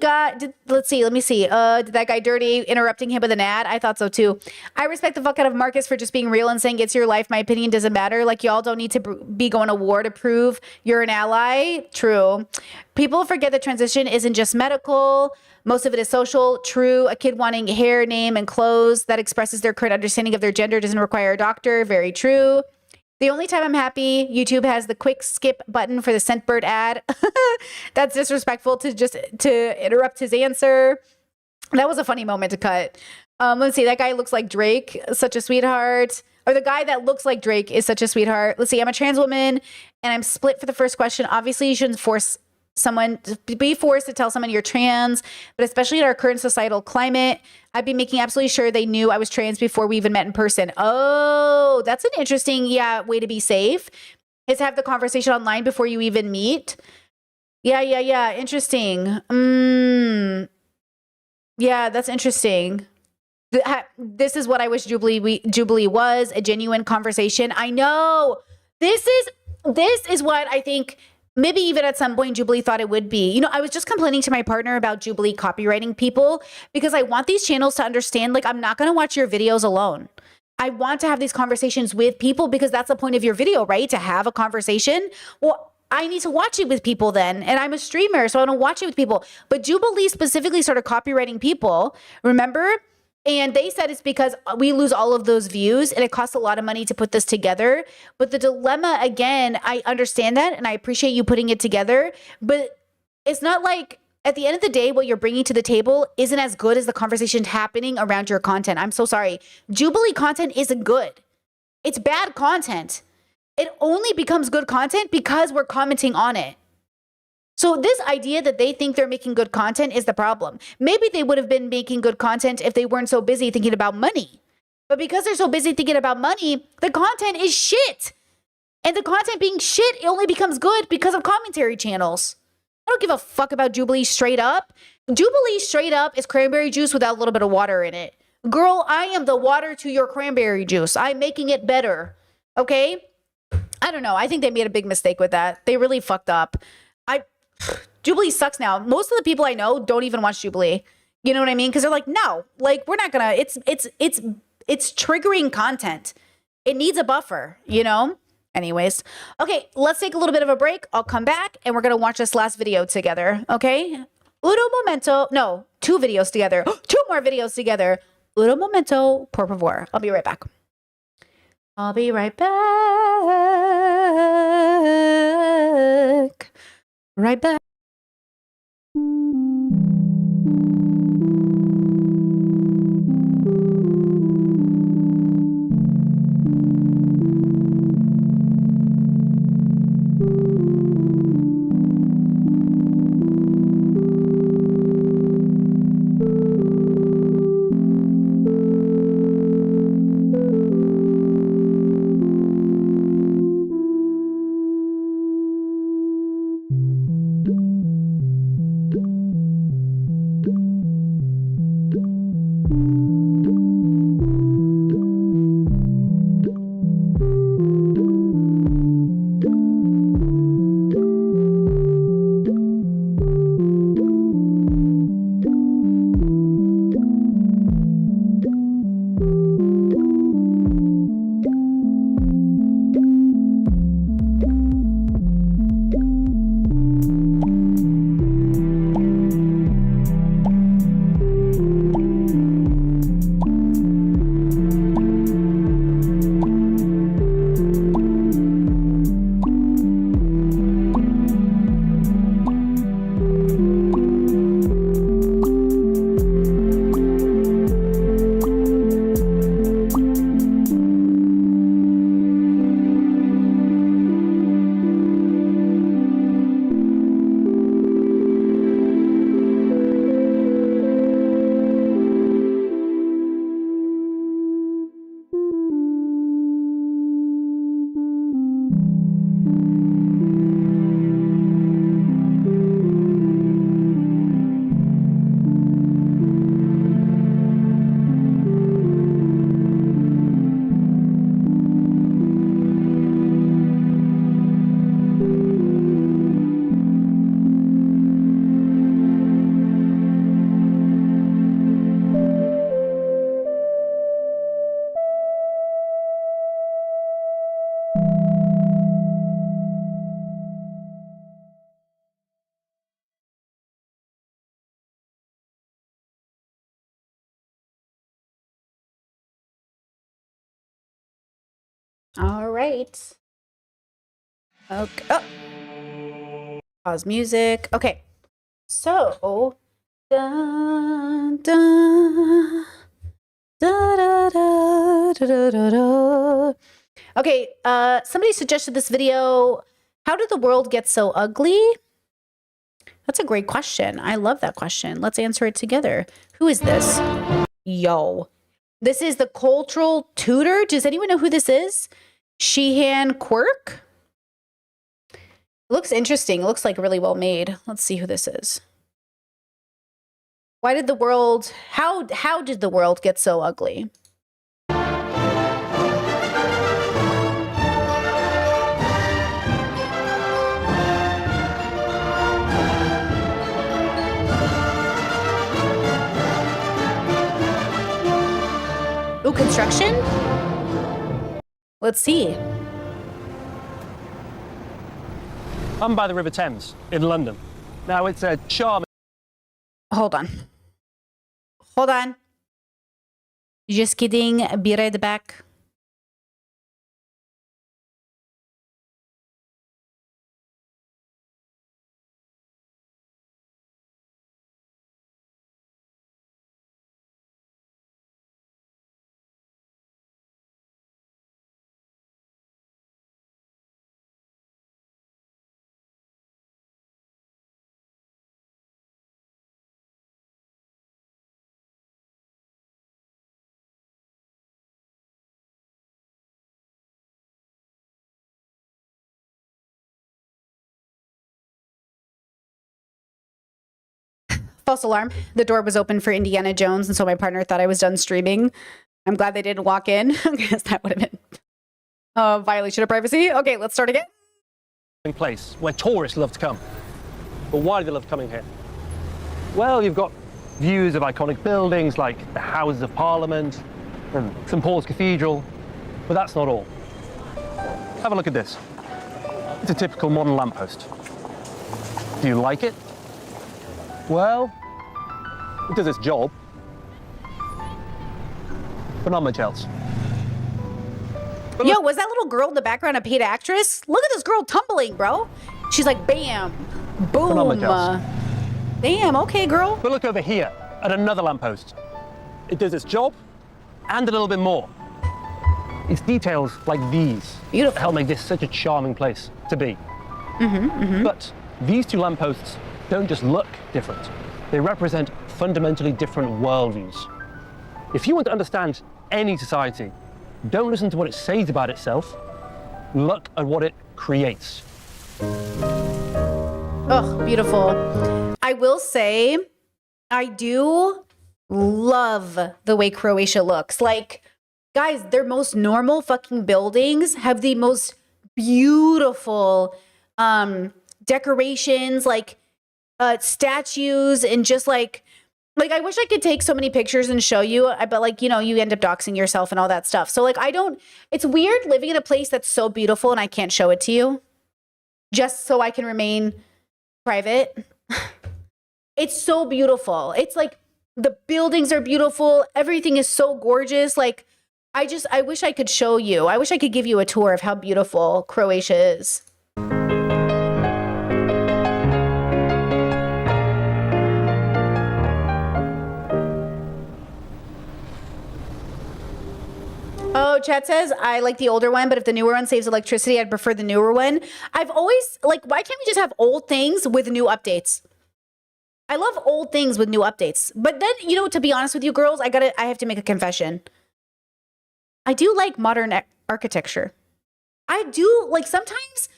guy dirty interrupting him with an ad? I thought so too. I respect the fuck out of Marcus for just being real and saying it's your life. My opinion doesn't matter. Like, y'all don't need to be going to war to prove you're an ally. True. People forget that transition isn't just medical. Most of it is social. True. A kid wanting hair, name, and clothes that expresses their current understanding of their gender doesn't require a doctor. Very true. The only time I'm happy, YouTube has the quick skip button for the Scentbird ad. That's disrespectful to interrupt his answer. That was a funny moment to cut. Let's see. That guy looks like Drake, such a sweetheart. Or the guy that looks like Drake is such a sweetheart. Let's see. I'm a trans woman and I'm split for the first question. Obviously, you shouldn't be forced to tell someone you're trans, but especially in our current societal climate, I'd be making absolutely sure they knew I was trans before we even met in person. Oh, that's an interesting, way to be safe, is to have the conversation online before you even meet. Yeah. Interesting. Yeah, that's interesting. This is what I wish Jubilee was, a genuine conversation. I know. This is what I think maybe even at some point Jubilee thought it would be. You know, I was just complaining to my partner about Jubilee copywriting people because I want these channels to understand, like, I'm not going to watch your videos alone. I want to have these conversations with people because that's the point of your video, right? To have a conversation. Well, I need to watch it with people then. And I'm a streamer, so I don't watch it with people. But Jubilee specifically started copywriting people, remember? And they said it's because we lose all of those views and it costs a lot of money to put this together. But the dilemma, again, I understand that and I appreciate you putting it together. But it's not like at the end of the day, what you're bringing to the table isn't as good as the conversation happening around your content. I'm so sorry. Jubilee content isn't good. It's bad content. It only becomes good content because we're commenting on it. So this idea that they think they're making good content is the problem. Maybe they would have been making good content if they weren't so busy thinking about money. But because they're so busy thinking about money, the content is shit. And the content being shit, it only becomes good because of commentary channels. I don't give a fuck about Jubilee straight up. Jubilee straight up is cranberry juice without a little bit of water in it. Girl, I am the water to your cranberry juice. I'm making it better. Okay? I don't know. I think they made a big mistake with that. They really fucked up. Jubilee sucks now. Most of the people I know don't even watch Jubilee. You know what I mean? Because they're like, no, like we're not gonna. It's triggering content. It needs a buffer. You know. Anyways, okay, let's take a little bit of a break. I'll come back and we're gonna watch this last video together. Okay. Uno momento. No, 2 videos together. 2 more videos together. Uno momento, por favor. I'll be right back. I'll be right back. Right back. All right. Okay. Oh. Pause music. Okay. So, dun, dun, da, da, da, da, da, da. Okay, somebody suggested this video. How did the world get so ugly? That's a great question. I love that question. Let's answer it together. Who is this? Yo. This is the cultural tutor. Does anyone know who this is? Sheehan Quirk? It looks interesting. It looks like really well made. Let's see who this is. Why did the world, how did the world get so ugly? Ooh, construction? Let's see. I'm by the River Thames in London. Now, it's a charming... Hold on. Hold on. Just kidding. Be right back. False alarm. The door was open for Indiana Jones, and so my partner thought I was done streaming. I'm glad they didn't walk in, because that would have been a violation of privacy. Okay, let's start again. place where tourists love to come. But why do they love coming here? Well, you've got views of iconic buildings like the Houses of Parliament and St Paul's Cathedral, but that's not all. Have a look at this. It's a typical modern lamppost. Do you like it? Well, it does its job, but not much else. Yo, was that little girl in the background a paid actress? Look at this girl tumbling, bro. She's like, bam, boom. Damn, okay, girl. But look over here at another lamppost. It does its job and a little bit more. It's details like these that help make this such a charming place to be. But these two lampposts don't just look different. They represent fundamentally different worldviews. If you want to understand any society, don't listen to what it says about itself. Look at what it creates. Oh, beautiful. I will say, I do love the way Croatia looks. Like, guys, their most normal fucking buildings have the most beautiful decorations, like statues, and just like I wish I could take so many pictures and show you, but like, you know, you end up doxing yourself and all that stuff. So like, it's weird living in a place that's so beautiful and I can't show it to you just so I can remain private. It's so beautiful. It's like the buildings are beautiful. Everything is so gorgeous. Like, I wish I could show you. I wish I could give you a tour of how beautiful Croatia is. Oh, chat says, I like the older one, but if the newer one saves electricity, I'd prefer the newer one. I've always, like, why can't we just have old things with new updates? I love old things with new updates. But then, you know, to be honest with you girls, I have to make a confession. I do like modern architecture. I do, like, sometimes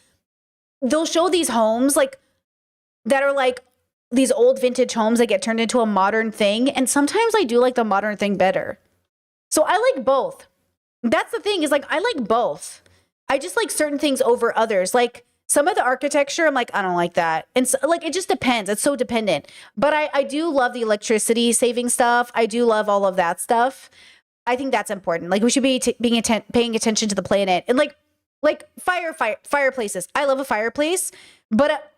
they'll show these homes, like, that are like these old vintage homes that get turned into a modern thing. And sometimes I do like the modern thing better. So I like both. That's the thing, is like, I like both. I just like certain things over others. Like some of the architecture, I'm like, I don't like that. And so, like, it just depends. It's so dependent. But I do love the electricity saving stuff. I do love all of that stuff. I think that's important. Like, we should be paying attention to the planet. And like fireplaces. I love a fireplace, but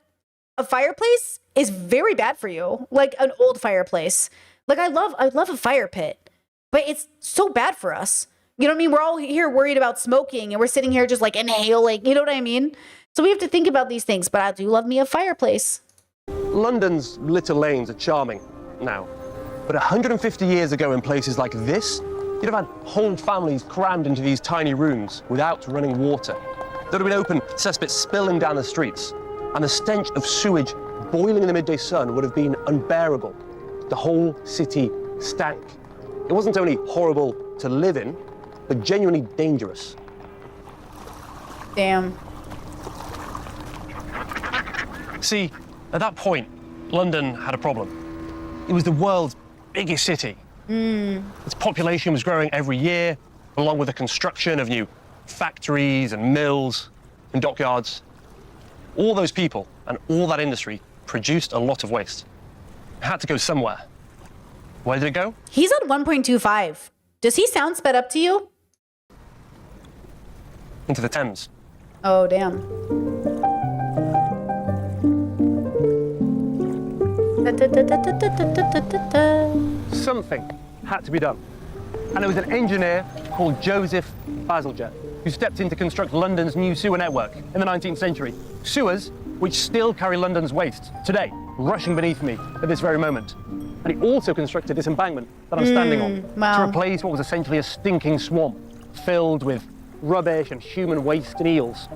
a fireplace is very bad for you. Like an old fireplace. Like I love a fire pit, but it's so bad for us. You know what I mean? We're all here worried about smoking and we're sitting here just like inhaling. You know what I mean? So we have to think about these things, but I do love me a fireplace. London's little lanes are charming now. But 150 years ago in places like this, you'd have had whole families crammed into these tiny rooms without running water. There'd have been open cesspits spilling down the streets, and the stench of sewage boiling in the midday sun would have been unbearable. The whole city stank. It wasn't only horrible to live in, but genuinely dangerous. Damn. See, at that point, London had a problem. It was the world's biggest city. Its population was growing every year, along with the construction of new factories and mills and dockyards. All those people and all that industry produced a lot of waste. It had to go somewhere. Where did it go? He's at 1.25. Does he sound sped up to you? Into the Thames. Oh, damn. Something had to be done. And it was an engineer called Joseph Bazalgette who stepped in to construct London's new sewer network in the 19th century. Sewers which still carry London's waste today, rushing beneath me at this very moment. And he also constructed this embankment that I'm standing on to replace what was essentially a stinking swamp filled with rubbish and human waste and eels.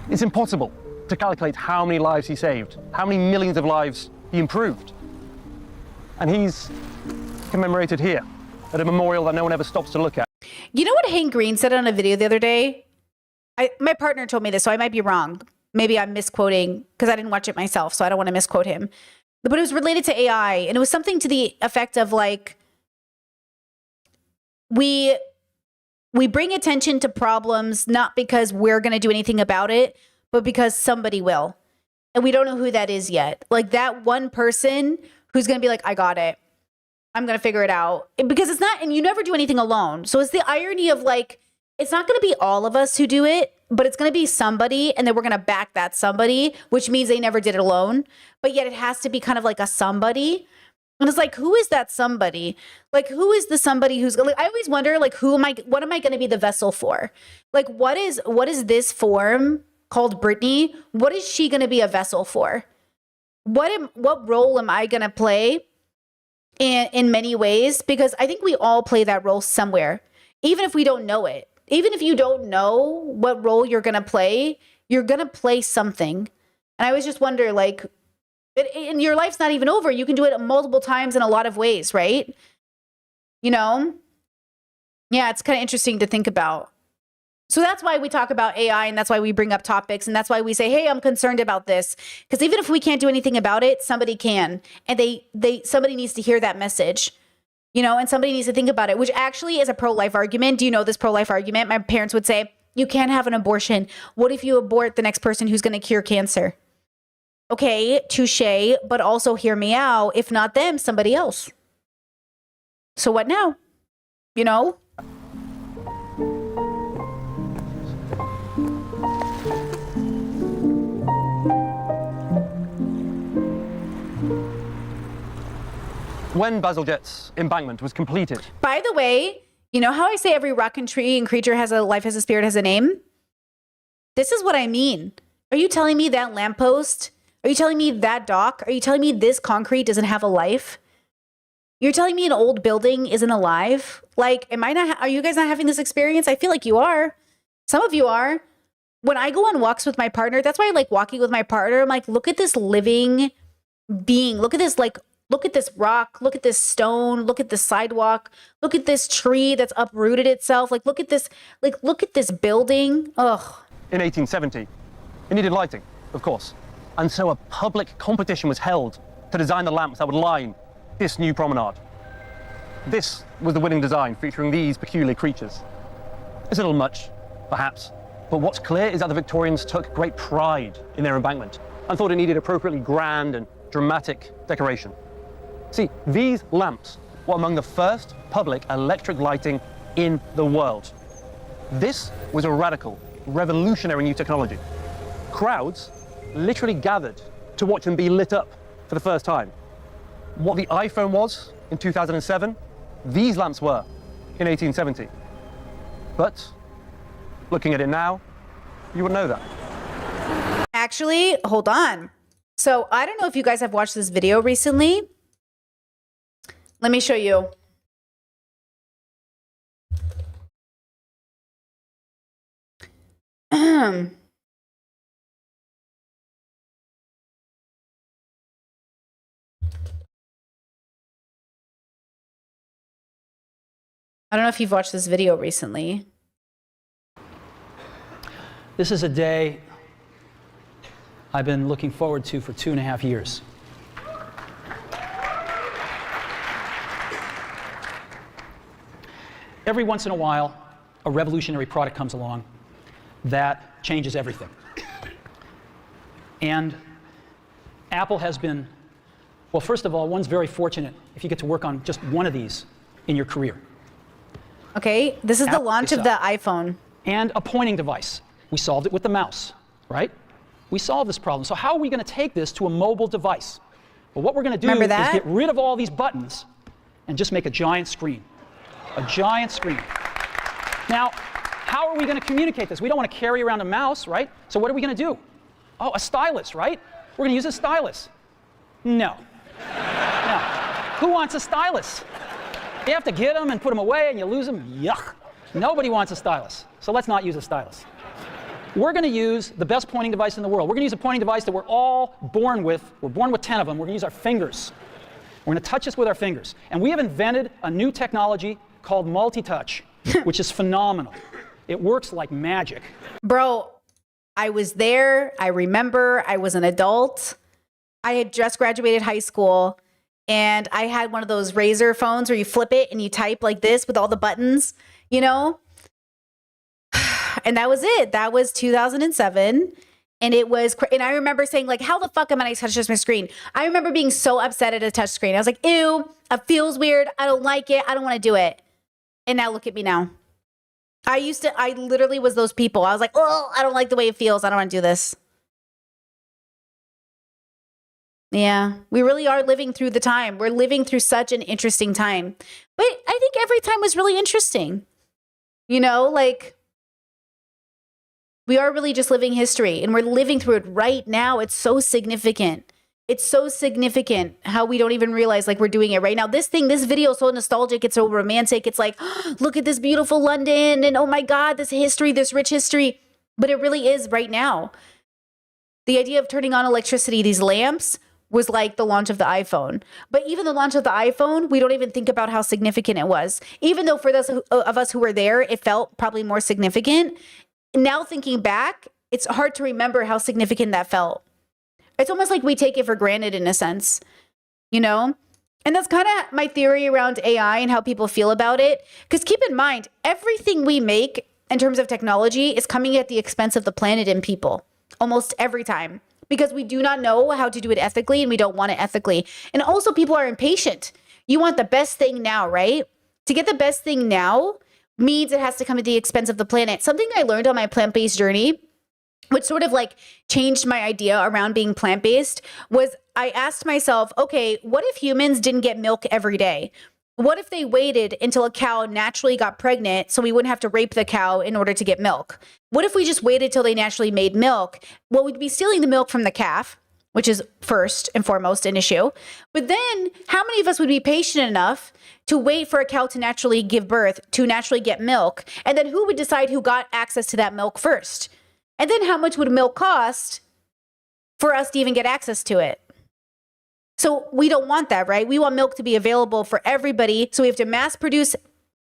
It's impossible to calculate how many lives he saved, how many millions of lives he improved. And he's commemorated here at a memorial that no one ever stops to look at. You know what Hank Green said on a video the other day? My partner told me this, so I might be wrong. Maybe I'm misquoting because I didn't watch it myself, so I don't want to misquote him. But it was related to AI, and it was something to the effect of like, we bring attention to problems not because we're going to do anything about it, but because somebody will. And we don't know who that is yet. Like that one person who's going to be like, I got it. I'm going to figure it out. Because it's not, and you never do anything alone. So it's the irony of like, it's not going to be all of us who do it, but it's going to be somebody, and then we're going to back that somebody, which means they never did it alone. But yet it has to be kind of like a somebody. And it's like, who is that somebody? Like, who is the somebody who's like, I always wonder, like, what am I going to be the vessel for? Like, what is this form called Britney? What is she going to be a vessel for? What role am I going to play in many ways? Because I think we all play that role somewhere, even if we don't know it. Even if you don't know what role you're going to play something. And I always just wonder, like, and your life's not even over. You can do it multiple times in a lot of ways, right? You know? Yeah, it's kind of interesting to think about. So that's why we talk about AI, and that's why we bring up topics, and that's why we say, hey, I'm concerned about this. Because even if we can't do anything about it, somebody can. And somebody needs to hear that message. You know, and somebody needs to think about it, which actually is a pro-life argument. Do you know this pro-life argument? My parents would say, you can't have an abortion. What if you abort the next person who's going to cure cancer? Okay, touche, but also hear me out. If not them, somebody else. So what now? You know? When Bazalgette's embankment was completed. By the way, you know how I say every rock and tree and creature has a life, has a spirit, has a name? This is what I mean. Are you telling me that lamppost? Are you telling me that dock? Are you telling me this concrete doesn't have a life? You're telling me an old building isn't alive? Like, are you guys not having this experience? I feel like you are. Some of you are. When I go on walks with my partner, that's why I like walking with my partner. I'm like, look at this living being. Look at this, like, look at this rock, look at this stone, look at the sidewalk, look at this tree that's uprooted itself. Like, look at this building. Ugh. In 1870, it needed lighting, of course. And so a public competition was held to design the lamps that would line this new promenade. This was the winning design, featuring these peculiar creatures. It's a little much, perhaps, but what's clear is that the Victorians took great pride in their embankment and thought it needed appropriately grand and dramatic decoration. See, these lamps were among the first public electric lighting in the world. This was a radical, revolutionary new technology. Crowds literally gathered to watch them be lit up for the first time. What the iPhone was in 2007, these lamps were in 1870. But looking at it now, you would know that. Actually, hold on. So I don't know if you guys have watched this video recently. Let me show you. I don't know if you've watched this video recently. This is a day I've been looking forward to for 2.5 years. Every once in a while, a revolutionary product comes along that changes everything. And Apple has been, well, first of all, one's very fortunate if you get to work on just one of these in your career. Okay, this is the launch of the iPhone. And a pointing device. We solved it with the mouse, right? We solved this problem. So how are we going to take this to a mobile device? Well, what we're going to do is get rid of all these buttons and just make a giant screen. A giant screen. Now, how are we going to communicate this? We don't want to carry around a mouse, right? So what are we going to do? Oh, a stylus, right? We're going to use a stylus. No. No. Who wants a stylus? You have to get them and put them away and you lose them. Yuck. Nobody wants a stylus. So let's not use a stylus. We're going to use the best pointing device in the world. We're going to use a pointing device that we're all born with. We're born with 10 of them. We're going to use our fingers. We're going to touch this with our fingers. And we have invented a new technology called multi-touch, which is phenomenal. It works like magic. Bro, I was there. I remember I was an adult. I had just graduated high school. And I had one of those Razr phones where you flip it and you type like this with all the buttons, you know? And that was it. That was 2007. And it was, and I remember saying like, how the fuck am I going to touch this my screen? I remember being so upset at a touch screen. I was like, ew, it feels weird. I don't like it. I don't want to do it. And now look at me now. I literally was those people. I was like, oh, I don't like the way it feels. I don't want to do this. Yeah, we really are living through the time. We're living through such an interesting time. But I think every time was really interesting. You know, like, we are really just living history and we're living through it right now. It's so significant. It's so significant how we don't even realize like we're doing it right now. This video is so nostalgic. It's so romantic. It's like, oh, look at this beautiful London and oh my God, this history, this rich history. But it really is right now. The idea of turning on electricity, these lamps, was like the launch of the iPhone. But even the launch of the iPhone, we don't even think about how significant it was. Even though for those of us who were there, it felt probably more significant. Now thinking back, it's hard to remember how significant that felt. It's almost like we take it for granted in a sense, you know? And that's kind of my theory around AI and how people feel about it. Because keep in mind, everything we make in terms of technology is coming at the expense of the planet and people. Almost every time. Because we do not know how to do it ethically and we don't want it ethically. And also people are impatient. You want the best thing now, right? To get the best thing now means it has to come at the expense of the planet. Something I learned on my plant-based journey, which sort of like changed my idea around being plant-based, was I asked myself, okay, what if humans didn't get milk every day? What if they waited until a cow naturally got pregnant so we wouldn't have to rape the cow in order to get milk? What if we just waited till they naturally made milk? Well, we'd be stealing the milk from the calf, which is first and foremost an issue. But then how many of us would be patient enough to wait for a cow to naturally give birth, to naturally get milk? And then who would decide who got access to that milk first? And then how much would milk cost for us to even get access to it? So we don't want that, right? We want milk to be available for everybody. So we have to mass produce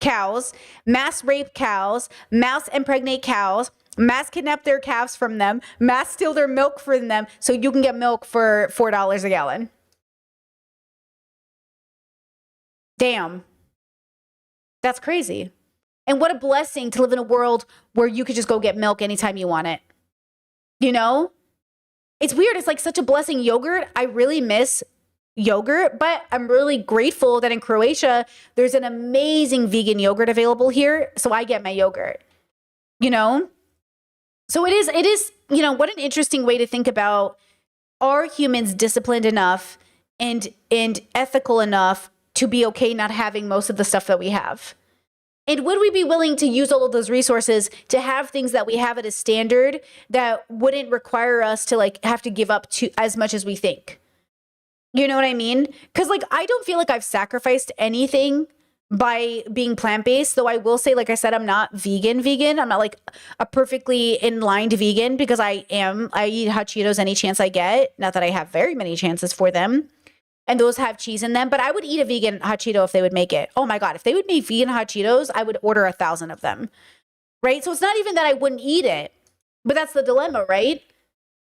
cows, mass rape cows, mass impregnate cows, mass kidnap their calves from them, mass steal their milk from them so you can get milk for $4 a gallon. Damn. That's crazy. And what a blessing to live in a world where you could just go get milk anytime you want it. You know? It's weird. It's like such a blessing. Yogurt, I really miss yogurt, but I'm really grateful that in Croatia, there's an amazing vegan yogurt available here. So I get my yogurt, you know? So it is, you know, what an interesting way to think about, are humans disciplined enough and ethical enough to be okay not having most of the stuff that we have? And would we be willing to use all of those resources to have things that we have at a standard that wouldn't require us to like have to give up to as much as we think? You know what I mean? Because like I don't feel like I've sacrificed anything by being plant-based, though I will say, like I said, I'm not vegan. I'm not like a perfectly in-line vegan because I eat hot Cheetos any chance I get. Not that I have very many chances for them. And those have cheese in them, but I would eat a vegan hot Cheeto if they would make it. Oh my God, if they would make vegan hot Cheetos, I would order 1,000 of them, right? So it's not even that I wouldn't eat it, but that's the dilemma, right?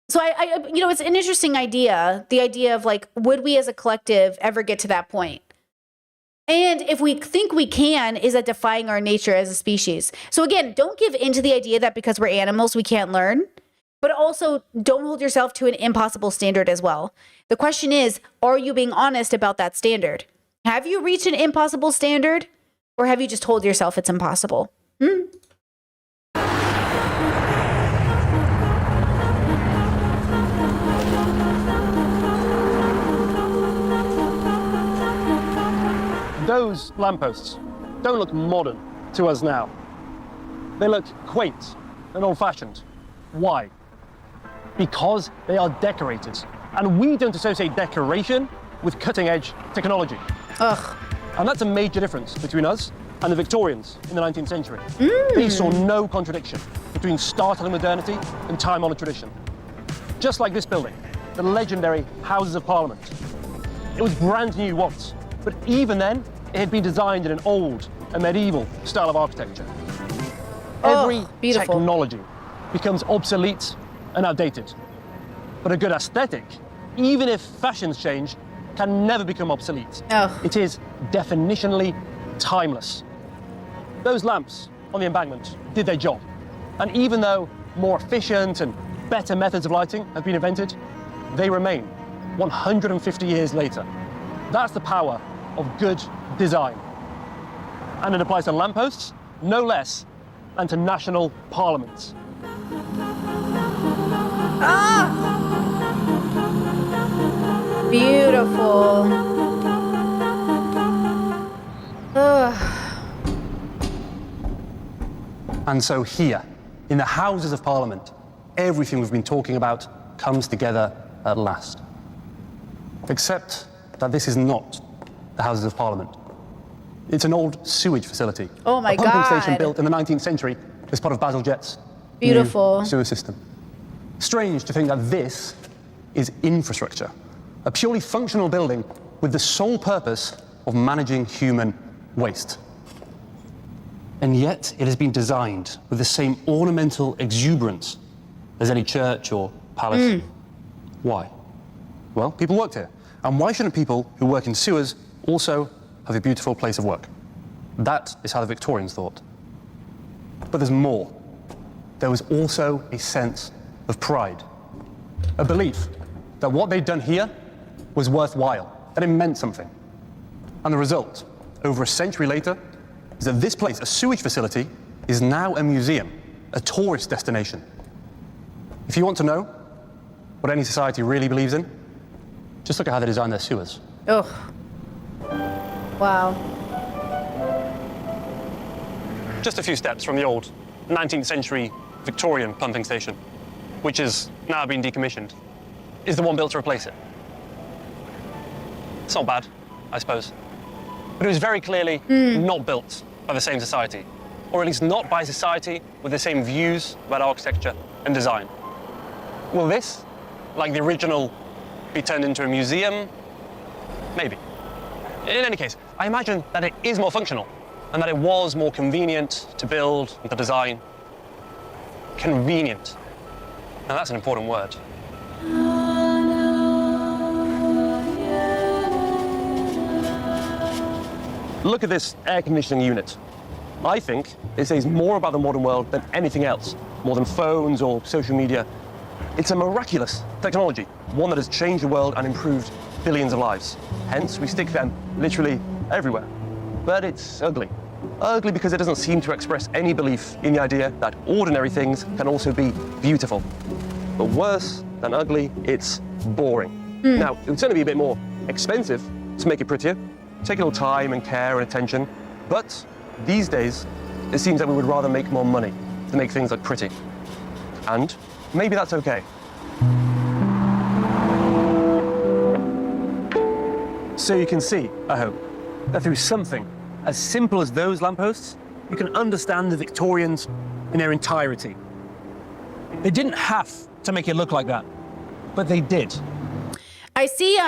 So I it's an interesting idea, the idea of like, would we as a collective ever get to that point? And if we think we can, is that defying our nature as a species? So again, don't give in to the idea that because we're animals, we can't learn. But also don't hold yourself to an impossible standard as well. The question is, are you being honest about that standard? Have you reached an impossible standard, or have you just told yourself it's impossible? Those lampposts don't look modern to us now. They look quaint and old-fashioned. Why? Because they are decorated. And we don't associate decoration with cutting-edge technology. Ugh. And that's a major difference between us and the Victorians in the 19th century. They saw no contradiction between startling modernity and time-honored tradition. Just like this building, the legendary Houses of Parliament. It was brand new once, but even then, it had been designed in an old and medieval style of architecture. Every technology becomes obsolete and outdated. But a good aesthetic, even if fashions change, can never become obsolete. It is definitionally timeless. Those lamps on the embankment did their job. And even though more efficient and better methods of lighting have been invented, they remain 150 years later. That's the power of good design. And it applies to lampposts no less than to national parliaments. Beautiful. And so here, in the Houses of Parliament, everything we've been talking about comes together at last. Except that this is not the Houses of Parliament. It's an old sewage facility. Oh my God. A pumping station God. built in the 19th century as part of Bazalgette's Beautiful. new sewer system. Strange to think that this is infrastructure, a purely functional building with the sole purpose of managing human waste. And yet it has been designed with the same ornamental exuberance as any church or palace. Why? Well, people worked here. And why shouldn't people who work in sewers also have a beautiful place of work? That is how the Victorians thought. But there's more. There was also a sense of pride, a belief that what they'd done here was worthwhile, that it meant something. And the result, over a century later, is that this place, a sewage facility, is now a museum, a tourist destination. If you want to know what any society really believes in, just look at how they design their sewers. Ugh. Wow. Just a few steps from the old 19th century Victorian pumping station, which has now been decommissioned, is the one built to replace it. It's not bad, I suppose. But it was very clearly not built by the same society, or at least not by a society with the same views about architecture and design. Will this, like the original, be turned into a museum? Maybe. In any case, I imagine that it is more functional and that it was more convenient to build and to design. Convenient. Now that's an important word. Look at this air conditioning unit. I think it says more about the modern world than anything else, more than phones or social media. It's a miraculous technology, one that has changed the world and improved billions of lives. Hence, we stick them literally everywhere. But it's ugly. Ugly because it doesn't seem to express any belief in the idea that ordinary things can also be beautiful. But worse than ugly, it's boring. Now, it would certainly be a bit more expensive to make it prettier, take a little time and care and attention, but these days, it seems that we would rather make more money to make things look pretty. And maybe that's okay. So you can see, I hope, that through something as simple as those lampposts, you can understand the Victorians in their entirety. They didn't have to make it look like that, but they did. I see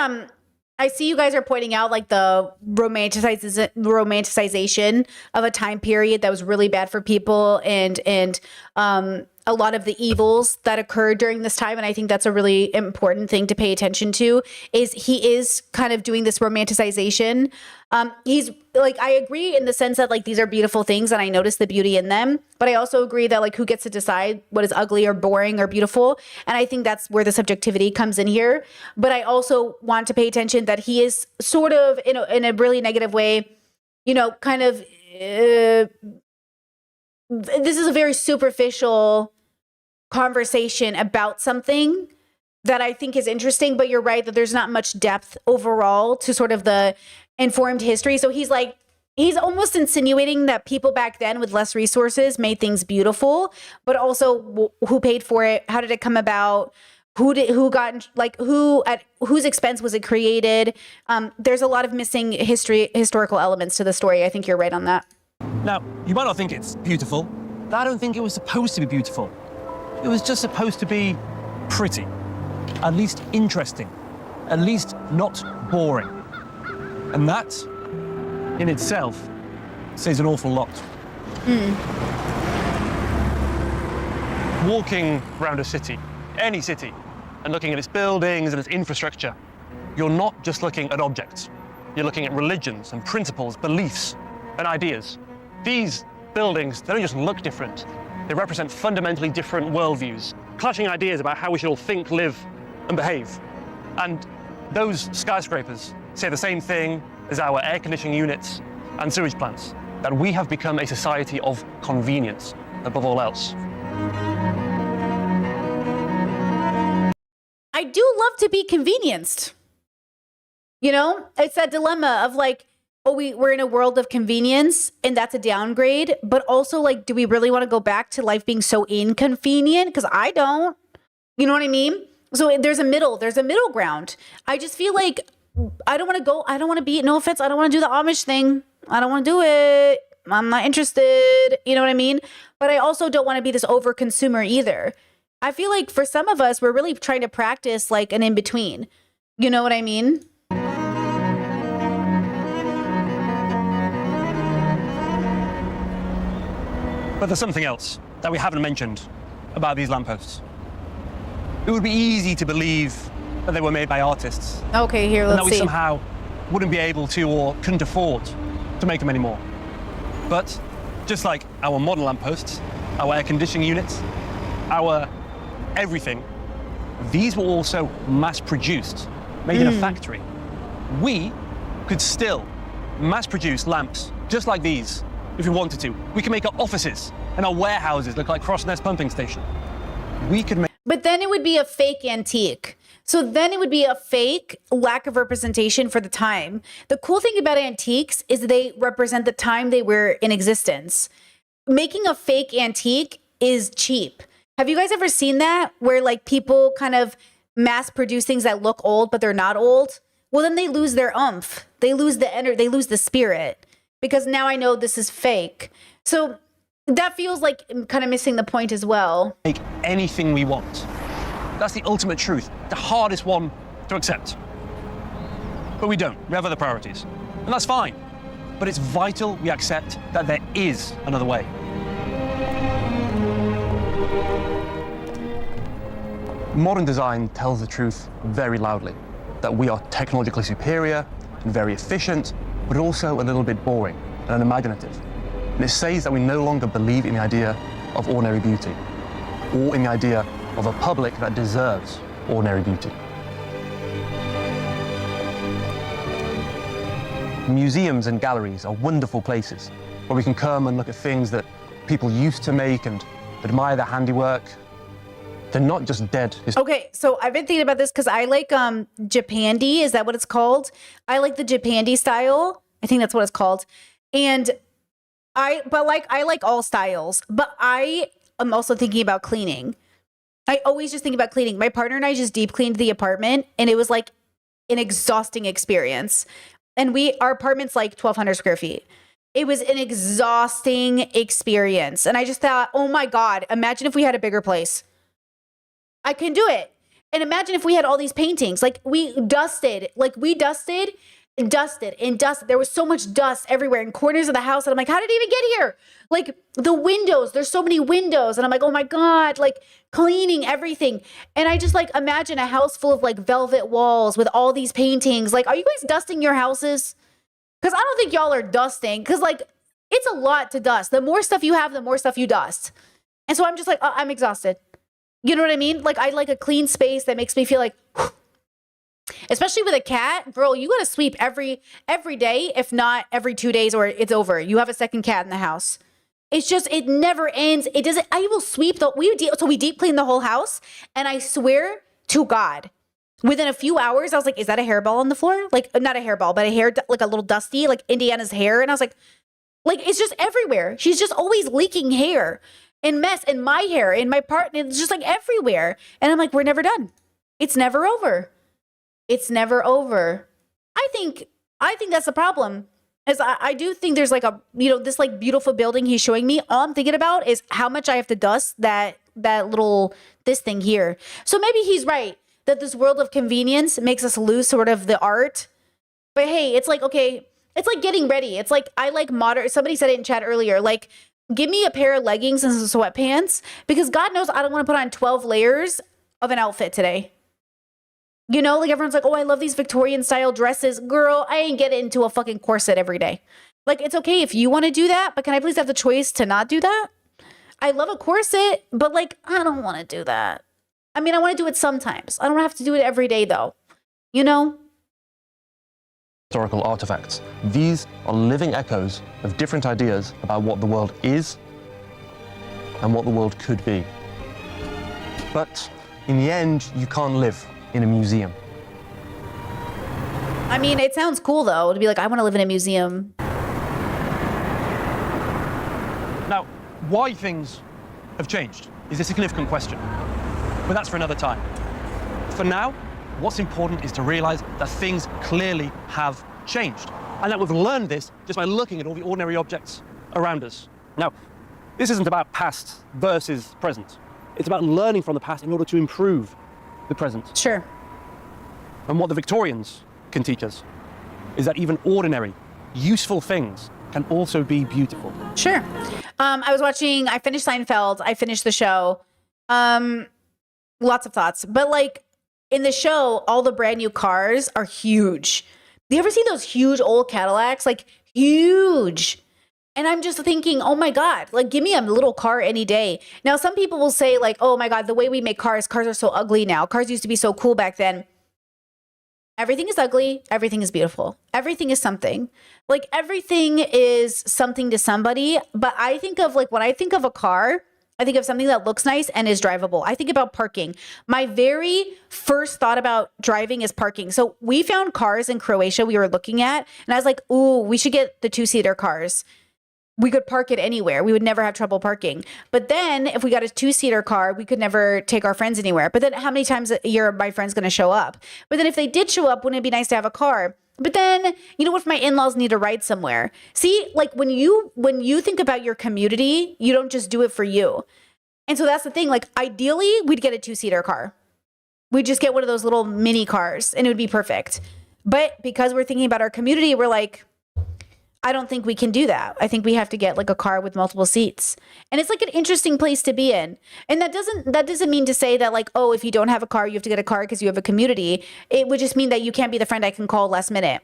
you guys are pointing out like the romanticization of a time period that was really bad for people and a lot of the evils that occurred during this time. And I think that's a really important thing to pay attention to is he is kind of doing this romanticization. He's like, I agree in the sense that like, these are beautiful things and I notice the beauty in them, but I also agree that like, who gets to decide what is ugly or boring or beautiful? And I think that's where the subjectivity comes in here. But I also want to pay attention that he is sort of in a really negative way, you know, kind of, this is a very superficial conversation about something that I think is interesting, but you're right that there's not much depth overall to sort of the informed history. So he's almost insinuating that people back then with less resources made things beautiful, but also who paid for it? How did it come about? Who got like who at whose expense was it created? There's a lot of missing historical elements to the story. I think you're right on that. Now, you might not think it's beautiful, but I don't think it was supposed to be beautiful. It was just supposed to be pretty, at least interesting, at least not boring. And that, in itself, says an awful lot. Walking around a city, any city, and looking at its buildings and its infrastructure, you're not just looking at objects. You're looking at religions and principles, beliefs and ideas. These buildings, they don't just look different. They represent fundamentally different worldviews, clashing ideas about how we should all think, live, and behave. And those skyscrapers say the same thing as our air conditioning units and sewage plants, that we have become a society of convenience above all else. I do love to be convenienced. You know, it's that dilemma of like, oh, we're in a world of convenience and that's a downgrade, but also like, do we really want to go back to life being so inconvenient? Because I don't, you know what I mean? So there's a middle ground. I just feel like I don't want to be, no offense, I don't want to do the Amish thing. I don't want to do it. I'm not interested. You know what I mean? But I also don't want to be this over consumer either. I feel like for some of us, we're really trying to practice like an in-between. You know what I mean? But there's something else that we haven't mentioned about these lampposts. It would be easy to believe that they were made by artists. Okay, here, let's see. And that we somehow wouldn't be able to or couldn't afford to make them anymore. But just like our modern lampposts, our air conditioning units, our everything, these were also mass-produced, made in a factory. We could still mass-produce lamps just like these if we wanted to. We can make our offices and our warehouses look like Crossness pumping station. We could make... But then it would be a fake antique. So then it would be a fake lack of representation for the time. The cool thing about antiques is they represent the time they were in existence. Making a fake antique is cheap. Have you guys ever seen that? Where like people kind of mass produce things that look old, but they're not old? Well, then they lose their oomph. They lose the energy, they lose the spirit. Because now I know this is fake. So that feels like kind of missing the point as well. Make anything we want. That's the ultimate truth, the hardest one to accept. But we don't, we have other priorities. And that's fine. But it's vital we accept that there is another way. Modern design tells the truth very loudly, that we are technologically superior and very efficient, but also a little bit boring and unimaginative. And it says that we no longer believe in the idea of ordinary beauty, or in the idea of a public that deserves ordinary beauty. Museums and galleries are wonderful places where we can come and look at things that people used to make and admire their handiwork. They're not just dead. Okay, so I've been thinking about this because I like Japandi. Is that what it's called? I like the Japandi style. I think that's what it's called. And I like all styles, but I am also thinking about cleaning. I always just think about cleaning. My partner and I just deep cleaned the apartment, and it was like an exhausting experience. And our apartment's like 1,200 square feet. It was an exhausting experience. And I just thought, oh my God, imagine if we had a bigger place. I can do it. And imagine if we had all these paintings. Like we dusted. There was so much dust everywhere in corners of the house. And I'm like, how did it even get here? Like the windows, there's so many windows. And I'm like, oh my God, like cleaning everything. And I just like imagine a house full of like velvet walls with all these paintings. Like, are you guys dusting your houses? Because I don't think y'all are dusting. Because like, it's a lot to dust. The more stuff you have, the more stuff you dust. And so I'm just like, I'm exhausted. You know what I mean? Like I like a clean space that makes me feel like, whew. Especially with a cat, girl, you got to sweep every day, if not every 2 days, or it's over. You have a second cat in the house. It's just, it never ends. It doesn't, I will sweep we deep clean the whole house. And I swear to God, within a few hours, I was like, is that a hairball on the floor? Like, not a hairball, but a hair, like a little dusty, like Indiana's hair. And I was like, it's just everywhere. She's just always leaking hair and mess in my hair, in my part. And it's just like everywhere. And I'm like, we're never done. It's never over. It's never over. I think that's the problem. As I do think there's like this like beautiful building he's showing me. All I'm thinking about is how much I have to dust this thing here. So maybe he's right that this world of convenience makes us lose sort of the art. But hey, it's like, okay, it's like getting ready. It's like, I like modern, somebody said it in chat earlier, like give me a pair of leggings and some sweatpants because God knows I don't want to put on 12 layers of an outfit today. You know, like everyone's like, oh, I love these Victorian style dresses. Girl, I ain't getting into a fucking corset every day. Like, it's okay if you want to do that, but can I please have the choice to not do that? I love a corset, but like, I don't want to do that. I mean, I want to do it sometimes. I don't have to do it every day though. You know? Historical artifacts. These are living echoes of different ideas about what the world is and what the world could be. But in the end, you can't live in a museum. I mean, it sounds cool though to be like, I want to live in a museum. Now, why things have changed is a significant question, but that's for another time. For now, what's important is to realize that things clearly have changed, and that we've learned this just by looking at all the ordinary objects around us. Now, this isn't about past versus present. It's about learning from the past in order to improve the present. Sure. And what the Victorians can teach us is that even ordinary, useful things can also be beautiful. Sure. I finished Seinfeld. I finished the show. Lots of thoughts. But like in the show, all the brand new cars are huge. You ever seen those huge old Cadillacs? Like huge. And I'm just thinking, oh my God, like give me a little car any day. Now, some people will say like, oh my God, the way we make cars are so ugly now. Cars used to be so cool back then. Everything is ugly. Everything is beautiful. Everything is something. Like everything is something to somebody. But I think of like, when I think of a car, I think of something that looks nice and is drivable. I think about parking. My very first thought about driving is parking. So we found cars in Croatia we were looking at. And I was like, ooh, we should get the 2-seater cars. We could park it anywhere. We would never have trouble parking. But then if we got a 2-seater car, we could never take our friends anywhere. But then how many times a year are my friends going to show up? But then if they did show up, wouldn't it be nice to have a car? But then, you know, if my in-laws need a ride somewhere? See, like when you think about your community, you don't just do it for you. And so that's the thing. Like ideally, we'd get a 2-seater car. We'd just get one of those little mini cars and it would be perfect. But because we're thinking about our community, we're like, I don't think we can do that. I think we have to get like a car with multiple seats. And it's like an interesting place to be in. And that doesn't mean to say that like, oh, if you don't have a car, you have to get a car because you have a community. It would just mean that you can't be the friend I can call last minute.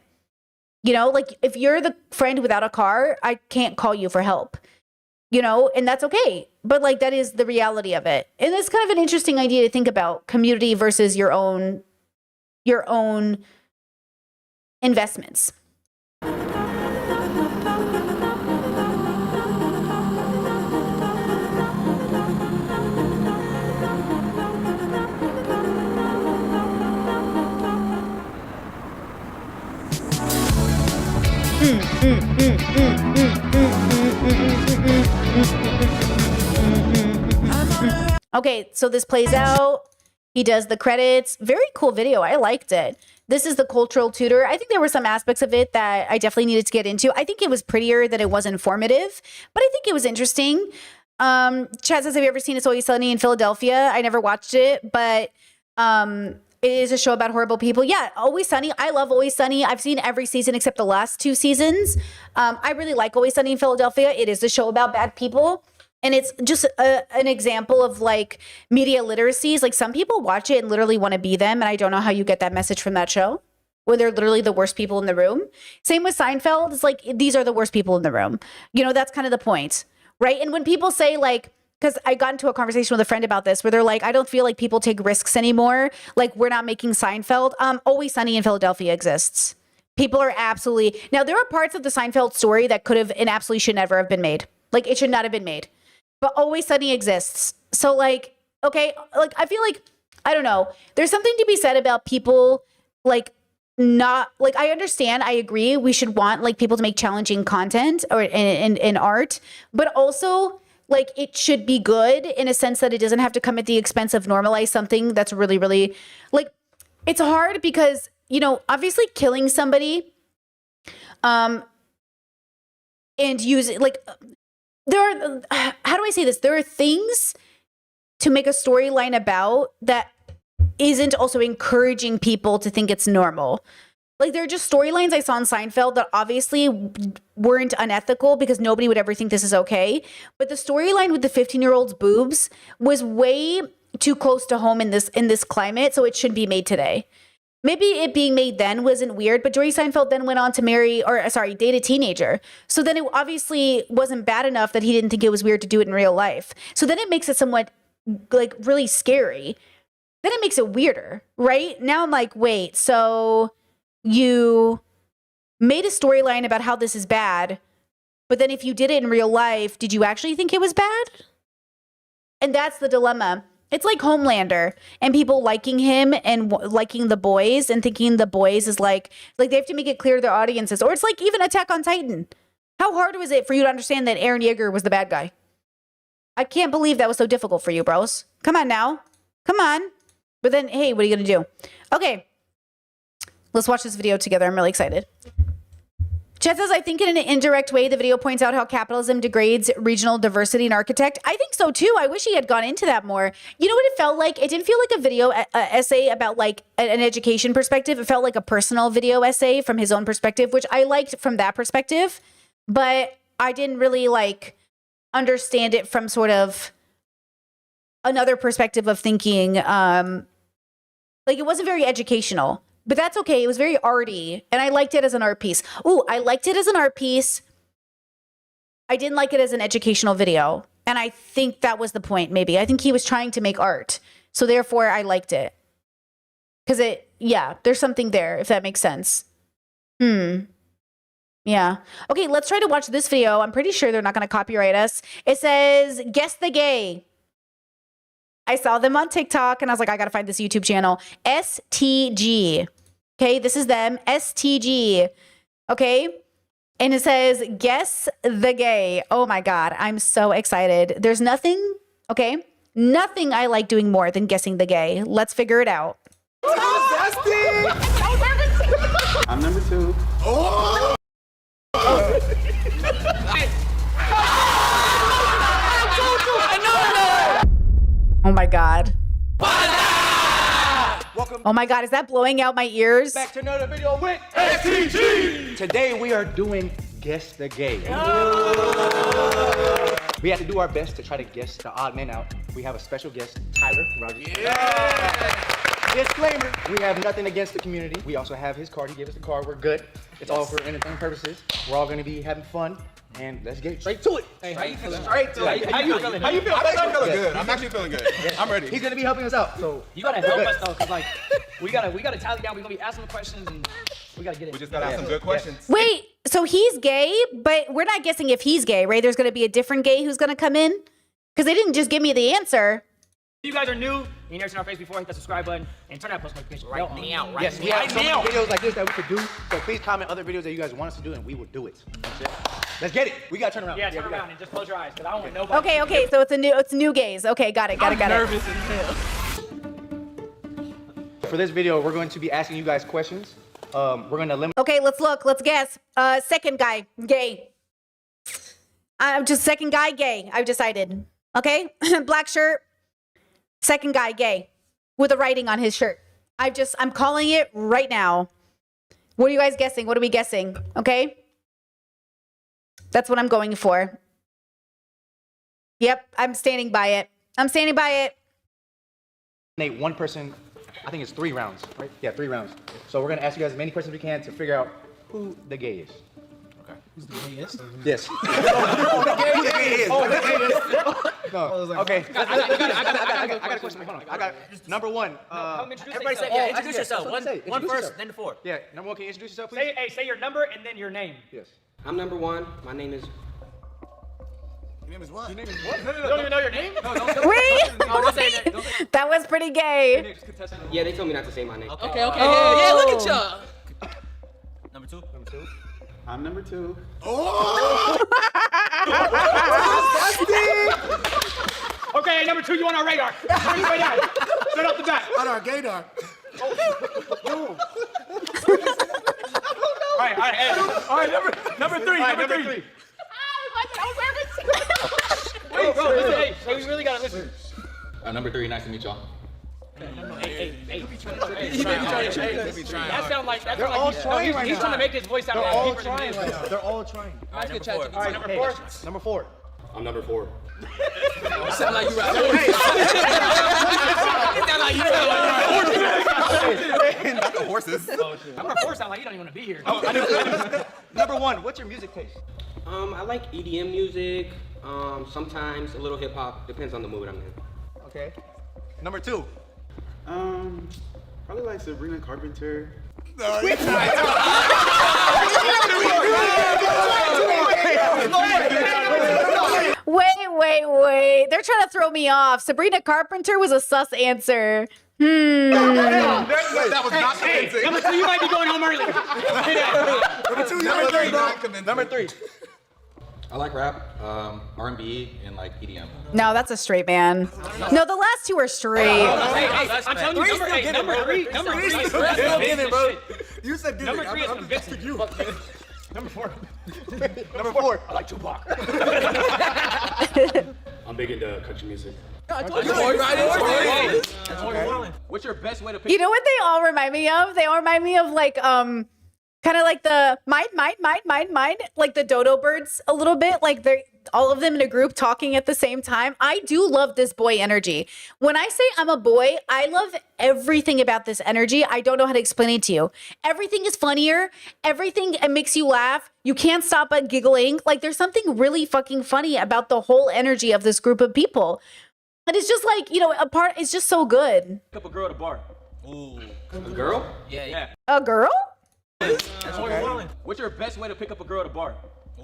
You know, like if you're the friend without a car, I can't call you for help. You know, and that's okay. But like that is the reality of it. And it's kind of an interesting idea to think about, community versus your own investments. Okay, so this plays out. He does the credits. Very cool video. I liked it. This is the cultural tutor. I think there were some aspects of it that I definitely needed to get into. I think it was prettier than it was informative, but I think it was interesting. Chad says, have you ever seen It's Always Sunny in Philadelphia? I never watched it, but it is a show about horrible people. Yeah, Always Sunny. I love Always Sunny. I've seen every season except the last 2 seasons. I really like Always Sunny in Philadelphia. It is a show about bad people. And it's just an example of like media literacies. Like some people watch it and literally want to be them. And I don't know how you get that message from that show when they're literally the worst people in the room. Same with Seinfeld. It's like, these are the worst people in the room. You know, that's kind of the point, right? And when people say like, because I got into a conversation with a friend about this where they're like, I don't feel like people take risks anymore. Like we're not making Seinfeld. Always Sunny in Philadelphia exists. People are absolutely, now there are parts of the Seinfeld story that could have and absolutely should never have been made. Like it should not have been made. But Always Sunny exists. So like, okay, like I feel like, I don't know. There's something to be said about people like not like, I understand, I agree. We should want like people to make challenging content or in art, but also like it should be good in a sense that it doesn't have to come at the expense of normalize something that's really, really like, it's hard because, you know, obviously killing somebody and use it like, there are, how do I say this? There are things to make a storyline about that isn't also encouraging people to think it's normal. Like there are just storylines I saw in Seinfeld that obviously weren't unethical because nobody would ever think this is okay. But the storyline with the 15-year-old's boobs was way too close to home in this climate, so it shouldn't be made today. Maybe it being made then wasn't weird, but Jerry Seinfeld then went on to date a teenager. So then it obviously wasn't bad enough that he didn't think it was weird to do it in real life. So then it makes it somewhat like really scary. Then it makes it weirder, right? Now I'm like, wait, so you made a storyline about how this is bad, but then if you did it in real life, did you actually think it was bad? And that's the dilemma. It's like Homelander and people liking him and liking The Boys and thinking The Boys is like they have to make it clear to their audiences. Or it's like even Attack on Titan. How hard was it for you to understand that Eren Yeager was the bad guy? I can't believe that was so difficult for you, bros. Come on now. Come on. But then, hey, what are you going to do? Okay. Let's watch this video together. I'm really excited. Chet says, I think in an indirect way, the video points out how capitalism degrades regional diversity and architect. I think so too. I wish he had gone into that more. You know what it felt like? It didn't feel like a video essay about like an education perspective. It felt like a personal video essay from his own perspective, which I liked from that perspective. But I didn't really like understand it from sort of another perspective of thinking. Like it wasn't very educational. But that's okay. It was very arty, and I liked it as an art piece. Ooh, I liked it as an art piece. I didn't like it as an educational video, and I think that was the point, maybe. I think he was trying to make art, so therefore I liked it. Because yeah, there's something there, if that makes sense. Yeah. Okay, let's try to watch this video. I'm pretty sure they're not going to copyright us. It says, Guess the Gay. I saw them on TikTok and I was like, I got to find this YouTube channel. STG. Okay, this is them. STG. Okay. And it says, Guess the Gay. Oh my God. I'm so excited. There's nothing, okay? Nothing I like doing more than guessing the gay. Let's figure it out. I'm number 2. Oh! Oh my God. Oh my God, is that blowing out my ears? Back to another video with STG. Today we are doing Guess the Gay. We have to do our best to try to guess the odd man out. We have a special guest, Tyler Rogers. Disclaimer, we have nothing against the community. We also have his card. He gave us the card. We're good. It's all for entertainment purposes. We're all going to be having fun. And let's get straight to it. Hey, how you feeling? Straight to it. How you feeling? How you feeling? I'm actually feeling good. I'm actually feeling good. I'm ready. He's gonna be helping us out. So you gotta help us though, cause like we gotta tally down. We're gonna be asking the questions and we gotta get it. We just gotta have some good questions. Wait, so he's gay, but we're not guessing if he's gay, right? There's gonna be a different gay who's gonna come in, because they didn't just give me the answer. If you guys are new, and you never seen our face before, hit that subscribe button and turn that post notification right now. Right Yes, we have so many videos like this that we could do. So please comment other videos that you guys want us to do, and we will do it. That's it. Let's get it. We gotta turn around. Yeah, turn around and just close your eyes, because I don't want nobody. Okay, so it's new gaze. Okay, got it. nervous as hell. For this video, we're going to be asking you guys questions. We're gonna limit. Okay, let's look. Let's guess. Second guy, gay. I'm just second guy, gay. I've decided. Okay, black shirt. Second guy, gay, with a writing on his shirt. I'm calling it right now. What are you guys guessing? What are we guessing? Okay. That's what I'm going for. Yep, I'm standing by it. Nate, one person. I think it's 3 rounds, right? Yeah, 3 rounds. So we're gonna ask you guys as many questions as we can to figure out who the gay is. Okay. Who's the gayest? Yes. Who the gay is? Oh, the gay is. No. Okay. I got a question. Hold on. I got number 1. Everybody say, introduce yourself. One first, then the 4. Yeah, number 1. Can you introduce yourself, please? Say your number and then your name. Yes. I'm number 1. My name is. Your name is what? You don't even know your name? No, don't Wait. That was pretty gay. Yeah, they told me not to say my name. Okay. Yeah, look at y'all. Number 2. I'm number 2. Okay, number 2, you on our radar. Right now. Straight off the bat. On our gaydar. All right, number 3. Wait, bro, listen, hey, so we really gotta listen. Number 3, nice to meet y'all. Hey. That sound like They're all trying right now. He's trying to make his voice sound They're like all deeper trying than right this. now. They're all trying. All right, number 4. Number 4. I'm number 4. You sound like you right. Not the horses. Number 4 sound like you don't even want to be here. Number 1, what's your music taste? I like EDM music. Sometimes a little hip hop. Depends on the mood I'm in. Okay. Number 2. Probably like Sabrina Carpenter. Wait. They're trying to throw me off. Sabrina Carpenter was a sus answer. That was not convincing. Number 2, you might be going home early. Number 3. I like rap, R&B, and like EDM. No, that's a straight man. No, the last 2 are straight. Hey, I'm telling you, number 3 is bro. You said give Number 3 is convincing. Number 4. Number 4. I like Tupac. I'm big into country music. What's your best way to pick? You know what they all remind me of? They all remind me of like kind of like the mine, like the dodo birds a little bit. Like they're all of them in a group talking at the same time. I do love this boy energy. When I say I'm a boy, I love everything about this energy. I don't know how to explain it to you. Everything is funnier. Everything makes you laugh. You can't stop at giggling. Like there's something really fucking funny about the whole energy of this group of people. And it's just like, it's just so good. Pick up a girl at a bar. Ooh. A girl? Yeah. A girl? What's your best way to pick up a girl at a bar?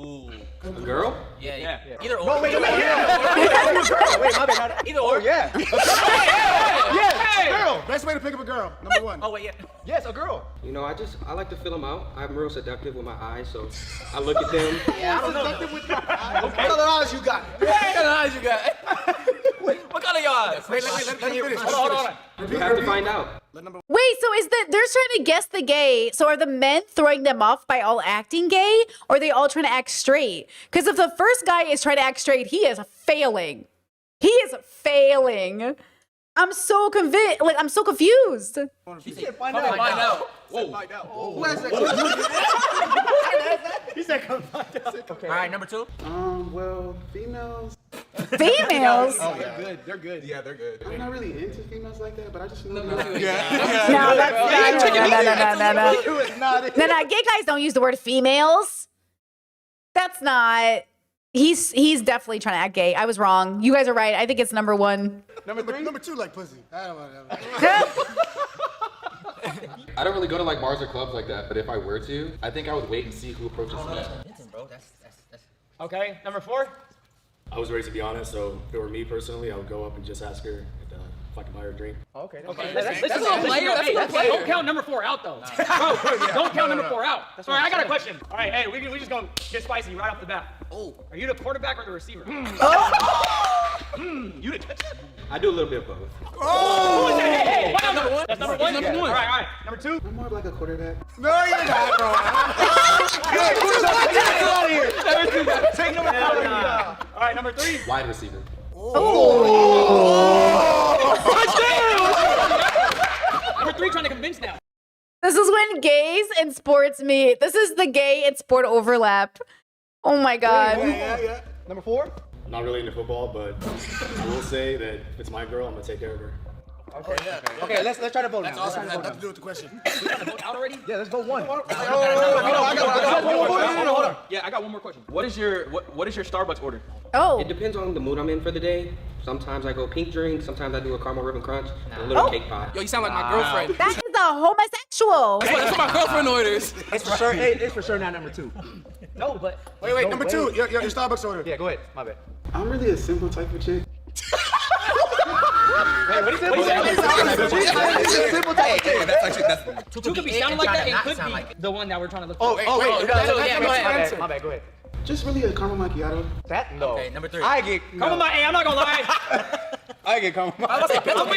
Ooh. A girl? Yeah. Either or. No, wait, my bad. Either or. Yeah. Yes, girl. Best way to pick up a girl. Number 1. Oh, wait, yeah. Yes, a girl. You know, I like to fill them out. I'm real seductive with my eyes, so I look at them. Yeah, I don't know. Seductive with your eyes. What kind of eyes you got? What kind of your eyes? Wait, let me finish. Hold on. You have to find out. Wait, so they're trying to guess the gay. So are the men throwing them off by all acting gay? Or are they all trying to act straight? Because if the first guy is trying to act straight, he is failing. I'm so convinced. Like, I'm so confused. She said find out. Whoa. Who has that? He said come find out. Okay. All right, number 2. Well, females. Females? Oh, they're good. Yeah, they're good. I'm not really into females like that, but I just know. No, that's no. Gay guys don't use the word females. That's not. He's definitely trying to act gay. I was wrong. You guys are right. I think it's number 1. Number 3? Number 2 like pussy. I don't know. I don't really go to like bars or clubs like that, but if I were to, I think I would wait and see who approaches me. Okay, number 4? I was raised to be honest, so if it were me personally, I would go up and just ask her if I can buy her a drink. Okay. Okay. That's Listen, a little player. That's a little player. Don't count number 4 out though. Bro, don't count number 4 out. All right, I got a question. All right, hey, we just gonna get spicy right off the bat. Oh, are you the quarterback or the receiver? You the. I do a little bit of both. Oh! Hey, That's number 1. That's number 1. Number 1. All right. Number 2. I'm more of like a quarterback. No, you're not, bro. Hey, who's out of here? Number 2. Take number 4. All right, number 3. Wide receiver. Number 3 trying to convince now. This is when gays and sports meet. This is the gay and sport overlap. Oh my God. Yeah. Number 4. I'm not really into football, but I will say that if it's my girl, I'm gonna take care of her. Okay, let's try to vote now. Awesome. That has nothing to do with the question. We gotta vote out already? Yeah, let's vote 1. Hold on. Yeah, I got one more question. What is your Starbucks order? Oh. It depends on the mood I'm in for the day. Sometimes I go pink drink. Sometimes I do a caramel ribbon crunch and a little cake pie. Yo, you sound like my girlfriend. That is a homosexual. That's what my girlfriend orders. It's for sure. It's for sure not number 2. No, but Wait, number 2. Your Starbucks order. Yeah, go ahead. My bad. I'm really a simple type of chick. Hey, what is it? Simple type. That's 2 could be sounding like that. It could be the one that we're trying to look for. Wait. go ahead. My bad. Go ahead. Just really a caramel macchiato. That no. Okay, number 3. I get. Come on, hey, I'm not gonna lie. I get caramel. I'm making some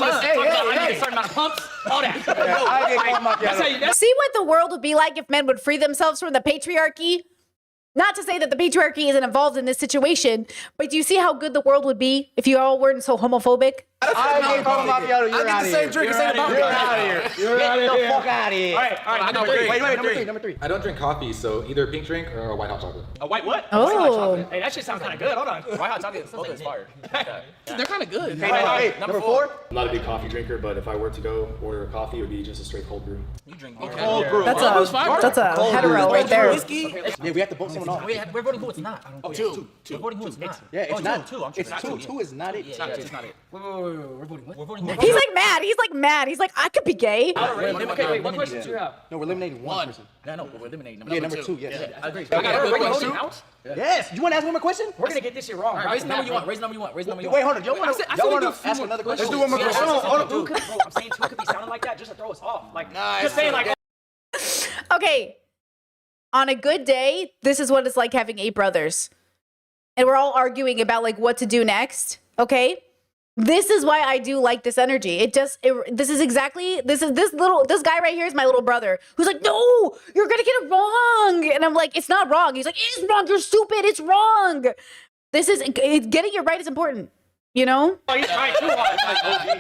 of this. I need a certain amount of pumps. All that. I get caramel That's how you. That's See what the world would be like if men would free themselves from the patriarchy? Not to say that the patriarchy isn't involved in this situation, but do you see how good the world would be if you all weren't so homophobic? I get caramel macchiato. You're out of here. You're out of here. Get the fuck out of here. all right. Number 3. Wait. Number 3. I don't drink coffee, so either pink drink or a white hot chocolate. A white what? Oh. White hot chocolate. Hey, that shit sounds kind of good. Hold on. White hot chocolate. Both is fire. They're kind of good. Hey, number 4. I'm not a big coffee drinker, but if I were to go order a coffee, it would be just a straight cold brew. You drink Cold brew. That's a hetero right there. whiskey. Yeah, we have to vote someone off. We're voting who it's not. Oh, 2. We're voting who it's not. Yeah, it's not. 2. It's 2. 2 is not it. It's not it. Wait. We're voting what? We're voting who? He's like mad. He's like, I could be gay. Okay, wait. What questions do you have? No, we're eliminating one person. No, we're eliminating Yeah, number 2. Yes. I agree. I got a question. Out? Yes. You want to ask one more question? We're gonna get this shit wrong. Raise the number you want. Raise the number you want. Wait, hold on. Y'all want to ask another question? Let's do one more question. Hold on. Bro, I'm saying 2 could be sounding like that just to throw us off. Like, just saying like. Okay. On a good day, this is what it's like having 8 brothers. And we're all arguing about like what to do next. Okay. This is why I do like this energy. This guy right here is my little brother who's like, no, you're going to get it wrong. And I'm like, it's not wrong. He's like, it's wrong. You're stupid. It's wrong. Getting it right is important. You know? Oh, he's trying too hard.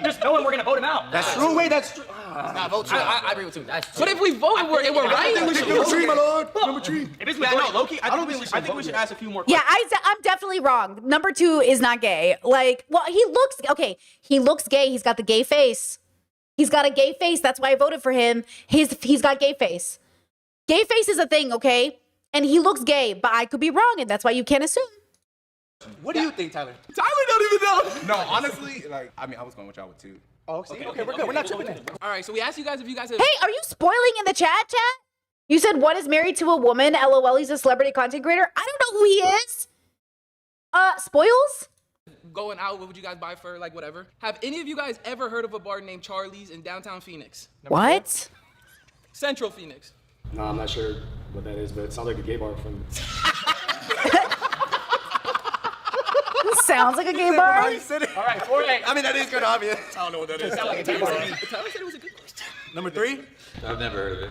Just knowing we're gonna vote him out. That's true. Wait, that's true. I agree with you. But if we vote and we're right, then we should Number 3, my lord. Number 3. Loki, I think we should ask a few more Yeah, questions. I'm definitely wrong. Number 2 is not gay. Like, well, he looks gay. He's got the gay face. He's got a gay face. That's why I voted for him. He's got gay face. Gay face is a thing, okay? And he looks gay, but I could be wrong, and that's why you can't assume. What do you think, Tyler? Tyler don't even know. No, honestly, I was going with y'all with 2. Oh, see? Okay, we're good. We're not tripping then. All right, so we asked you guys if you guys have. Hey, are you spoiling in the chat? You said one is married to a woman. LOL, he's a celebrity content creator. I don't know who he is. Spoils? Going out, what would you guys buy for, like, whatever? Have any of you guys ever heard of a bar named Charlie's in downtown Phoenix? What? Central Phoenix. No, I'm not sure what that is, but it sounds like a gay bar from. Sounds like a gay bar. All right, 4-8. I mean, that is kind of obvious. I don't know what that is. Sounds like a gay bar. Tyler said it was a good question. Number 3? I've never heard of it.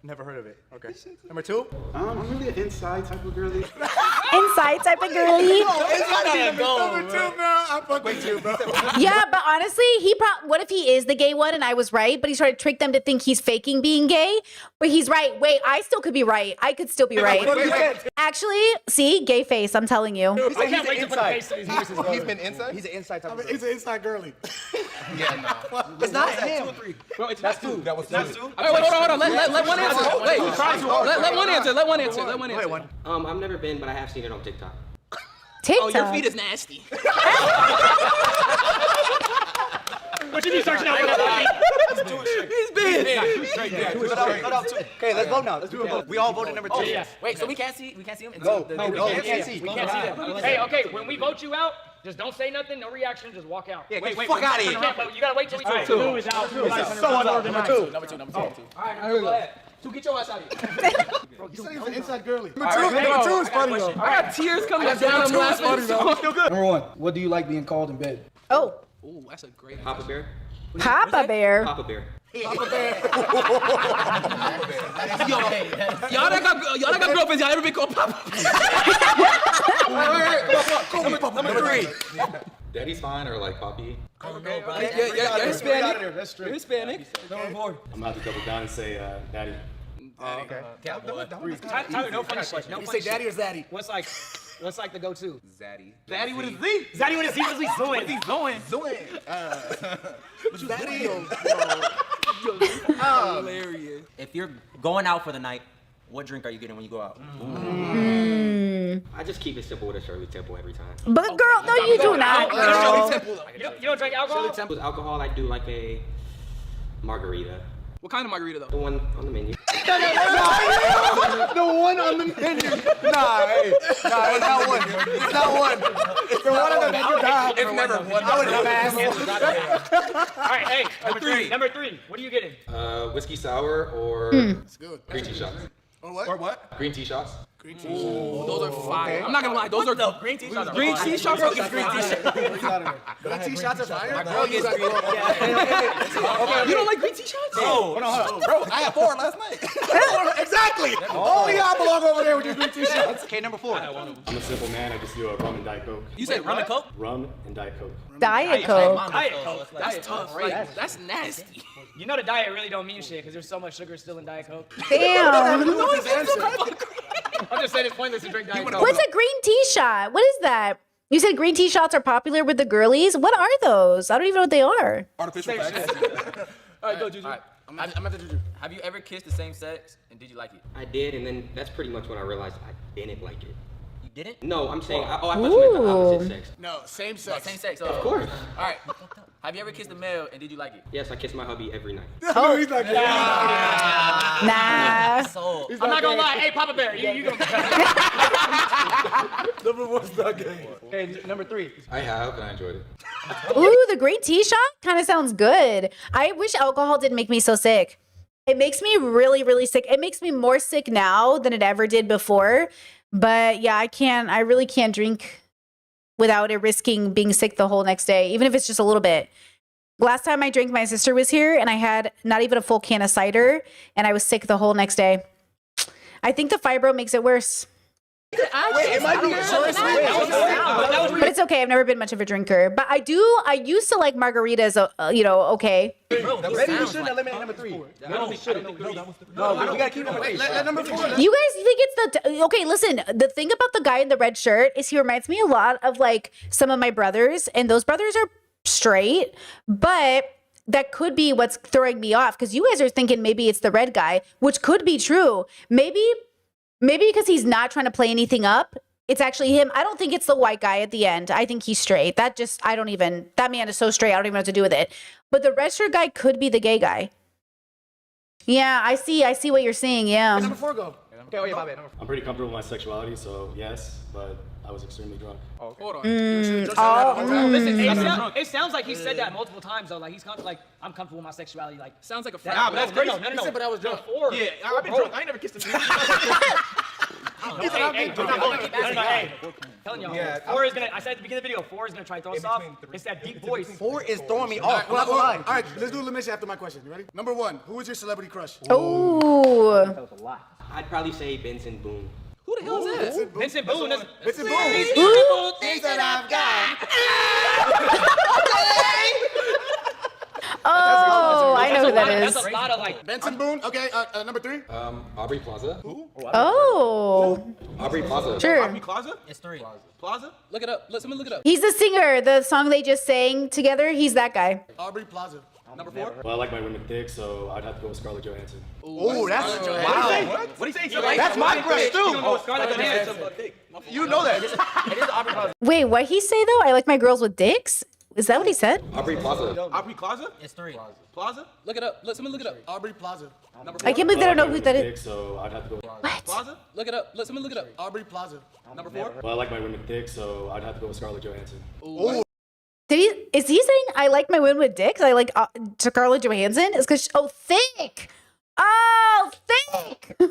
Never heard of it. Okay. Number 2? I'm really an inside type of girly. Inside type of girly. Number 2, bro. I fuck with you, bro. Yeah, but honestly, what if he is the gay one and I was right, but he's trying to trick them to think he's faking being gay? But he's right. Wait, I still could be right. I could still be right. Actually, see, gay face, I'm telling you. I can't wait to put a face to these voices. He's been inside? He's an inside type of girl. He's an inside girly. Yeah, no. It's not him. 2 or 3? Bro, that's 2. That was 2. Wait, hold on. Let one answer. Wait, let one answer. Let one answer. I've never been, but I have seen it on TikTok. TikTok? Oh, your feet is nasty. What you be searching out for that? He's big. Cut out 2. Okay, let's vote now. Let's do a vote. We all voted number 2. Oh, yeah. Wait, so we can't see him? No, we can't see. We can't see them. Hey, okay, when we vote you out, Just don't say nothing, no reaction, just walk out. Yeah, fuck out of here. You gotta wait till we talk. Two is out. Two is out. So unorthodox. Number two. All right, go ahead. Two, get your ass out of here. You said he was an inside girly. Number two is funny though. I got tears coming down. I'm laughing. I feel good. Number one, what do you like being called in bed? Oh. Ooh, that's a great. Papa Bear. Papa Bear. Papa Bear. Y'all that got girlfriends, y'all ever been called Papa? Number three. Daddy's fine or like Poppy? Yeah, Hispanic. That's straight. You're Hispanic. Number four. I'm about to double down and say Daddy. Oh, okay. Tyler, no funny shit. No You funny say daddy shit. or zaddy? What's like the go-to? Zaddy. Zaddy with a Z. Zaddy with a Z. What's he doing? What's he doing? Hilarious. If you're going out for the night, what drink are you getting when you go out? I just keep it simple with a Shirley Temple every time. But girl, no, you do not, girl. You don't drink alcohol? With alcohol, I do like a margarita. What kind of margarita though? The one on the menu. The one on the menu. Nah, it's not one. It's not one. It's the one on the menu. It's never one. I would have asked. All right, hey, number three. What are you getting? Whiskey sour or That's good. green tea shots? Or what? Or what? Green tea shots. Green tea. Ooh, those are fire. I'm not gonna lie, those are green tea shots. Green tea shots are green tea shots. Green tea shots are fire. My girl gets green. You don't like green tea shots? Hold on. Bro, I had 4 last night. Exactly. Only I belong over there with your green tea shots. Okay, number 4. I'm a simple man. I just do a rum and Diet Coke. You said rum and coke? Rum and Diet Coke. Diet Coke. Diet Coke. That's tough. Like, that's nasty. You know the diet really don't mean shit because there's so much sugar still in Diet Coke. Damn. I'm just saying it's pointless to drink Diet Coke. What's a green tea shot? What is that? You said green tea shots are popular with the girlies. What are those? I don't even know what they are. Artificial facts. All right, go, Juju. All right, I'm at the Juju. Have you ever kissed the same sex and did you like it? I did, and then that's pretty much when I realized I didn't like it. You didn't? No, I'm saying, I thought you meant the opposite sex. No, same sex. Same sex. Of course. All right. Have you ever kissed a male and did you like it? Yes, I kiss my hubby every night. Oh, he's like, Nah. So, I'm not gonna lie. Hey, Papa Bear, you gonna. Number one's not good. okay, number 3. I have and I enjoyed it. Ooh, the green tea shot kind of sounds good. I wish alcohol didn't make me so sick. It makes me really, really sick. It makes me more sick now than it ever did before. But yeah, I really can't drink without it risking being sick the whole next day, even if it's just a little bit. Last time I drank, my sister was here and I had not even a full can of cider and I was sick the whole next day. I think the fibro makes it worse. Wait, it might be But it's okay. I've never been much of a drinker. But I used to like margaritas, okay. Maybe we shouldn't eliminate number 3. No, we shouldn't. No, we gotta keep number 3. Let number 4. You guys think it's okay, listen, the thing about the guy in the red shirt is he reminds me a lot of like some of my brothers, and those brothers are straight, but that could be what's throwing me off because you guys are thinking maybe it's the red guy, which could be true. Maybe because he's not trying to play anything up, it's actually him. I don't think it's the white guy at the end. I think he's straight. That man is so straight, I don't even know what to do with it. But the red shirt guy could be the gay guy. Yeah, I see what you're saying, yeah. Number 4 go. Okay, Bobby. I'm pretty comfortable with my sexuality, so yes, but I was extremely drunk. Oh, hold on. Listen, it sounds like he said that multiple times though. Like he's like, I'm comfortable with my sexuality. Like sounds like a that, fact. No, that's crazy. No. He said, but I was drunk. Yeah, I've been drunk. I ain't never kissed a girl. Hey, telling y'all, 4 is gonna. I said at the beginning of the video, 4 is gonna try to throw us off. It's that deep voice. 4 is throwing me off. All right, let's do elimination after my question. You ready? Number 1, who is your celebrity crush? Oh. I'd probably say Benson Boone. Who the hell is that? Vincent Boone. Vincent Boone. These beautiful things that I've got. Oh, I know who that is. That's a lot of like Benson Boone. Okay, number 3. Aubrey Plaza. Who? Oh. Aubrey Plaza. Sure. Aubrey Plaza? It's 3. Plaza? Look it up. Let someone look it up. He's the singer. The song they just sang together, he's that guy. Aubrey Plaza. Number 4? Well, I like my women thick, so I'd have to go with Scarlett Johansson. Oh, that's Wow. What do you say? That's my crush too. You know that. It is Aubrey Plaza. Wait, what he say though? I like my girls with dicks? Is that what he said? Aubrey Plaza. Aubrey Plaza? It's 3. Plaza? Look it up. Someone look it up. Aubrey Plaza. Number I can't believe they don't know who that is. So I'd have to go. What? Plaza? Look it up. Someone look it up. Aubrey Plaza. Number 4? Well, I like my women thick, so I'd have to go with Scarlett Johansson. Ooh. Is he saying I like my women with dicks? I like Scarlett Johansson? It's because thick. Oh, thick. Is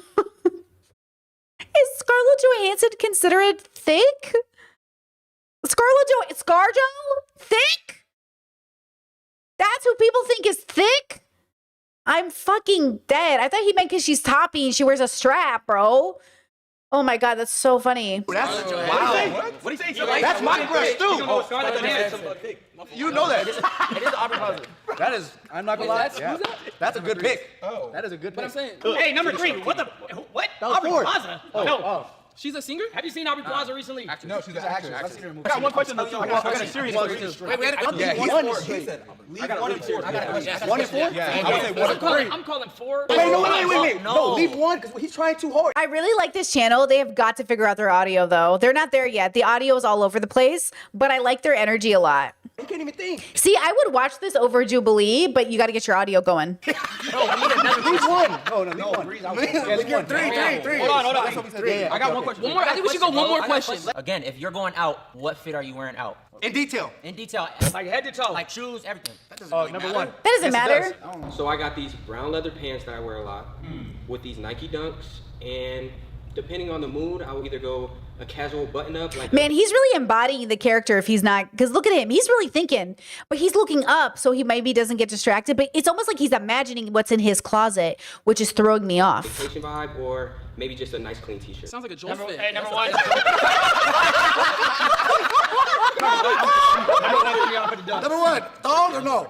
Scarlett Johansson considered thick? Scarjo? Thick? That's who people think is thick? I'm fucking dead. I thought he meant because she's toppy and she wears a strap, bro. Oh my God, that's so funny. That's wow. What do you say? That's my crush too. You know that. It is Aubrey Plaza. That is. I'm not gonna lie. Who's that? That's a good pick. Oh. That is a good pick. But I'm saying. Hey, number 3. What the? What? Aubrey Plaza? No. She's a singer? Have you seen Aubrey Plaza recently? No, she's an actress. I've seen her movie. I got one question though, too. I got a serious question. Wait, we had a Yeah, he's 1 and 4. I got 1 and 4. I got a question. 1 and 4? Yeah, I would say 1 and 3. I'm calling 4. Wait, wait. No, leave 1 because he's trying too hard. I really like this channel. They have got to figure out their audio though. They're not there yet. The audio is all over the place, but I like their energy a lot. You can't even think. See, I would watch this over Jubilee, but you got to get your audio going. Leave 1. No, leave 1. Leave 1. 3. Hold on. I got one question. One more. I think we should go one more question. Again, if you're going out, what fit are you wearing out? In detail. In detail. Like head to toe. Like shoes, everything. Number 1. That doesn't matter. So I got these brown leather pants that I wear a lot with these Nike Dunks, and depending on the mood, I will either go a casual button-up. Like Man, he's really embodying the character if he's not, because look at him. He's really thinking, but he's looking up so he maybe doesn't get distracted. But it's almost like he's imagining what's in his closet, which is throwing me off. vacation vibe, or maybe just a nice clean t-shirt. Sounds like a Joel fit. Hey, number 1. Number 1. Thong or no?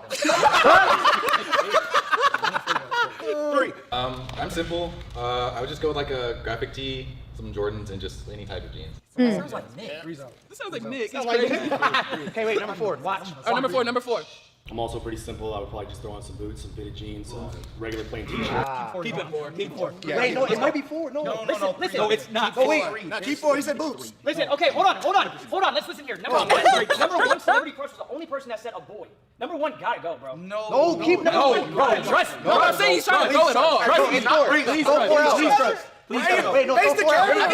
3. I'm simple. I would just go with like a graphic tee, some Jordans, and just any type of jeans. That sounds like Nick. This sounds like Nick. It's like crazy. Okay, wait. Number 4. Watch. Number 4. I'm also pretty simple. I would probably just throw on some boots, some fitted jeans, regular plain t-shirt. Keep it 4. Yeah, wait, no, it might be 4. No, Listen. No, it's not. Oh, wait. Keep 4. He said boots. Listen, okay, hold on. Let's listen here. Number 1 celebrity crush was the only person that said a boy. Number 1 gotta go, bro. No, keep number 1. Bro, trust me. No, I'm saying he's trying to throw it hard. Trust me, not 3. Please trust. Wait, no, Face the camera.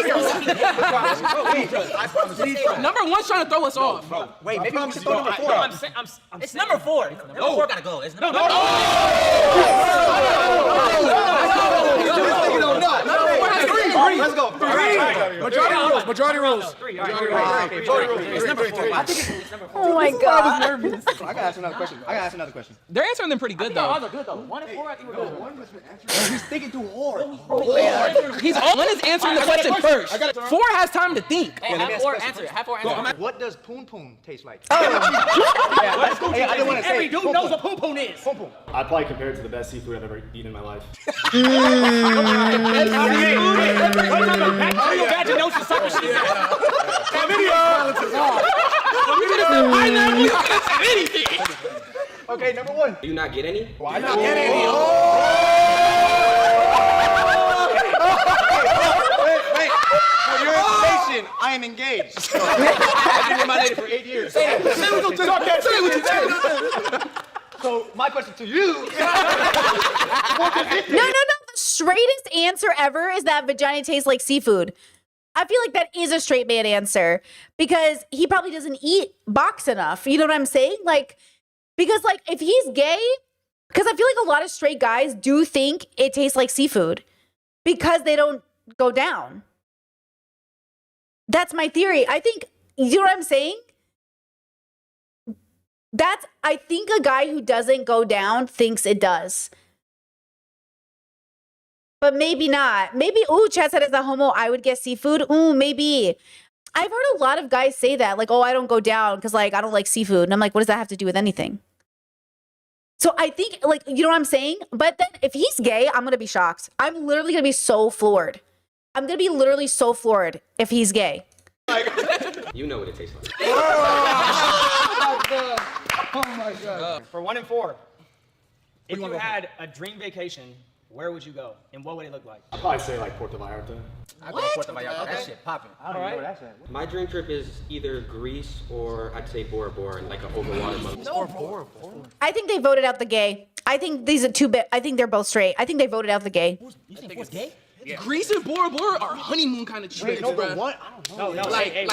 Please trust. Number 1's trying to throw us off. Wait, maybe we should throw number 4. It's number 4. Number 4 gotta go. It's number 4. Let's go. 3. Majority rules. It's number 4. I think it's number 4. Oh my God. I gotta ask another question. They're answering them pretty good, though. They're good, though. 1 and 4, I think we're good. He's thinking too hard. One is answering the question first. 4 has time to think. Hey, have 4 answer. What does poon poon taste like? Every dude knows what poon poon is. I'd probably compare it to the best seafood I've ever eaten in my life. Okay, number 1. Do you not get any? Why not get any? Wait. For your information, I am engaged. I've been with my lady for 8 years. Say what you tell. So my question to you. No. The straightest answer ever is that vagina tastes like seafood. I feel like that is a straight man answer because he probably doesn't eat box enough. You know what I'm saying? Like, because like if he's gay, because I feel like a lot of straight guys do think it tastes like seafood because they don't go down. That's my theory. I think, you know what I'm saying? I think a guy who doesn't go down thinks it does. But maybe not. Maybe, Chad said as a homo, I would get seafood. Maybe. I've heard a lot of guys say that. Like, I don't go down because, like, I don't like seafood. And I'm like, what does that have to do with anything? So I think, like, you know what I'm saying? But then if he's gay, I'm going to be shocked. I'm literally going to be so floored. I'm going to be literally so floored if he's gay. You know what it tastes like. Oh my God. For 1 and 4, if you had a dream vacation, where would you go? And what would it look like? I'd probably say like Puerto Vallarta. I go to Puerto Vallarta. That shit popping. I don't know where that's at. My dream trip is either Greece or I'd say Bora Bora and like an overwater month. No, Bora. I think they voted out the gay. I think these are I think they're both straight. I think they voted out the gay. You think it's gay? Yeah. Greece and Bora Bora are honeymoon kind of trips. Wait, no, but bruh. one, I don't know. No, Like, hey,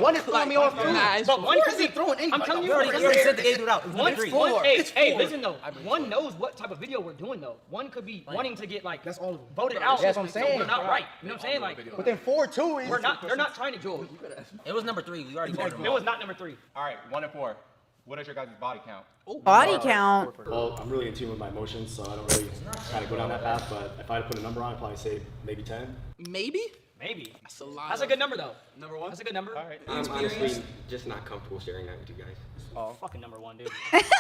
one is throwing me off too. Nah, it's But one could be throwing I'm telling you, You already said the gay dude out. One, It's one, four. hey, listen though. One knows what type of video we're doing though. One could be wanting to get like That's all of them. voted out. That's what I'm so saying. we're not right. You know what I'm saying? Like But then 4-2 is. we're not. They're not trying to do. It was number 3. We already voted him It was not number 3. All right, 1 and 4. What is your guys' body count? Body count. Well, I'm really in tune with my emotions, so I don't really kind of go down that path. But if I had to put a number on, I'd probably say maybe 10. Maybe? Maybe. That's a lot. That's a good number though. Number 1? That's a good number. All right. I'm honestly just not comfortable sharing that with you guys. Oh, fucking number 1, dude.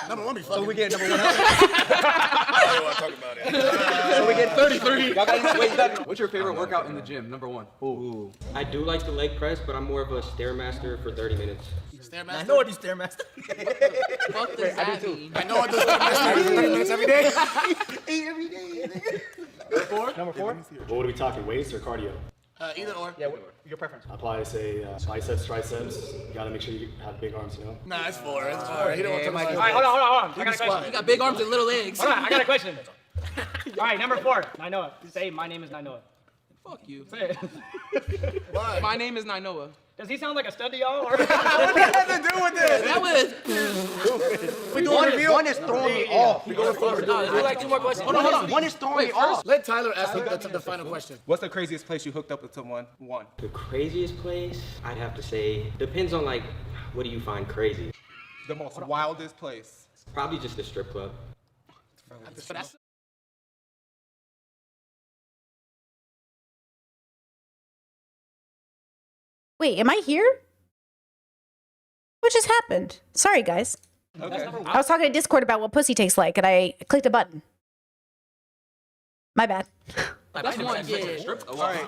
Number 1 be fucking. So we get number 1. I don't want to talk about it. So we get 33. What's your favorite workout in the gym? Number 1. Ooh. I do like the leg press, but I'm more of a Stairmaster for 30 minutes. I know what you Stairmaster. What does that mean? I know I do Stairmaster 30 minutes every day. Every day. Number 4? What are we talking, weights or cardio? Either or. Yeah, your preference. I'll probably say biceps, triceps. You gotta make sure you have big arms, you know? Nah, it's 4. It's 4. He don't want to talk All about right, hold on. I got a squat. question. You got big arms and little legs. Hold on, I got a question. All right, number 4. Nainoa. Say my name is Nainoa. Fuck you. Say it. Why? My name is Nainoa. Does he sound like a stud to y'all? Or What does that have to do with this? That was. We doing a review? One is throwing me off. We going forward. Do like 2 more questions. Hold on. One is throwing me off. Let Tyler ask the final question. What's the craziest place you hooked up with someone? 1. The craziest place, I'd have to say, depends on like, what do you find crazy? The most wildest place. Probably just the strip club. Wait, am I here? What just happened? Sorry, guys. Okay. I was talking to Discord about what pussy tastes like, and I clicked a button. My bad. That's one. Yeah. All right.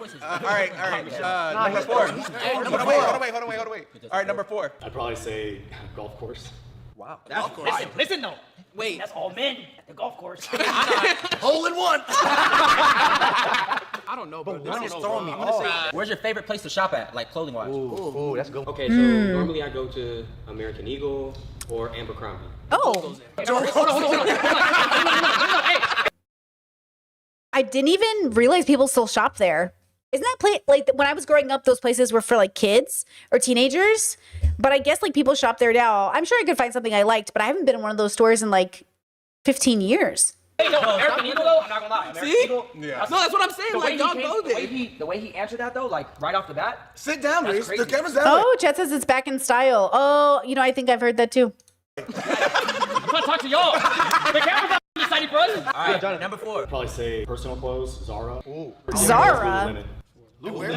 Number 4. Hold on, wait. All right, number 4. I'd probably say golf course. Wow. listen though. Wait. That's all men at the golf course. Hole in 1. I don't know, but One is throwing me off. Where's your favorite place to shop at, like clothing wise? Ooh, that's good. Okay, so normally I go to American Eagle or Abercrombie. Oh. I didn't even realize people still shop there. Isn't that place like when I was growing up? Those places were for like kids or teenagers, but I guess like people shop there now. I'm sure I could find something I liked, but I haven't been in one of those stores in like 15 years. Hey, no, American Eagle though, I'm not gonna lie. American Eagle, Yeah. No, that's what I'm saying. the way Like, y'all he go came, there. the way he answered that though, like right off the bat. Sit down, That's Reese. crazy. The camera's down. Oh, Chet says it's back in style. Oh, you know, I think I've heard that too. I'm trying to talk to y'all. The camera's not deciding for us. All right, number 4. I'd probably say personal clothes, Zara. Zara? Wait.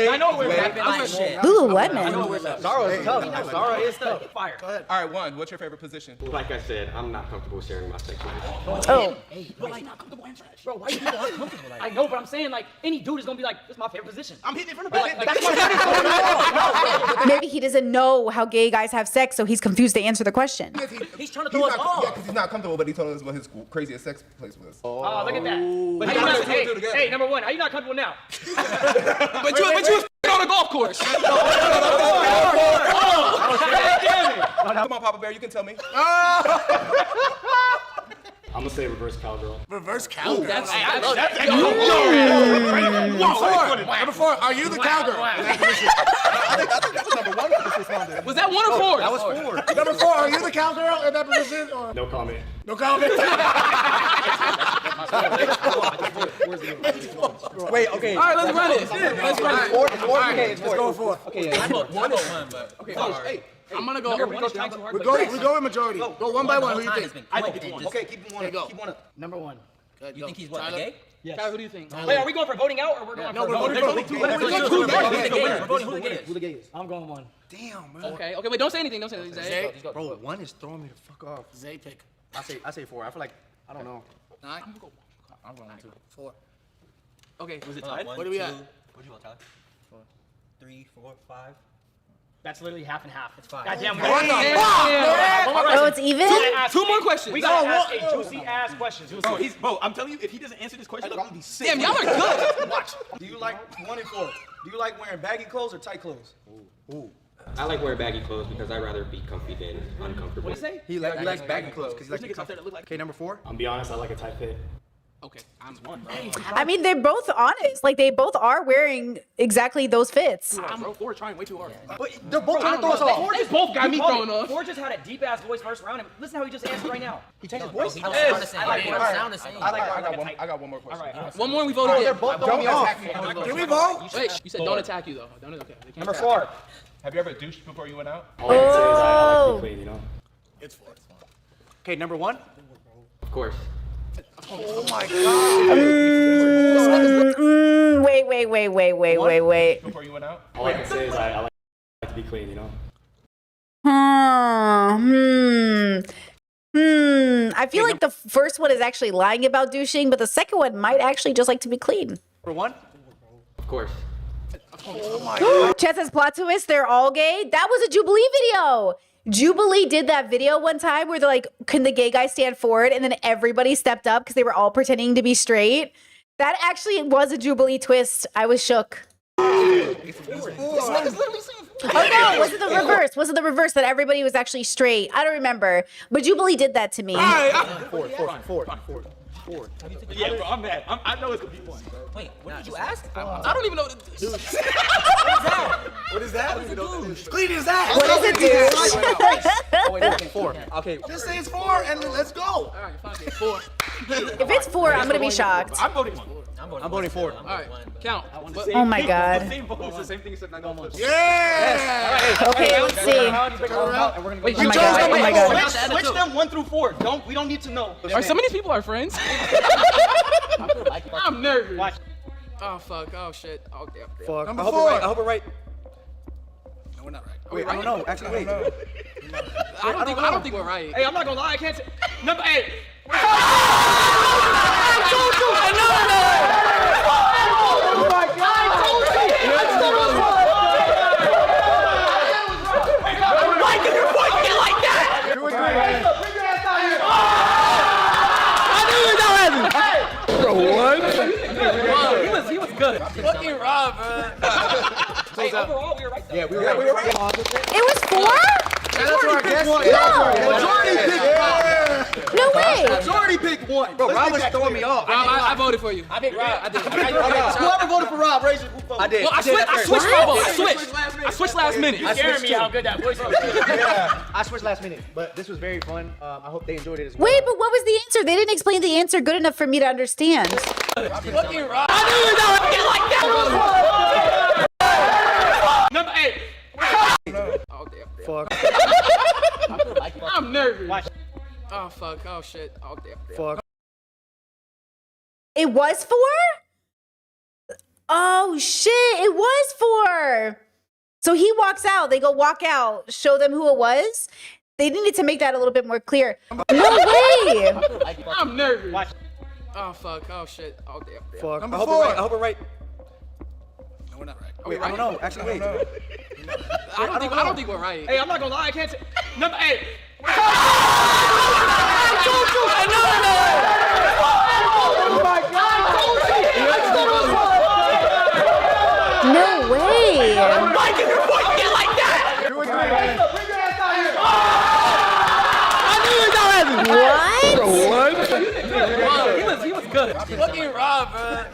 I know where we're at. Like shit. Lululemon. Zara is tough. Zara is tough. Fire. All right, 1. What's your favorite position? Like I said, I'm not comfortable sharing my sex life. Oh. Bro, why you not comfortable answering that? Bro, why you not comfortable? Like, I know, but I'm saying like any dude is gonna be like, this is my favorite position. I'm hitting it from the back. Like, that's my Maybe he doesn't know how gay guys have sex, so he's confused to answer the question. He's trying to throw us off. Yeah, because he's not comfortable, but he told us what his craziest sex place was. Oh, look at that. But How how you you not- hey, do it again. hey, number 1, how you not comfortable now? But you was on a golf course. Come on, Papa Bear, you can tell me. I'm gonna say reverse cowgirl. Reverse cowgirl. That's Number 4. Are you the cowgirl? I think that was number 1 for this respondent. Was that 1 or 4? That was 4. Number 4. Are you the cowgirl in that position? Or No comment. no comment? Wait, okay. All right, let's run it. Let's run it. Okay, Let's go 4. Okay, I vote 1 but okay. Hey, I'm gonna go. Number 1 is trying too hard. We go with majority. Go one by one. Who you think? I vote 1. okay, keep one. go. Keep one up. Number 1. You think he's what, gay? Yes. Tyler, who do you think? Wait, are we going for voting out or we're going No, for we're voting? voting for There's only who. two. We're going Who the gay is? We're voting who the gay is. Who the gay is? I'm going 1. Damn, man. Okay, wait, don't say anything. Don't say anything. Zay. Bro, 1 is throwing me the fuck off. Zay pick. I say 4. I feel like I don't know. 9. I'm going 2. 4. Okay. Was it tied? What do we at? Where'd you go, Tyler? 3, 4, 5. That's literally half and half. It's fine. Goddamn. Oh, it's even? Two more questions. We gotta ask a juicy ass questions. Bro, I'm telling you, if he doesn't answer this question, I'm gonna be sick. Damn, y'all are good. Watch. Do you like 1 and 4? Do you like wearing baggy clothes or tight clothes? Ooh. I like wearing baggy clothes because I'd rather be comfy than uncomfortable. What do you say? He likes baggy clothes because he likes niggas out there that look like. Okay, number 4. I'm be honest, I like a tight fit. Okay, I'm one, bro. I mean, they're both honest. Like, they both are wearing exactly those fits. We're trying way too hard. But they're both trying to throw us off. They both got me thrown off. Ford just had a deep ass voice first round, and listen how he just answered right now. He changed his voice? He don't sound the same. I He like don't sound the same. I got one more question. All right. One more, we voted. They're both throwing me off. Can we vote? Wait, you said don't attack you though. Don't okay. Number 4. Have you ever douched before you went out? All I can say is I like to be clean, you know? It's 4. Okay, number 1. Of course. Oh my god. Wait. Before you went out? All I can say is I like to be clean, you know? I feel like the first one is actually lying about douching, but the second one might actually just like to be clean. Number 1. Of course. Oh my god. Chet says plot twist, they're all gay. That was a Jubilee video. Jubilee did that video one time where they're like, can the gay guy stand forward? And then everybody stepped up because they were all pretending to be straight. That actually was a Jubilee twist. I was shook. Oh no, was it the reverse? Was it the reverse that everybody was actually straight? I don't remember. But Jubilee did that to me. Four. Yeah, bro, I'm mad. I know it's gonna be fun. Wait, what did you ask? I don't even know what to do. What is that? Clean as that. What is it, dude? Oh, wait, okay, 4. Okay. Just say it's 4 and let's go. All right, fine, okay, 4. If it's 4, I'm gonna be shocked. I'm voting 1. I'm voting 4. All right, count. Oh my god. Same vote. It's the same thing except not going to Yeah. Okay, let's see. Wait, Oh my god. Oh my god. Switch them 1 through 4. We don't need to know. Are some of these people our friends? I'm nervous. Watch. Oh fuck. Oh shit. Oh damn. Fuck. Number I hope 4. we're right. I hope we're right. No, we're not right. Wait, I don't know. Actually, wait. I don't think we're right. Hey, I'm not gonna lie. I can't say. Number 8. He was good. Fucking Rob, bro. Hey, overall, we were right though. Yeah, we were right. It was 4? Shout out to our guest. Majority picked No way. Majority picked 1. Bro, Rob was throwing me off. Rob, I voted for you. I picked Rob. I did. Whoever voted for Rob, raise your vote. I did. Well, I switched my vote. I switched last minute. You scared me how good that voice was. Yeah, I switched last minute, but this was very fun. I hope they enjoyed it as well. Wait, but what was the answer? They didn't explain the answer good enough for me to understand. Fucking Rob. Number 8. Oh damn. Fuck. I'm nervous. Watch. Oh fuck. Oh shit. Oh damn. Fuck. It was 4? Oh shit, it was 4. So he walks out, they go walk out, show them who it was. They needed to make that a little bit more clear. No way. I'm nervous. Watch. Oh fuck. Oh shit. Oh damn. Fuck. Number I hope 4. we're right. I hope we're right. No, we're not right. Wait, I don't know. Actually, wait. I don't think we're right. Hey, I'm not gonna lie. I can't say. Number 8. No way. Why can your voice get like that? What? He was good. Fucking Rob, bro.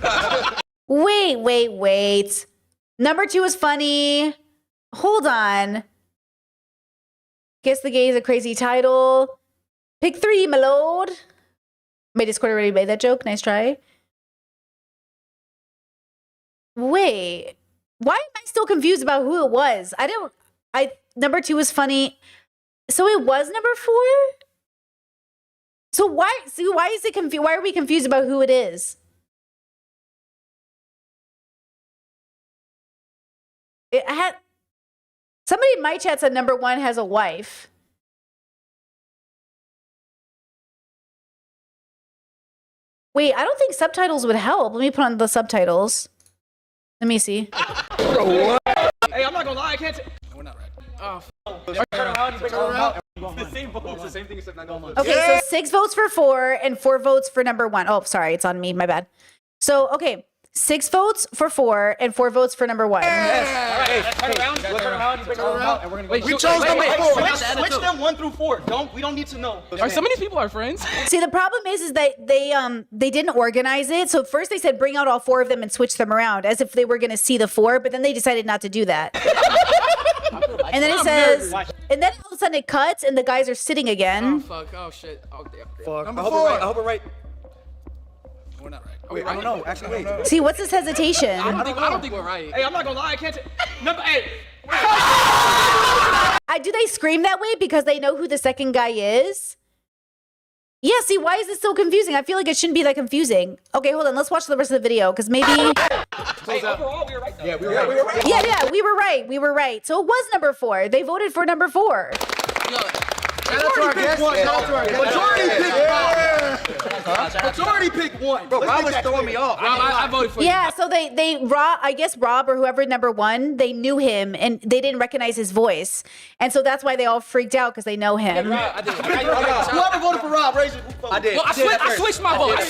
Wait. Number 2 is funny. Hold on. Guess the Gay is a crazy title. Pick 3, my lord. My Discord already made that joke. Nice try. Wait. Why am I still confused about who it was? Number 2 was funny. So it was number 4? So why is it confused? Why are we confused about who it is? Somebody in my chat said number 1 has a wife. Wait, I don't think subtitles would help. Let me put on the subtitles. Let me see. Hey, I'm not gonna lie. I can't say. No, we're not right. Turn around. It's the same vote. It's the same thing except not going. Okay, so 6 votes for 4 and 4 votes for number 1. Oh, sorry, it's on me. My bad. So, okay, 6 votes for 4 and 4 votes for number 1. All right, turn around. And we're gonna Wait, we so- chose wait, number wait, 4. switch- Switch them 1 through 4. We don't need to know. Some of these people are friends. See, the problem is that they didn't organize it. So first they said bring out all 4 of them and switch them around as if they were going to see the 4, but then they decided not to do that. And then it says, and then all of a sudden it cuts and the guys are sitting again. Oh, fuck. Oh, shit. Oh, damn. Fuck. I hope we're right. We're not right. Wait, I don't know. Actually, wait. See, what's this hesitation? I don't think we're right. Hey, I'm not gonna lie. I can't. Do they scream that way because they know who the second guy is? Yeah, see, why is this so confusing? I feel like it shouldn't be that confusing. Okay, hold on. Let's watch the rest of the video because maybe... Hey, overall, we were right, though. Yeah, we were right. Yeah, we were right. We were right. So it was number 4. They voted for number 4. Majority picked 1. Bro, Rob was throwing me off. I voted for you. Yeah, so I guess Rob or whoever number 1, they knew him and they didn't recognize his voice. And so that's why they all freaked out because they know him. Whoever voted for Rob, raise your vote. I did. Well, I switched my vote. I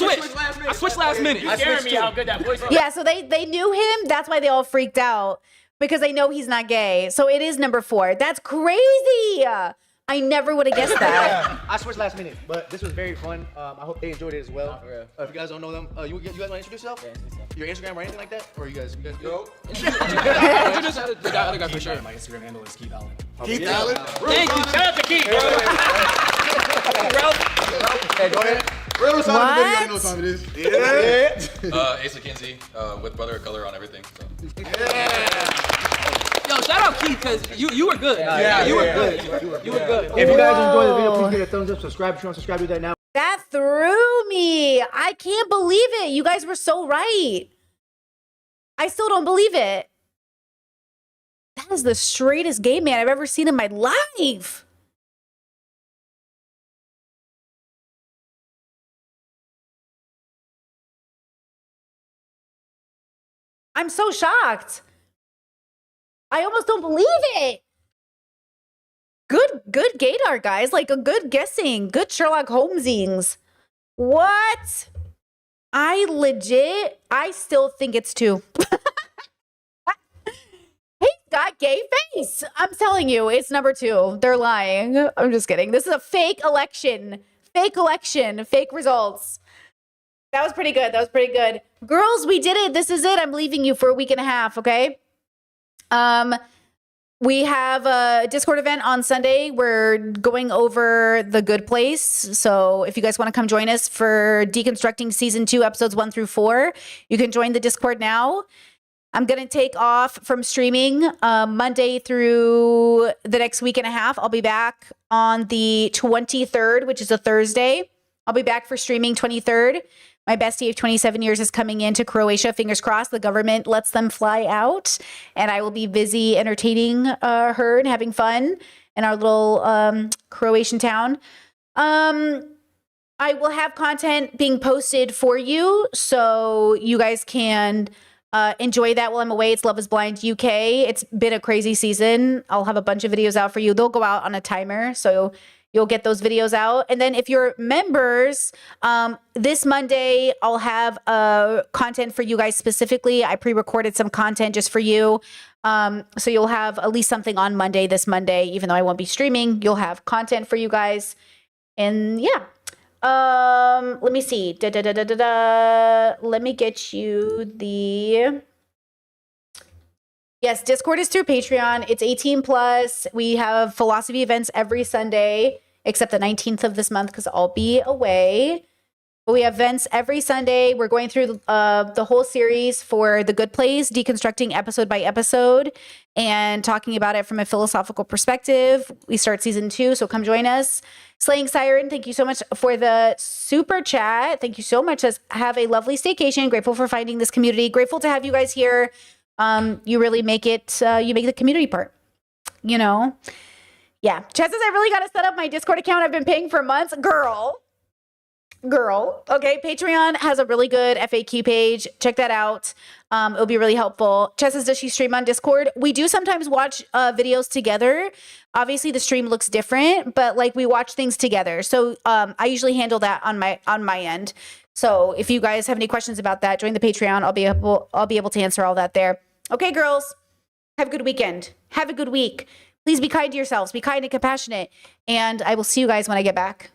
switched last minute. You scared me how good that voice was. Yeah, so they knew him. That's why they all freaked out because they know he's not gay. So it is number 4. That's crazy. I never would have guessed that. I switched last minute, but this was very fun. I hope they enjoyed it as well. If you guys don't know them, you guys want to introduce yourself? Your Instagram or anything like that? Or you guys go? Introduce the guy for sure. My Instagram handle is Keith Allen. Keith Allen? Thank you. Shout out to Keith. Hey, go ahead. Real What? video, you know what time it is. Yeah. Ace of Kinsey, with Brother of Color on everything. So. Yo, shout out Keith, because you were good. You were good. You were good. If you guys enjoyed the video, please give it a thumbs up. Subscribe if you want to subscribe. Do that now. That threw me. I can't believe it. You guys were so right. I still don't believe it. That is the straightest gay man I've ever seen in my life. I'm so shocked. I almost don't believe it. Good gaydar, guys. Like a good guessing. Good Sherlock Holmesings. What? I still think it's 2. He's got gay face. I'm telling you, it's number 2. They're lying. I'm just kidding. This is a fake election. Fake election. Fake results. That was pretty good. That was pretty good. Girls, we did it. This is it. I'm leaving you for a week and a half, okay? We have a Discord event on Sunday. We're going over The Good Place. So if you guys want to come join us for Deconstructing Season 2, Episodes 1 through 4, you can join the Discord now. I'm going to take off from streaming Monday through the next week and a half. I'll be back on the 23rd, which is a Thursday. I'll be back for streaming 23rd. My bestie of 27 years is coming into Croatia. Fingers crossed the government lets them fly out. And I will be busy entertaining her and having fun in our little Croatian town. I will have content being posted for you so you guys can enjoy that while I'm away. It's Love is Blind UK. It's been a crazy season. I'll have a bunch of videos out for you. They'll go out on a timer. So you'll get those videos out. And then if you're members, this Monday, I'll have content for you guys specifically. I pre-recorded some content just for you. So you'll have at least something on Monday, this Monday, even though I won't be streaming. You'll have content for you guys. And yeah. Let me see. Let me get you the... Yes, Discord is through Patreon. It's 18 plus. We have philosophy events every Sunday, except the 19th of this month because I'll be away. But we have events every Sunday. We're going through the whole series for The Good Place, deconstructing episode by episode and talking about it from a philosophical perspective. We start season 2, so come join us. Slaying Siren, thank you so much for the super chat. Thank you so much. Have a lovely staycation. Grateful for finding this community. Grateful to have you guys here. You really make it, you make the community part, you know? Yeah. Chad says, I really got to set up my Discord account. I've been paying for months. Girl, girl. Okay, Patreon has a really good FAQ page. Check that out. It'll be really helpful. Chess says, does she stream on Discord? We do sometimes watch videos together. Obviously, the stream looks different, but like we watch things together. So I usually handle that on my end. So if you guys have any questions about that, join the Patreon. I'll be able to answer all that there. Okay, girls, have a good weekend. Have a good week. Please be kind to yourselves. Be kind and compassionate. And I will see you guys when I get back.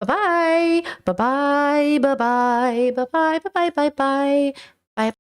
Bye-bye. Bye-bye. Bye-bye. Bye-bye. Bye-bye. Bye-bye. Bye.